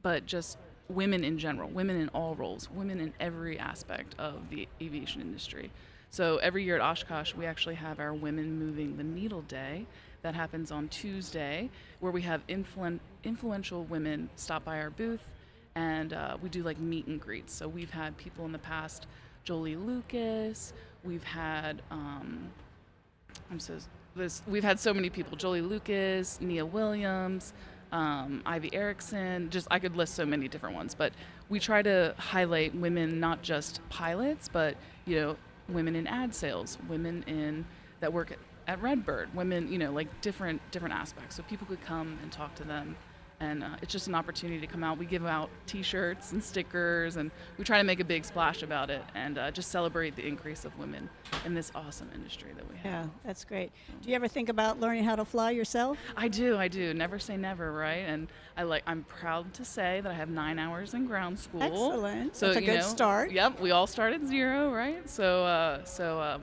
but just women in general, women in all roles, women in every aspect of the aviation industry. So every year at Oshkosh, we actually have our Women Moving the Needle Day that happens on Tuesday, where we have influential women stop by our booth, and we do meet and greets. So we've had people in the past, Jolie Lucas, we've had, we've had so many people, Jolie Lucas, Nia Williams, Ivy Erickson, I could list so many different ones, but we try to highlight women, not just pilots, but, women in ad sales, women that work at Redbird, women, different aspects. So people could come and talk to them, and it's just an opportunity to come out. We give out T-shirts and stickers, and we try to make a big splash about it and just celebrate the increase of women in this awesome industry that we have. Yeah, that's great. Do you ever think about learning how to fly yourself? I do. Never say never, right? And I'm proud to say that I have 9 hours in ground school. Excellent. So that's a good start. Yep, we all start at 0, right? So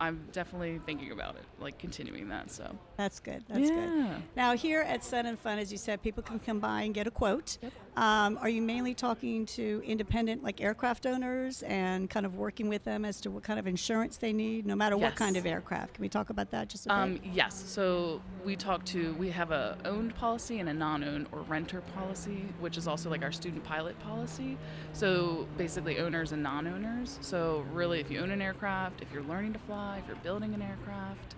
I'm definitely thinking about it, continuing that. So that's good. That's good. Now here at Sun and Fun, as you said, people can come by and get a quote. Yep. Are you mainly talking to independent aircraft owners and kind of working with them as to what kind of insurance they need, no matter what kind of aircraft? Can we talk about that just a bit? Yes. So we have a owned policy and a non-owned or renter policy, which is also our student pilot policy. So basically owners and non-owners. So really, if you own an aircraft, if you're learning to fly, if you're building an aircraft,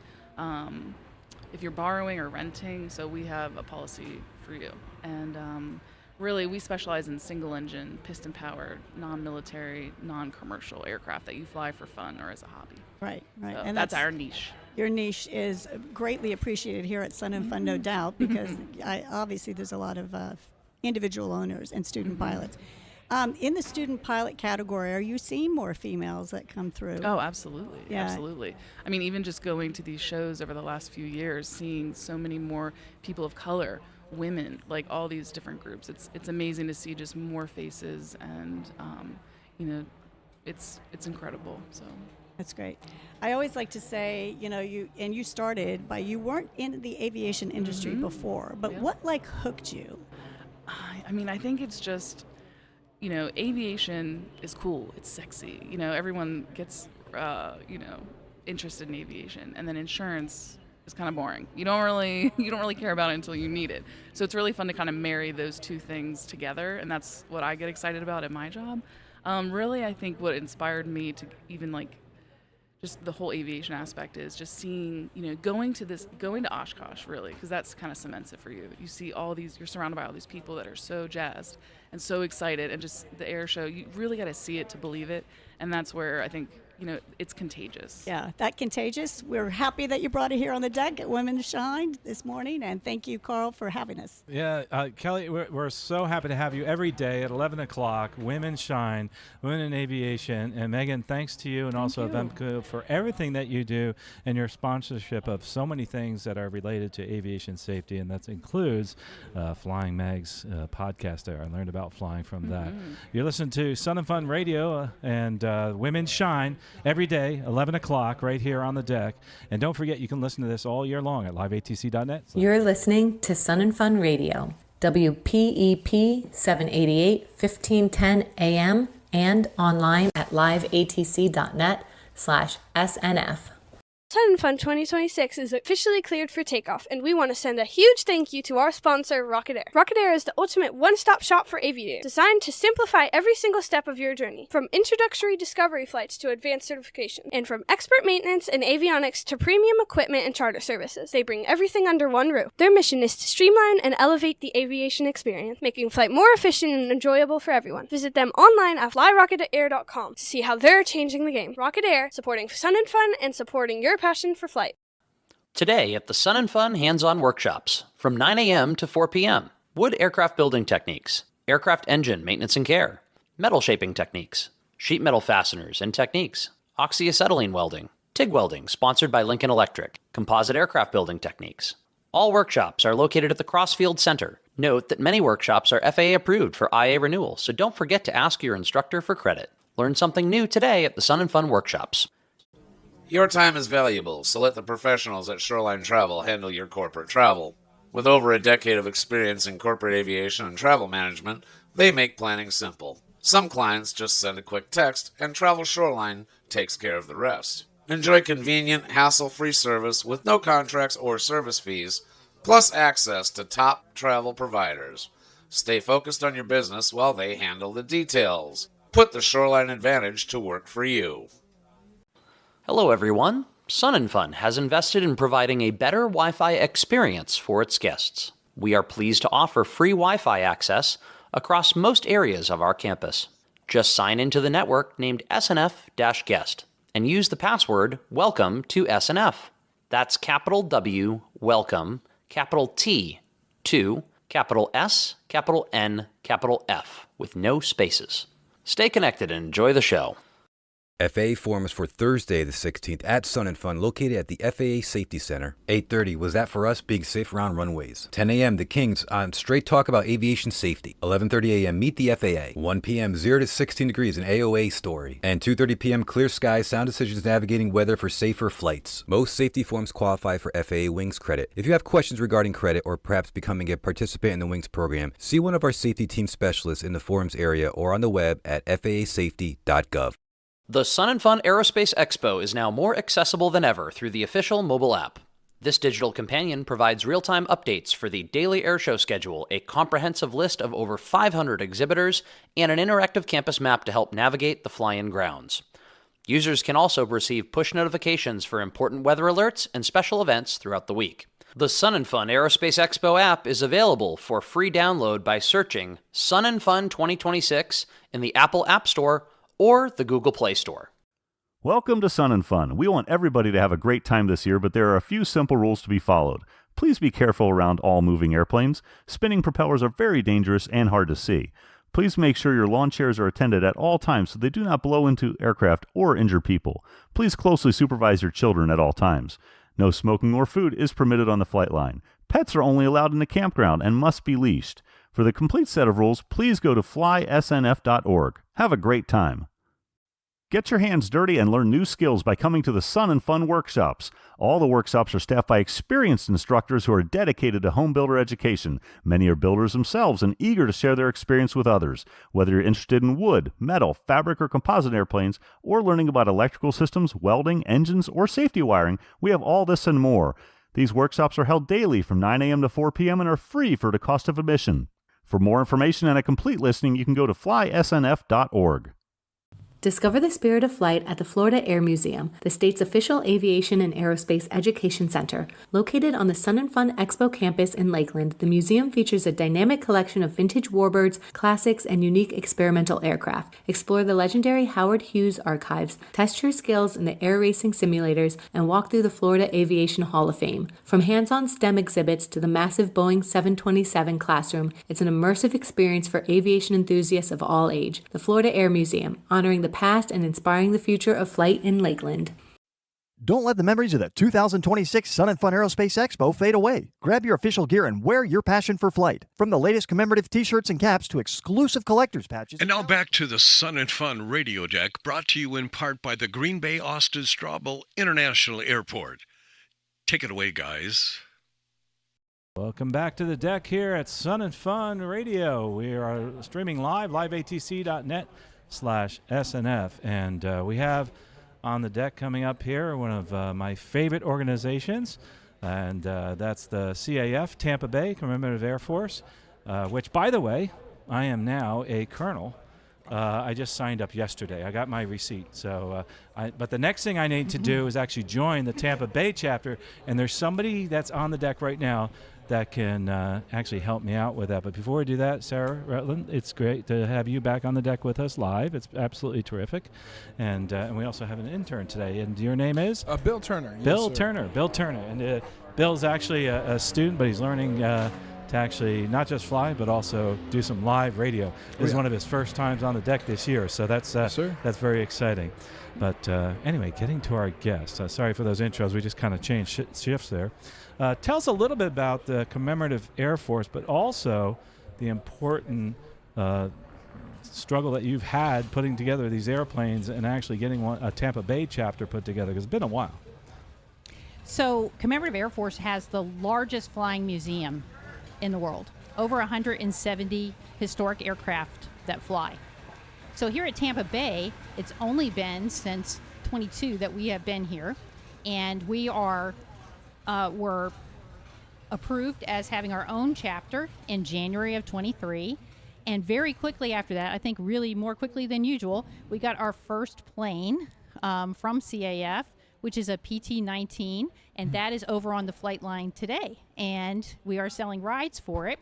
if you're borrowing or renting, so we have a policy for you. And really, we specialize in single-engine, piston-powered, non-military, non-commercial aircraft that you fly for fun or as a hobby. Right. So and that's our niche. Your niche is greatly appreciated here at Sun and Fun, no doubt, because obviously there's a lot of individual owners and student pilots. In the student pilot category, are you seeing more females that come through? Oh, absolutely. Yeah. Absolutely. I mean, even just going to these shows over the last few years, seeing so many more people of color, women, all these different groups. It's amazing to see just more faces, and it's incredible. So that's great. I always like to say, you started by, you weren't in the aviation industry before, but what hooked you? I think it's just, aviation is cool. It's sexy. Everyone gets, interested in aviation, and then insurance is kind of boring. You don't really care about it until you need it. So it's really fun to kind of marry those two things together, and that's what I get excited about at my job. Really, I think what inspired me to even just the whole aviation aspect is just seeing, going to Oshkosh, really, because that's kind of cements it for you. You see you're surrounded by all these people that are so jazzed and so excited, and just the air show, you really got to see it to believe it. And that's where I think, it's contagious. Yeah, that contagious. We're happy that you brought it here on the deck at Women Shine this morning, and thank you, Carl, for having us. Yeah, Kelly, we're so happy to have you every day at 11 o'clock, Women Shine, Women in Aviation. And Megan, thanks to you and also Avemco for everything that you do and your sponsorship of so many things that are related to aviation safety, and that includes Flying Mag's podcast there. I learned about flying from that. You're listening to Sun and Fun Radio and Women Shine. every day, 11 o'clock, right here on the deck. And don't forget, you can listen to this all year long at liveatc.net. You're listening to Sun and Fun Radio, WPEP 788 1510 AM, and online at liveatc.net/SNF. Sun and Fun 2026 is officially cleared for takeoff, and we want to send a huge thank you to our sponsor, Rocket Air. Rocket Air is the ultimate one-stop shop for aviators, designed to simplify every single step of your journey, from introductory discovery flights to advanced certification, and from expert maintenance and avionics to premium equipment and charter services. They bring everything under one roof. Their mission is to streamline and elevate the aviation experience, making flight more efficient and enjoyable for everyone. Visit them online at flyrocketedair.com to see how they're changing the game. Rocket Air, supporting Sun and Fun and supporting your passion for flight. Today at the Sun and Fun hands-on workshops from 9 a.m. to 4 p.m. Wood aircraft building techniques, aircraft engine maintenance and care, metal shaping techniques, sheet metal fasteners and techniques, oxyacetylene welding, TIG welding sponsored by Lincoln Electric, composite aircraft building techniques. All workshops are located at the Crossfield Center. Note that many workshops are FAA approved for IA renewal, so don't forget to ask your instructor for credit. Learn something new today at the Sun and Fun workshops. Your time is valuable, so let the professionals at Shoreline Travel handle your corporate travel. With over a decade of experience in corporate aviation and travel management, they make planning simple. Some clients just send a quick text, and Travel Shoreline takes care of the rest. Enjoy convenient, hassle-free service with no contracts or service fees, plus access to top travel providers. Stay focused on your business while they handle the details. Put the Shoreline Advantage to work for you. Hello everyone. Sun and Fun has invested in providing a better Wi-Fi experience for its guests. We are pleased to offer free Wi-Fi access across most areas of our campus. Just sign into the network named SNF-Guest and use the password WELCOME to SNF. That's capital W, WELCOME, capital T, 2, capital S, capital N, capital F, with no spaces. Stay connected and enjoy the show. FAA forums for Thursday the 16th at Sun and Fun, located at the FAA Safety Center. 8:30 was that for us being safe around runways. 10 a.m. the Kings on Straight Talk about aviation safety. 11:30 a.m. Meet the FAA. 1 p.m. 0 to 16 degrees an AOA story. And 2:30 p.m. Clear skies, sound decisions navigating weather for safer flights. Most safety forums qualify for FAA Wings credit. If you have questions regarding credit or perhaps becoming a participant in the Wings program, see one of our safety team specialists in the forums area or on the web at faasafety.gov. The Sun and Fun Aerospace Expo is now more accessible than ever through the official mobile app. This digital companion provides real-time updates for the daily airshow schedule, a comprehensive list of over 500 exhibitors, and an interactive campus map to help navigate the fly-in grounds. Users can also receive push notifications for important weather alerts and special events throughout the week. The Sun and Fun Aerospace Expo app is available for free download by searching Sun and Fun 2026 in the Apple App Store or the Google Play Store. Welcome to Sun and Fun. We want everybody to have a great time this year, but there are a few simple rules to be followed. Please be careful around all moving airplanes. Spinning propellers are very dangerous and hard to see. Please make sure your lawn chairs are attended at all times so they do not blow into aircraft or injure people. Please closely supervise your children at all times. No smoking or food is permitted on the flight line. Pets are only allowed in the campground and must be leashed. For the complete set of rules, please go to flysnf.org. Have a great time. Get your hands dirty and learn new skills by coming to the Sun and Fun workshops. All the workshops are staffed by experienced instructors who are dedicated to home builder education. Many are builders themselves and eager to share their experience with others. Whether you're interested in wood, metal, fabric, or composite airplanes, or learning about electrical systems, welding, engines, or safety wiring, we have all this and more. These workshops are held daily from 9 a.m. to 4 p.m. and are free for the cost of admission. For more information and a complete listing, you can go to flysnf.org. Discover the spirit of flight at the Florida Air Museum, the state's official aviation and aerospace education center. Located on the Sun and Fun Expo campus in Lakeland, the museum features a dynamic collection of vintage warbirds, classics, and unique experimental aircraft. Explore the legendary Howard Hughes archives, test your skills in the air racing simulators, and walk through the Florida Aviation Hall of Fame. From hands-on STEM exhibits to the massive Boeing 727 classroom, it's an immersive experience for aviation enthusiasts of all age. The Florida Air Museum, honoring the past and inspiring the future of flight in Lakeland. Don't let the memories of the 2026 Sun and Fun Aerospace Expo fade away. Grab your official gear and wear your passion for flight. From the latest commemorative t-shirts and caps to exclusive collector's patches. And now back to the Sun and Fun Radio Deck, brought to you in part by the Green Bay Austin Straubel International Airport. Take it away, guys. Welcome back to the deck here at Sun and Fun Radio. We are streaming live, liveatc.net/SNF. And we have on the deck coming up here one of my favorite organizations, and that's the CAF, Tampa Bay Commemorative Air Force, which, by the way, I am now a colonel. I just signed up yesterday. I got my receipt. So, but the next thing I need to do is actually join the Tampa Bay chapter, and there's somebody that's on the deck right now that can actually help me out with that. But before we do that, Sarah Rutland, it's great to have you back on the deck with us live. It's absolutely terrific. And we also have an intern today. And your name is? Bill Turner. Bill Turner. Bill Turner. And Bill's actually a student, but he's learning to actually not just fly, but also do some live radio. This is one of his first times on the deck this year. So that's that's very exciting. But anyway, getting to our guest. Sorry for those intros. We just kind of changed shifts there. Tell us a little bit about the Commemorative Air Force, but also the important struggle that you've had putting together these airplanes and actually getting a Tampa Bay chapter put together, because it's been a while. So Commemorative Air Force has the largest flying museum in the world, over 170 historic aircraft that fly. So here at Tampa Bay, it's only been since 22 that we have been here, and we were approved as having our own chapter in January of 23, and very quickly after that, I think really more quickly than usual, we got our first plane from CAF, which is a PT-19, and that is over on the flight line today, and we are selling rides for it.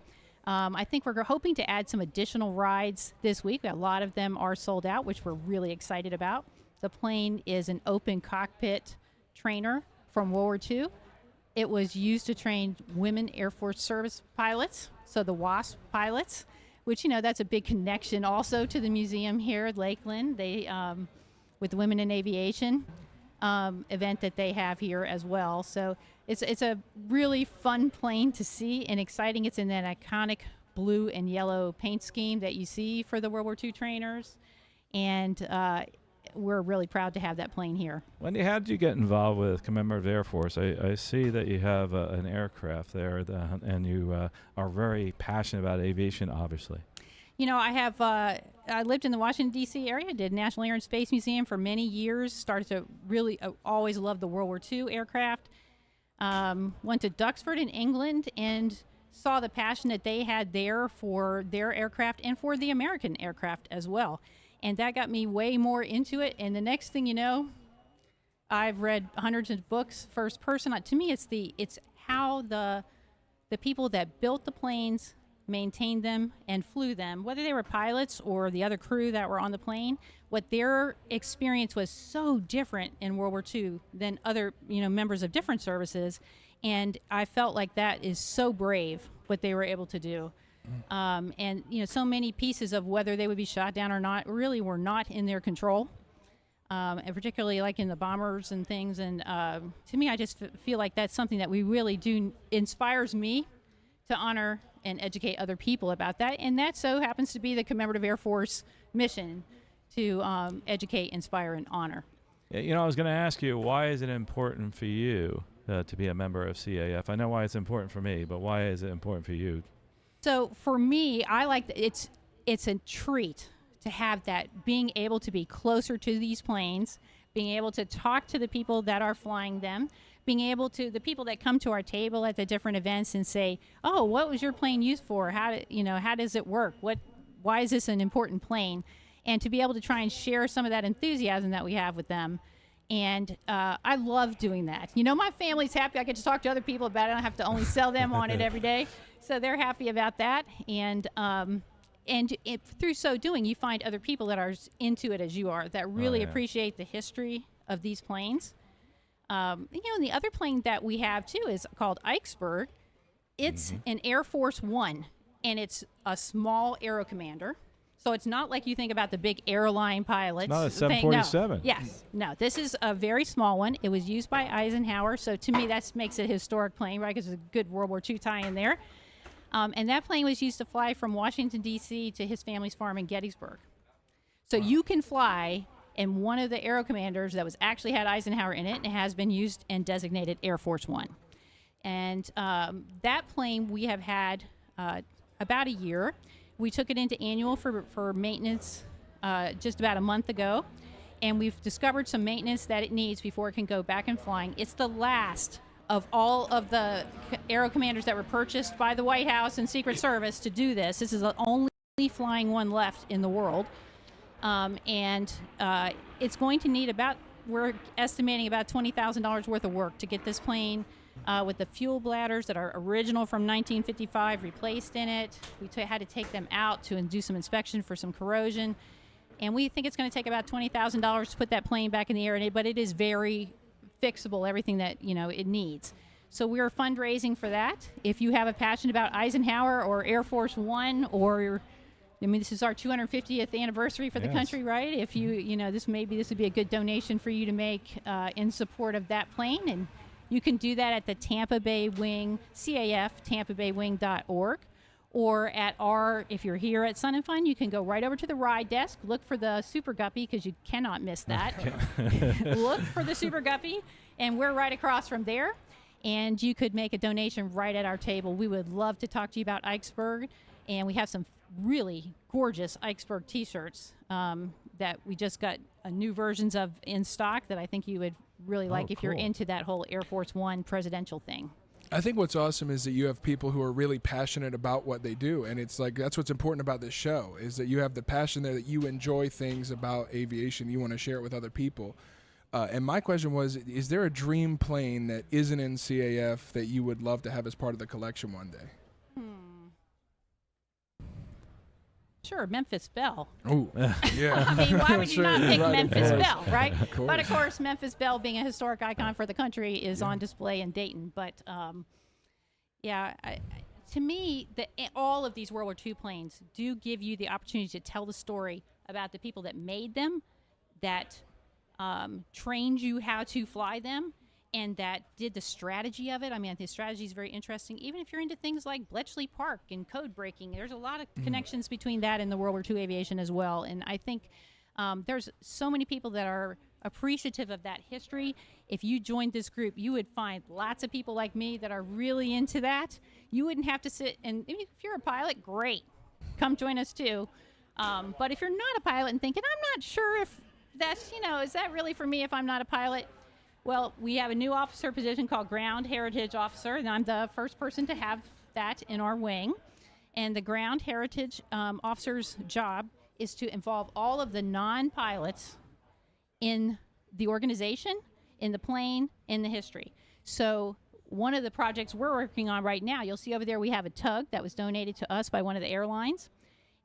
I think we're hoping to add some additional rides this week. A lot of them are sold out, which we're really excited about. The plane is an open cockpit trainer from World War II. It was used to train women Air Force Service pilots, so the WASP pilots, which, that's a big connection also to the museum here at Lakeland. They, with Women in Aviation event that they have here as well. So it's a really fun plane to see and exciting. It's in that iconic blue and yellow paint scheme that you see for the World War II trainers. And we're really proud to have that plane here. Wendy, how did you get involved with Commemorative Air Force? I see that you have an aircraft there, and you are very passionate about aviation, obviously. I lived in the Washington, D.C. area, did National Air and Space Museum for many years, started to really always love the World War II aircraft. Went to Duxford in England and saw the passion that they had there for their aircraft and for the American aircraft as well. And that got me way more into it. And the next thing you know, I've read hundreds of books, first person. To me, it's how the people that built the planes, maintained them, and flew them, whether they were pilots or the other crew that were on the plane, what their experience was so different in World War II than other, members of different services. And I felt like that is so brave, what they were able to do. And, so many pieces of whether they would be shot down or not really were not in their control. And particularly like in the bombers and things. And to me, I just feel like that's something that we really do, inspires me to honor and educate other people about that. And that so happens to be the Commemorative Air Force mission, to educate, inspire, and honor. I was going to ask you, why is it important for you to be a member of CAF? I know why it's important for me, but why is it important for you? So for me, I like it's a treat to have that, being able to be closer to these planes, being able to talk to the people that are flying them, being able to, the people that come to our table at the different events and say, oh, what was your plane used for? How does it work? Why is this an important plane? And to be able to try and share some of that enthusiasm that we have with them. And I love doing that. My family's happy. I get to talk to other people about it. I don't have to only sell them on it every day. So they're happy about that. And through so doing, you find other people that are into it as you are, that really appreciate the history of these planes. And the other plane that we have, too, is called Eichsberg. It's an Air Force One, and it's a small Aero Commander. So it's not like you think about the big airline pilots. Not a thing. 747. No. Yes. No, this is a very small one. It was used by Eisenhower, so to me that makes it a historic plane, right, because it's a good World War II tie-in there. And that plane was used to fly from Washington, D.C. to his family's farm in Gettysburg. So you can fly in one of the Aero Commanders that was actually had Eisenhower in it, and it has been used and designated Air Force One. And that plane we have had about a year. We took it into annual for maintenance just about a month ago, and we've discovered some maintenance that it needs before it can go back and flying. It's the last of all of the Aero Commanders that were purchased by the White House and Secret Service to do this. This is the only flying one left in the world. And it's going to need we're estimating about $20,000 worth of work to get this plane with the fuel bladders that are original from 1955 replaced in it. We had to take them out to do some inspection for some corrosion. And we think it's going to take about $20,000 to put that plane back in the air, but it is very fixable, everything that it needs. So we're fundraising for that. If you have a passion about Eisenhower or Air Force One, or this is our 250th anniversary for the country, right? If this would be a good donation for you to make in support of that plane, and you can do that at the Tampa Bay Wing, CAF, tampabaywing.org, or at if you're here at Sun and Fun, you can go right over to the ride desk, look for the Super Guppy, because you cannot miss that. Look for the Super Guppy, and we're right across from there, and you could make a donation right at our table. We would love to talk to you about Eichsburg, and we have some really gorgeous Eichsburg t-shirts that we just got new versions of in stock that I think you would really like if you're into that whole Air Force One presidential thing. I think what's awesome is that you have people who are really passionate about what they do, and it's like that's what's important about this show, is that you have the passion there, that you enjoy things about aviation, you want to share it with other people. And my question was, is there a dream plane that isn't in CAF that you would love to have as part of the collection one day? Sure, Memphis Belle. Oh, yeah. I mean, why would you not pick Memphis Belle, right? Of But of course, Memphis Belle, being a historic icon for the country, is on display in Dayton. But to me, all of these World War II planes do give you the opportunity to tell the story about the people that made them, that trained you how to fly them, and that did the strategy of it. I mean, the strategy is very interesting. Even if you're into things like Bletchley Park and code breaking, there's a lot of connections between that and the World War II aviation as well. And I think there's so many people that are appreciative of that history. If you joined this group, you would find lots of people like me that are really into that. You wouldn't have to sit, and if you're a pilot, great. Come join us too. But if you're not a pilot and thinking, I'm not sure if that's, is that really for me if I'm not a pilot? Well, we have a new officer position called Ground Heritage Officer, and I'm the first person to have that in our wing. And the Ground Heritage Officer's job is to involve all of the non-pilots in the organization, in the plane, in the history. So one of the projects we're working on right now, you'll see over there we have a tug that was donated to us by one of the airlines,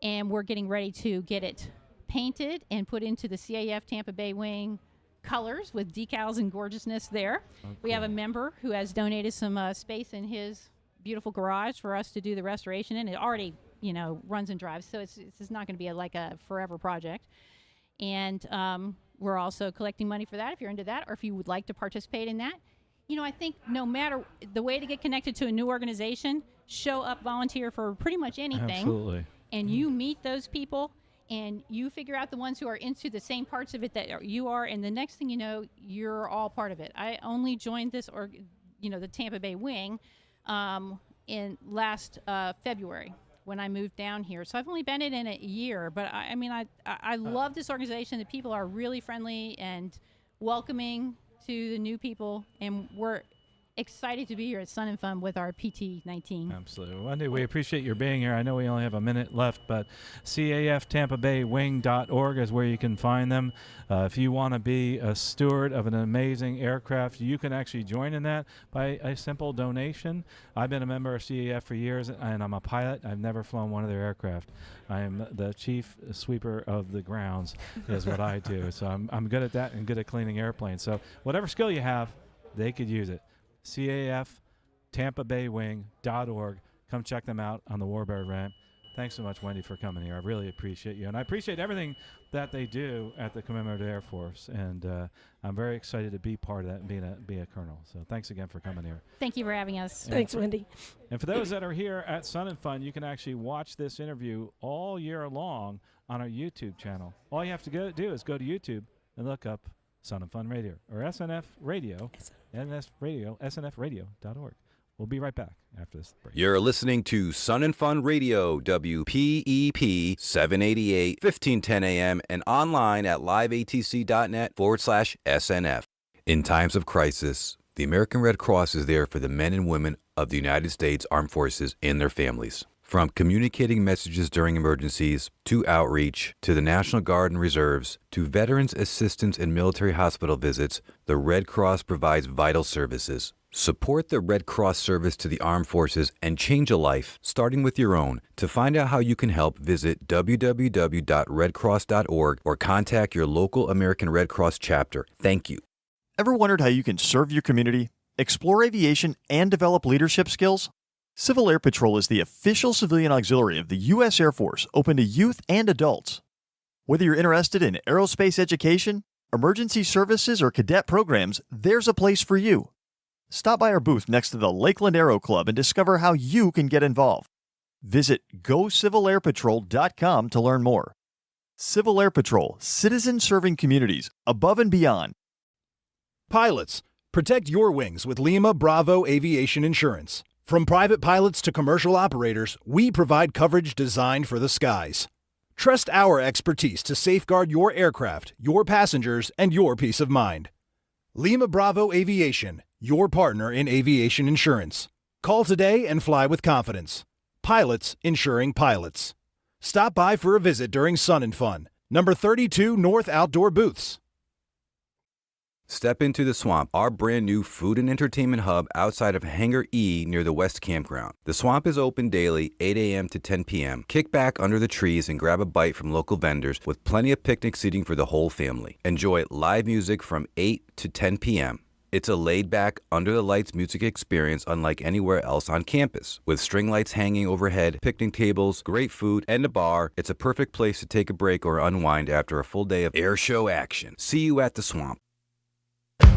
and we're getting ready to get it painted and put into the CAF Tampa Bay Wing colors with decals and gorgeousness there. We have a member who has donated some space in his beautiful garage for us to do the restoration in. It already, runs and drives, so it's not going to be like a forever project. And we're also collecting money for that if you're into that, or if you would like to participate in that. I think no matter the way to get connected to a new organization, show up, volunteer for pretty much anything. Absolutely. And you meet those people, and you figure out the ones who are into the same parts of it that you are, and the next thing you know, you're all part of it. I only joined this, the Tampa Bay Wing, in last February when I moved down here. So I've only been in it a year, but I love this organization. The people are really friendly and welcoming to the new people, and we're excited to be here at Sun and Fun with our PT-19. Absolutely. Wendy, we appreciate your being here. I know we only have a minute left, but CAFTampaBayWing.org is where you can find them. If you want to be a steward of an amazing aircraft, you can actually join in that by a simple donation. I've been a member of CAF for years, and I'm a pilot. I've never flown one of their aircraft. I am the chief sweeper of the grounds is what I do. So I'm good at that and good at cleaning airplanes. So whatever skill you have, they could use it. CAF, TampaBayWing.org. Come check them out on the Warbird ramp. Thanks so much, Wendy, for coming here. I really appreciate you. And I appreciate everything that they do at the Commemorative Air Force. And I'm very excited to be part of that and be a colonel. So thanks again for coming here. Thank you for having us. Thanks, Wendy. And for those that are here at Sun and Fun, you can actually watch this interview all year long on our YouTube channel. All you have to do is go to YouTube and look up Sun and Fun Radio or SNF Radio, snfradio.org. We'll be right back after this break. You're listening to Sun and Fun Radio, WPEP 788, 1510 AM, and online at liveatc.net/SNF. In times of crisis, the American Red Cross is there for the men and women of the United States Armed Forces and their families. From communicating messages during emergencies, to outreach, to the National Guard and Reserves, to veterans assistance and military hospital visits, the Red Cross provides vital services. Support the Red Cross service to the armed forces and change a life, starting with your own. To find out how you can help, visit www.redcross.org or contact your local American Red Cross chapter. Thank you. Ever wondered how you can serve your community, explore aviation, and develop leadership skills? Civil Air Patrol is the official civilian auxiliary of the U.S. Air Force, open to youth and adults. Whether you're interested in aerospace education, emergency services, or cadet programs, there's a place for you. Stop by our booth next to the Lakeland Aero Club and discover how you can get involved. Visit GoCivilAirPatrol.com to learn more. Civil Air Patrol, citizens serving communities above and beyond. Pilots, protect your wings with Lima Bravo Aviation Insurance. From private pilots to commercial operators, we provide coverage designed for the skies. Trust our expertise to safeguard your aircraft, your passengers, and your peace of mind. Lima Bravo Aviation, your partner in aviation insurance. Call today and fly with confidence. Pilots insuring pilots. Stop by for a visit during Sun and Fun, number 32 North Outdoor Booths. Step into the Swamp, our brand new food and entertainment hub outside of Hangar E near the West Campground. The Swamp is open daily, 8 a.m. to 10 p.m. Kick back under the trees and grab a bite from local vendors with plenty of picnic seating for the whole family. Enjoy live music from 8 to 10 p.m. It's a laid-back, under-the-lights music experience unlike anywhere else on campus. With string lights hanging overhead, picnic tables, great food, and a bar, it's a perfect place to take a break or unwind after a full day of air show action. See you at the Swamp.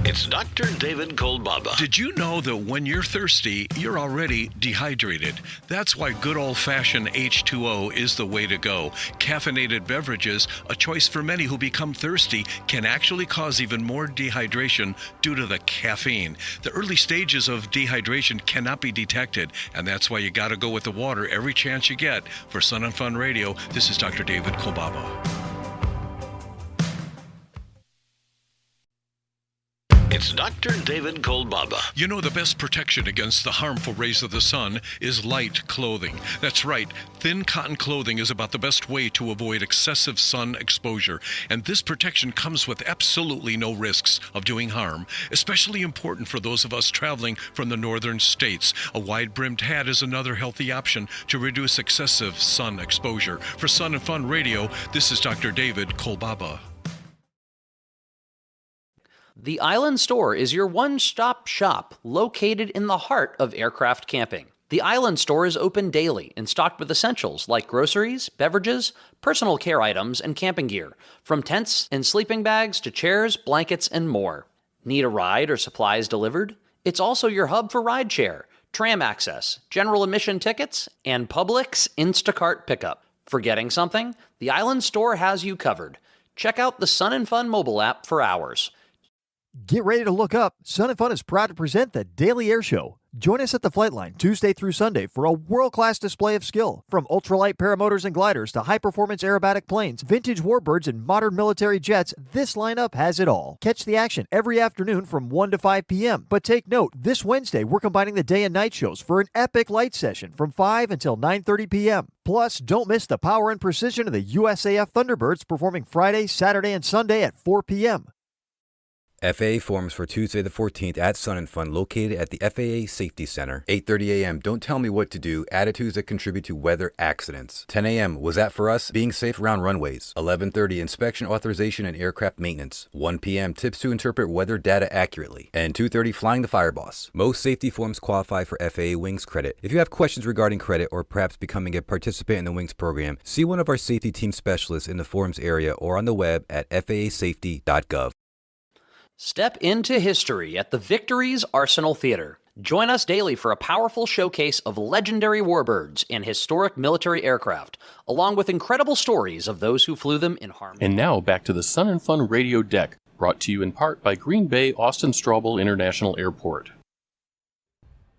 It's Dr. David Kolbaba. Did you know that when you're thirsty, you're already dehydrated? That's why good old-fashioned H2O is the way to go. Caffeinated beverages, a choice for many who become thirsty, can actually cause even more dehydration due to the caffeine. The early stages of dehydration cannot be detected, and that's why you got to go with the water every chance you get. For Sun and Fun Radio, this is Dr. David Kolbaba. It's Dr. David Kolbaba. You know, the best protection against the harmful rays of the sun is light clothing. That's right. Thin cotton clothing is about the best way to avoid excessive sun exposure. And this protection comes with absolutely no risks of doing harm. Especially important for those of us traveling from the northern states. A wide-brimmed hat is another healthy option to reduce excessive sun exposure. For Sun and Fun Radio, this is Dr. David Kolbaba. The Island Store is your one-stop shop located in the heart of aircraft camping. The Island Store is open daily and stocked with essentials like groceries, beverages, personal care items, and camping gear, from tents and sleeping bags to chairs, blankets, and more. Need a ride or supplies delivered? It's also your hub for rideshare, tram access, general admission tickets, and Publix Instacart pickup. Forgetting something? The Island Store has you covered. Check out the Sun and Fun mobile app for hours. Get ready to look up. Sun and Fun is proud to present the Daily Air Show. Join us at the Flight Line Tuesday through Sunday for a world-class display of skill. From ultralight paramotors and gliders to high-performance aerobatic planes, vintage warbirds, and modern military jets, this lineup has it all. Catch the action every afternoon from 1 to 5 p.m. But take note, this Wednesday we're combining the day and night shows for an epic light session from 5 until 9:30 p.m. Plus, don't miss the power and precision of the USAF Thunderbirds performing Friday, Saturday, and Sunday at 4 p.m. FAA forms for Tuesday the 14th at Sun and Fun, located at the FAA Safety Center. 8:30 a.m. Don't tell me what to do. Attitudes that contribute to weather accidents. 10 a.m. Was that for us? Being safe around runways. 11:30 Inspection authorization and aircraft maintenance. 1 p.m. Tips to interpret weather data accurately. And 2:30 Flying the Fireboss. Most safety forms qualify for FAA Wings credit. If you have questions regarding credit or perhaps becoming a participant in the Wings program, see one of our safety team specialists in the forums area or on the web at faasafety.gov. Step into history at the Victory's Arsenal Theater. Join us daily for a powerful showcase of legendary warbirds and historic military aircraft, along with incredible stories of those who flew them in harmony. And now back to the Sun and Fun Radio Deck, brought to you in part by Green Bay Austin Straubel International Airport.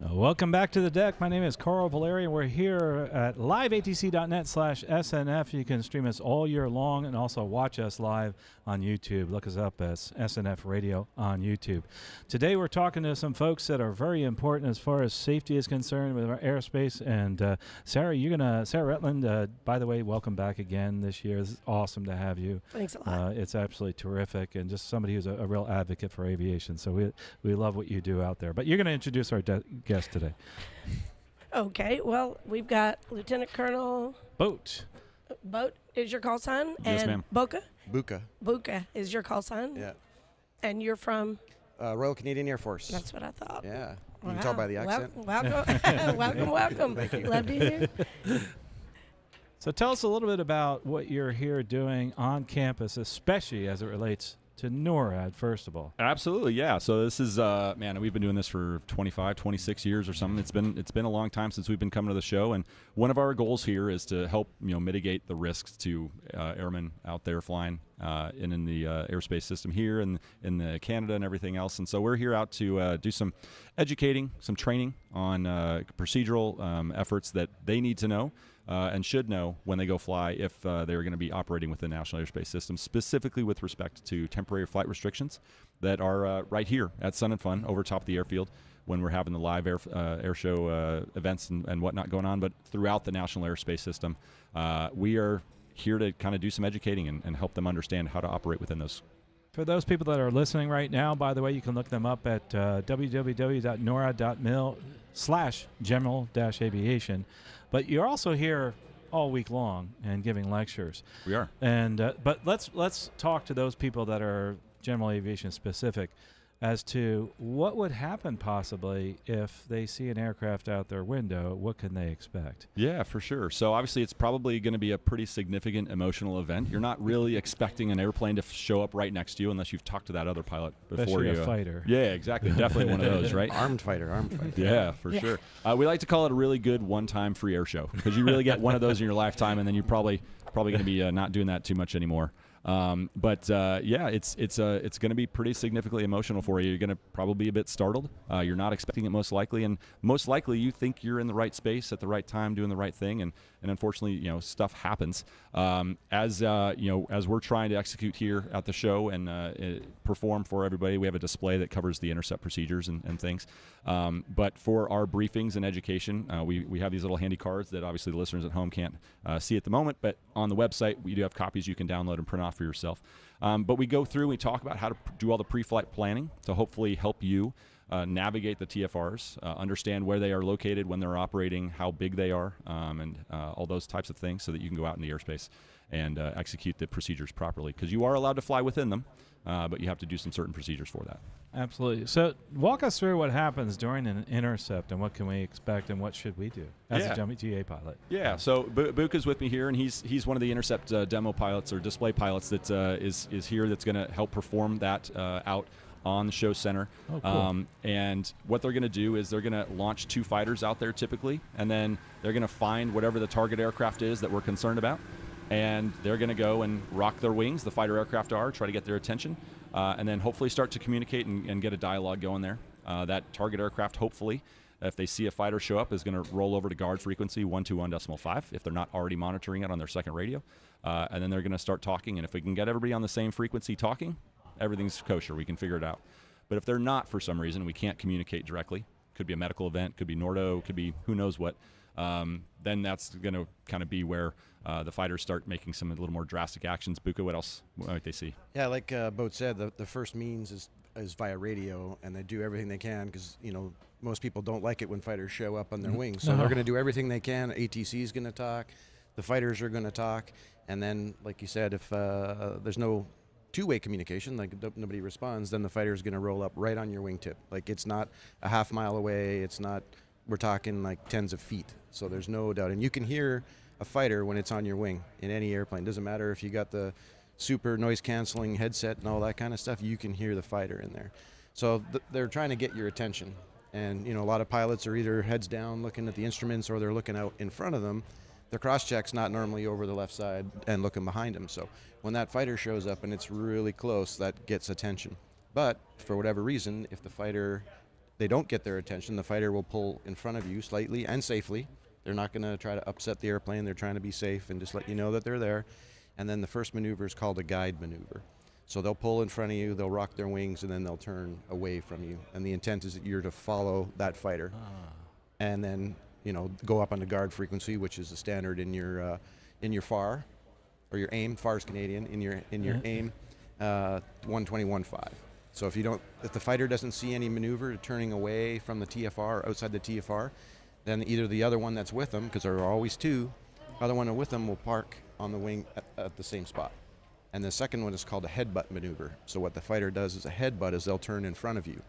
Welcome back to the deck. My name is Carl Valeri, and we're here at liveatc.net/SNF. You can stream us all year long and also watch us live on YouTube. Look us up as SNF Radio on YouTube. Today we're talking to some folks that are very important as far as safety is concerned with our aerospace. And Sarah, Sarah Retland, by the way, welcome back again this year. It's awesome to have you. Thanks a lot. It's absolutely terrific, and just somebody who's a real advocate for aviation. So we love what you do out there. But you're going to introduce our guest today. Okay, well, we've got Lieutenant Colonel Boat. Boat is your call sign, Yes, and ma'am. Buka Buka. is your call sign. Yeah. And you're from? Royal Canadian Air Force. That's what I thought. Yeah. You can tell by the accent. Welcome. welcome. Thank you. Love to hear. So tell us a little bit about what you're here doing on campus, especially as it relates to NORAD, first of all. Absolutely, yeah. So this is, man, we've been doing this for 25, 26 years or something. It's been a long time since we've been coming to the show, and one of our goals here is to help mitigate the risks to airmen out there flying and in the airspace system here and in the Canada and everything else. And so we're here out to do some educating, some training on procedural efforts that they need to know. And should know when they go fly if they're going to be operating within the National Airspace System, specifically with respect to temporary flight restrictions that are right here at Sun and Fun over top of the airfield when we're having the live air show events and whatnot going on. But throughout the National Airspace System, we are here to kind of do some educating and help them understand how to operate within those. For those people that are listening right now, by the way, you can look them up at www.norad.mil/general-aviation. But you're also here all week long and giving lectures. We are. And but let's talk to those people that are general aviation specific as to what would happen possibly if they see an aircraft out their window. What can they expect? Yeah, for sure. So obviously it's probably going to be a pretty significant emotional event. You're not really expecting an airplane to show up right next to you unless you've talked to that other pilot before. Especially you. A fighter. Yeah, exactly. Definitely one of those, right? Armed fighter. Yeah, for sure. We like to call it a really good one-time free air show because you really get one of those in your lifetime, and then you're probably going to be not doing that too much anymore. Yeah, it's going to be pretty significantly emotional for you. You're going to probably be a bit startled. You're not expecting it most likely, and most likely you think you're in the right space at the right time doing the right thing, and unfortunately, stuff happens. As we're trying to execute here at the show and perform for everybody, we have a display that covers the intercept procedures and things. But for our briefings and education, we have these little handy cards that obviously the listeners at home can't see at the moment, but on the website we do have copies you can download and print off for yourself. But we go through and we talk about how to do all the pre-flight planning to hopefully help you navigate the TFRs, understand where they are located when they're operating, how big they are, and all those types of things so that you can go out in the airspace and execute the procedures properly, because you are allowed to fly within them, but you have to do some certain procedures for that. Absolutely. So walk us through what happens during an intercept and what can we expect and what should we do as a GA pilot. Yeah, so Buka's with me here, and he's one of the intercept demo pilots or display pilots that is here that's going to help perform that out on the show center. Oh, cool. And what they're going to do is they're going to launch 2 fighters out there typically, and then they're going to find whatever the target aircraft is that we're concerned about, and they're going to go and rock their wings, the fighter aircraft are, try to get their attention, and then hopefully start to communicate and get a dialogue going there. That target aircraft, hopefully, if they see a fighter show up, is going to roll over to guard frequency 121.5 if they're not already monitoring it on their second radio. And then they're going to start talking, and if we can get everybody on the same frequency talking, everything's kosher. We can figure it out. But if they're not, for some reason, we can't communicate directly. Could be a medical event, could be Nordo, could be who knows what. Then that's going to kind of be where the fighters start making some a little more drastic actions. Buka, what else might they see? Yeah, like Boat said, the first means is is via radio, and they do everything they can because, most people don't like it when fighters show up on their wings. So they're going to do everything they can. ATC is going to talk. The fighters are going to talk. And then, like you said, if there's no two-way communication, like nobody responds, then the fighter is going to roll up right on your wingtip. Like, it's not a half mile away. It's not, we're talking like tens of feet. So there's no doubt. And you can hear a fighter when it's on your wing in any airplane. Doesn't matter if you got the super noise-canceling headset and all that kind of stuff, you can hear the fighter in there. So they're trying to get your attention. And, a lot of pilots are either heads down looking at the instruments, or they're looking out in front of them. Their cross-check's not normally over the left side and looking behind them. So when that fighter shows up and it's really close, that gets attention. But for whatever reason, if they don't get their attention, the fighter will pull in front of you slightly and safely. They're not going to try to upset the airplane. They're trying to be safe and just let you know that they're there. And then the first maneuver is called a guide maneuver. So they'll pull in front of you, they'll rock their wings, and then they'll turn away from you. And the intent is that you're to follow that fighter. And then, go up on the guard frequency, which is the standard in your FAR, or your AIM. FAR is Canadian. In your AIM, 121.5. So if the fighter doesn't see any maneuver turning away from the TFR or outside the TFR, then either the other one that's with them, because there are always two, other one with them will park on the wing at the same spot. And the second one is called a headbutt maneuver. So what the fighter does is a headbutt is they'll turn in front of you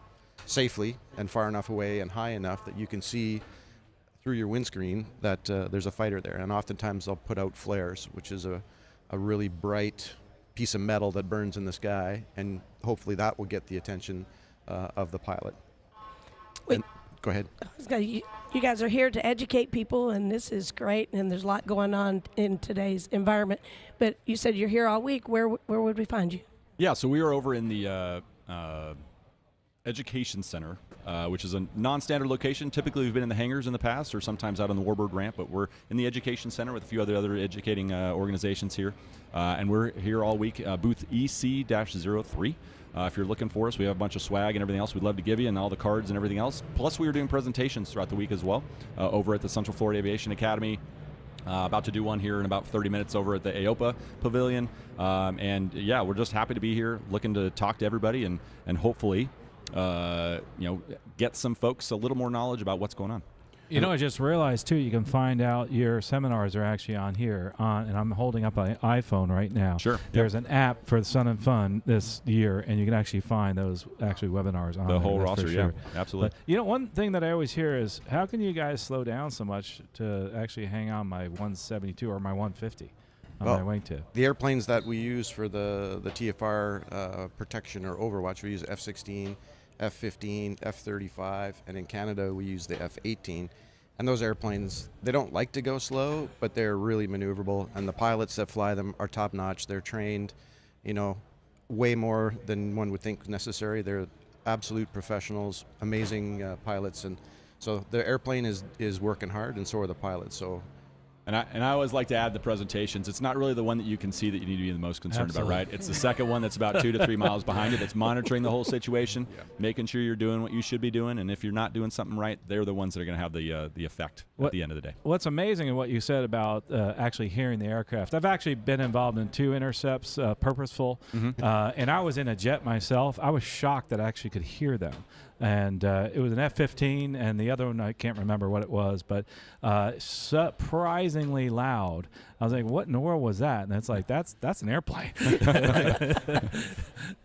safely and far enough away and high enough that you can see through your windscreen that there's a fighter there. And oftentimes they'll put out flares, which is a really bright piece of metal that burns in the sky, and hopefully that will get the attention of the pilot. Go ahead. You guys are here to educate people, and this is great, and there's a lot going on in today's environment. But you said you're here all week. Where would we find you? Yeah, so we are over in the Education Center, which is a non-standard location. Typically, we've been in the hangars in the past, or sometimes out on the Warbird ramp, but we're in the Education Center with a few other educating organizations here. And we're here all week, booth EC-03. If you're looking for us, we have a bunch of swag and everything else we'd love to give you, and all the cards and everything else. Plus, we are doing presentations throughout the week as well over at the Central Florida Aviation Academy. About to do one here in about 30 minutes over at the AOPA Pavilion. And yeah, we're just happy to be here, looking to talk to everybody and hopefully get some folks a little more knowledge about what's going on. I just realized, too, you can find out your seminars are actually on here, and I'm holding up an iPhone right now. Sure. There's an app for Sun and Fun this year, and you can actually find those webinars on the there, whole that's roster, for sure. yeah, absolutely. But, one thing that I always hear is, how can you guys slow down so much to actually hang on my 172 or my 150 on my wingtip? The airplanes that we use for the TFR protection or overwatch, we use F-16, F-15, F-35, and in Canada we use the F-18. And those airplanes, they don't like to go slow, but they're really maneuverable, and the pilots that fly them are top-notch. They're trained, way more than one would think necessary. They're absolute professionals, amazing pilots, and so the airplane is working hard, and so are the pilots. So. And I always like to add the presentations. It's not really the one that you can see that you need to be the most concerned about, right? It's the second one that's about 2 to 3 miles behind it, that's monitoring the whole situation, making sure you're doing what you should be doing. And if you're not doing something right, they're the ones that are going to have the effect at the end of the day. What's amazing in what you said about actually hearing the aircraft, I've actually been involved in 2 intercepts, purposeful, and I was in a jet myself. I was shocked that I actually could hear them. And it was an F-15, and the other one, I can't remember what it was, but surprisingly loud. I was like, what in the world was that? And it's like, that's an airplane.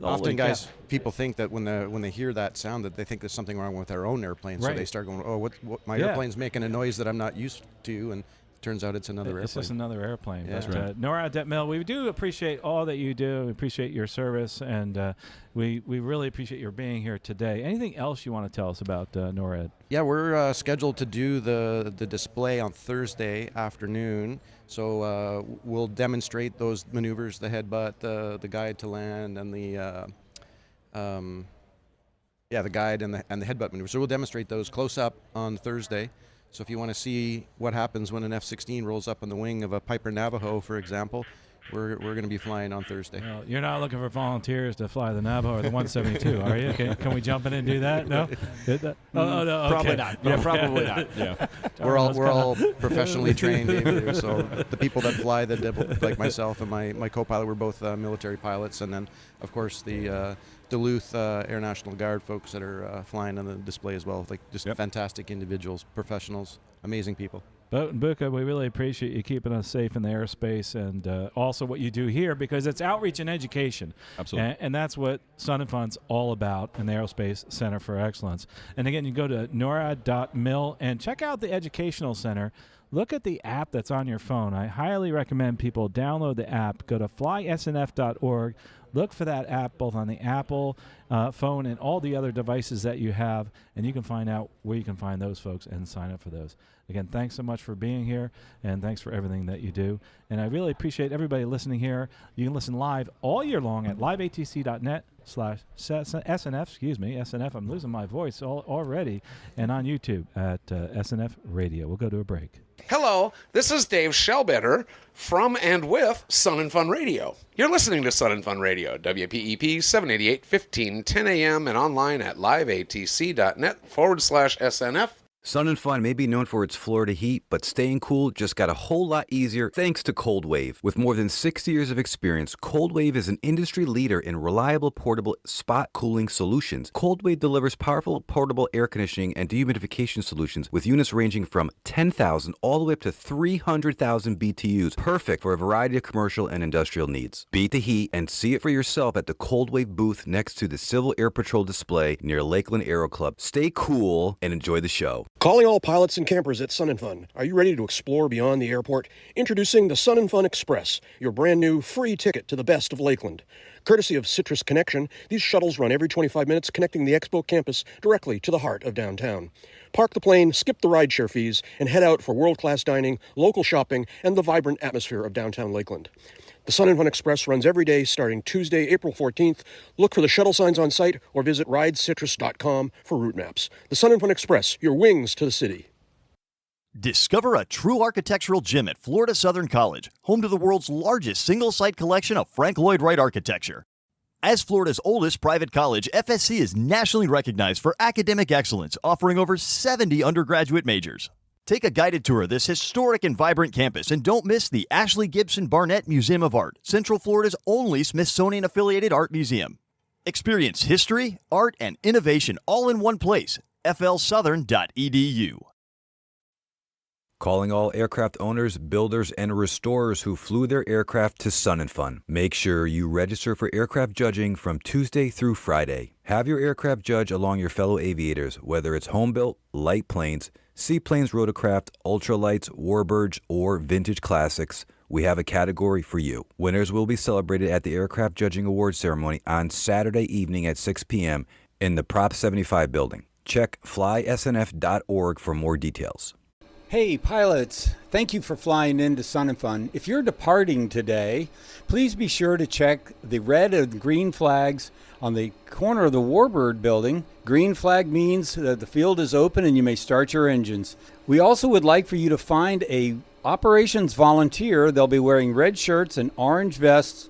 Often, people think that when they hear that sound, that they think there's something wrong with their own airplane. So they start going, oh, what my airplane's making a noise that I'm not used to, and turns out it's another airplane. It's just another airplane. Yeah. But, right. Nora Detmill, we do appreciate all that you do. We appreciate your service, and we really appreciate your being here today. Anything else you want to tell us about NORAD? Yeah, we're scheduled to do the display on Thursday afternoon. So we'll demonstrate those maneuvers, the headbutt, the guide to land, and the guide and the headbutt maneuver. So we'll demonstrate those close up on Thursday. So if you want to see what happens when an F-16 rolls up on the wing of a Piper Navajo, for example, we're going to be flying on Thursday. Well, you're not looking for volunteers to fly the Navajo or the 172, are you? Can we jump in and do that? No? Oh, no, okay. Probably not. Yeah, probably not. Yeah. We're all professionally trained aviators. So the people that fly like myself and my co-pilot, we're both military pilots, and then of course the Duluth Air National Guard folks that are flying on the display as well. Like just fantastic individuals, professionals, amazing people. Boat and Buka, we really appreciate you keeping us safe in the airspace, and also what you do here, because it's outreach and education. Absolutely. And that's what Sun and Fun's all about in the Aerospace Center for Excellence. And again, you go to norad.mil and check out the Educational Center. Look at the app that's on your phone. I highly recommend people download the app. Go to flysnf.org. Look for that app both on the Apple phone and all the other devices that you have, and you can find out where you can find those folks and sign up for those. Again, thanks so much for being here, and thanks for everything that you do. And I really appreciate everybody listening here. You can listen live all year long at liveatc.net/SNF. I'm losing my voice already. And on YouTube at SNF Radio. We'll go to a break. Hello, this is Dave Shellbetter from and with Sun and Fun Radio. You're listening to Sun and Fun Radio, WPEP 788, 1510 a.m. and online at liveatc.net/SNF. Sun and Fun may be known for its Florida heat, but staying cool just got a whole lot easier thanks to Cold Wave. With more than 60 years of experience, Cold Wave is an industry leader in reliable portable spot cooling solutions. Cold Wave delivers powerful portable air conditioning and dehumidification solutions with units ranging from 10,000 all the way up to 300,000 BTUs, perfect for a variety of commercial and industrial needs. Beat the heat and see it for yourself at the Cold Wave booth next to the Civil Air Patrol display near Lakeland Aero Club. Stay cool and enjoy the show. Calling all pilots and campers at Sun and Fun. Are you ready to explore beyond the airport? Introducing the Sun and Fun Express, your brand new free ticket to the best of Lakeland. Courtesy of Citrus Connection, these shuttles run every 25 minutes, connecting the Expo campus directly to the heart of downtown. Park the plane, skip the rideshare fees, and head out for world-class dining, local shopping, and the vibrant atmosphere of downtown Lakeland. The Sun and Fun Express runs every day starting Tuesday, April 14th. Look for the shuttle signs on site or visit ridecitrus.com for route maps. The Sun and Fun Express, your wings to the city. Discover a true architectural gem at Florida Southern College, home to the world's largest single-site collection of Frank Lloyd Wright architecture. As Florida's oldest private college, FSC is nationally recognized for academic excellence, offering over 70 undergraduate majors. Take a guided tour of this historic and vibrant campus, and don't miss the Ashley Gibson Barnett Museum of Art, Central Florida's only Smithsonian-affiliated art museum. Experience history, art, and innovation all in one place. flsouthern.edu. Calling all aircraft owners, builders, and restorers who flew their aircraft to Sun and Fun. Make sure you register for aircraft judging from Tuesday through Friday. Have your aircraft judge along your fellow aviators, whether it's home-built, light planes, seaplanes, rotorcraft, ultralights, warbirds, or vintage classics. We have a category for you. Winners will be celebrated at the Aircraft Judging Awards ceremony on Saturday evening at 6 p.m. in the Prop 75 building. Check flysnf.org for more details. Hey pilots, thank you for flying into Sun and Fun. If you're departing today, please be sure to check the red and green flags on the corner of the Warbird building. Green flag means that the field is open and you may start your engines. We also would like for you to find a operations volunteer. They'll be wearing red shirts and orange vests.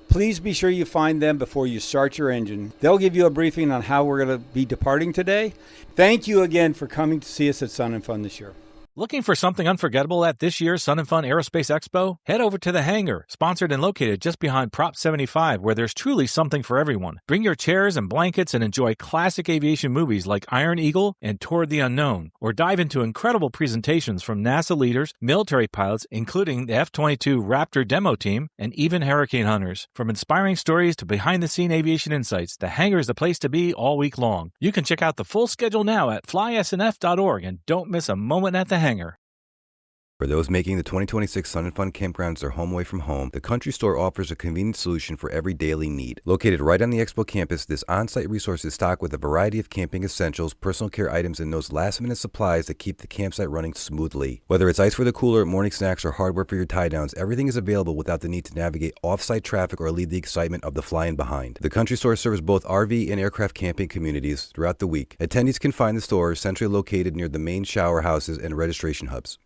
Please be sure you find them before you start your engine. They'll give you a briefing on how we're going to be departing today. Thank you again for coming to see us at Sun and Fun this year. Looking for something unforgettable at this year's Sun and Fun Aerospace Expo? Head over to the hangar, sponsored and located just behind Prop 75, where there's truly something for everyone. Bring your chairs and blankets and enjoy classic aviation movies like Iron Eagle and Toward the Unknown, or dive into incredible presentations from NASA leaders, military pilots, including the F-22 Raptor demo team, and even hurricane hunters. From inspiring stories to behind-the-scene aviation insights, the hangar is the place to be all week long. You can check out the full schedule now at flysnf.org, and don't miss a moment at the hangar. For those making the 2026 Sun and Fun campgrounds their home away from home, the Country Store offers a convenient solution for every daily need. Located right on the Expo campus, this on-site resource is stocked with a variety of camping essentials, personal care items, and those last-minute supplies that keep the campsite running smoothly. Whether it's ice for the cooler, morning snacks, or hardware for your tie-downs, everything is available without the need to navigate off-site traffic or leave the excitement of the flying behind. The Country Store serves both RV and aircraft camping communities throughout the week. Attendees can find the store centrally located near the main shower houses and registration hubs.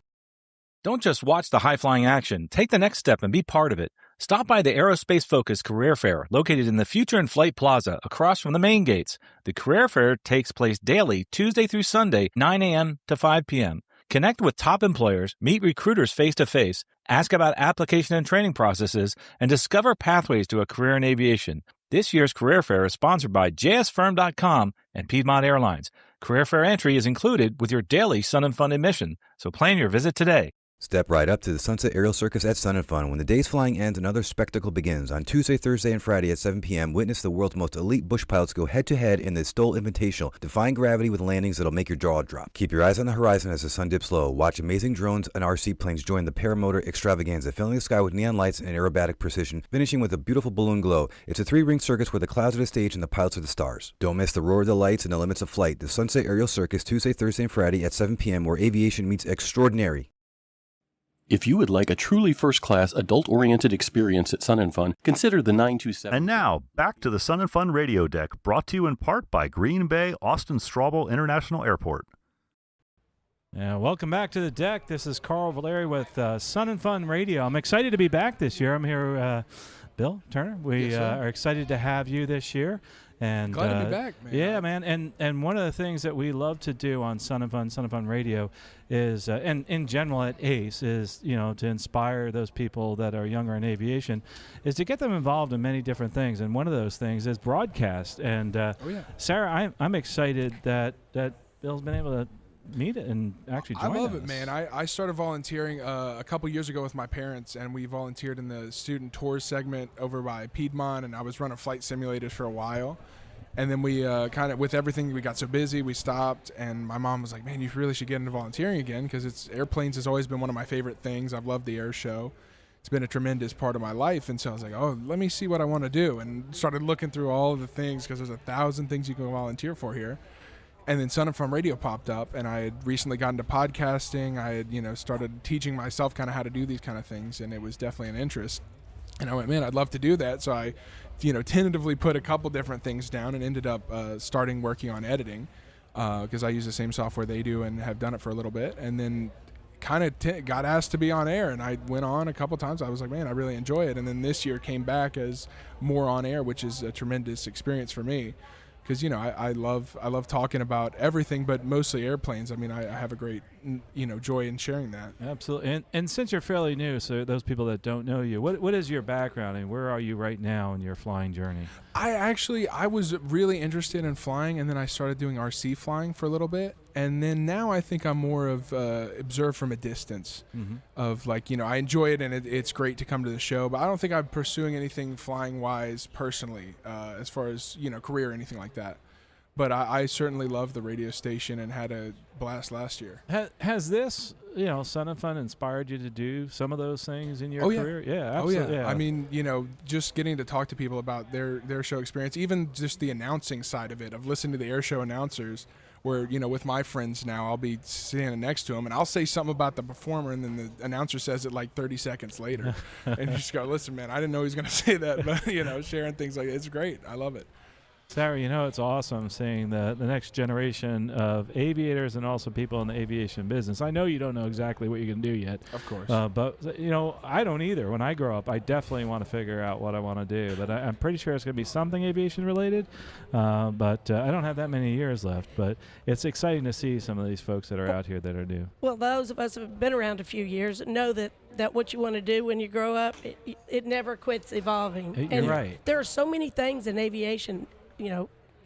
Don't just watch the high-flying action. Take the next step and be part of it. Stop by the Aerospace Focus Career Fair, located in the Future in Flight Plaza, across from the main gates. The Career Fair takes place daily, Tuesday through Sunday, 9 a.m. to 5 p.m. Connect with top employers, meet recruiters face-to-face, ask about application and training processes, and discover pathways to a career in aviation. This year's career fair is sponsored by JSFirm.com and Piedmont Airlines. Career fair entry is included with your daily Sun and Fun admission, so plan your visit today. Step right up to the Sunset Aerial Circus at Sun and Fun. When the day's flying ends, another spectacle begins. On Tuesday, Thursday, and Friday at 7 p.m., witness the world's most elite bush pilots go head-to-head in the Stoll Invitational, defying gravity with landings that'll make your jaw drop. Keep your eyes on the horizon as the sun dips low. Watch amazing drones and RC planes join the paramotor extravaganza, filling the sky with neon lights and aerobatic precision, finishing with a beautiful balloon glow. It's a three-ring circus where the clouds are the stage and the pilots are the stars. Don't miss the roar of the lights and the limits of flight. The Sunset Aerial Circus, Tuesday, Thursday, and Friday at 7 p.m., where aviation meets extraordinary. If you would like a truly first-class, adult-oriented experience at Sun and Fun, consider the 927. And now, back to the Sun and Fun radio deck, brought to you in part by Green Bay Austin Straubel International Airport. Welcome back to the deck. This is Carl Valeri with Sun and Fun Radio. I'm excited to be back this year. I'm here, Bill Turner. We are excited to have you this year. And glad to be back, man. Yeah, man. And one of the things that we love to do on Sun and Fun Radio is, and in general at ACE, is, to inspire those people that are younger in aviation, is to get them involved in many different things. And one of those things is broadcast. And Sarah, I'm excited that Bill's been able to meet it and actually join us. I love it, man. I started volunteering a couple years ago with my parents, and we volunteered in the student tours segment over by Piedmont, and I was running flight simulators for a while. And then we kind of, with everything, we got so busy, we stopped, and my mom was like, man, you really should get into volunteering again, because airplanes has always been one of my favorite things. I've loved the air show. It's been a tremendous part of my life. And so I was like, oh, let me see what I want to do, and started looking through all of the things, because there's 1,000 things you can volunteer for here. And then Sun and Fun Radio popped up, and I had recently gotten to podcasting. I had, started teaching myself kind of how to do these kind of things, and it was definitely an interest. And I went, man, I'd love to do that. So I, tentatively put a couple different things down and ended up starting working on editing, because I use the same software they do and have done it for a little bit. And then kind of got asked to be on air, and I went on a couple times. I was like, man, I really enjoy it. And then this year came back as more on air, which is a tremendous experience for me. Because I love talking about everything, but mostly airplanes. I mean, I have a great joy in sharing that. Absolutely. And since you're fairly new, so those people that don't know you, what is your background and where are you right now in your flying journey? I was really interested in flying, and then I started doing RC flying for a little bit, and then now I think I'm more of observe from a distance. Mm-hmm. Of I enjoy it, and it's great to come to the show, but I don't think I'm pursuing anything flying wise personally, as far as career or anything like that. But I certainly love the radio station and had a blast last year. Has this, Sun and Fun inspired you to do some of those things in your career? Yeah, absolutely. Oh, yeah. I mean, just getting to talk to people about their show experience, even just the announcing side of it, of listening to the air show announcers, where, with my friends now, I'll be standing next to them, and I'll say something about the performer, and then the announcer says it like 30 seconds later. And you just go, listen, man, I didn't know he was going to say that, but, sharing things like it's great. I love it. Sarah, it's awesome seeing the next generation of aviators and also people in the aviation business. I know you don't know exactly what you're going to do yet. Of course. But, I don't either. When I grow up, I definitely want to figure out what I want to do. But I'm pretty sure it's going to be something aviation related. But I don't have that many years left. But it's exciting to see some of these folks that are out here that are new. Well, those of us who have been around a few years know that what you want to do when you grow up, it never quits evolving. You're right. There are so many things in aviation.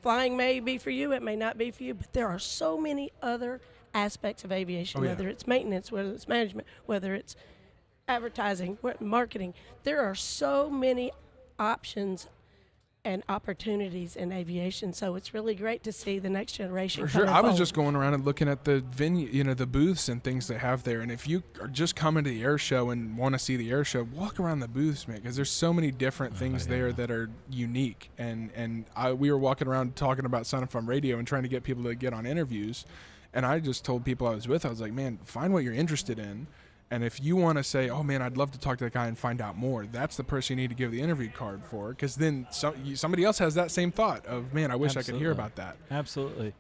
Flying may be for you, it may not be for you, but there are so many other aspects of aviation, whether it's maintenance, whether it's management, whether it's advertising, marketing. There are so many options and opportunities in aviation, so it's really great to see the next generation. For sure. I was just going around and looking at the venue, the booths and things they have there. And if you are just coming to the air show and want to see the air show, walk around the booths, man, because there's so many different things there that are unique. And we were walking around talking about Sun and Fun Radio and trying to get people to get on interviews. And I just told people I was with, I was like, man, find what you're interested in. And if you want to say, oh, man, I'd love to talk to that guy and find out more, that's the person you need to give the interview card for, because then somebody else has that same thought of, man, I wish I could hear about that. Absolutely.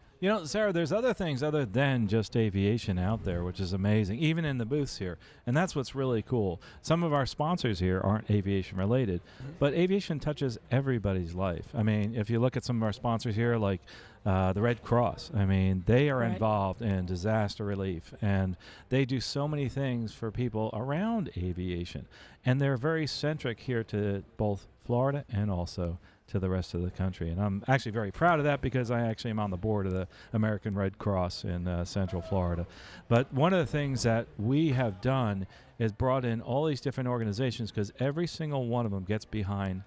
Sarah, there's other things other than just aviation out there, which is amazing, even in the booths here. And that's what's really cool. Some of our sponsors here aren't aviation related, but aviation touches everybody's life. I mean, if you look at some of our sponsors here, like the Red Cross, I mean, they are involved in disaster relief, and they do so many things for people around aviation. And they're very centric here to both Florida and also to the rest of the country. And I'm actually very proud of that because I actually am on the board of the American Red Cross in Central Florida. But one of the things that we have done is brought in all these different organizations because every single one of them gets behind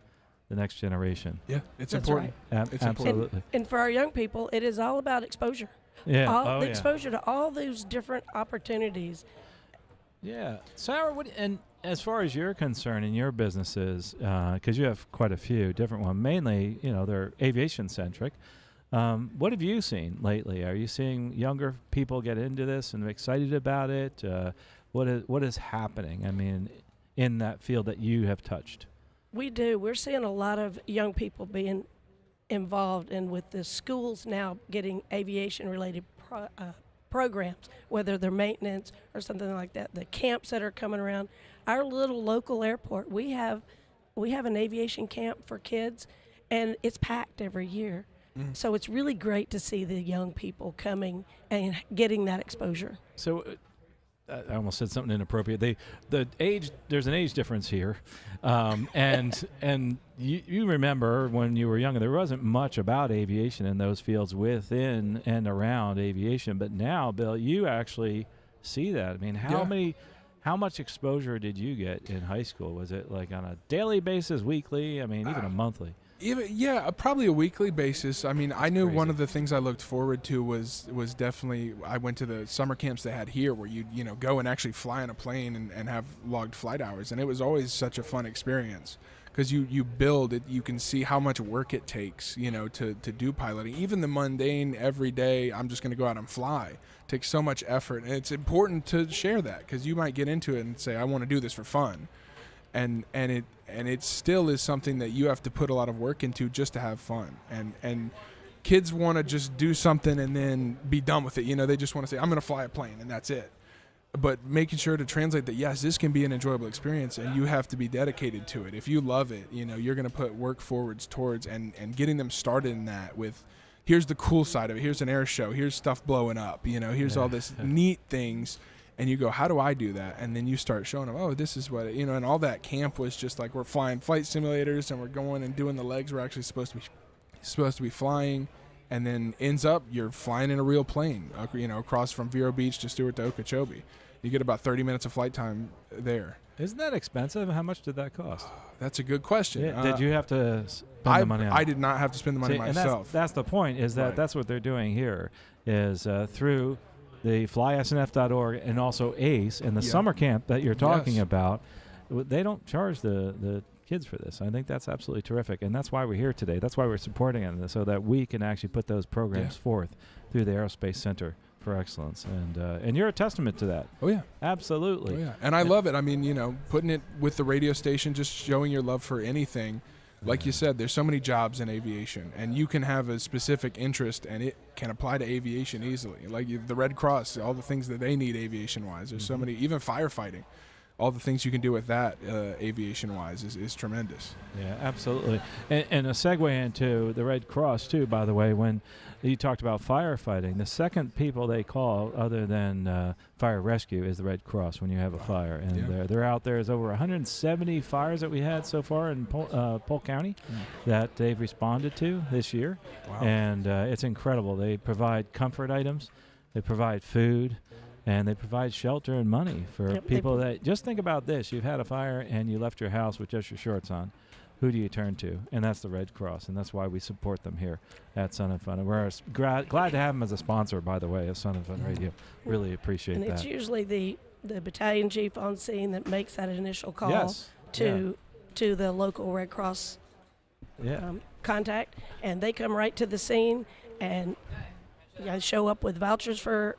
the next generation. Yeah, it's That's important. right. It's Absolutely. And for our young people, it is all about exposure. Yeah. The exposure to all those different opportunities. Yeah. Sarah, and as far as you're concerned in your businesses, because you have quite a few different ones, mainly, they're aviation-centric. What have you seen lately? Are you seeing younger people get into this and excited about it? What is happening, in that field that you have touched? We do. We're seeing a lot of young people being involved, and with the schools now getting aviation-related programs, whether they're maintenance or something like that. The camps that are coming around. Our little local airport, we have an aviation camp for kids, and it's packed every year. So it's really great to see the young people coming and getting that exposure. So I almost said something inappropriate. There's an age difference here, and you remember when you were younger, there wasn't much about aviation in those fields within and around aviation. But now, Bill, you actually see that. How much exposure did you get in high school? Was it like on a daily basis, weekly? Even a monthly? Probably a weekly basis. I knew one of the things I looked forward to was definitely, I went to the summer camps they had here where you go and actually fly on a plane and have logged flight hours, and it was always such a fun experience because you build it, you can see how much work it takes, to do piloting. Even the mundane everyday, I'm just going to go out and fly, takes so much effort, and it's important to share that because you might get into it and say, I want to do this for fun. And it still is something that you have to put a lot of work into just to have fun. And kids want to just do something and then be done with it. They just want to say, I'm going to fly a plane, and that's it. But making sure to translate that, yes, this can be an enjoyable experience, and you have to be dedicated to it. If you love it, you're going to put work forwards towards and getting them started in that with, here's the cool side of it. Here's an air show. Here's stuff blowing up. Here's all this neat things. And you go, how do I do that? And then you start showing them, oh, this is what, and all that camp was just like, we're flying flight simulators and we're going and doing the legs we're actually supposed to be flying. And then ends up, you're flying in a real plane, across from Vero Beach to Stewart to Okeechobee. You get about 30 minutes of flight time there. Isn't that expensive? How much did that cost? That's a good question. Yeah, did you have to spend the money on it? I did not have to spend the money myself. And that's the point, is that that's what they're doing here, is through the flysnf.org and also ACE and the summer camp that you're talking about, they don't charge the kids for this. I think that's absolutely terrific, and that's why we're here today. That's why we're supporting it, so that we can actually put those programs forth through the Aerospace Center for Excellence, and you're a testament to that. Oh yeah, absolutely. Oh yeah, and I love it. Putting it with the radio station, just showing your love for anything. Like you said, there's so many jobs in aviation, and you can have a specific interest, and it can apply to aviation easily. Like the Red Cross, all the things that they need aviation-wise. There's so many, even firefighting. All the things you can do with that aviation-wise is tremendous. Yeah, absolutely. And a segue into the Red Cross, too, by the way, when you talked about firefighting, the second people they call other than fire rescue is the Red Cross when you have a fire. And they're out there. There's over 170 fires that we had so far in Polk County that they've responded to this year. Wow. And it's incredible. They provide comfort items. They provide food. And they provide shelter and money for people that, just think about this, you've had a fire and you left your house with just your shorts on. Who do you turn to? And that's the Red Cross, and that's why we support them here at Sun and Fun. And we're glad to have them as a sponsor, by the way, of Sun and Fun Radio. Really appreciate that. And it's usually the battalion chief on scene that makes that initial call to the local Red Cross contact, and they come right to the scene and show up with vouchers for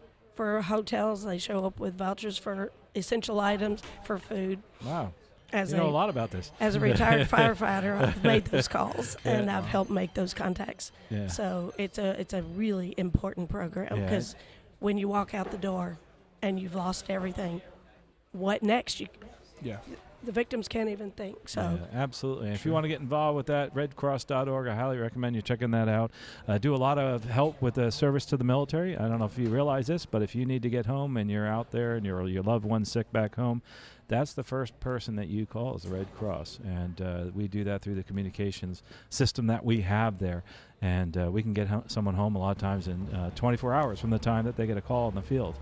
hotels. They show up with vouchers for essential items, for food. Wow. You know a lot about this. As a retired firefighter, I've made those calls and I've helped make those contacts. Yeah. So it's a really important program because when you walk out the door and you've lost everything, what next? The victims can't even think. So absolutely. And if you want to get involved with that, redcross.org, I highly recommend you checking that out. Do a lot of help with the service to the military. I don't know if you realize this, but if you need to get home and you're out there and your loved one's sick back home, that's the first person that you call is the Red Cross. And we do that through the communications system that we have there. And we can get someone home a lot of times in 24 hours from the time that they get a call in the field.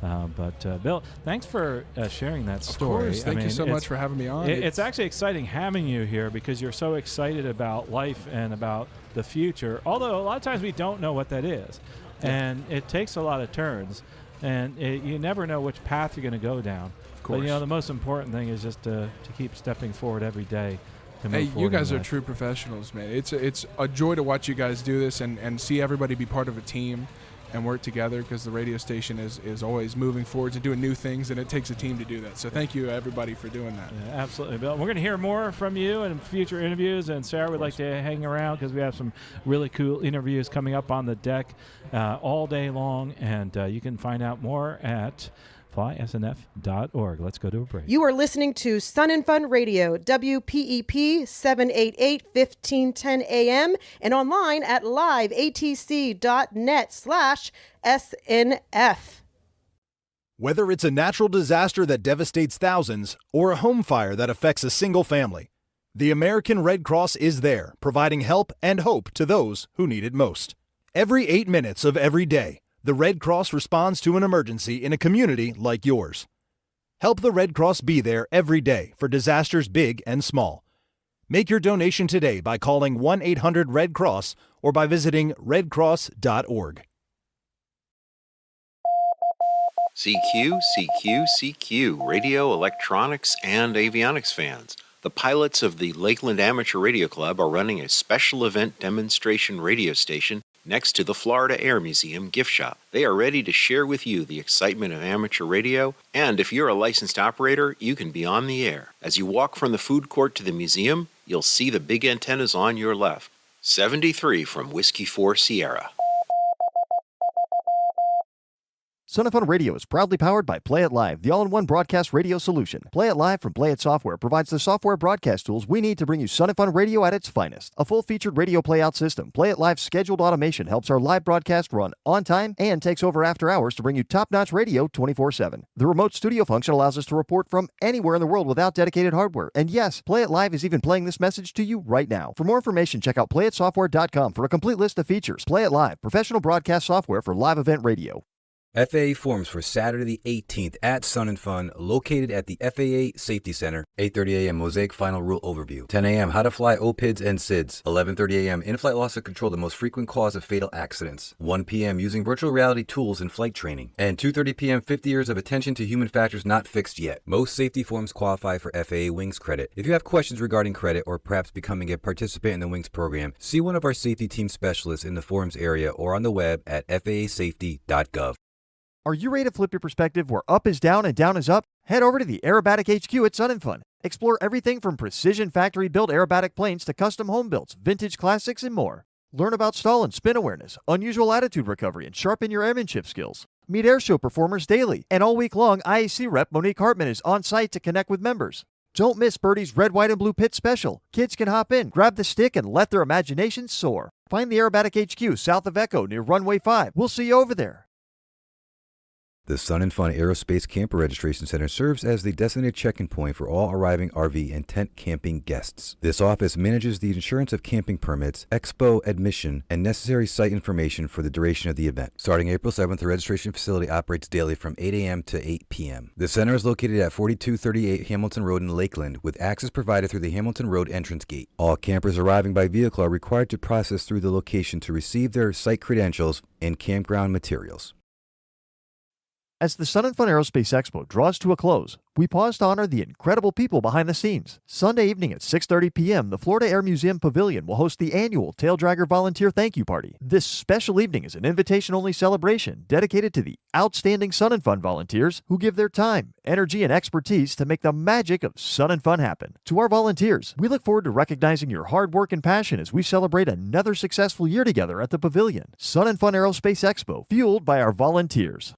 But Bill, thanks for sharing that story. Of course. Thank you so much for having me on. It's actually exciting having you here because you're so excited about life and about the future, although a lot of times we don't know what that is. And it takes a lot of turns, and you never know which path you're going to go down. Of course. But, the most important thing is just to keep stepping forward every day. Hey, you guys are true professionals, man. It's a joy to watch you guys do this and see everybody be part of a team and work together, because the radio station is always moving forwards and doing new things, and it takes a team to do that. So thank you, everybody, for doing that. Yeah, absolutely, Bill. We're going to hear more from you in future interviews, and Sarah would like to hang around because we have some really cool interviews coming up on the deck all day long, and you can find out more at flysnf.org. Let's go to a break. You are listening to Sun and Fun Radio, WPEP 788 1510 AM, and online at liveatc.net/SNF. Whether it's a natural disaster that devastates thousands or a home fire that affects a single family, the American Red Cross is there, providing help and hope to those who need it most. Every 8 minutes of every day, the Red Cross responds to an emergency in a community like yours. Help the Red Cross be there every day for disasters big and small. Make your donation today by calling 1-800-RED-CROSS or by visiting redcross.org. CQ, CQ, CQ, radio, electronics, and avionics fans. The pilots of the Lakeland Amateur Radio Club are running a special event demonstration radio station next to the Florida Air Museum gift shop. They are ready to share with you the excitement of amateur radio, and if you're a licensed operator, you can be on the air. As you walk from the food court to the museum, you'll see the big antennas on your left. 73 from Whiskey 4 Sierra. Sun and Fun Radio is proudly powered by Play It Live, the all-in-one broadcast radio solution. Play It Live from Play It Software provides the software broadcast tools we need to bring you Sun and Fun Radio at its finest. A full-featured radio playout system, Play It Live's scheduled automation helps our live broadcast run on time and takes over after hours to bring you top-notch radio 24/7. The remote studio function allows us to report from anywhere in the world without dedicated hardware. And yes, Play It Live is even playing this message to you right now. For more information, check out playitsoftware.com for a complete list of features. Play It Live, professional broadcast software for live event radio. FAA forms for Saturday the 18th at Sun and Fun, located at the FAA Safety Center. 8:30 a.m. Mosaic Final Rule Overview. 10 a.m. How to Fly OPIDs and SIDS. 11:30 a.m. In-flight loss of control, the most frequent cause of fatal accidents. 1 p.m. Using virtual reality tools in flight training. And 2:30 p.m. 50 years of attention to human factors not fixed yet. Most safety forms qualify for FAA Wings credit. If you have questions regarding credit or perhaps becoming a participant in the Wings program, see one of our safety team specialists in the forums area or on the web at faasafety.gov. Are you ready to flip your perspective where up is down and down is up? Head over to the Aerobatic HQ at Sun and Fun. Explore everything from precision factory-built aerobatic planes to custom home builds, vintage classics, and more. Learn about stall and spin awareness, unusual attitude recovery, and sharpen your airmanship skills. Meet airshow performers daily, and all week long, IAC rep Monique Hartman is on site to connect with members. Don't miss Birdie's Red, White, and Blue Pit Special. Kids can hop in, grab the stick, and let their imaginations soar. Find the Aerobatic HQ south of Echo near Runway 5. We'll see you over there. The Sun and Fun Aerospace Camper Registration Center serves as the designated check-in point for all arriving RV and tent camping guests. This office manages the insurance of camping permits, expo admission, and necessary site information for the duration of the event. Starting April 7th, the registration facility operates daily from 8 a.m. to 8 p.m. The center is located at 4238 Hamilton Road in Lakeland, with access provided through the Hamilton Road entrance gate. All campers arriving by vehicle are required to process through the location to receive their site credentials and campground materials. As the Sun and Fun Aerospace Expo draws to a close, we pause to honor the incredible people behind the scenes. Sunday evening at 6:30 p.m., the Florida Air Museum Pavilion will host the annual Tail Dragger Volunteer Thank You Party. This special evening is an invitation-only celebration dedicated to the outstanding Sun and Fun volunteers who give their time, energy, and expertise to make the magic of Sun and Fun happen. To our volunteers, we look forward to recognizing your hard work and passion as we celebrate another successful year together at the Pavilion. Sun and Fun Aerospace Expo, fueled by our volunteers.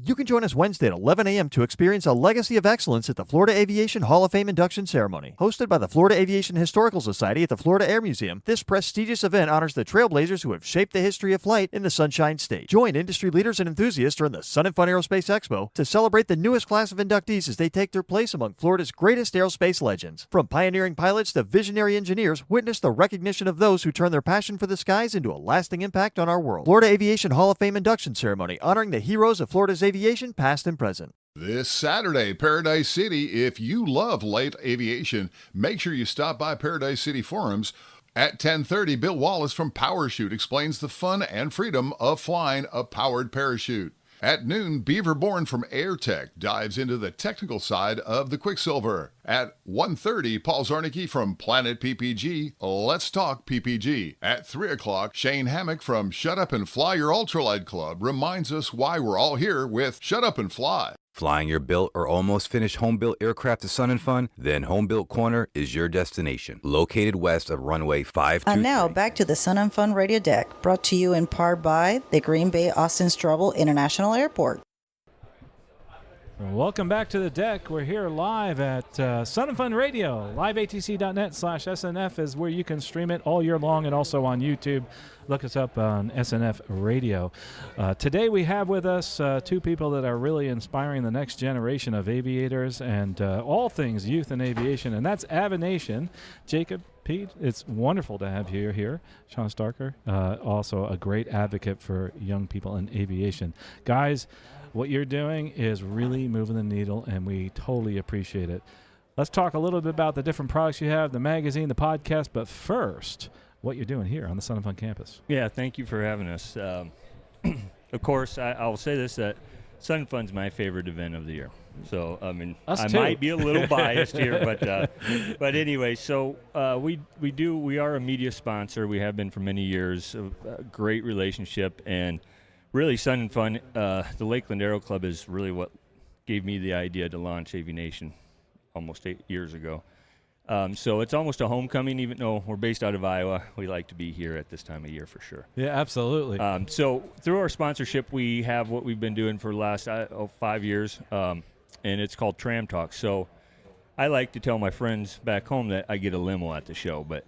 You can join us Wednesday at 11 a.m. to experience a legacy of excellence at the Florida Aviation Hall of Fame induction ceremony. Hosted by the Florida Aviation Historical Society at the Florida Air Museum, this prestigious event honors the trailblazers who have shaped the history of flight in the Sunshine State. Join industry leaders and enthusiasts during the Sun and Fun Aerospace Expo to celebrate the newest class of inductees as they take their place among Florida's greatest aerospace legends. From pioneering pilots to visionary engineers, witness the recognition of those who turn their passion for the skies into a lasting impact on our world. Florida Aviation Hall of Fame induction ceremony honoring the heroes of Florida's aviation, past and present. This Saturday, Paradise City. If you love light aviation, make sure you stop by Paradise City Forums. At 10:30, Bill Wallace from PowerChute explains the fun and freedom of flying a powered parachute. At noon, Beaver Bourne from AirTech dives into the technical side of the Quicksilver. At 1:30, Paul Zarnicki from Planet PPG, Let's Talk PPG. At 3 o'clock, Shane Hammock from Shut Up and Fly Your Ultralight Club reminds us why we're all here with Shut Up and Fly. Flying your built or almost finished home-built aircraft to Sun and Fun? Then Home Built Corner is your destination. Located west of runway 523. And now back to the Sun and Fun Radio Deck, brought to you in part by the Green Bay Austin Strobel International Airport. Welcome back to the deck. We're here live at Sun and Fun Radio. LiveATC.net/SNF is where you can stream it all year long and also on YouTube. Look us up on SNF Radio. Today we have with us two people that are really inspiring the next generation of aviators and all things youth in aviation, and that's Avination. Jacob, Pete, it's wonderful to have you here. Sean Starker, also a great advocate for young people in aviation. Guys, what you're doing is really moving the needle, and we totally appreciate it. Let's talk a little bit about the different products you have, the magazine, the podcast, but first, what you're doing here on the Sun and Fun campus. Yeah, thank you for having us. Of course, I'll say this, that Sun and Fun's my favorite event of the year. So, I mean, I might be a little biased here, but anyway, so we are a media sponsor. We have been for many years, a great relationship, and really, Sun and Fun, the Lakeland Aero Club is really what gave me the idea to launch Aviation almost 8 years ago. So it's almost a homecoming, even though we're based out of Iowa. We like to be here at this time of year for sure. Yeah, absolutely. So through our sponsorship, we have what we've been doing for the last 5 years, and it's called Tram Talk. So I like to tell my friends back home that I get a limo at the show, but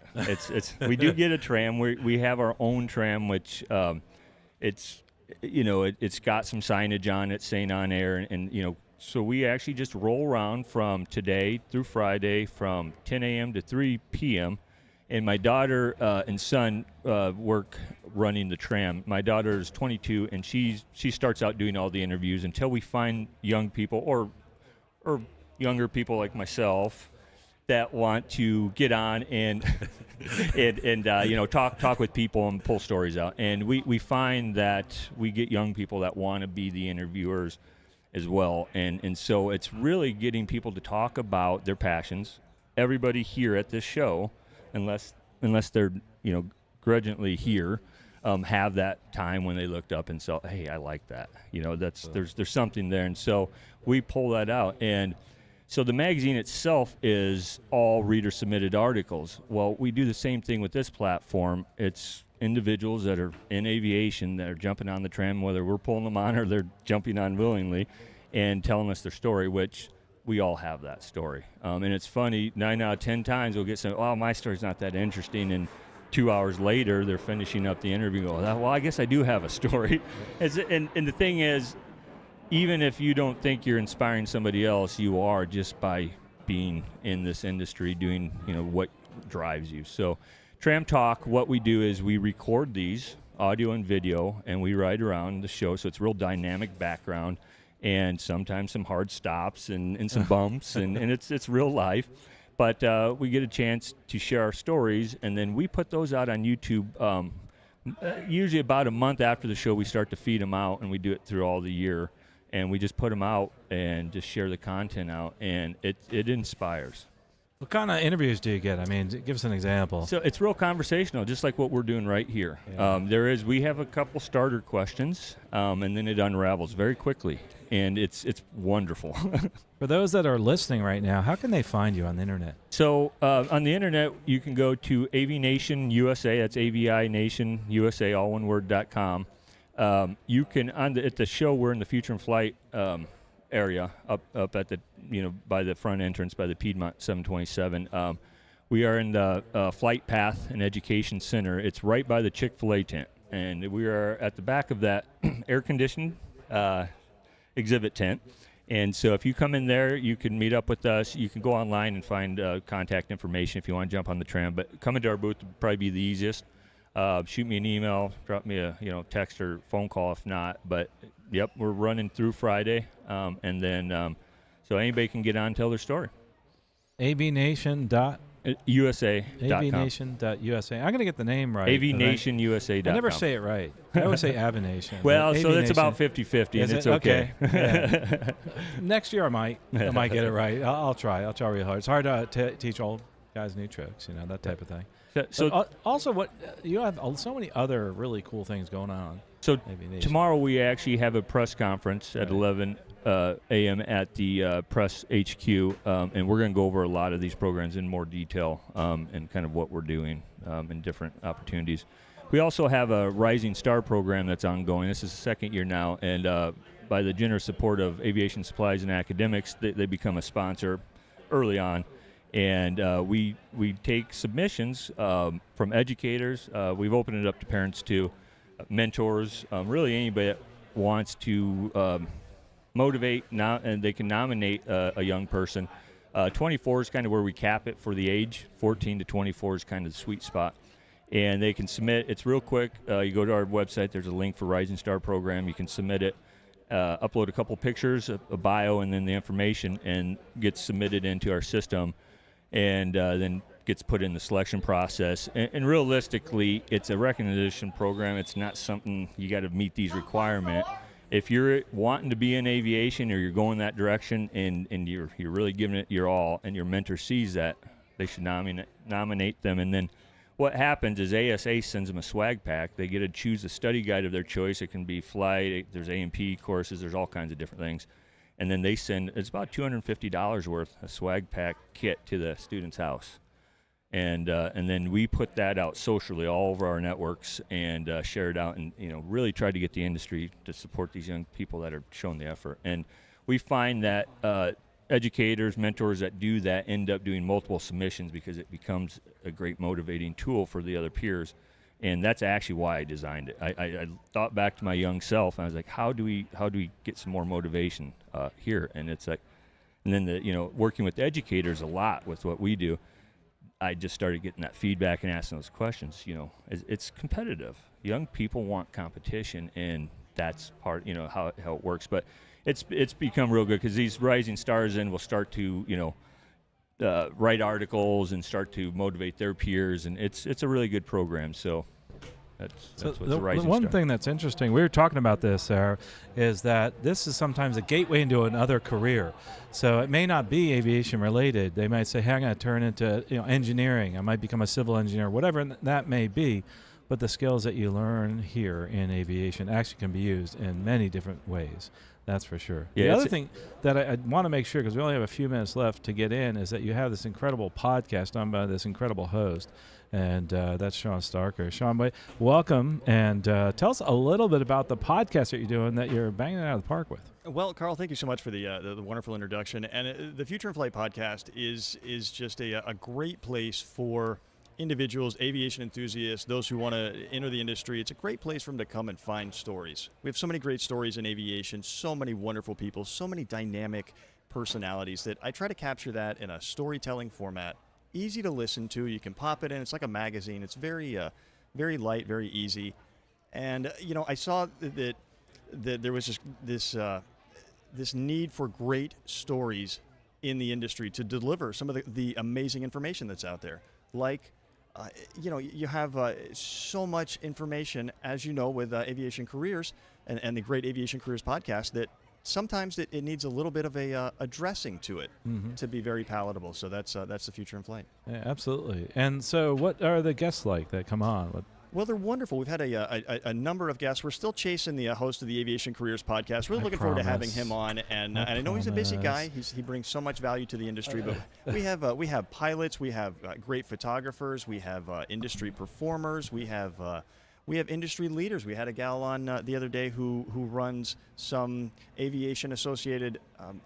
we do get a tram. We have our own tram, which it's got some signage on it saying on air, and so we actually just roll around from today through Friday from 10 a.m. to 3 p.m. And my daughter and son work running the tram. My daughter is 22, and she starts out doing all the interviews until we find young people or younger people like myself that want to get on and talk with people and pull stories out. And we find that we get young people that want to be the interviewers as well. And so it's really getting people to talk about their passions. Everybody here at this show, unless they're grudgingly here, have that time when they looked up and saw, hey, I like that. There's something there. And so we pull that out. And so the magazine itself is all reader-submitted articles. Well, we do the same thing with this platform. It's individuals that are in aviation that are jumping on the tram, whether we're pulling them on or they're jumping on willingly, and telling us their story, which we all have that story. And it's funny, 9 out of 10 times we'll get some, oh, my story's not that interesting, and 2 hours later they're finishing up the interview and go, well, I guess I do have a story. And the thing is, even if you don't think you're inspiring somebody else, you are just by being in this industry, doing what drives you. So Tram Talk, what we do is we record these, audio and video, and we ride around the show, so it's real dynamic background, and sometimes some hard stops and some bumps, and it's real life. But we get a chance to share our stories, and then we put those out on YouTube. Usually about a month after the show, we start to feed them out, and we do it through all the year. And we just put them out and just share the content out, and it inspires. What kind of interviews do you get? I mean, give us an example. So it's real conversational, just like what we're doing right here. Yeah. We have a couple starter questions, and then it unravels very quickly, and it's wonderful. For those that are listening right now, how can they find you on the internet? So on the internet, you can go to Avination USA. That's AVI Nation USA, all one word, .com. You can at the show. We're in the Future in Flight area up at the by the front entrance by the Piedmont 727. We are in the Flight Path and Education Center. It's right by the Chick-fil-A tent, and we are at the back of that air-conditioned exhibit tent. And so if you come in there, you can meet up with us. You can go online and find contact information if you want to jump on the tram. But coming to our booth would probably be the easiest. Shoot me an email, drop me a text or phone call if not. But yep, we're running through Friday, and then so anybody can get on and tell their story. avnation.USA.com. avnation.usa. I'm going to get the name right. avnationusa.com. I never say it right. I always say Avnation. Well, so it's about 50-50, and it's okay. Yeah. Next year I might get it right. I'll try. I'll try real hard. It's hard to teach old guys new tricks, that type of thing. So also, what you have so many other really cool things going on. So tomorrow we actually have a press conference at 11 a.m. at the Press HQ, and we're going to go over a lot of these programs in more detail and kind of what we're doing in different opportunities. We also have a Rising Star program that's ongoing. This is the second year now, and by the generous support of Aviation Supplies and Academics, they become a sponsor early on. And we take submissions from educators. We've opened it up to parents too, mentors, really anybody that wants to motivate, and they can nominate a young person. 24 is kind of where we cap it for the age. 14 to 24 is kind of the sweet spot. And they can submit. It's real quick. You go to our website. There's a link for Rising Star program. You can submit it, upload a couple pictures, a bio, and then the information, and gets submitted into our system. And then gets put in the selection process. And realistically, it's a recognition program. It's not something you got to meet these requirements. If you're wanting to be in aviation or you're going that direction and you're really giving it your all, and your mentor sees that, they should nominate them. And then what happens is ASA sends them a swag pack. They get to choose a study guide of their choice. It can be flight, there's A&P courses, there's all kinds of different things. And then they send, it's about $250 worth, a swag pack kit to the student's house. And then we put that out socially all over our networks and share it out, and really try to get the industry to support these young people that are showing the effort. And we find that educators, mentors that do that end up doing multiple submissions because it becomes a great motivating tool for the other peers. And that's actually why I designed it. I thought back to my young self, and I was like, how do we get some more motivation here? And it's like, and then working with educators a lot with what we do, I just started getting that feedback and asking those questions. It's competitive. Young people want competition, and that's part, how it works. But it's become real good because these Rising Stars will start to, write articles and start to motivate their peers, and it's a really good program. So that's what's the Rising The one Star. thing that's interesting, we were talking about this, Sarah, is that this is sometimes a gateway into another career. So it may not be aviation related. They might say, hey, I'm going to turn into engineering. I might become a civil engineer, whatever that may be. But the skills that you learn here in aviation actually can be used in many different ways. That's for sure. Yeah, the other thing that I want to make sure, because we only have a few minutes left to get in, is that you have this incredible podcast done by this incredible host, and that's Sean Starker. Sean, welcome, and tell us a little bit about the podcast that you're doing that you're banging it out of the park with. Well, Carl, thank you so much for the wonderful introduction. And the Future in Flight podcast is just a great place for individuals, aviation enthusiasts, those who want to enter the industry. It's a great place for them to come and find stories. We have so many great stories in aviation, so many wonderful people, so many dynamic personalities that I try to capture that in a storytelling format. Easy to listen to. You can pop it in. It's like a magazine. It's very light, very easy. And, I saw that there was just this need for great stories in the industry to deliver some of the amazing information that's out there. Like, you have so much information, as you know, with Aviation Careers and the Great Aviation Careers podcast, that sometimes it needs a little bit of a dressing to it to be very palatable. So that's the Future in Flight. Yeah, absolutely. And so what are the guests like that come on? Well, they're wonderful. We've had a number of guests. We're still chasing the host of the Aviation Careers podcast. Really looking forward to having him on. And I know he's a busy guy. He brings so much value to the industry. But we have pilots. We have great photographers. We have industry performers. We have we have industry leaders. We had a gal on the other day who runs some aviation-associated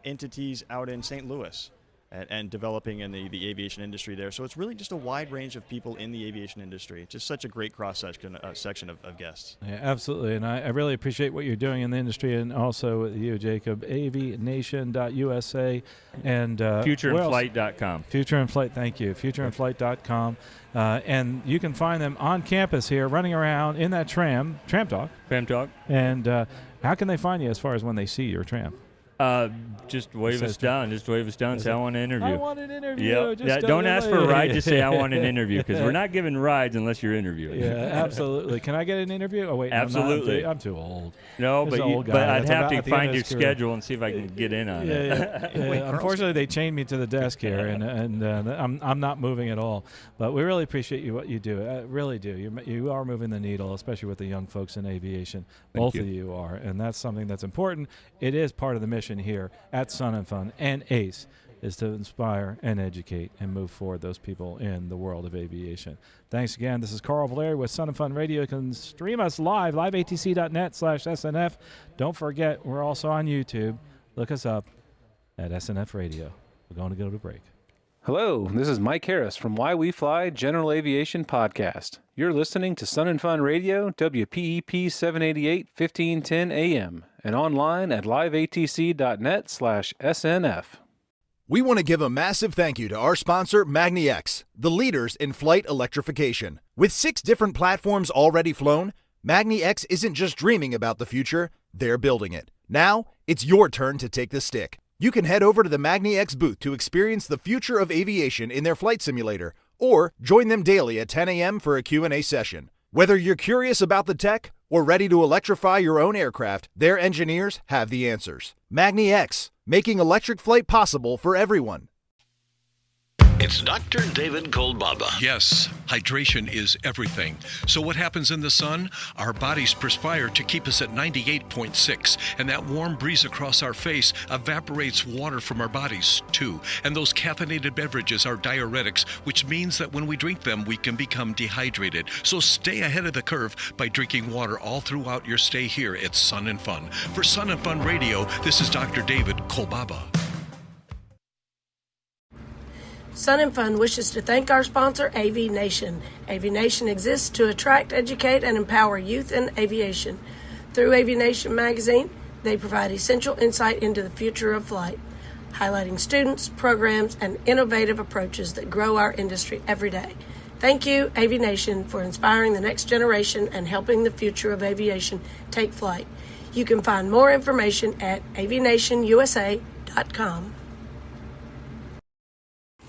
entities out in St. Louis and developing in the aviation industry there. So it's really just a wide range of people in the aviation industry. Just such a great cross-section section of guests. Yeah, absolutely. And I really appreciate what you're doing in the industry, and also with you, Jacob. avnation.usa and futureinflight.com. Future in Flight, thank you. futureinflight.com. And you can find them on campus here running around in that tram talk. Tram talk. And how can they find you as far as when they see your tram? Just wave us down. Just wave us down. Say, I want an interview. I want an interview. Yep. Yeah, don't ask for a ride. Just say, I want an interview, because we're not giving rides unless you're interviewing. Yeah, absolutely. Can I get an interview? Oh, wait. Absolutely. I'm too old. No, There's but an old guy. but I'd That's have about to at the find end of your his career. schedule and see if I can get in on it. Yeah. Unfortunately, they chained me to the desk here, and I'm not moving at all. But we really appreciate what you do. I really do. You are moving the needle, especially with the young folks in aviation. Both of you are, and that's something that's important. It is part of the mission here at Sun and Fun and ACE, is to inspire and educate and move forward those people in the world of aviation. Thanks again. This is Carl Valeri with Sun and Fun Radio. You can stream us liveatc.net/SNF. Don't forget, we're also on YouTube. Look us up at SNF Radio. We're going to go to break. Hello, this is Mike Harris from Why We Fly General Aviation Podcast. You're listening to Sun and Fun Radio, WPEP 788, 1510 AM, and online at liveatc.net/SNF. We want to give a massive thank you to our sponsor, MagniX, the leaders in flight electrification. With 6 different platforms already flown, MagniX isn't just dreaming about the future, they're building it. Now, it's your turn to take the stick. You can head over to the MagniX booth to experience the future of aviation in their flight simulator, or join them daily at 10 a.m. for a Q&A session. Whether you're curious about the tech or ready to electrify your own aircraft, their engineers have the answers. MagniX, making electric flight possible for everyone. It's Dr. David Goldbaba. Yes, hydration is everything. So what happens in the sun? Our bodies perspire to keep us at 98.6, and that warm breeze across our face evaporates water from our bodies too. And those caffeinated beverages are diuretics, which means that when we drink them, we can become dehydrated. So stay ahead of the curve by drinking water all throughout your stay here at Sun and Fun. For Sun and Fun Radio, this is Dr. David Goldbaba. Sun and Fun wishes to thank our sponsor, AV Nation. AV Nation exists to attract, educate, and empower youth in aviation. Through AV Nation magazine, they provide essential insight into the future of flight, highlighting students, programs, and innovative approaches that grow our industry every day. Thank you, AV Nation, for inspiring the next generation and helping the future of aviation take flight. You can find more information at avnationusa.com.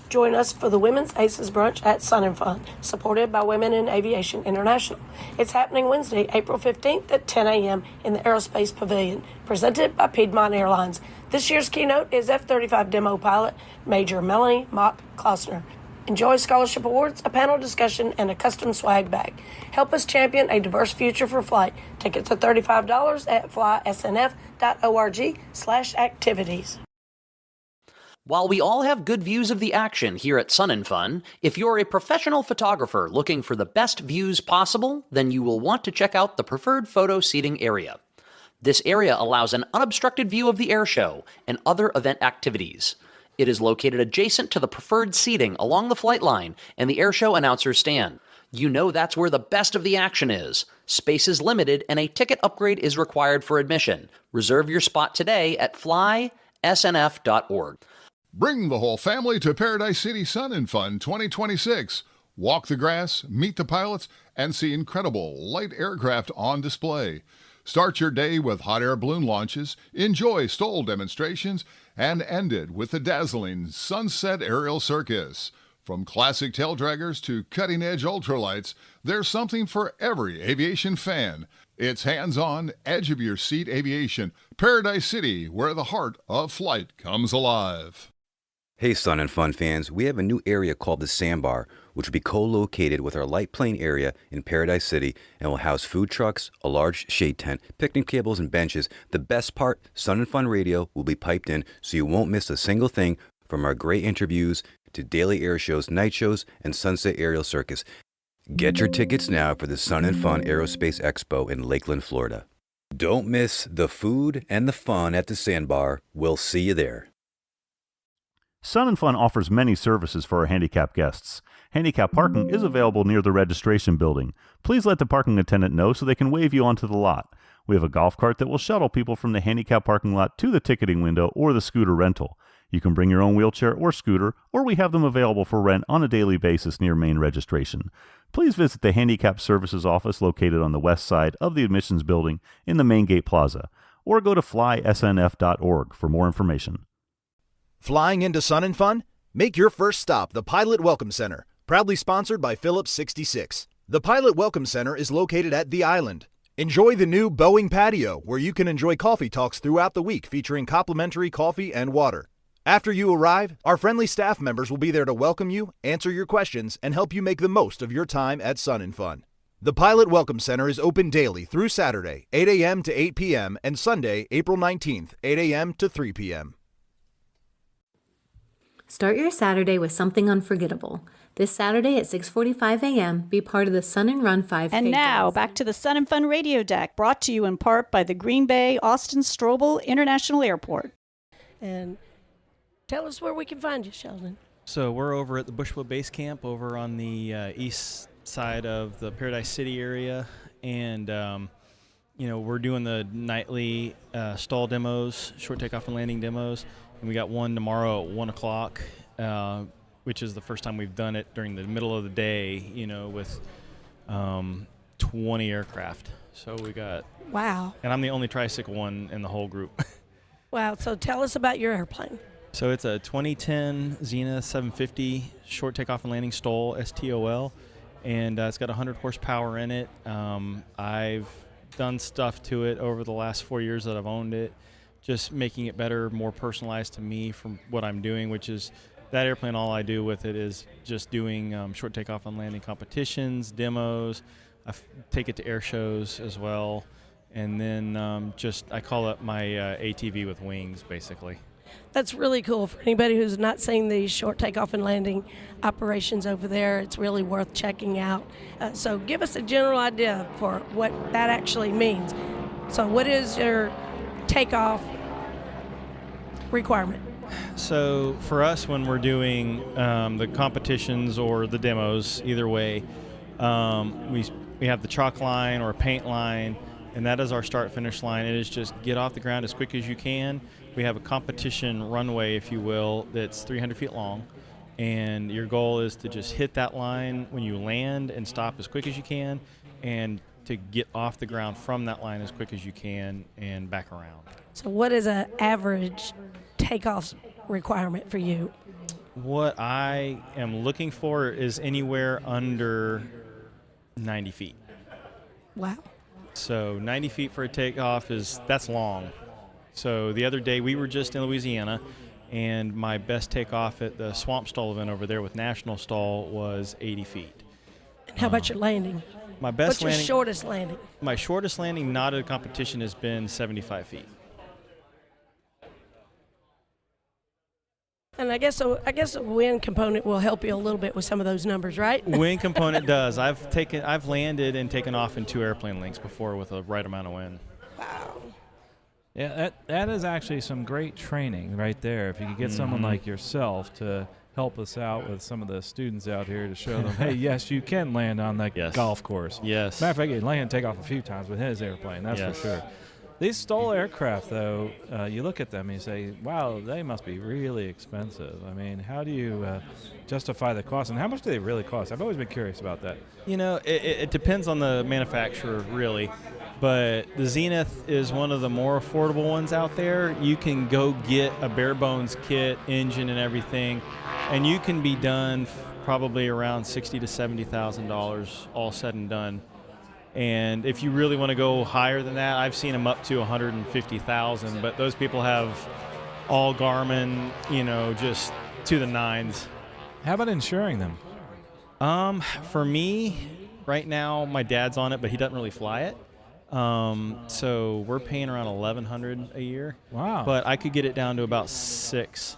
Join us for the Women's Aces Brunch at Sun and Fun, supported by Women in Aviation International. It's happening Wednesday, April 15th at 10 a.m. in the Aerospace Pavilion, presented by Piedmont Airlines. This year's keynote is F-35 demo pilot Major Melanie Mock-Klausner. Enjoy scholarship awards, a panel discussion, and a custom swag bag. Help us champion a diverse future for flight. Tickets are $35 at flysnf.org/activities. While we all have good views of the action here at Sun and Fun, if you're a professional photographer looking for the best views possible, then you will want to check out the preferred photo seating area. This area allows an unobstructed view of the air show and other event activities. It is located adjacent to the preferred seating along the flight line and the air show announcer's stand. You know that's where the best of the action is. Space is limited and a ticket upgrade is required for admission. Reserve your spot today at flysnf.org. Bring the whole family to Paradise City Sun and Fun 2026. Walk the grass, meet the pilots, and see incredible light aircraft on display. Start your day with hot air balloon launches, enjoy STOL demonstrations, and end it with the dazzling Sunset Aerial Circus. From classic tail draggers to cutting-edge ultralights, there's something for every aviation fan. It's hands-on, edge-of-your-seat aviation, Paradise City, where the heart of flight comes alive. Hey Sun and Fun fans, we have a new area called the Sandbar, which will be co-located with our light plane area in Paradise City and will house food trucks, a large shade tent, picnic tables, and benches. The best part, Sun and Fun Radio will be piped in so you won't miss a single thing, from our great interviews to daily air shows, night shows, and Sunset Aerial Circus. Get your tickets now for the Sun and Fun Aerospace Expo in Lakeland, Florida. Don't miss the food and the fun at the Sandbar. We'll see you there. Sun and Fun offers many services for our handicapped guests. Handicap parking is available near the registration building. Please let the parking attendant know so they can wave you onto the lot. We have a golf cart that will shuttle people from the handicap parking lot to the ticketing window or the scooter rental. You can bring your own wheelchair or scooter, or we have them available for rent on a daily basis near main registration. Please visit the Handicap Services office located on the west side of the admissions building in the Main Gate Plaza, or go to flysnf.org for more information. Flying into Sun and Fun? Make your first stop the Pilot Welcome Center, proudly sponsored by Phillips 66. The Pilot Welcome Center is located at The Island. Enjoy the new Boeing patio, where you can enjoy coffee talks throughout the week featuring complimentary coffee and water. After you arrive, our friendly staff members will be there to welcome you, answer your questions, and help you make the most of your time at Sun and Fun. The Pilot Welcome Center is open daily through Saturday, 8 a.m. to 8 p.m., and Sunday, April 19th, 8 a.m. to 3 p.m. Start your Saturday with something unforgettable. This Saturday at 6:45 a.m., be part of the Sun and Run 5K. And now, back to the Sun and Fun Radio Deck, brought to you in part by the Green Bay Austin Strobel International Airport. And tell us where we can find you, Sheldon. So we're over at the Bushwood Base Camp over on the east side of the Paradise City area. And, we're doing the nightly stall demos, short takeoff and landing demos. And we got one tomorrow at 1 o'clock, which is the first time we've done it during the middle of the day, with 20 aircraft. So we got... Wow. And I'm the only tricycle one in the whole group. Wow. So tell us about your airplane. So it's a 2010 Zenith 750 short takeoff and landing STOL, STOL, and it's got 100 horsepower in it. I've done stuff to it over the last 4 years that I've owned it, just making it better, more personalized to me from what I'm doing, which is that airplane. All I do with it is just doing short takeoff and landing competitions, demos. I take it to air shows as well, and then I call it my ATV with wings, basically. That's really cool. For anybody who's not seen these short takeoff and landing operations over there, it's really worth checking out. So give us a general idea for what that actually means. So what is your takeoff requirement? So for us, when we're doing the competitions or the demos, either way, we have the chalk line or a paint line, and that is our start-finish line. It is just get off the ground as quick as you can. We have a competition runway, if you will, that's 300 feet long, and your goal is to just hit that line when you land and stop as quick as you can, and to get off the ground from that line as quick as you can and back around. So what is an average takeoff requirement for you? What I am looking for is anywhere under 90 feet. Wow. So 90 feet for a takeoff that's long. So the other day we were just in Louisiana, and my best takeoff at the Swamp Stall event over there with National Stall was 80 feet. And how about your landing? My best What's your shortest landing? My shortest landing not at a competition has been 75 feet. And I guess a wind component will help you a little bit with some of those numbers, right? Wind component does. I've landed and taken off in 2 airplane lengths before with the right amount of wind. Wow. Yeah, that is actually some great training right there. If you could get someone like yourself to help us out with some of the students out here to show them, hey, yes, you can land on that golf course. Yes. Matter of fact, he landed and take off a few times with his airplane, that's for sure. These STOL aircraft, though, you look at them and you say, wow, they must be really expensive. I mean, how do you justify the cost, and how much do they really cost? I've always been curious about that. It depends on the manufacturer, really. But the Zenith is one of the more affordable ones out there. You can go get a bare bones kit, engine and everything, and you can be done probably around $60,000 to $70,000 all said and done. And if you really want to go higher than that, I've seen them up to $150,000. But those people have all Garmin, just to the nines. How about insuring them? For me, right now, my dad's on it, but he doesn't really fly it. So we're paying around $1,100 a year. Wow. But I could get it down to about $6,000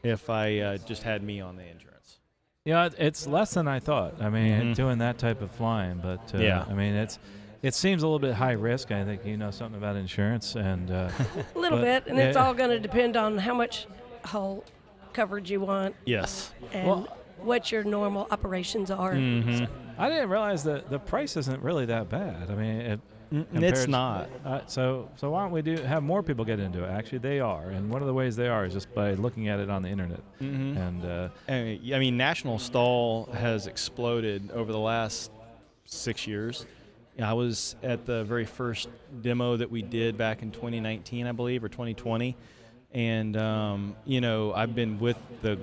if I just had me on the insurance. Yeah, it's less than I thought. I mean, doing that type of flying, but Yeah. I mean, it seems a little bit high risk. I think you know something about insurance and A little bit, and it's all going to depend on how much hull coverage you want. Yes. And what your normal operations are. Mm-hmm. So, I didn't realize that the price isn't really that bad. I mean, It's not. So why don't we have more people get into it? Actually, they are, and one of the ways they are is just by looking at it on the internet. Mm-hmm. And I mean, National Stall has exploded over the last 6 years. I was at the very first demo that we did back in 2019, I believe, or 2020, and I've been with the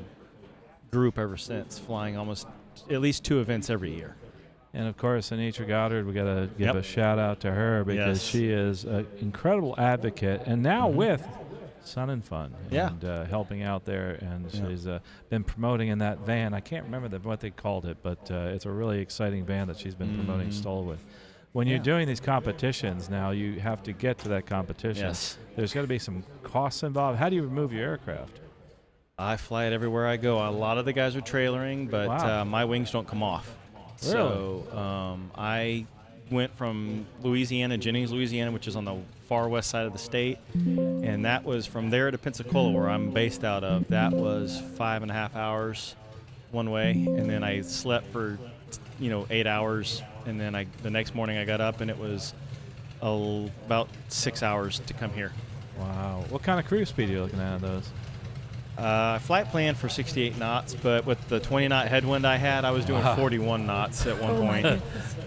group ever since, flying almost at least 2 events every year. And of course, Anitra Goddard, we got to give a shout out to her because she is an incredible advocate, and now with Sun and Fun, and helping out there. And she's been promoting in that van. I can't remember what they called it, but it's a really exciting van that she's been promoting Stoll with. When you're doing these competitions now, you have to get to that competition. Yes. There's got to be some costs involved. How do you remove your aircraft? I fly it everywhere I go. A lot of the guys are trailering, but my wings don't come off. Really? So I went from Jennings, Louisiana, which is on the far west side of the state, and that was from there to Pensacola, where I'm based out of. That was 5.5 hours one way, and then I slept for 8 hours, and then the next morning I got up, and it was about 6 hours to come here. Wow. What kind of cruise speed are you looking at on those? Flight plan for 68 knots, but with the 20-knot headwind I had, I was doing 41 knots at one point.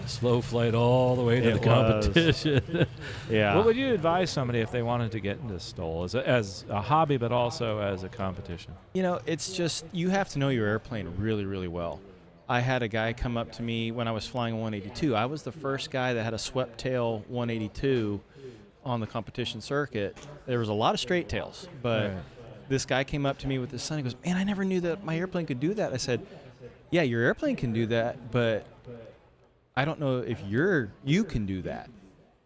Slow flight all the way to the competition. Yeah. What would you advise somebody if they wanted to get into Stoll as a hobby, but also as a competition? It's just you have to know your airplane really, really well. I had a guy come up to me when I was flying a 182. I was the first guy that had a swept tail 182 on the competition circuit. There was a lot of straight tails, but this guy came up to me with his son. He goes, "Man, I never knew that my airplane could do that." I said, "Yeah, your airplane can do that, but I don't know if you can do that.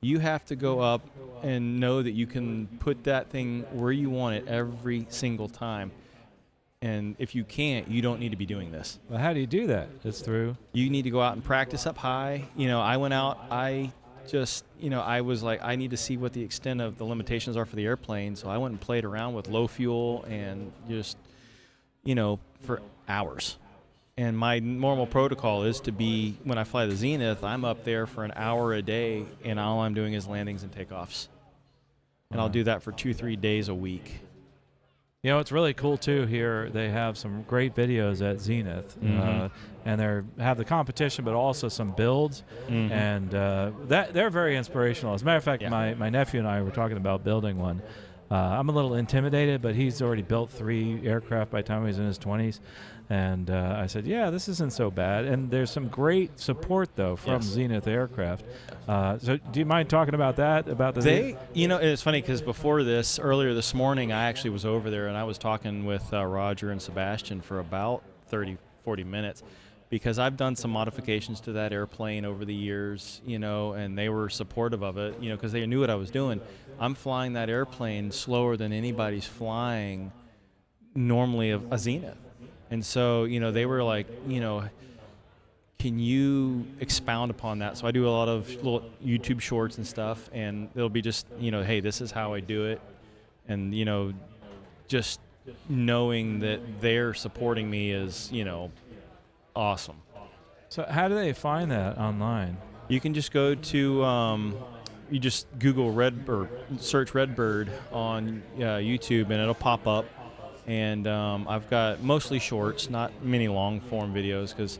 You have to go up and know that you can put that thing where you want it every single time. And if you can't, you don't need to be doing this." Well, how do you do that? It's through? You need to go out and practice up high. I went out, I was like, I need to see what the extent of the limitations are for the airplane. So I went and played around with low fuel and just, for hours. And my normal protocol is to be, when I fly the Zenith, I'm up there for an hour a day, and all I'm doing is landings and takeoffs. And I'll do that for 2-3 days a week. It's really cool too. Here they have some great videos at Zenith, and they have the competition, but also some builds, and that they're very inspirational. As a matter of fact, my nephew and I were talking about building one. I'm a little intimidated, but he's already built 3 aircraft by the time he was in his 20s. And I said, yeah, this isn't so bad. And there's some great support, though, from Zenith Aircraft. So do you mind talking about that? It's funny because earlier this morning, I actually was over there and I was talking with Roger and Sebastian for about 30, 40 minutes because I've done some modifications to that airplane over the years, and they were supportive of it, because they knew what I was doing. I'm flying that airplane slower than anybody's flying normally a Zenith. And so, they were like, can you expound upon that? So I do a lot of little YouTube shorts and stuff, and it'll be just, hey, this is how I do it. And, just knowing that they're supporting me is, awesome. So how do they find that online? You can just go to, you just Google search Redbird on YouTube, and it'll pop up. And I've got mostly shorts, not many long-form videos, because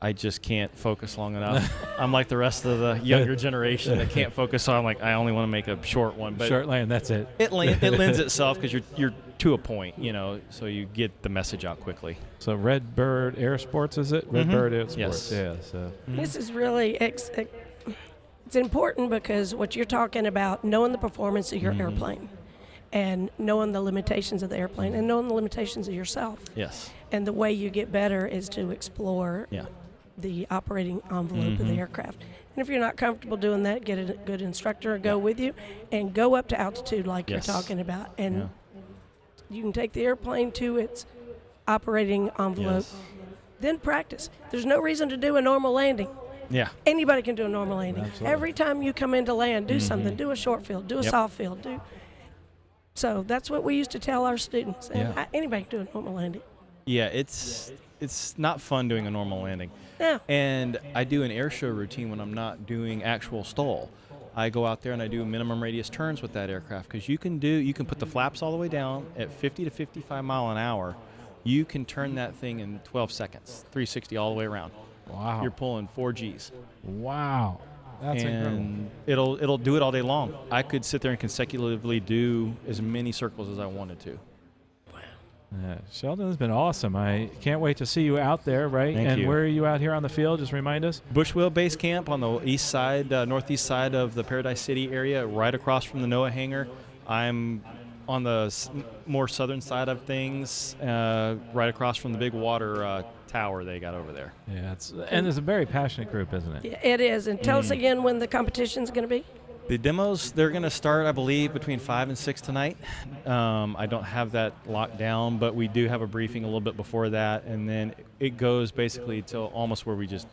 I just can't focus long enough. I'm like the rest of the younger generation that can't focus, so I'm like, I only want to make a short one. But short land, that's it. It lends itself because you're to a point, so you get the message out quickly. So Redbird Aerospace, is it? Redbird Aerospace, yes. Yeah. So. This is really it's important because what you're talking about, knowing the performance of your airplane, and knowing the limitations of the airplane, and knowing the limitations of yourself. Yes. And the way you get better is to explore the operating envelope of the aircraft. And if you're not comfortable doing that, get a good instructor go with you, and go up to altitude like you're talking about. And you can take the airplane to its operating envelope then practice. There's no reason to do a normal landing. Yeah. Anybody can do a normal landing. Absolutely. Every time you come into land, do something. Do a short field, do a soft field. So that's what we used to tell our students. And anybody can do a normal landing. Yeah, it's not fun doing a normal landing. Yeah. And I do an air show routine when I'm not doing actual stall. I go out there and I do minimum radius turns with that aircraft, because you can put the flaps all the way down at 50 to 55 mile an hour. You can turn that thing in 12 seconds, 360 all the way around. Wow. You're pulling 4 Gs. Wow. That's and incredible. It'll do it all day long. I could sit there and consecutively do as many circles as I wanted to. Yeah, Sheldon, has been awesome. I can't wait to see you out there, right? Thank and you. where are you out here on the field? Just remind us. Bushwheel Base Camp on the east side, northeast side of the Paradise City area, right across from the NOAA hangar. I'm on the more southern side of things, right across from the big water tower they got over there. Yeah, and it's a very passionate group, isn't it? Yeah, it is. And tell us again when the competition's going to be. The demos, they're going to start, I believe, between 5 and 6 tonight. I don't have that locked down, but we do have a briefing a little bit before that, and then it goes basically till almost where we just,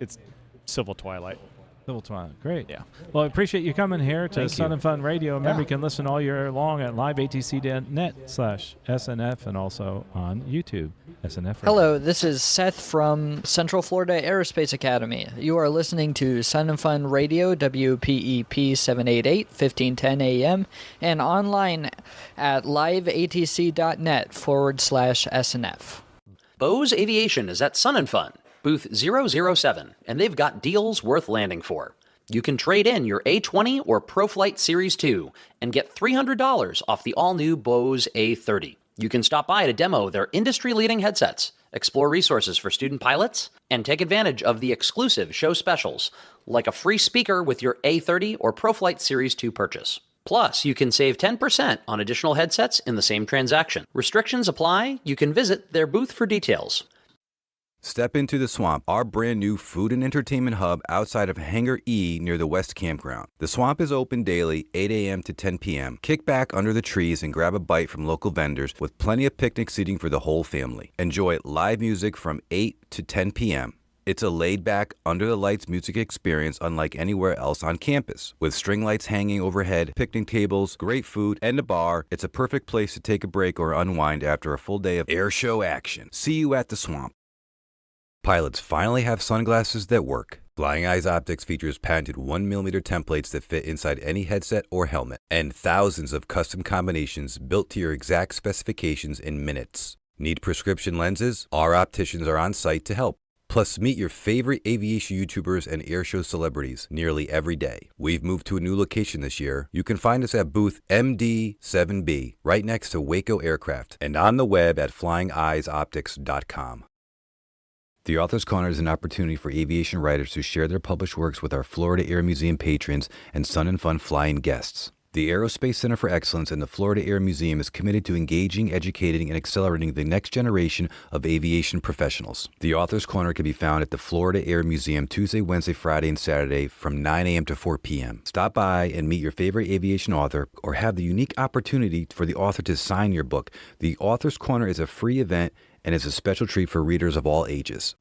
it's civil twilight. Civil twilight. Great. Yeah. Well, I appreciate you coming here to Thank Sun you. and Fun Radio. Remember, you can listen all year long at liveatc.net/SNF and also on YouTube, SNF Radio. Hello, this is Seth from Central Florida Aerospace Academy. You are listening to Sun and Fun Radio, WPEP 788, 1510 AM, and online at liveatc.net/SNF. Bose Aviation is at Sun and Fun, booth 007, and they've got deals worth landing for. You can trade in your A20 or ProFlight Series 2 and get $300 off the all-new Bose A30. You can stop by to demo their industry-leading headsets, explore resources for student pilots, and take advantage of the exclusive show specials, like a free speaker with your A30 or ProFlight Series 2 purchase. Plus, you can save 10% on additional headsets in the same transaction. Restrictions apply. You can visit their booth for details. Step into the Swamp, our brand new food and entertainment hub outside of Hangar E near the West Campground. The Swamp is open daily, 8 a.m. to 10 p.m. Kick back under the trees and grab a bite from local vendors with plenty of picnic seating for the whole family. Enjoy live music from 8 to 10 p.m. It's a laid-back, under-the-lights music experience unlike anywhere else on campus. With string lights hanging overhead, picnic tables, great food, and a bar, it's a perfect place to take a break or unwind after a full day of air show action. See you at the Swamp. Pilots finally have sunglasses that work. Flying Eyes Optics features patented 1mm templates that fit inside any headset or helmet, and thousands of custom combinations built to your exact specifications in minutes. Need prescription lenses? Our opticians are on site to help. Plus, meet your favorite aviation YouTubers and airshow celebrities nearly every day. We've moved to a new location this year. You can find us at booth MD7B, right next to Waco Aircraft, and on the web at flyingeyesoptics.com. The Author's Corner is an opportunity for aviation writers to share their published works with our Florida Air Museum patrons and Sun and Fun fly-in guests. The Aerospace Center for Excellence and the Florida Air Museum is committed to engaging, educating, and accelerating the next generation of aviation professionals. The Author's Corner can be found at the Florida Air Museum Tuesday, Wednesday, Friday, and Saturday from 9 a.m. to 4 p.m. Stop by and meet your favorite aviation author or have the unique opportunity for the author to sign your book. The Author's Corner is a free event and is a special treat for readers of all ages.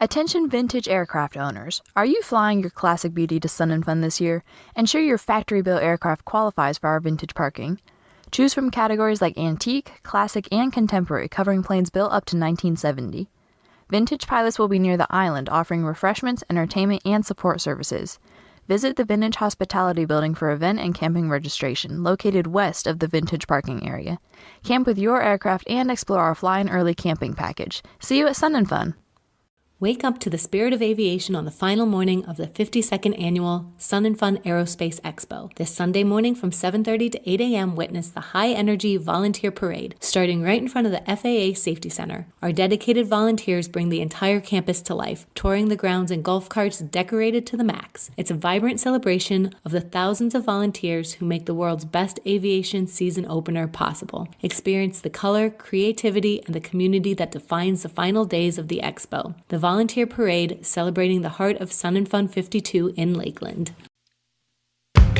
Attention vintage aircraft owners. Are you flying your classic beauty to Sun and Fun this year? Ensure your factory-built aircraft qualifies for our vintage parking. Choose from categories like antique, classic, and contemporary, covering planes built up to 1970. Vintage pilots will be near the island, offering refreshments, entertainment, and support services. Visit the Vintage Hospitality Building for event and camping registration, located west of the Vintage parking area. Camp with your aircraft and explore our Fly-In Early camping package. See you at Sun and Fun. Wake up to the spirit of aviation on the final morning of the 52nd annual Sun and Fun Aerospace Expo. This Sunday morning from 7:30 to 8 a.m. witness the high-energy volunteer parade, starting right in front of the FAA Safety Center. Our dedicated volunteers bring the entire campus to life, touring the grounds in golf carts decorated to the max. It's a vibrant celebration of the thousands of volunteers who make the world's best aviation season opener possible. Experience the color, creativity, and the community that defines the final days of the Expo. The volunteer parade celebrating the heart of Sun and Fun 52 in Lakeland.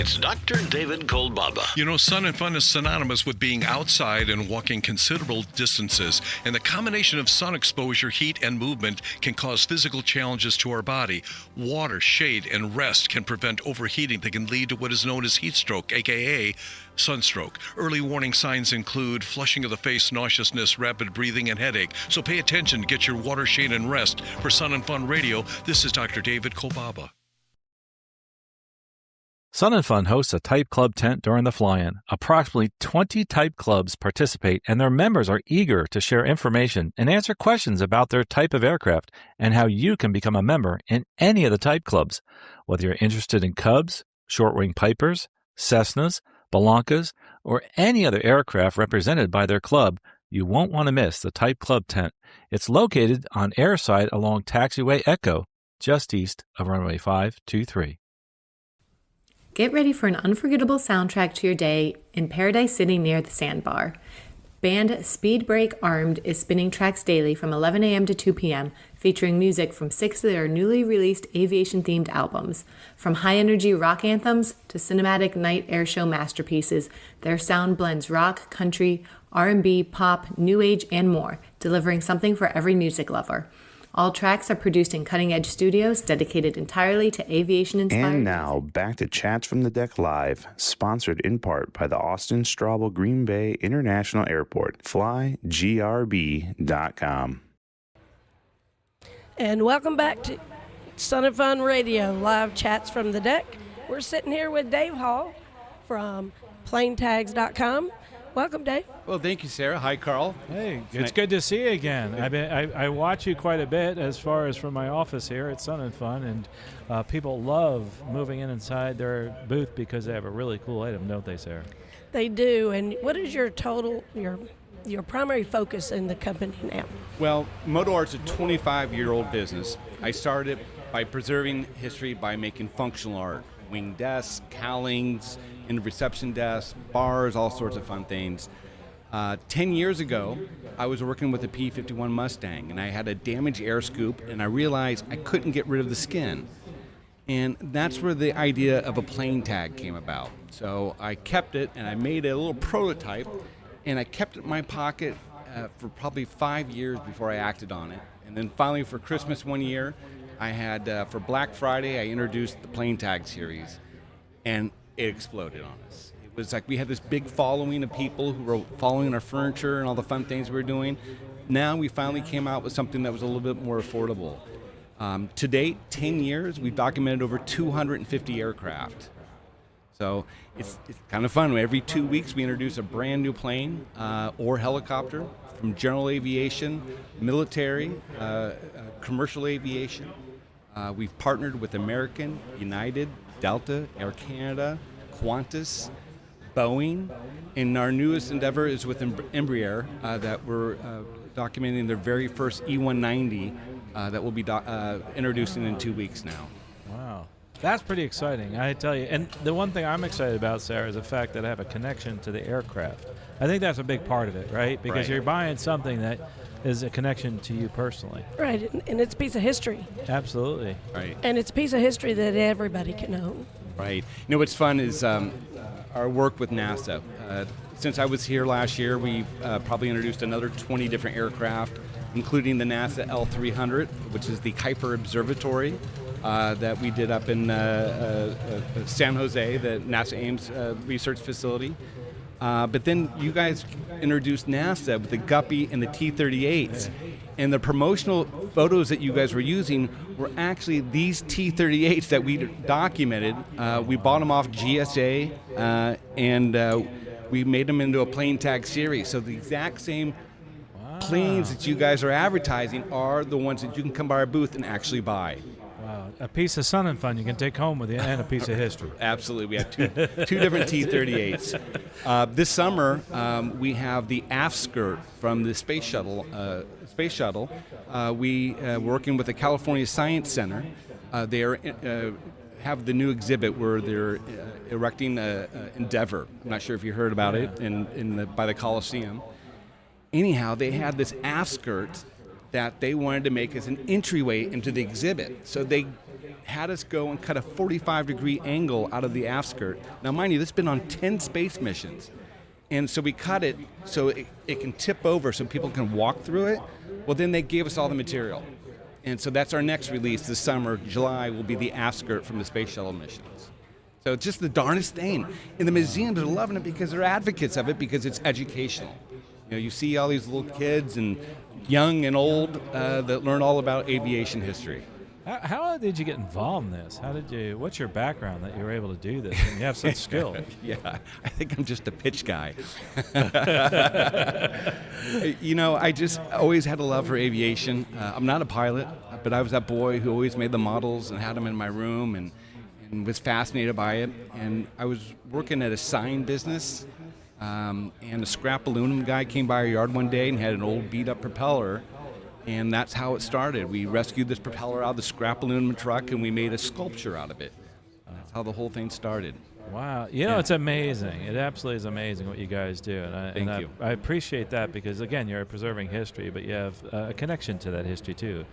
It's Dr. David Kolbaba. You know, Sun and Fun is synonymous with being outside and walking considerable distances, and the combination of sun exposure, heat, and movement can cause physical challenges to our body. Water, shade, and rest can prevent overheating that can lead to what is known as heat stroke, aka sunstroke. Early warning signs include flushing of the face, nauseousness, rapid breathing, and headache. So pay attention, get your water, shade, and rest. For Sun and Fun Radio, this is Dr. David Kolbaba. Sun and Fun hosts a Type Club tent during the fly-in. Approximately 20 Type Clubs participate, and their members are eager to share information and answer questions about their type of aircraft and how you can become a member in any of the Type Clubs. Whether you're interested in Cubs, short-wing Pipers, Cessnas, Balancas, or any other aircraft represented by their club, you won't want to miss the Type Club tent. It's located on airside along Taxiway Echo, just east of runway 523. Get ready for an unforgettable soundtrack to your day in Paradise City near the Sandbar. Band Speed Break Armed is spinning tracks daily from 11 a.m. to 2 p.m., featuring music from 6 of their newly released aviation-themed albums. From high-energy rock anthems to cinematic night airshow masterpieces, their sound blends rock, country, R&B, pop, new age, and more, delivering something for every music lover. All tracks are produced in cutting-edge studios dedicated entirely to aviation-inspired And now, back to Chats from the Deck Live, sponsored in part by the Austin Straubel Green Bay International Airport. FlyGRB.com. And welcome back to Sun and Fun Radio, live chats from the deck. We're sitting here with Dave Hall from planetags.com. Welcome, Dave. Well, thank you, Sarah. Hi, Carl. Hey, it's good to see you again. I watch you quite a bit as far as from my office here at Sun and Fun, and people love moving inside their booth because they have a really cool item, don't they, Sarah? They do. And what is your your primary focus in the company now? Well, Moto Art's a 25-year-old business. I started by preserving history by making functional art, wing desks, cowlings, and reception desks, bars, all sorts of fun things. 10 years ago, I was working with a P-51 Mustang, and I had a damaged air scoop, and I realized I couldn't get rid of the skin. And that's where the idea of a plane tag came about. So I kept it, and I made a little prototype, and I kept it in my pocket for probably 5 years before I acted on it. And then finally for Christmas one year, I had, for Black Friday, I introduced the plane tag series, and it exploded on us. It was like we had this big following of people who were following our furniture and all the fun things we were doing. Now we finally came out with something that was a little bit more affordable. To date, 10 years, we've documented over 250 aircraft. So it's kind of fun. Every 2 weeks we introduce a brand new plane or helicopter from general aviation, military, commercial aviation. We've partnered with American, United, Delta, Air Canada, Qantas, Boeing, and our newest endeavor is with Embraer that we're documenting their very first E190 that we'll be introducing in 2 weeks now. Wow. That's pretty exciting, I tell you. And the one thing I'm excited about, Sarah, is the fact that I have a connection to the aircraft. I think that's a big part of it, right? Because you're buying something that is a connection to you personally. Right, and it's a piece of history. Absolutely. Right. And it's a piece of history that everybody can own. Right. You know, what's fun is our work with NASA. Since I was here last year, we've probably introduced another 20 different aircraft, including the NASA L300, which is the Kuiper Observatory that we did up in San Jose, the NASA Ames research facility. But then you guys introduced NASA with the Guppy and the T-38s. And the promotional photos that you guys were using were actually these T-38s that we documented. We bought them off GSA, and we made them into a plane tag series. So the exact same planes that you guys are advertising are the ones that you can come by our booth and actually buy. Wow, a piece of Sun and Fun you can take home with you, and a piece of history. Absolutely, we have two different T-38s. This summer, we have the aft skirt from the space shuttle. We working with the California Science Center. They are have the new exhibit where they're erecting Endeavor. I'm not sure if you heard about it by the Coliseum. Anyhow, they had this aft skirt that they wanted to make as an entryway into the exhibit. So they had us go and cut a 45-degree angle out of the aft skirt. Now, mind you, this has been on 10 space missions. And so we cut it so it can tip over so people can walk through it. Well, then they gave us all the material. And so that's our next release this summer. July will be the aft skirt from the space shuttle missions. So it's just the darndest thing. And the museums are loving it because they're advocates of it because it's educational. You know, you see all these little kids and young and old that learn all about aviation history. How did you get involved in this? What's your background that you were able to do this and you have such skill? Yeah, I think I'm just a pitch guy. You know, I just always had a love for aviation. I'm not a pilot, but I was that boy who always made the models and had them in my room and was fascinated by it. And I was working at a sign business, and a scrap aluminum guy came by our yard one day and had an old beat-up propeller. And that's how it started. We rescued this propeller out of the scrap aluminum truck, and we made a sculpture out of it. And that's how the whole thing started. Wow. You know, it's amazing. It absolutely is amazing what you guys do. And Thank you. I appreciate that because, again, you're preserving history, but you have a connection to that history, too.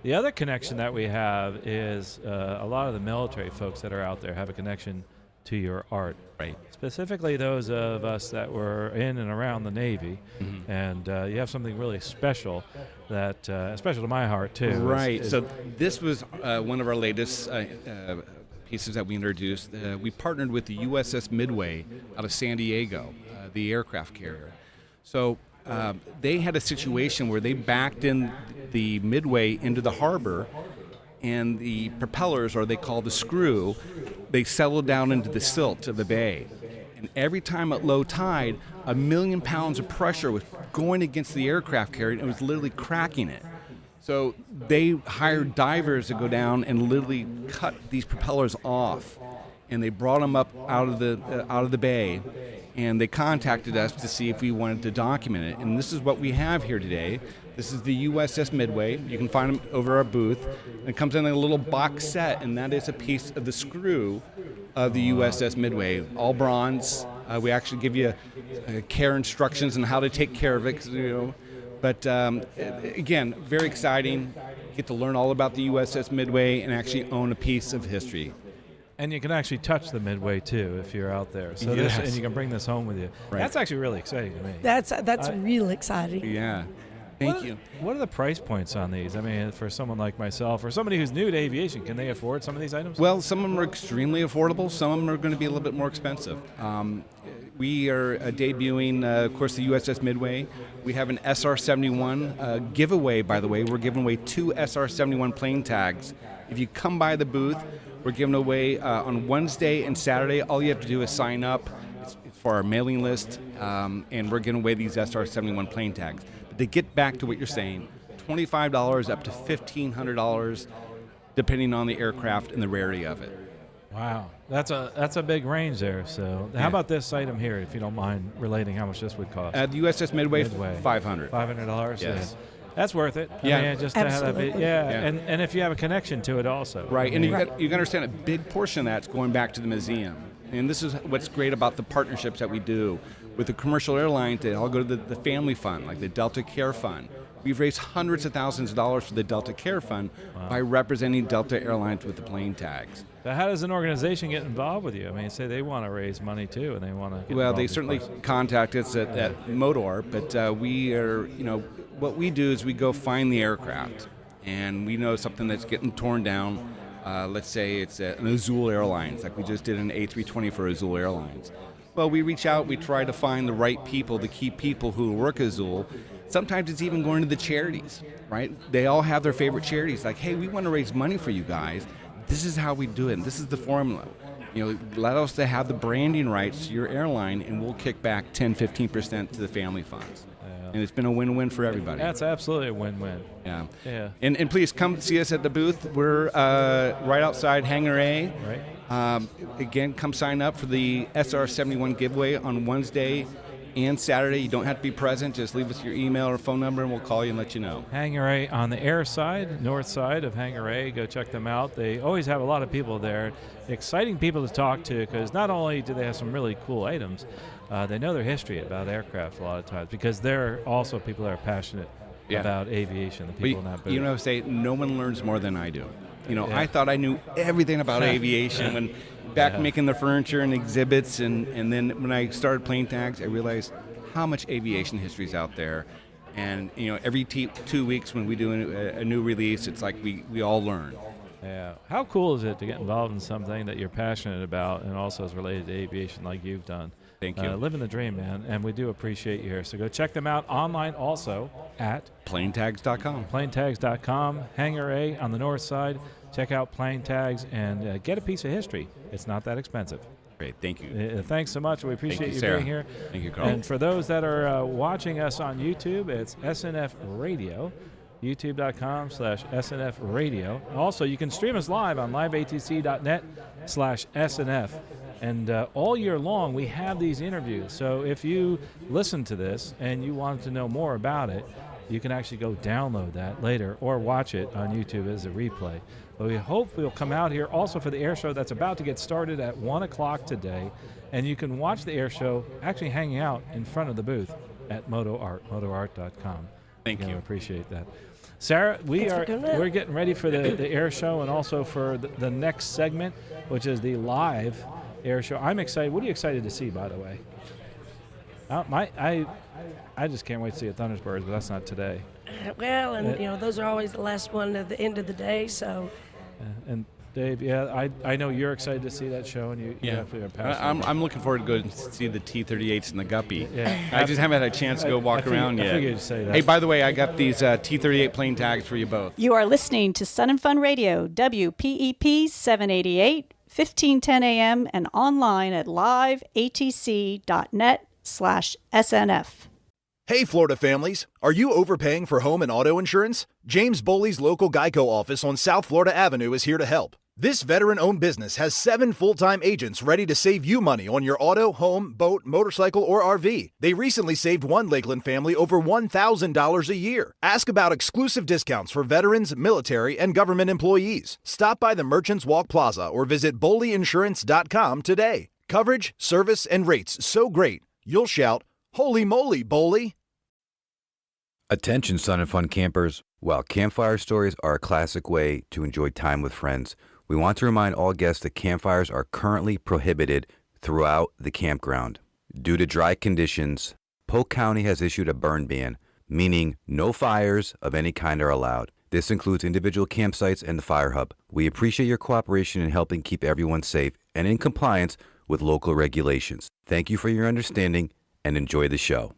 The other connection that we have is a lot of the military folks that are out there have a connection to your art. Right. Specifically those of us that were in and around the Navy. Mm-hmm. And you have something really special that special to my heart, too. Right. So this was one of our latest pieces that we introduced. We partnered with the USS Midway out of San Diego, the aircraft carrier. So they had a situation where they backed in the Midway into the harbor, and the propellers, or they call the screw, they settled down into the silt of the bay. And every time at low tide, 1 million pounds of pressure was going against the aircraft carrier, and it was literally cracking it. So they hired divers to go down and literally cut these propellers off, and they brought them up out of the bay, and they contacted us to see if we wanted to document it. And this is what we have here today. This is the USS Midway. You can find them over our booth. It comes in a little box set, and that is a piece of the screw of the USS Midway, all bronze. We actually give you care instructions on how to take care of it, you know. But again, very exciting. You get to learn all about the USS Midway and actually own a piece of history. And you can actually touch the Midway, too, if you're out there. So Yes. and you can bring this home with you. Right. That's actually really exciting to me. That's real exciting. Yeah. Thank you. What are the price points on these? I mean, for someone like myself or somebody who's new to aviation, can they afford some of these items? Well, some of them are extremely affordable. Some of them are going to be a little bit more expensive. We are debuting, of course, the USS Midway. We have an SR-71 giveaway, by the way. We're giving away 2 SR-71 plane tags. If you come by the booth, we're giving away on Wednesday and Saturday. All you have to do is sign up. It's for our mailing list, and we're giving away these SR-71 plane tags. But to get back to what you're saying, $25 up to $1,500, depending on the aircraft and the rarity of it. Wow, that's a big range there. So how about this item here, if you don't mind relating how much this would cost? The USS Midway, $500. $500. Yes. That's worth it. Yeah. I mean, just to have Absolutely. that. Yeah. And if you have a connection to it also. Right, I and mean, you got to understand a big portion of that's going back to the museum. And this is what's great about the partnerships that we do with the commercial airlines. They all go to the family fund, like the Delta Care Fund. We've raised hundreds of thousands of dollars for the Delta Care Fund by representing Delta Airlines with the plane tags. So how does an organization get involved with you? I mean, say they want to raise money too, and they want to. Well, they certainly contact us at Motor, but we are, what we do is we go find the aircraft, and we know something that's getting torn down. Let's say it's an Azul Airlines, like we just did an A320 for Azul Airlines. Well, we reach out, we try to find the right people, the key people who work Azul. Sometimes it's even going to the charities, right? They all have their favorite charities, like, hey, we want to raise money for you guys. This is how we do it. This is the formula. Let us to have the branding rights to your airline, and we'll kick back 10-15% to the family funds. And it's been a win-win for everybody. That's absolutely a win-win. Yeah. Yeah. And please come see us at the booth. We're right outside Hangar A. Right. Again, come sign up for the SR-71 giveaway on Wednesday and Saturday. You don't have to be present. Just leave us your email or phone number, and we'll call you and let you know. Hangar A on the air side, north side of Hangar A. Go check them out. They always have a lot of people there. Exciting people to talk to, because not only do they have some really cool items, they know their history about aircraft a lot of times, because they're also people that are passionate about aviation, the people in that booth. You know, say no one learns more than I do. You know, Yeah. I thought I knew everything about aviation when back making the furniture and exhibits, and then when I started playing tags, I realized how much aviation history is out there. And you know, every 2 weeks when we do a new release, it's like we all learn. Yeah. How cool is it to get involved in something that you're passionate about and also is related to aviation like you've done? Thank you. Living the dream, man, and we do appreciate you here. So go check them out online also at planetags.com. Planetags.com, Hangar A on the north side. Check out Plane Tags and get a piece of history. It's not that expensive. Great, thank you. Thanks so much. We appreciate you being here. Thank you, Carl. And for those that are watching us on YouTube, it's SNF Radio, youtube.com/SNF Radio. Also, you can stream us live on liveatc.net/SNF. And all year long, we have these interviews. So if you listen to this and you want to know more about it, you can actually go download that later or watch it on YouTube as a replay. But we hope we'll come out here also for the air show that's about to get started at 1 o'clock today. And you can watch the air show actually hanging out in front of the booth at motoart.com. Thank you. I appreciate that. Sarah, we're getting ready for the air show and also for the next segment, which is the live air show. I'm excited. What are you excited to see, by the way? I just can't wait to see a Thunderbirds, but that's not today. Well, and you know, those are always the last one at the end of the day, so. And Dave, I know you're excited to see that show, and you definitely are passionate. I'm looking forward to going to see the T-38s and the Guppy. Yeah. I just haven't had a chance to go walk around yet. I figured you'd say that. Hey, by the way, I got these T-38 plane tags for you both. You are listening to Sun and Fun Radio, WPEP 788, 1510 AM, and online at liveatc.net/SNF. Hey, Florida families, are you overpaying for home and auto insurance? James Boley's local Geico office on South Florida Avenue is here to help. This veteran-owned business has 7 full-time agents ready to save you money on your auto, home, boat, motorcycle, or RV. They recently saved one Lakeland family over $1,000 a year. Ask about exclusive discounts for veterans, military, and government employees. Stop by the Merchants Walk Plaza or visit BoleyInsurance.com today. Coverage, service, and rates so great, you'll shout, "Holy moly, Boley!" Attention, Sun and Fun campers. While campfire stories are a classic way to enjoy time with friends, we want to remind all guests that campfires are currently prohibited throughout the campground. Due to dry conditions, Polk County has issued a burn ban, meaning no fires of any kind are allowed. This includes individual campsites and the fire hub. We appreciate your cooperation in helping keep everyone safe and in compliance with local regulations. Thank you for your understanding and enjoy the show.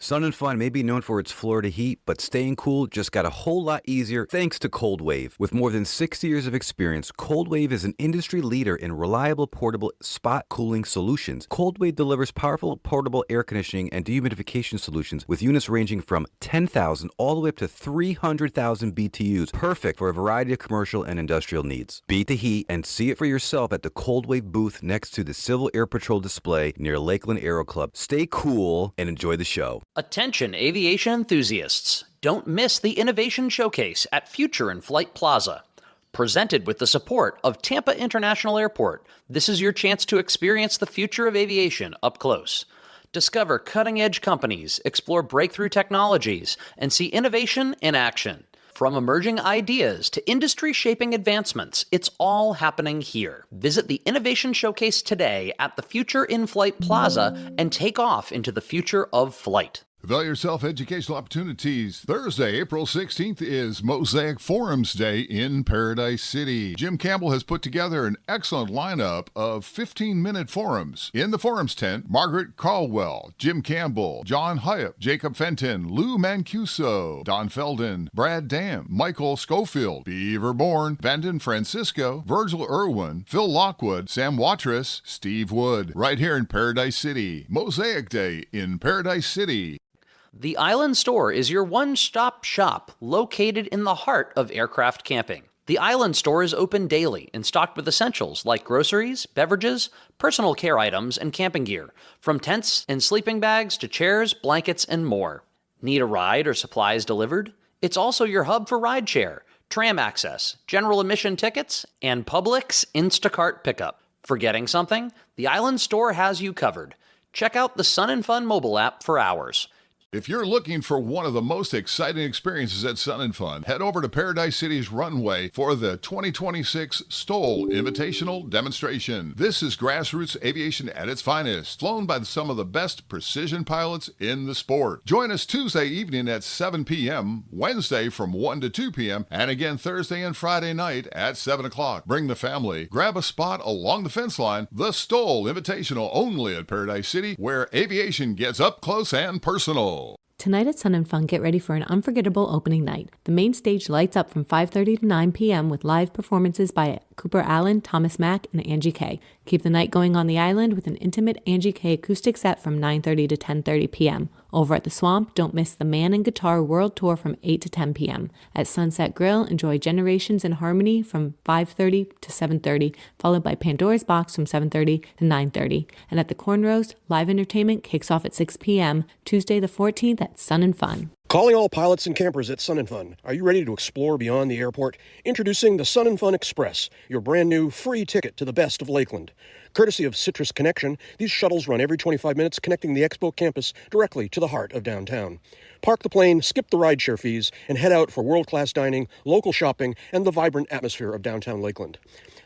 Sun and Fun may be known for its Florida heat, but staying cool just got a whole lot easier thanks to Cold Wave. With more than 60 years of experience, Cold Wave is an industry leader in reliable portable spot cooling solutions. Cold Wave delivers powerful portable air conditioning and dehumidification solutions with units ranging from 10,000 all the way up to 300,000 BTUs, perfect for a variety of commercial and industrial needs. Beat the heat and see it for yourself at the Cold Wave booth next to the Civil Air Patrol display near Lakeland Aero Club. Stay cool and enjoy the show. Attention aviation enthusiasts, don't miss the Innovation Showcase at Future in Flight Plaza. Presented with the support of Tampa International Airport, this is your chance to experience the future of aviation up close. Discover cutting-edge companies, explore breakthrough technologies, and see innovation in action. From emerging ideas to industry-shaping advancements, it's all happening here. Visit the Innovation Showcase today at the Future in Flight Plaza and take off into the future of flight. Avail yourself educational opportunities. Thursday, April 16th is Mosaic Forums Day in Paradise City. Jim Campbell has put together an excellent lineup of 15-minute forums. In the forums tent, Margaret Caldwell, Jim Campbell, John Hyatt, Jacob Fenton, Lou Mancuso, Don Felden, Brad Dam, Michael Schofield, Beaver Bourne, Vandon Francisco, Virgil Irwin, Phil Lockwood, Sam Watrous, Steve Wood. Right here in Paradise City. Mosaic Day in Paradise City. The Island Store is your one-stop shop located in the heart of aircraft camping. The Island Store is open daily and stocked with essentials like groceries, beverages, personal care items, and camping gear, from tents and sleeping bags to chairs, blankets, and more. Need a ride or supplies delivered? It's also your hub for rideshare, tram access, general admission tickets, and Publix Instacart pickup. Forgetting something? The Island Store has you covered. Check out the Sun and Fun mobile app for hours. If you're looking for one of the most exciting experiences at Sun and Fun, head over to Paradise City's runway for the 2026 Stoll Invitational Demonstration. This is grassroots aviation at its finest, flown by some of the best precision pilots in the sport. Join us Tuesday evening at 7 p.m., Wednesday from 1 to 2 p.m., and again Thursday and Friday night at 7 o'clock. Bring the family. Grab a spot along the fence line. The Stoll Invitational, only at Paradise City, where aviation gets up close and personal. Tonight at Sun and Fun, get ready for an unforgettable opening night. The main stage lights up from 5:30 to 9 p.m. with live performances by Cooper Allen, Thomas Mack, and Angie K. Keep the night going on the island with an intimate Angie K acoustic set from 9:30 to 10:30 p.m. Over at the Swamp, don't miss the Man and Guitar World Tour from 8 to 10 p.m. At Sunset Grill, enjoy Generations in Harmony from 5:30 to 7:30, followed by Pandora's Box from 7:30 to 9:30. And at the Corn Roast, live entertainment kicks off at 6 p.m. Tuesday the 14th at Sun and Fun. Calling all pilots and campers at Sun and Fun. Are you ready to explore beyond the airport? Introducing the Sun and Fun Express, your brand new free ticket to the best of Lakeland. Courtesy of Citrus Connection, these shuttles run every 25 minutes, connecting the Expo campus directly to the heart of downtown. Park the plane, skip the rideshare fees, and head out for world-class dining, local shopping, and the vibrant atmosphere of downtown Lakeland.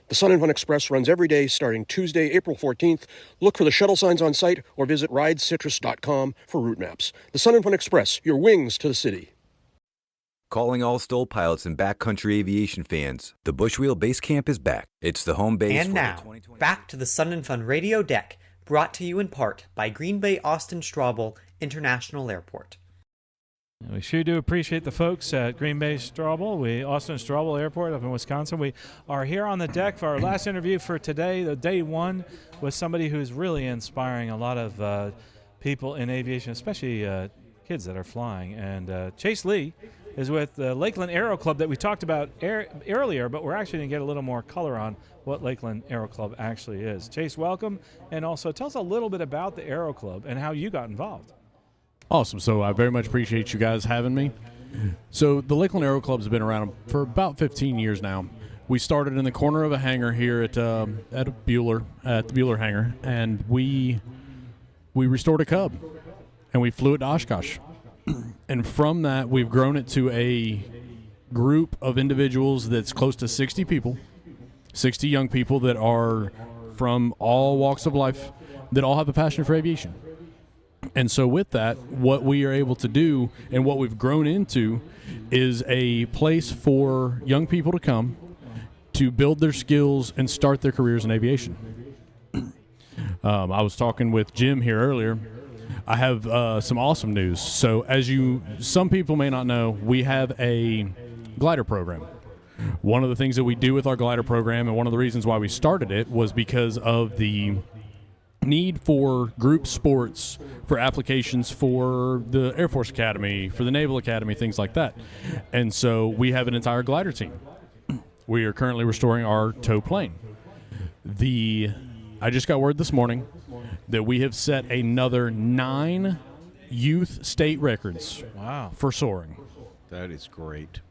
The Sun and Fun Express runs every day starting Tuesday, April 14th. Look for the shuttle signs on site or visit ridecitrus.com for route maps. The Sun and Fun Express, your wings to the city. Calling all Stoll pilots and backcountry aviation fans. The Bushwheel Base Camp is back. It's the home base and for now, the 2020. back to the Sun and Fun radio deck, brought to you in part by Green Bay Austin Straubel International Airport. We sure do appreciate the folks at Green Bay Straubel, Austin Straubel Airport up in Wisconsin. We are here on the deck for our last interview for today, the day one, with somebody who's really inspiring a lot of people in aviation, especially kids that are flying. And Chase Lee is with the Lakeland Aero Club that we talked about earlier, but we're actually going to get a little more color on what Lakeland Aero Club actually is. Chase, welcome, and also tell us a little bit about the Aero Club and how you got involved. Awesome. So I very much appreciate you guys having me. So the Lakeland Aero Club has been around for about 15 years now. We started in the corner of a hangar here at the Bueller hangar, and we restored a Cub, and we flew it to Oshkosh. And from that, we've grown it to a group of individuals that's close to 60 people, 60 young people that are from all walks of life that all have a passion for aviation. And so with that, what we are able to do and what we've grown into is a place for young people to come to build their skills and start their careers in aviation. I was talking with Jim here earlier. I have some awesome news. So some people may not know, we have a glider program. One of the things that we do with our glider program, and one of the reasons why we started it, was because of the need for group sports for applications for the Air Force Academy, for the Naval Academy, things like that. And so we have an entire glider team. We are currently restoring our tow plane. I just got word this morning that we have set another 9 youth state records. Wow. For soaring. That is great.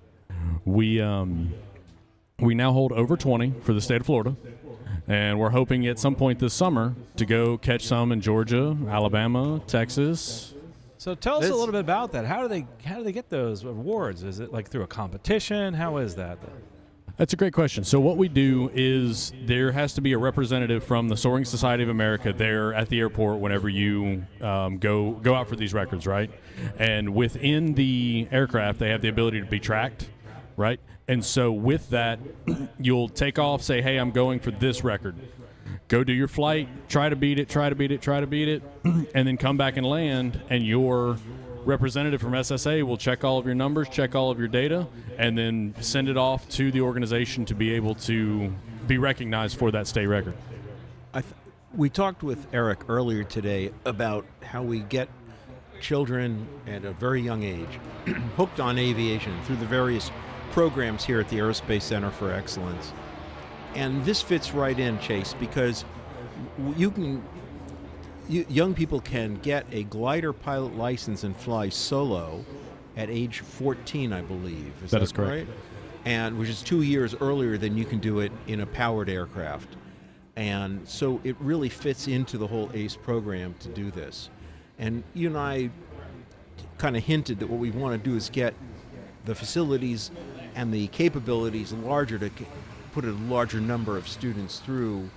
We now hold over 20 for the state of Florida. And we're hoping at some point this summer to go catch some in Georgia, Alabama, Texas. So tell us a little bit about that. How do they get those awards? Is it like through a competition? How is that? That's a great question. So what we do is there has to be a representative from the Soaring Society of America there at the airport whenever you go out for these records, right? And within the aircraft, they have the ability to be tracked, right? And so with that, you'll take off, say, hey, I'm going for this record. Go do your flight, try to beat it, and then come back and land, and your representative from SSA will check all of your numbers, check all of your data, and then send it off to the organization to be able to be recognized for that state record. We talked with Eric earlier today about how we get children at a very young age hooked on aviation through the various programs here at the Aerospace Center for Excellence. And this fits right in, Chase, because young people can get a glider pilot license and fly solo at age 14, I believe. That is correct. Right? And which is 2 years earlier than you can do it in a powered aircraft. And so it really fits into the whole ACE program to do this. And you and I kind of hinted that what we want to do is get the facilities and the capabilities larger to put a larger number of students through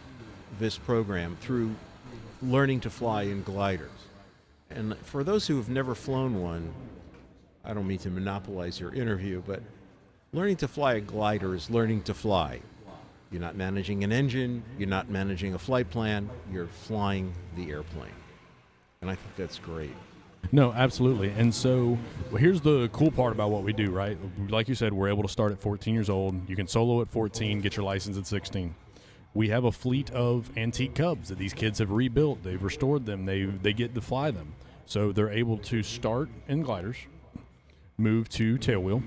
this program, through learning to fly in gliders. And for those who have never flown one, I don't mean to monopolize your interview, but learning to fly a glider is learning to fly. You're not managing an engine, you're not managing a flight plan, you're flying the airplane. And I think that's great. No, absolutely. And so here's the cool part about what we do, right? Like you said, we're able to start at 14 years old. You can solo at 14, get your license at 16. We have a fleet of antique Cubs that these kids have rebuilt. They've restored them. They get to fly them. So they're able to start in gliders, move to tailwheel.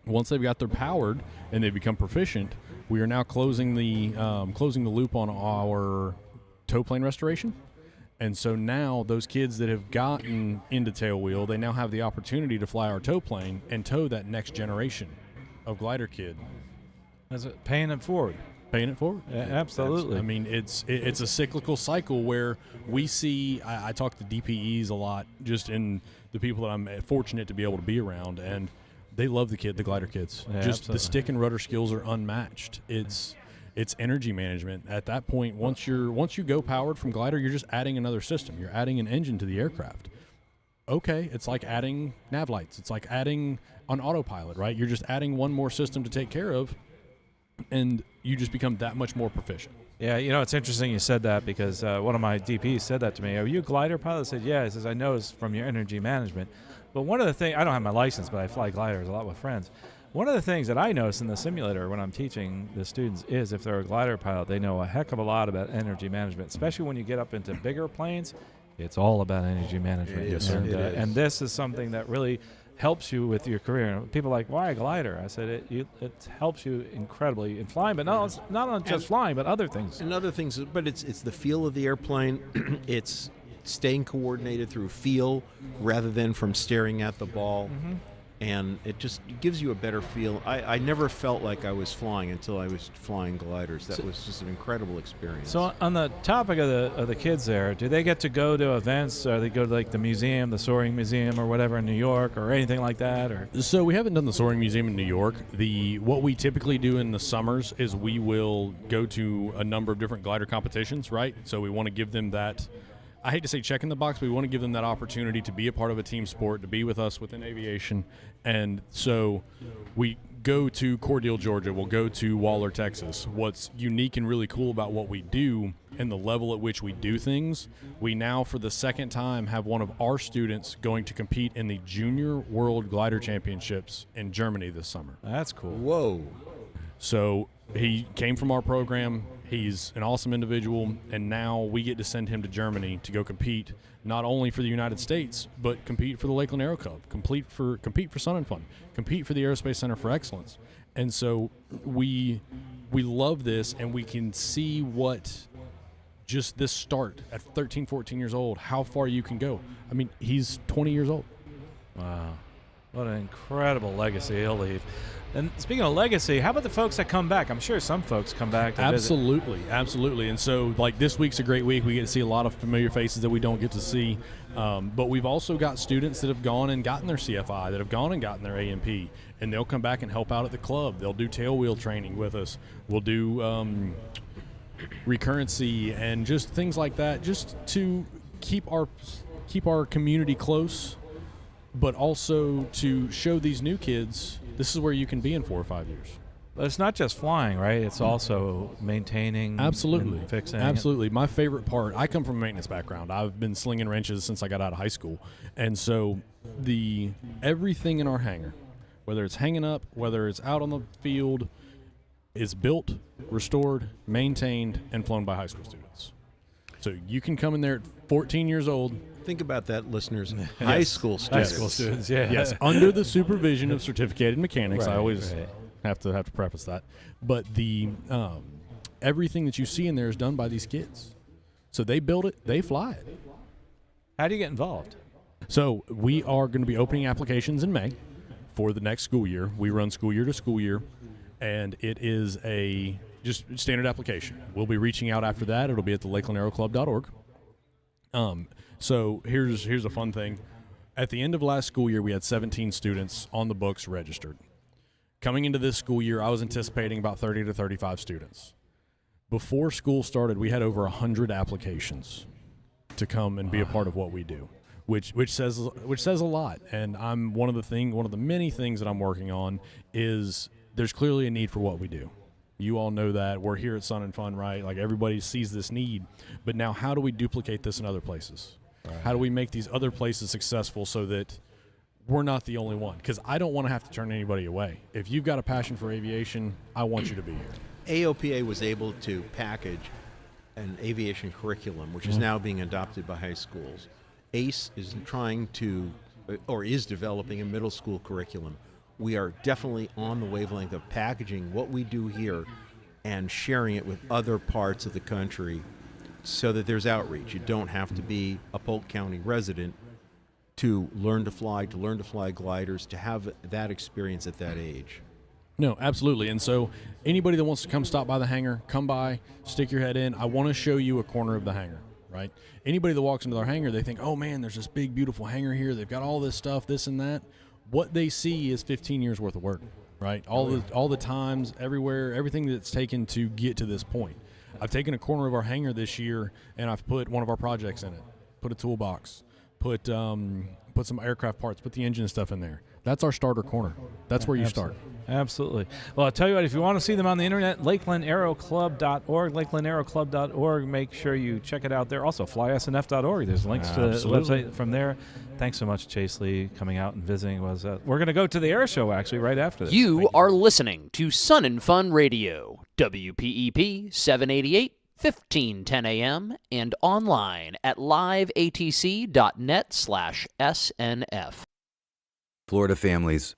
Once they've got their powered and they become proficient, we are now closing the loop on our tow plane restoration. And so now those kids that have gotten into tailwheel, they now have the opportunity to fly our tow plane and tow that next generation of glider kid. Is it paying it forward? Paying it forward. Yeah, absolutely. I mean, it's a cyclical cycle where we see. I talk to DPEs a lot, just in the people that I'm fortunate to be able to be around, and they love the glider kids. Yeah, just absolutely. the stick and rudder skills are unmatched. It's energy management. At that point, once you go powered from glider, you're just adding another system. You're adding an engine to the aircraft. Okay, it's like adding nav lights. It's like adding an autopilot, right? You're just adding one more system to take care of, and you just become that much more proficient. Yeah, it's interesting you said that because one of my DPs said that to me. Are you a glider pilot? I said, yeah. He says, I know it's from your energy management. But one of the things, I don't have my license, but I fly gliders a lot with friends. One of the things that I notice in the simulator when I'm teaching the students is if they're a glider pilot, they know a heck of a lot about energy management, especially when you get up into bigger planes. It's all about energy management. Yes, sir. And this is something that really helps you with your career. And people are like, why a glider? I said, it helps you incredibly in flying, but not on just flying, but other things. And other things, but it's the feel of the airplane. It's staying coordinated through feel rather than from staring at the ball. Mm-hmm. And it just gives you a better feel. I never felt like I was flying until I was flying gliders. That was just an incredible experience. So on the topic of the kids there, do they get to go to events? Or they go to like the museum, the Soaring Museum or whatever in New York or anything like that? Or So we haven't done the Soaring Museum in New York. What we typically do in the summers is we will go to a number of different glider competitions, right? So we want to give them that, I hate to say check in the box, but we want to give them that opportunity to be a part of a team sport, to be with us within aviation. And so we go to Cordele, Georgia. We'll go to Waller, Texas. What's unique and really cool about what we do and the level at which we do things, we now for the second time have one of our students going to compete in the Junior World Glider Championships in Germany this summer. That's cool. Whoa. So he came from our program. He's an awesome individual, and now we get to send him to Germany to go compete not only for the United States, but compete for the Lakeland Aero Club, compete for Sun and Fun, compete for the Aerospace Center for Excellence. And so we love this, and we can see what just this start at 13, 14 years old, how far you can go. I mean, he's 20 years old. Wow. What an incredible legacy he'll leave. And speaking of legacy, how about the folks that come back? I'm sure some folks come back to Absolutely. And so, like, this week's a great week. We get to see a lot of familiar faces that we don't get to see. But we've also got students that have gone and gotten their CFI, that have gone and gotten their AMP, and they'll come back and help out at the club. They'll do tailwheel training with us. We'll do recurrency and just things like that, just to keep our community close, but also to show these new kids this is where you can be in 4 or 5 years. But it's not just flying, right? It's also maintaining, absolutely, and fixing. Absolutely. My favorite part, I come from a maintenance background. I've been slinging wrenches since I got out of high school. And so everything in our hangar, whether it's hanging up, whether it's out on the field, is built, restored, maintained, and flown by high school students. So you can come in there at 14 years old. Think about that, listeners. High school students. High school students, yeah. Yes, under the supervision of certificated mechanics. Right, I always have to preface that. But everything that you see in there is done by these kids. So they build it, they fly it. How do you get involved? So we are going to be opening applications in May for the next school year. We run school year to school year, and it is a just standard application. We'll be reaching out after that. It'll be at the lakelandaeroclub.org. So here's a fun thing. At the end of last school year, we had 17 students on the books registered. Coming into this school year, I was anticipating about 30 to 35 students. Before school started, we had over 100 applications to come and be a part of what we do, which says a lot. And I'm one of the many things that I'm working on is there's clearly a need for what we do. You all know that. We're here at Sun and Fun, right? Like, everybody sees this need. But now, how do we duplicate this in other places? Right. How do we make these other places successful so that we're not the only one? Because I don't want to have to turn anybody away. If you've got a passion for aviation, I want you to be here. AOPA was able to package an aviation curriculum, which is now being adopted by high schools. ACE is is developing a middle school curriculum. We are definitely on the wavelength of packaging what we do here and sharing it with other parts of the country so that there's outreach. You don't have to be a Polk County resident to learn to fly gliders, to have that experience at that age. No, absolutely. And so anybody that wants to come stop by the hangar, come by, stick your head in. I want to show you a corner of the hangar, right? Anybody that walks into their hangar, they think, oh man, there's this big, beautiful hangar here. They've got all this stuff, this and that. What they see is 15 years worth of work, right? All the times, everywhere, everything that's taken to get to this point. I've taken a corner of our hangar this year, and I've put one of our projects in it. Put a toolbox, put some aircraft parts, put the engine stuff in there. That's our starter corner. That's where you start. Absolutely. Well, I'll tell you what, if you want to see them on the internet, lakelandaeroclub.org, lakelandaeroclub.org. Make sure you check it out there. Also, flysnf.org. There's links to the website from there. Thanks so much, Chase Lee, coming out and visiting. We're going to go to the air show, actually, right after this. You are listening to Sun and Fun Radio, WPEP 788, 1510 AM, and online at liveatc.net/SNF. Florida families,